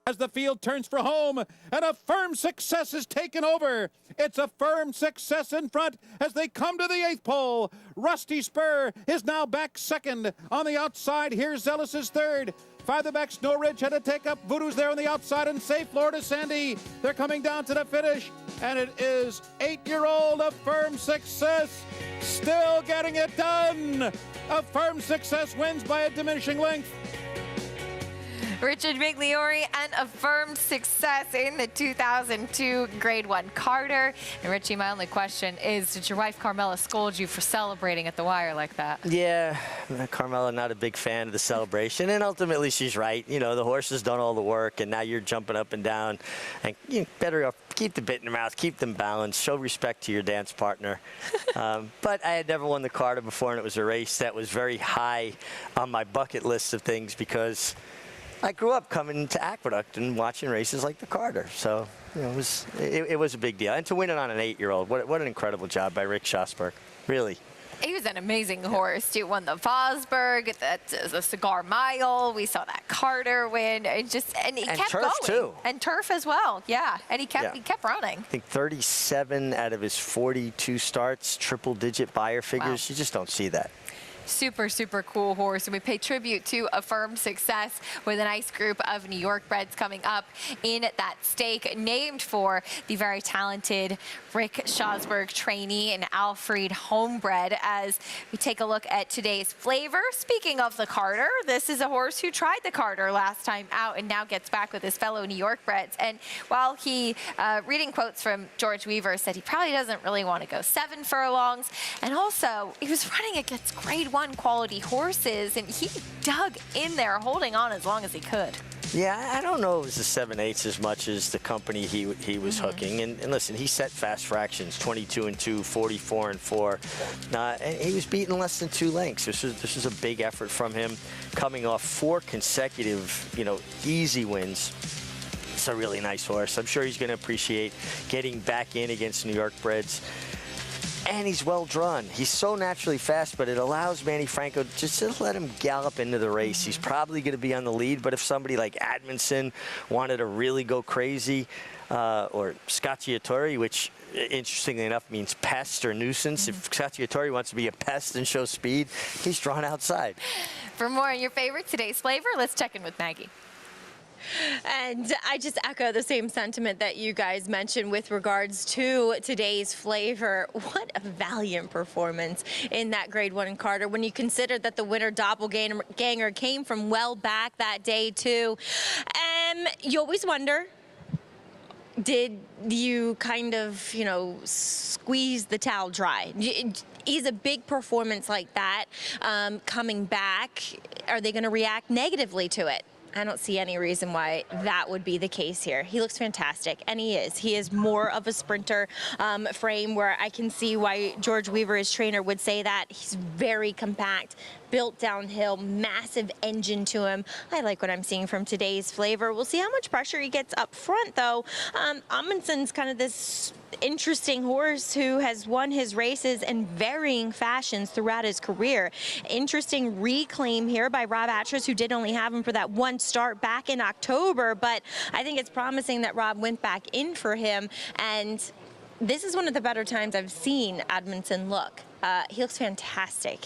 As the field turns for home, and Affirmed success is taken over. It's Affirmed success in front as they come to the 8th pole. Rusty Spur is now back second. On the outside, here's Zealous is third. Farther back, Snow Ridge had to take up. Voodoo's there on the outside, and Safe Florida Sandy. They're coming down to the finish, and it is 8-year-old Affirmed success still getting it done. Affirmed success wins by a diminishing length. Richard Migliori and Affirmed success in the 2002 Grade 1 Carter. And Richie, my only question is, did your wife Carmela scold you for celebrating at the wire like that? Yeah, Carmela, not a big fan of the celebration, and ultimately she's right. You know, the horse has done all the work, and now you're jumping up and down. And you better off, keep the bit in your mouth, keep them balanced, show respect to your dance partner. But I had never won the Carter before, and it was a race that was very high on my bucket list of things because I grew up coming to Aqueduct and watching races like the Carter, so you know, it was a big deal. And to win it on an 8-year-old, what an incredible job by Rick Schosberg, really. He was an amazing horse. He won the Fosberg, the Cigar Mile. We saw that Carter win. And he kept turf going. too. And turf as well. Yeah. And he kept running. I think 37 out of his 42 starts, triple-digit buyer figures. Wow. You just don't see that. Super, super cool horse. And we pay tribute to Affirmed Success with a nice group of New York breds coming up in that stake, named for the very talented Rick Schosberg trainee and Alfred homebred. As we take a look at today's flavor, speaking of the Carter, this is a horse who tried the Carter last time out and now gets back with his fellow New York breds. And while he, reading quotes from George Weaver, said he probably doesn't really want to go 7 furlongs. And also, he was running against Grade 1 quality horses, and he dug in there, holding on as long as he could. Yeah, I don't know if it was the 7/8 as much as the company he was hooking. And listen, he set fast fractions, 22-2, 44-4. And he was beaten less than 2 lengths. This was a big effort from him, coming off 4 consecutive, easy wins. It's a really nice horse. I'm sure he's going to appreciate getting back in against New York breds. And he's well drawn. He's so naturally fast, but it allows Manny Franco just to let him gallop into the race. He's probably going to be on the lead, but if somebody like Admonson wanted to really go crazy, or Scacciatore, which interestingly enough means pest or nuisance, if Scacciatore wants to be a pest and show speed, he's drawn outside. For more on your favorite today's flavor, let's check in with Maggie. And I just echo the same sentiment that you guys mentioned with regards to today's flavor. What a valiant performance in that Grade 1 Carter when you consider that the winner doppelganger came from well back that day too. You always wonder, did you kind of, squeeze the towel dry? Is a big performance like that coming back, are they going to react negatively to it? I don't see any reason why that would be the case here. He looks fantastic, and he is. He is more of a sprinter frame, where I can see why George Weaver, his trainer, would say that. He's very compact, built downhill, massive engine to him. I like what I'm seeing from today's flavor. We'll see how much pressure he gets up front, though. Amundsen's kind of this interesting horse who has won his races in varying fashions throughout his career. Interesting reclaim here by Rob Atras, who did only have him for that 1 start back in October, but I think it's promising that Rob went back in for him, and this is one of the better times I've seen Admonson look. He looks fantastic.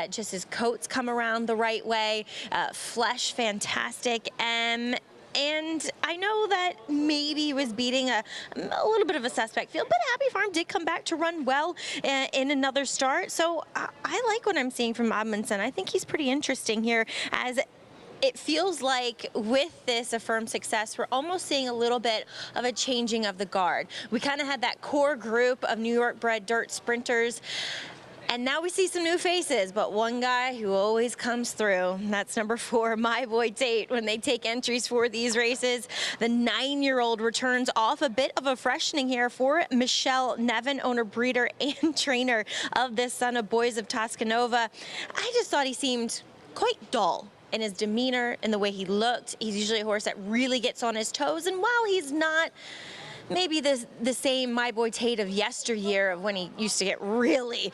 Just his coats come around the right way, flesh fantastic, and I know that maybe he was beating a little bit of a suspect field, but Happy Farm did come back to run well in another start. So I like what I'm seeing from Amundsen. I think he's pretty interesting here, as it feels like with this Affirmed Success, we're almost seeing a little bit of a changing of the guard. We kind of had that core group of New York bred dirt sprinters, and now we see some new faces, but one guy who always comes through. That's number 4, My Boy Tate. When they take entries for these races, the 9-year-old returns off a bit of a freshening here for Michelle Nevin, owner, breeder, and trainer of this son of Boys of Toscanova. I just thought he seemed quite dull in his demeanor and the way he looked. He's usually a horse that really gets on his toes, and while he's not maybe the same My Boy Tate of yesteryear, of when he used to get really,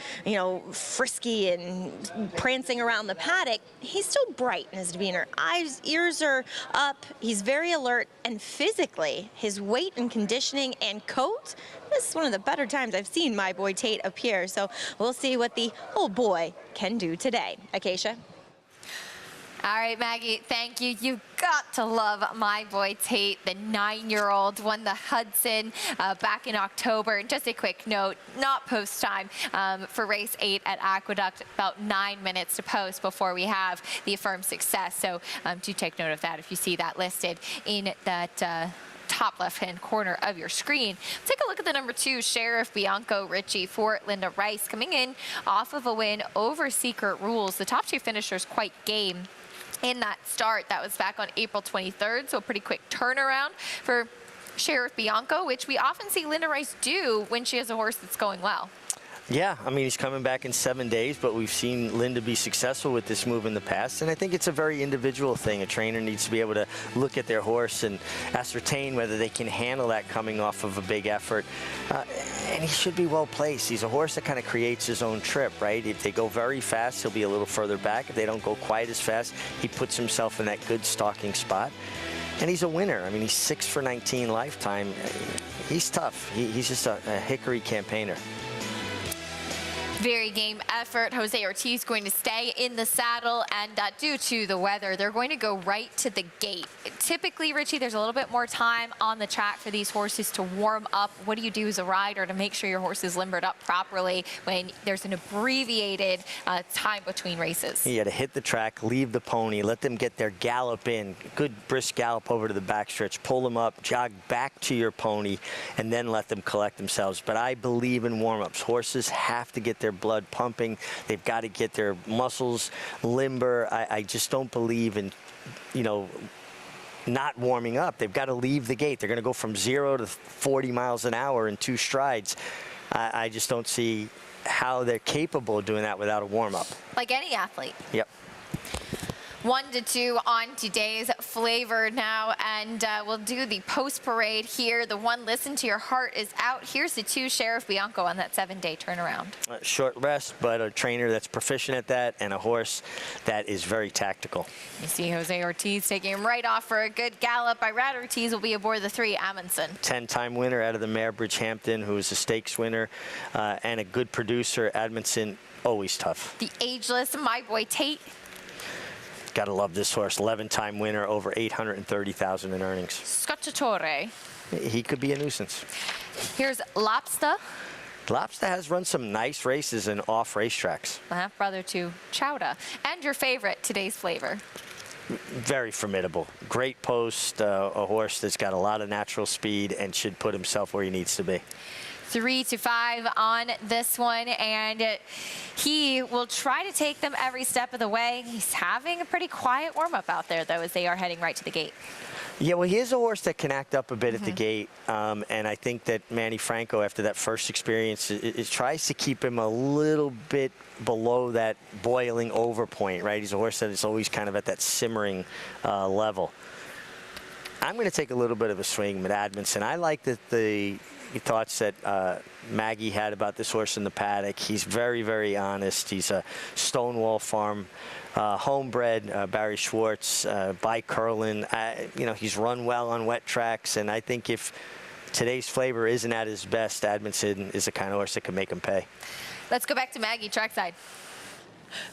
frisky and prancing around the paddock, he's still bright in his demeanor. Eyes, ears are up. He's very alert, and physically, his weight and conditioning and coat, this is one of the better times I've seen My Boy Tate appear. So we'll see what the old boy can do today. Acacia? All right, Maggie, thank you. You've got to love My Boy Tate. The 9-year-old won the Hudson back in October. And just a quick note, not post time for race 8 at Aqueduct, about 9 minutes to post before we have the Affirmed Success. So do take note of that if you see that listed in that top left-hand corner of your screen. Take a look at the number 2, Sheriff Bianco Ritchie for Linda Rice, coming in off of a win over Secret Rules. The top 2 finishers quite game in that start. That was back on April 23rd, so a pretty quick turnaround for Sheriff Bianco, which we often see Linda Rice do when she has a horse that's going well. Yeah, I mean, he's coming back in 7 days, but we've seen Linda be successful with this move in the past, and I think it's a very individual thing. A trainer needs to be able to look at their horse and ascertain whether they can handle that coming off of a big effort, and he should be well placed. He's a horse that kind of creates his own trip, right? If they go very fast, he'll be a little further back. If they don't go quite as fast, he puts himself in that good stalking spot. And he's a winner. I mean, he's 6 for 19 lifetime. He's tough. He's just a hickory campaigner. Very game effort. Jose Ortiz going to stay in the saddle, and due to the weather, they're going to go right to the gate. Typically, Richie, there's a little bit more time on the track for these horses to warm up. What do you do as a rider to make sure your horse is limbered up properly when there's an abbreviated time between races? You got to hit the track, leave the pony, let them get their gallop in, good brisk gallop over to the backstretch, pull them up, jog back to your pony, and then let them collect themselves. But I believe in warm-ups. Horses have to get their blood pumping. They've got to get their muscles limber. I just don't believe in, not warming up. They've got to leave the gate. They're going to go from 0 to 40 miles an hour in 2 strides. I just don't see how they're capable of doing that without a warm-up. Like any athlete. Yep. 1 to 2 on today's flavor now, and we'll do the post parade here. The 1, Listen to Your Heart, is out. Here's the 2, Sheriff Bianco, on that 7-day turnaround. Short rest, but a trainer that's proficient at that, and a horse that is very tactical. You see Jose Ortiz taking him right off for a good gallop. Irad Ortiz will be aboard the 3, Amundsen. 10-time winner out of the mare Bridgehampton, who is a stakes winner, and a good producer. Amundsen, always tough. The ageless My Boy Tate. Gotta love this horse. 11-time winner, over $830,000 in earnings. Scottatore. He could be a nuisance. Here's Lobster. Lobster has run some nice races in off racetracks. The half-brother to Chowda. And your favorite, today's flavor. Very formidable. Great post, a horse that's got a lot of natural speed and should put himself where he needs to be. 3 to 5 on this one, and he will try to take them every step of the way. He's having a pretty quiet warm-up out there, though, as they are heading right to the gate. Yeah, well, he is a horse that can act up a bit at the gate, and I think that Manny Franco, after that first experience, it tries to keep him a little bit below that boiling over point, right? He's a horse that is always kind of at that simmering level. I'm going to take a little bit of a swing with Admonson. I like that the thoughts that Maggie had about this horse in the paddock. He's very, very honest. He's a Stonewall Farm homebred, Barry Schwartz, by Curlin. He's run well on wet tracks, and I think if today's flavor isn't at his best, Admonson is the kind of horse that can make him pay. Let's go back to Maggie, trackside.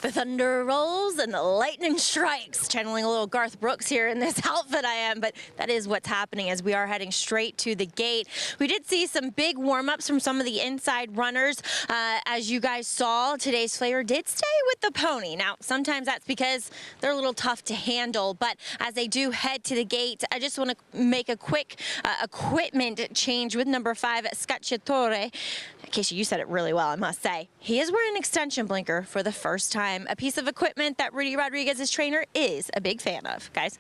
The thunder rolls and the lightning strikes. Channeling a little Garth Brooks here in this outfit I am, but that is what's happening as we are heading straight to the gate. We did see some big warm-ups from some of the inside runners. As you guys saw, today's flavor did stay with the pony. Now, sometimes that's because they're a little tough to handle, but as they do head to the gate, I just want to make a quick equipment change with number 5, Scacciatore. Casey, you said it really well, I must say. He is wearing an extension blinker for the first time, a piece of equipment that Rudy Rodriguez's trainer is a big fan of. Guys?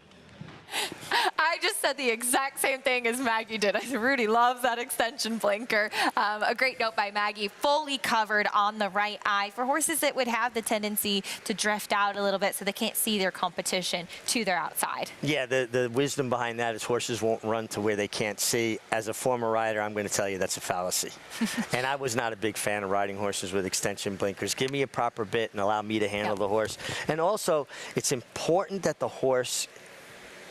I just said the exact same thing as Maggie did. I said Rudy loves that extension blinker. A great note by Maggie, fully covered on the right eye for horses that would have the tendency to drift out a little bit so they can't see their competition to their outside. Yeah, the wisdom behind that is horses won't run to where they can't see. As a former rider, I'm going to tell you that's a fallacy. And I was not a big fan of riding horses with extension blinkers. Give me a proper bit and allow me to handle the horse. And also, it's important that the horse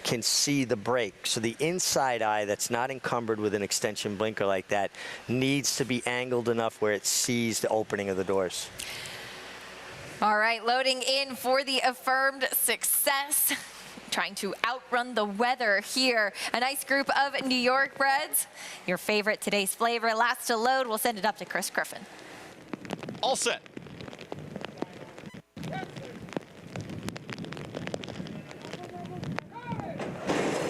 can see the brake. So the inside eye that's not encumbered with an extension blinker like that needs to be angled enough where it sees the opening of the doors. All right, loading in for the Affirmed Success. Trying to outrun the weather here. A nice group of New York breds. Your favorite, today's flavor. Last to load, we'll send it up to Chris Griffin. All set.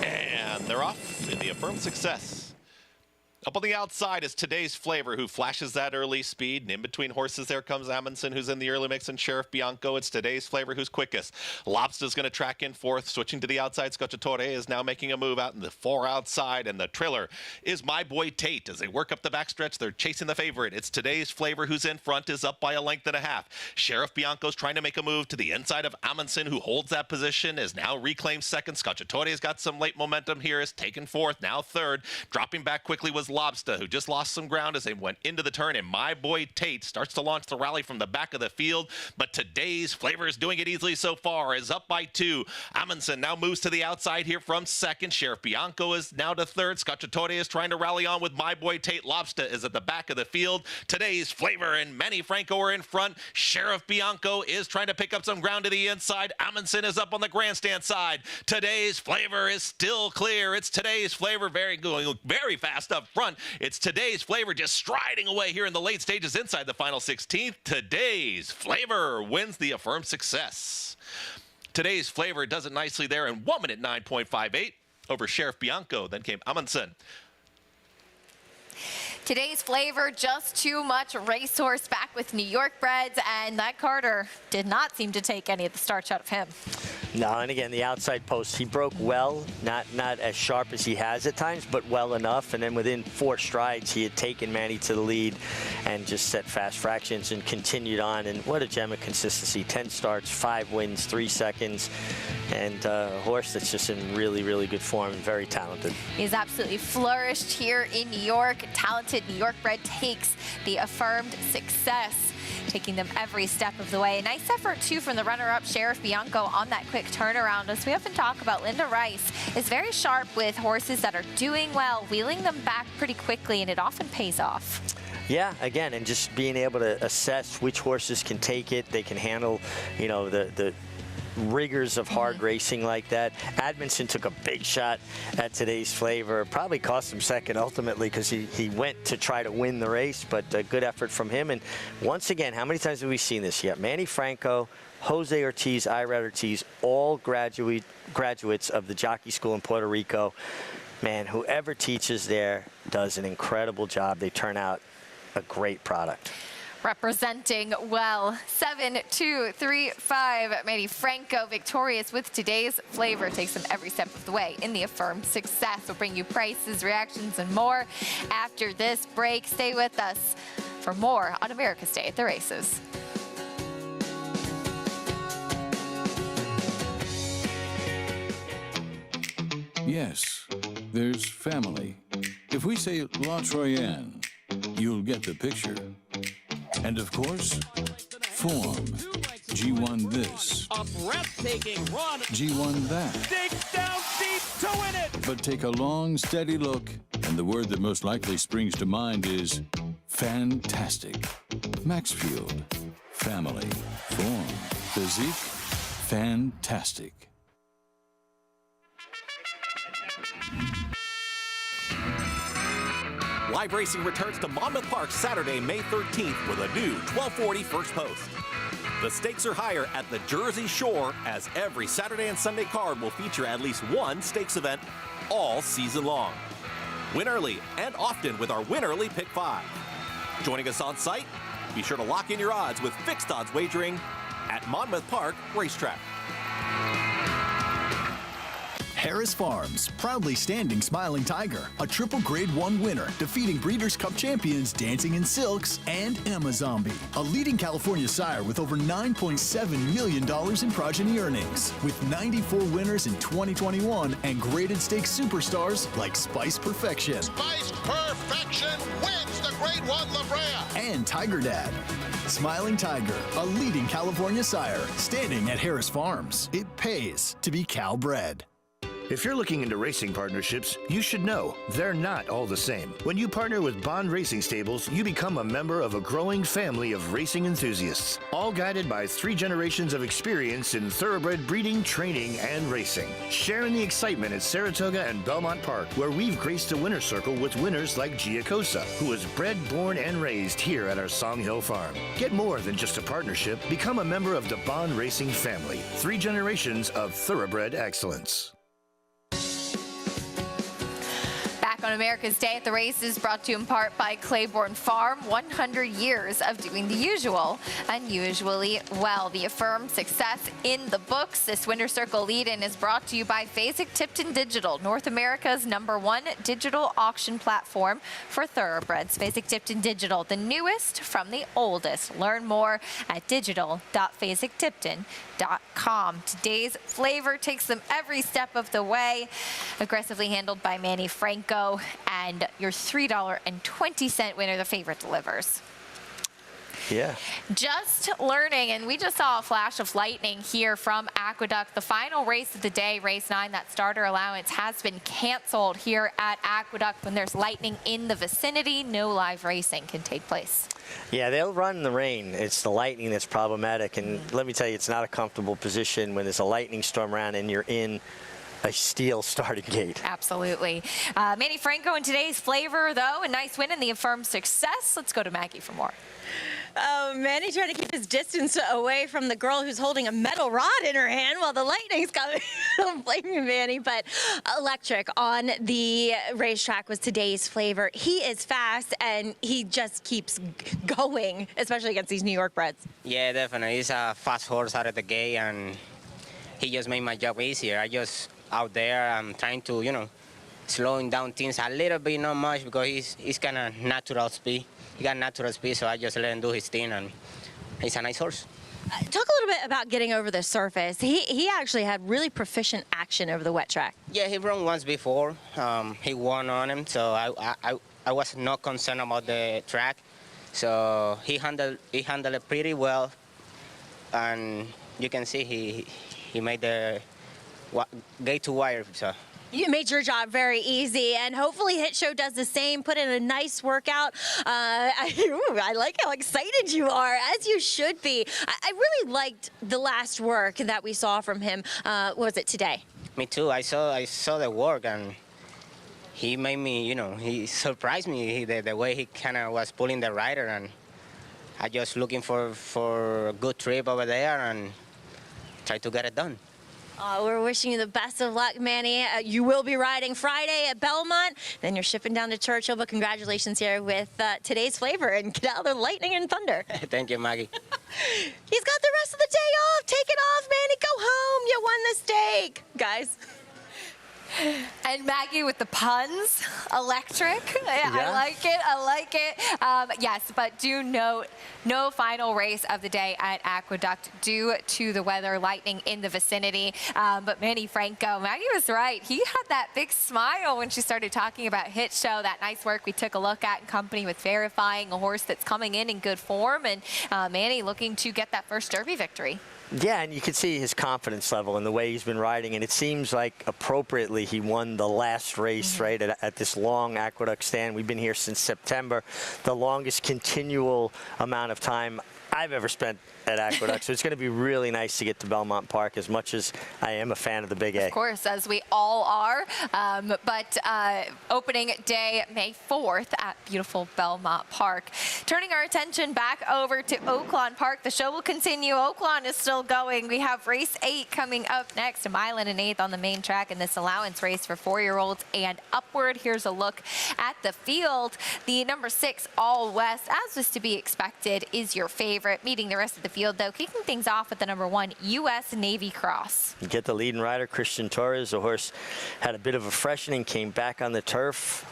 And they're off in the Affirmed Success. Up on the outside is Today's Flavor, who flashes that early speed. And in between horses, there comes Amundsen, who's in the early mix, and Sheriff Bianco. It's Today's Flavor who's quickest. Lobster's going to track in fourth. Switching to the outside, Scocciatore is now making a move out in the 4 outside. And the trailer is My Boy Tate. As they work up the backstretch, they're chasing the favorite. It's Today's Flavor who's in front, is up by a length and a half. Sheriff Bianco's trying to make a move to the inside of Amundsen, who holds that position, is now reclaimed second. Scocciatore's got some late momentum here, is taken fourth, now third. Dropping back quickly was Lobster, who just lost some ground as they went into the turn, and My Boy Tate starts to launch the rally from the back of the field, but Today's Flavor is doing it easily so far, is up by 2. Amundsen now moves to the outside here from second. Sheriff Bianco is now to third. Scocciatore is trying to rally on with My Boy Tate. Lobster is at the back of the field. Today's Flavor and Manny Franco are in front. Sheriff Bianco is trying to pick up some ground to the inside. Amundsen is up on the grandstand side. Today's Flavor is still clear. It's Today's Flavor going very fast up front. It's Today's Flavor just striding away here in the late stages inside the final 16th. Today's Flavor wins the Affirmed Success. Today's Flavor does it nicely there in 1 minute 9.58 over Sheriff Bianco. Then came Amundsen. Today's Flavor, just too much racehorse back with New York breds, and that Carter did not seem to take any of the starch out of him. No, and again, the outside post, he broke well, not as sharp as he has at times, but well enough. And then within 4 strides, he had taken Manny to the lead and just set fast fractions and continued on. And what a gem of consistency. 10 starts, 5 wins, 3 seconds. And a horse that's just in really, really good form and very talented. He's absolutely flourished here in New York. Talented New York bred takes the Affirmed Success, taking them every step of the way. A nice effort, too, from the runner-up, Sheriff Bianco, on that quick turnaround. As we often talk about, Linda Rice is very sharp with horses that are doing well, wheeling them back pretty quickly, and it often pays off. Yeah, again, and just being able to assess which horses can take it. They can handle, you know, the rigors of hard racing like that. Admonson took a big shot at Today's Flavor. Probably cost him second ultimately because he went to try to win the race, but a good effort from him. And once again, how many times have we seen this yet? Manny Franco, Jose Ortiz, Irad Ortiz, all graduates of the jockey school in Puerto Rico. Man, whoever teaches there does an incredible job. They turn out a great product. Representing well, 7, 2, 3, 5. Manny Franco victorious with Today's Flavor, takes them every step of the way in the Affirmed Success. We'll bring you prices, reactions, and more after this break. Stay with us for more on America's Day at the Races. Yes, there's family. If we say La Troyenne, you'll get the picture. And of course, form. G1 this. A breathtaking run. G1 that. Dig down deep to win it. But take a long, steady look, and the word that most likely springs to mind is fantastic. Maxfield. Family. Form. Physique. Fantastic. Live racing returns to Monmouth Park Saturday, May 13th with a new 1240 first post. The stakes are higher at the Jersey Shore, as every Saturday and Sunday card will feature at least one stakes event all season long. Win early and often with our Win Early Pick 5. Joining us on site, be sure to lock in your odds with fixed odds wagering at Monmouth Park Racetrack. Harris Farms, proudly standing Smiling Tiger, a triple Grade 1 winner, defeating Breeders' Cup champions Dancing in Silks and Amazombie, a leading California sire with over $9.7 million in progeny earnings, with 94 winners in 2021 and graded stakes superstars like Spice Perfection. Spice Perfection wins the Grade 1 La Brea. And Tiger Dad. Smiling Tiger, a leading California sire, standing at Harris Farms. It pays to be Cal bred. If you're looking into racing partnerships, you should know they're not all the same. When you partner with Bond Racing Stables, you become a member of a growing family of racing enthusiasts, all guided by 3 generations of experience in thoroughbred breeding, training, and racing. Sharing the excitement at Saratoga and Belmont Park, where we've graced the winner's circle with winners like Giacosa, who was bred, born, and raised here at our Song Hill Farm. Get more than just a partnership. Become a member of the Bond Racing family. 3 generations of thoroughbred excellence. on America's Day at the Races, brought to you in part by Claiborne Farm. 100 years of doing the usual, unusually well. The Affirmed success in the books. This Winter Circle lead-in is brought to you by Fasig-Tipton Digital, North America's #1 digital auction platform for thoroughbreds. Fasig-Tipton Digital, the newest from the oldest. Learn more at digital.fasig-tipton.com. Today's flavor takes them every step of the way. Aggressively handled by Manny Franco, and your $3.20 winner, the favorite, delivers. Yeah. Just learning, and we just saw a flash of lightning here from Aqueduct. The final race of the day, race 9, that starter allowance has been canceled here at Aqueduct. When there's lightning in the vicinity, no live racing can take place. Yeah, they'll run in the rain. It's the lightning that's problematic, and let me tell you, it's not a comfortable position when there's a lightning storm around and you're in a steel starting gate. Absolutely. Manny Franco in today's flavor, though, a nice win in the Affirmed success. Let's go to Maggie for more. Oh, Manny trying to keep his distance away from the girl who's holding a metal rod in her hand while the lightning's coming. Don't blame you, Manny, but electric on the racetrack was today's flavor. He is fast, and he just keeps going, especially against these New York breds. Yeah, definitely. He's a fast horse out of the gate, and he just made my job easier. I just out there, I'm trying to, you know, slowing down things a little bit, not much, because he's kind of natural speed. He got natural speed, so I just let him do his thing, and he's a nice horse. Talk a little bit about getting over the surface. He actually had really proficient action over the wet track. Yeah, he run once before. He won on him, so I was not concerned about the track. So he handled it pretty well, and you can see he made the gate to wire. So. You made your job very easy, and hopefully Hit Show does the same. Put in a nice workout. I like how excited you are, as you should be. I really liked the last work that we saw from him. What was it today? Me too. I saw the work, and he made me, you know, he surprised me the way he kind of was pulling the rider, and I just looking for a good trip over there and try to get it done. We're wishing you the best of luck, Manny. You will be riding Friday at Belmont. Then you're shipping down to Churchill, but congratulations here with today's flavor, and get out of the lightning and thunder. Thank you, Maggie. He's got the rest of the day off. Take it off, Manny. Go home. You won the stake, guys. And Maggie with the puns, electric. Yeah. I like it. I like it. Yes, but do note, no final race of the day at Aqueduct due to the weather, lightning in the vicinity. But Manny Franco, Maggie was right. He had that big smile when she started talking about Hit Show, that nice work we took a look at in company with verifying a horse that's coming in good form, and Manny looking to get that first Derby victory. Yeah, and you can see his confidence level and the way he's been riding, and it seems like appropriately he won the last race, right, at this long Aqueduct stand. We've been here since September, the longest continual amount of time I've ever spent at Aqueduct. So it's going to be really nice to get to Belmont Park, as much as I am a fan of the Big A. Of course, as we all are. But opening day, May 4th at beautiful Belmont Park. Turning our attention back over to Oaklawn Park. The show will continue. Oaklawn is still going. We have race 8 coming up next, a mile and an eighth on the main track in this allowance race for 4-year-olds and upward. Here's a look at the field. The number 6, All West, as was to be expected, is your favorite. Meeting the rest of the field, though, kicking things off with the number 1, U.S. Navy Cross. You get the leading rider, Christian Torres. The horse had a bit of a freshening, came back on the turf.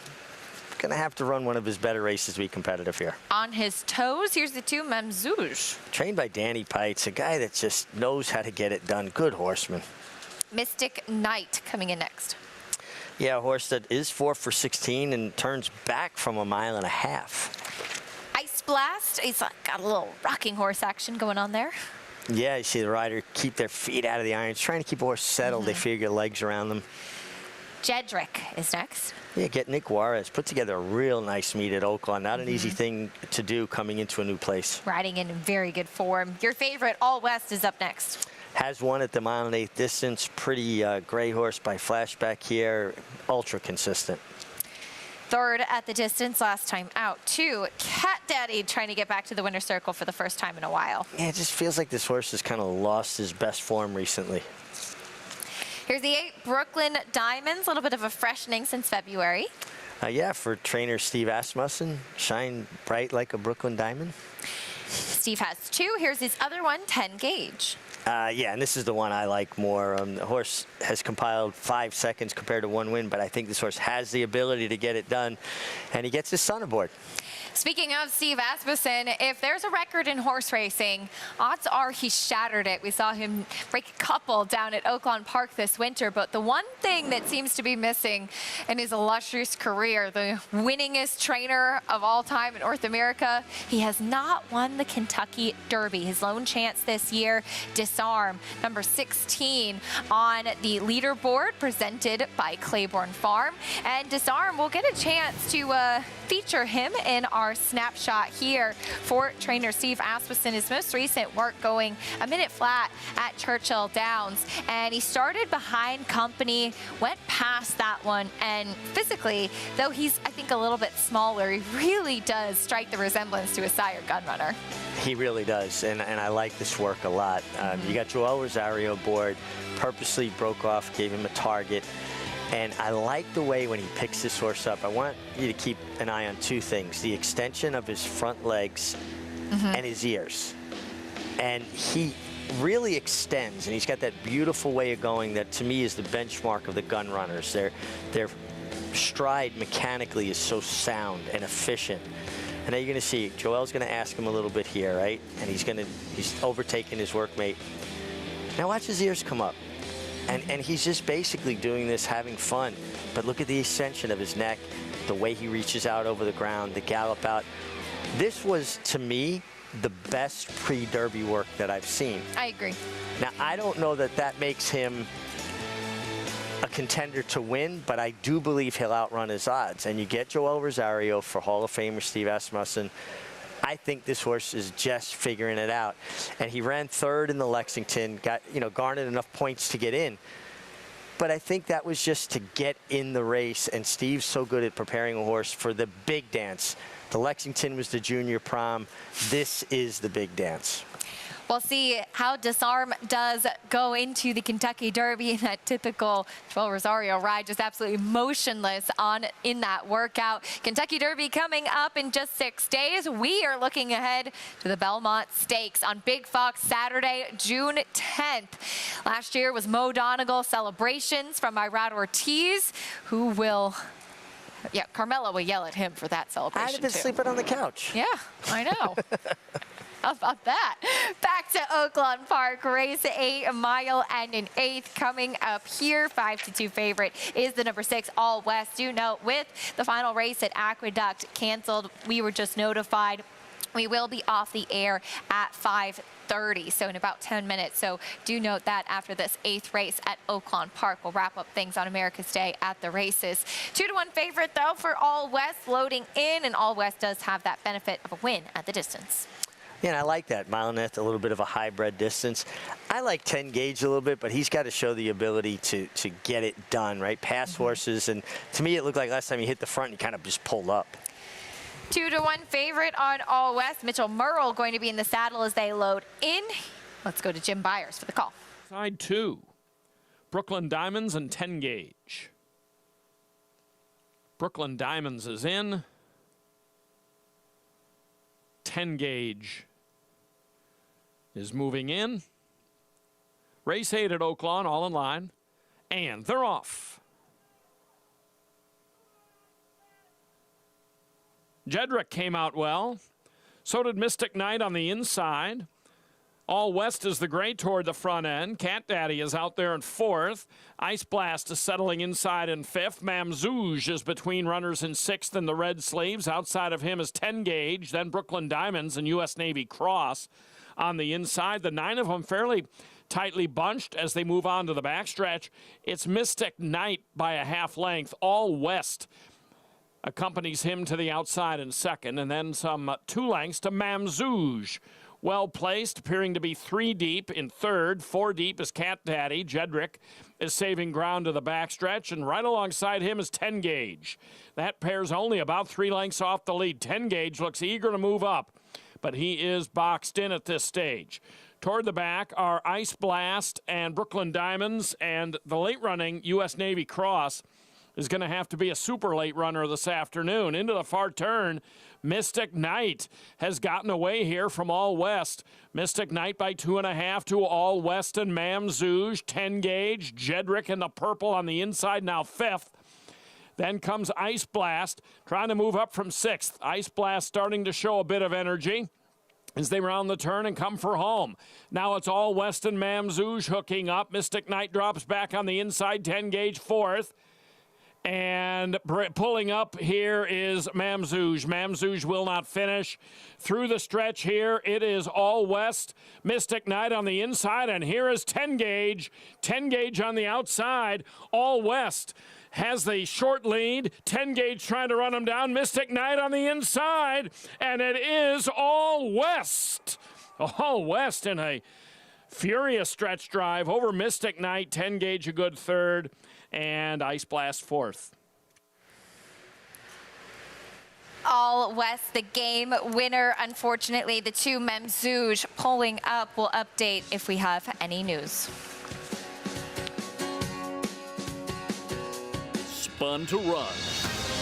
Going to have to run one of his better races to be competitive here. On his toes, here's the 2, Mamzouge. Trained by Danny Pites, a guy that just knows how to get it done. Good horseman. Mystic Knight coming in next. Yeah, a horse that is 4 for 16 and turns back from a mile and a half. Blast. He's got a little rocking horse action going on there. Yeah, you see the rider keep their feet out of the irons, trying to keep a horse settled. They figure legs around them. Jedrick is next. Yeah, get Nick Juarez. Put together a real nice meet at Oaklawn. Not an easy thing to do coming into a new place. Riding in very good form. Your favorite, All West, is up next. Has won at the mile and eighth distance. Pretty gray horse by Flashback here. Ultra consistent. Third at the distance last time out, 2, Cat Daddy, trying to get back to the winner's circle for the first time in a while. Yeah, it just feels like this horse has kind of lost his best form recently. Here's the 8, Brooklyn Diamonds, a little bit of a freshening since February. Yeah, for trainer Steve Asmussen, shine bright like a Brooklyn diamond. Steve has 2. Here's his other one, 10 gauge. Yeah, and this is the one I like more. The horse has compiled 5 seconds compared to 1 win, but I think this horse has the ability to get it done, and he gets his son aboard. Speaking of Steve Asmussen, if there's a record in horse racing, odds are he shattered it. We saw him break a couple down at Oaklawn Park this winter, but the one thing that seems to be missing in his illustrious career, the winningest trainer of all time in North America, he has not won the Kentucky Derby. His lone chance this year, Disarm, number 16 on the leaderboard presented by Claiborne Farm. And Disarm will get a chance to feature him in our snapshot here for trainer Steve Asmussen. His most recent work going a minute flat at Churchill Downs, and he started behind company, went past that one, and physically, though he's I think a little bit smaller, he really does strike the resemblance to a sire gun runner. He really does, and I like this work a lot. You got Joel Rosario aboard, purposely broke off, gave him a target. And I like the way when he picks this horse up, I want you to keep an eye on 2 things, the extension of his front legs and his ears. And he really extends, and he's got that beautiful way of going that to me is the benchmark of the gun runners. Their stride mechanically is so sound and efficient. And now you're going to see, Joel's going to ask him a little bit here, right? And he's overtaking his workmate. Now watch his ears come up. And he's just basically doing this, having fun. But look at the extension of his neck, the way he reaches out over the ground, the gallop out. This was, to me, the best pre-Derby work that I've seen. I agree. Now, I don't know that that makes him a contender to win, but I do believe he'll outrun his odds. And you get Joel Rosario for Hall of Famer Steve Asmussen. I think this horse is just figuring it out. And he ran 3rd in the Lexington, garnered enough points to get in. But I think that was just to get in the race, and Steve's so good at preparing a horse for the big dance. The Lexington was the junior prom. This is the big dance. We'll see how Disarm does go into the Kentucky Derby in that typical Joel Rosario ride, just absolutely motionless in that workout. Kentucky Derby coming up in just 6 days. We are looking ahead to the Belmont Stakes on Big Fox Saturday, June 10th. Last year was Mo Donegal celebrations from Irad Ortiz, who will... Yeah, Carmela will yell at him for that celebration, I'd have been sleeping on the couch. Yeah, I know. How about that? Back to Oaklawn Park, race 8, a mile and an 1/8 coming up here. 5-2 favorite is the number 6, All West. Do note, with the final race at Aqueduct canceled, we were just notified we will be off the air at 5:30, so in about 10 minutes. So do note that after this 8th race at Oaklawn Park, we'll wrap up things on America's Day at the races. 2-1 favorite, though, for All West loading in, and All West does have that benefit of a win at the distance. Yeah, and I like that. Mile and a 1/8, a little bit of a hybrid distance. I like 10 gauge a little bit, but he's got to show the ability to get it done, right? Pass horses, and to me it looked like last time he hit the front, he kind of just pulled up. 2-1 favorite on All West. Mitchell Murrill going to be in the saddle as they load in. Let's go to Jim Byers for the call. Side 2, Brooklyn Diamonds and 10 gauge. Brooklyn Diamonds is in. 10 gauge is moving in. Race 8 at Oaklawn, all in line. And they're off. Jedrick came out well. So did Mystic Knight on the inside. All West is the gray toward the front end. Cat Daddy is out there in 4th. Ice Blast is settling inside in 5th. Mamzouge is between runners in 6th and the Red Sleeves. Outside of him is 10 gauge, then Brooklyn Diamonds and U.S. Navy Cross on the inside. The 9 of them fairly tightly bunched as they move on to the backstretch. It's Mystic Knight by a half length. All West accompanies him to the outside in 2nd, and then some 2 lengths to Mamzouge. Well placed, appearing to be 3 deep in 3rd. 4 deep is Cat Daddy. Jedrick is saving ground to the backstretch, and right alongside him is 10 gauge. That pair's only about 3 lengths off the lead. 10 gauge looks eager to move up, but he is boxed in at this stage. Toward the back are Ice Blast and Brooklyn Diamonds and the late-running U.S. Navy Cross. is going to have to be a super late runner this afternoon. Into the far turn, Mystic Knight has gotten away here from All West. Mystic Knight by 2.5 to All West and Mamzouge. 10 gauge. Jedrick in the purple on the inside, now 5th. Then comes Ice Blast, trying to move up from 6th. Ice Blast starting to show a bit of energy as they round the turn and come for home. Now it's All West and Mamzouge hooking up. Mystic Knight drops back on the inside, 10 gauge 4th. And pulling up here is Mamzouge. Mamzouge will not finish. Through the stretch here, it is All West, Mystic Knight on the inside, and here is 10 gauge. 10 gauge on the outside. All West has the short lead. 10 gauge trying to run him down. Mystic Knight on the inside, and it is All West. All West in a furious stretch drive over Mystic Knight. 10 gauge a good 3rd. And Ice Blast 4th. All West, the game winner. Unfortunately, the 2 Mamzouge pulling up. We'll update if we have any news. Spun to run.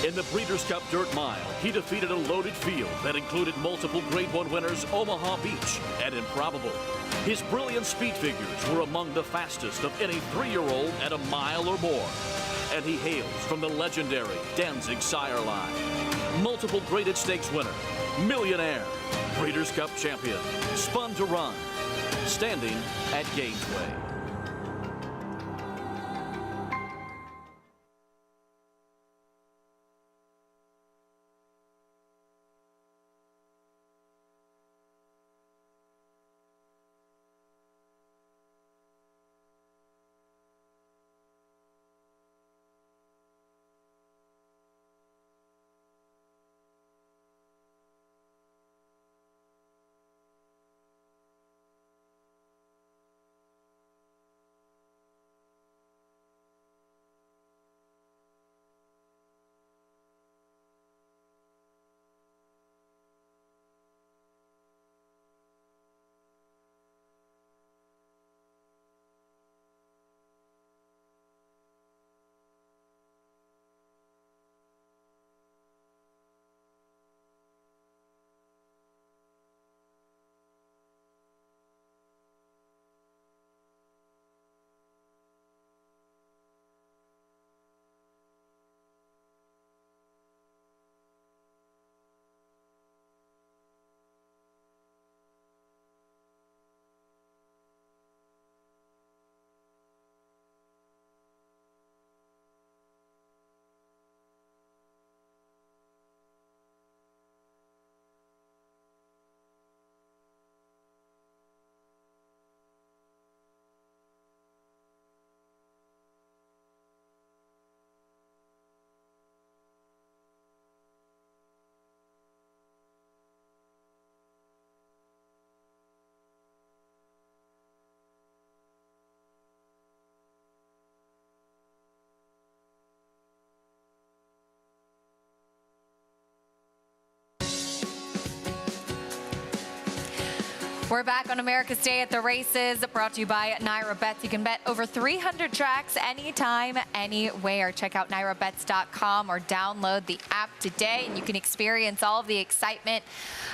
In the Breeders' Cup Dirt Mile, he defeated a loaded field that included multiple Grade 1 winners Omaha Beach and Improbable. His brilliant speed figures were among the fastest of any 3-year-old at a mile or more. And he hails from the legendary Danzig sire line. Multiple graded stakes winner, millionaire, Breeders' Cup champion, Spun to run, standing at Gainesway. We're back on America's Day at the Races, brought to you by Naira Bets. You can bet over 300 tracks anytime, anywhere. Check out nairabets.com or download the app today, and you can experience all of the excitement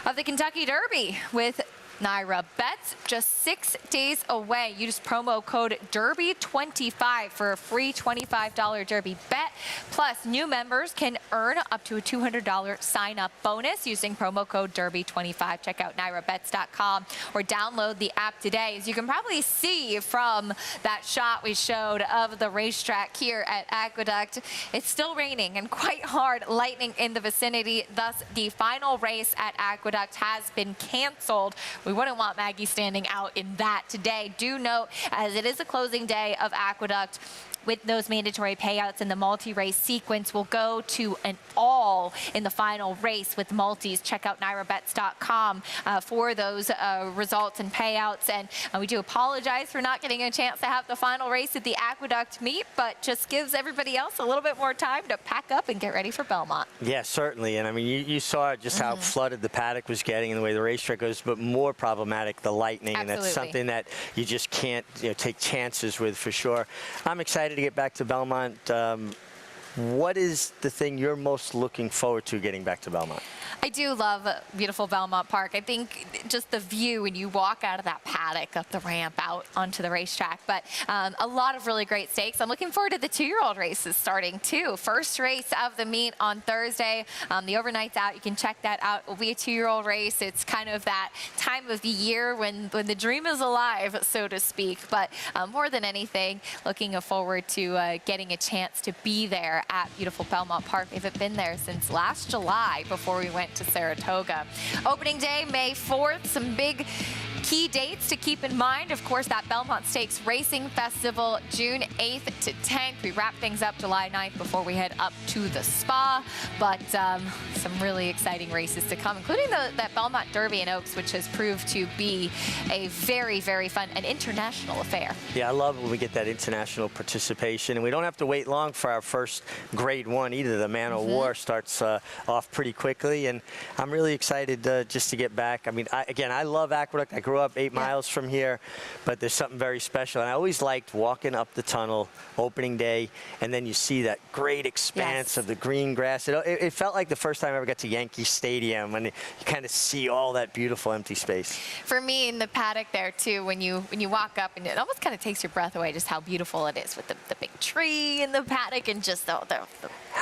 of the Kentucky Derby with Naira Bets. Just 6 days away. Use promo code DERBY25 for a free $25 Derby bet. Plus, new members can earn up to a $200 sign-up bonus using promo code DERBY25. Check out nairabets.com or download the app today. As you can probably see from that shot we showed of the racetrack here at Aqueduct, it's still raining and quite hard lightning in the vicinity. Thus, the final race at Aqueduct has been canceled. We wouldn't want Maggie standing out in that today. Do note, as it is the closing day of Aqueduct, with those mandatory payouts in the multi-race sequence, will go to an all in the final race with multis. Check out nairabets.com for those results and payouts. And we do apologize for not getting a chance to have the final race at the Aqueduct meet, but just gives everybody else a little bit more time to pack up and get ready for Belmont. Yeah, certainly. And I mean, you saw just how flooded the paddock was getting and the way the racetrack goes, but more problematic, the lightning. Absolutely. And that's something that you just can't take chances with for sure. I'm excited to get back to Belmont. What is the thing you're most looking forward to getting back to Belmont? I do love beautiful Belmont Park. I think just the view when you walk out of that paddock up the ramp out onto the racetrack. But a lot of really great stakes. I'm looking forward to the 2-year-old races starting too. First race of the meet on Thursday. The overnight's out. You can check that out. It will be a 2-year-old race. It's kind of that time of the year when the dream is alive, so to speak. But more than anything, looking forward to getting a chance to be there at beautiful Belmont Park. We haven't been there since last July before we went to Saratoga. Opening day, May 4th. Some big key dates to keep in mind. Of course, that Belmont Stakes Racing Festival, June 8th to 10th. We wrap things up July 9th before we head up to the spa. But some really exciting races to come, including that Belmont Derby in Oaks, which has proved to be a very, very fun and international affair. Yeah, I love when we get that international participation, and we don't have to wait long for our first Grade 1 either. The Man of War starts off pretty quickly, and I'm really excited just to get back. I mean, I love Aqueduct. I grew up 8 miles from here, but there's something very special, and I always liked walking up the tunnel opening day, and then you see that great expanse of the green grass. It felt like the first time I ever got to Yankee Stadium, and you kind of see all that beautiful empty space. For me, in the paddock there too, when you walk up, and it almost kind of takes your breath away just how beautiful it is with the big tree in the paddock, and just the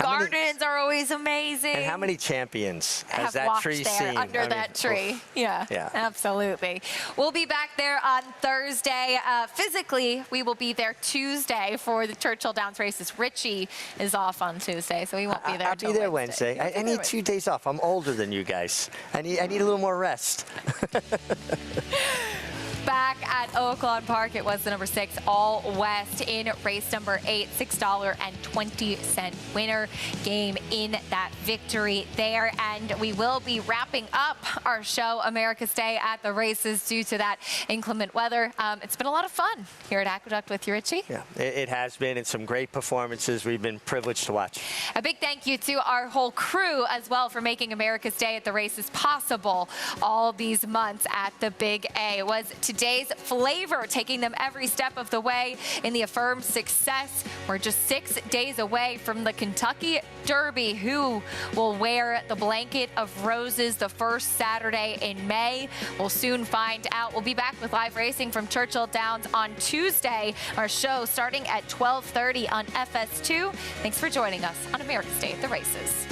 gardens are always amazing. And how many champions has have that walked tree there seen? under that tree? Oof. Yeah, absolutely. We'll be back there on Thursday. Physically, we will be there Tuesday for the Churchill Downs races. Richie is off on Tuesday, so we won't be there. I'll be there Wednesday. I need 2 days off. I'm older than you guys. I need a little more rest. Back at Oaklawn Park, it was the number 6 All West in race number 8, $6.20 winner game in that victory there. And we will be wrapping up our show, America's Day at the Races, due to that inclement weather. It's been a lot of fun here at Aqueduct with you, Richie. Yeah, it has been, and some great performances we've been privileged to watch. A big thank you to our whole crew as well for making America's Day at the Races possible all these months at the Big A. It was today's flavor, taking them every step of the way in the Affirmed success. We're just 6 days away from the Kentucky Derby. Who will wear the blanket of roses the first Saturday in May? We'll soon find out. We'll be back with live racing from Churchill Downs on Tuesday. Our show starting at 12:30 on FS2. Thanks for joining us on America's Day at the Races.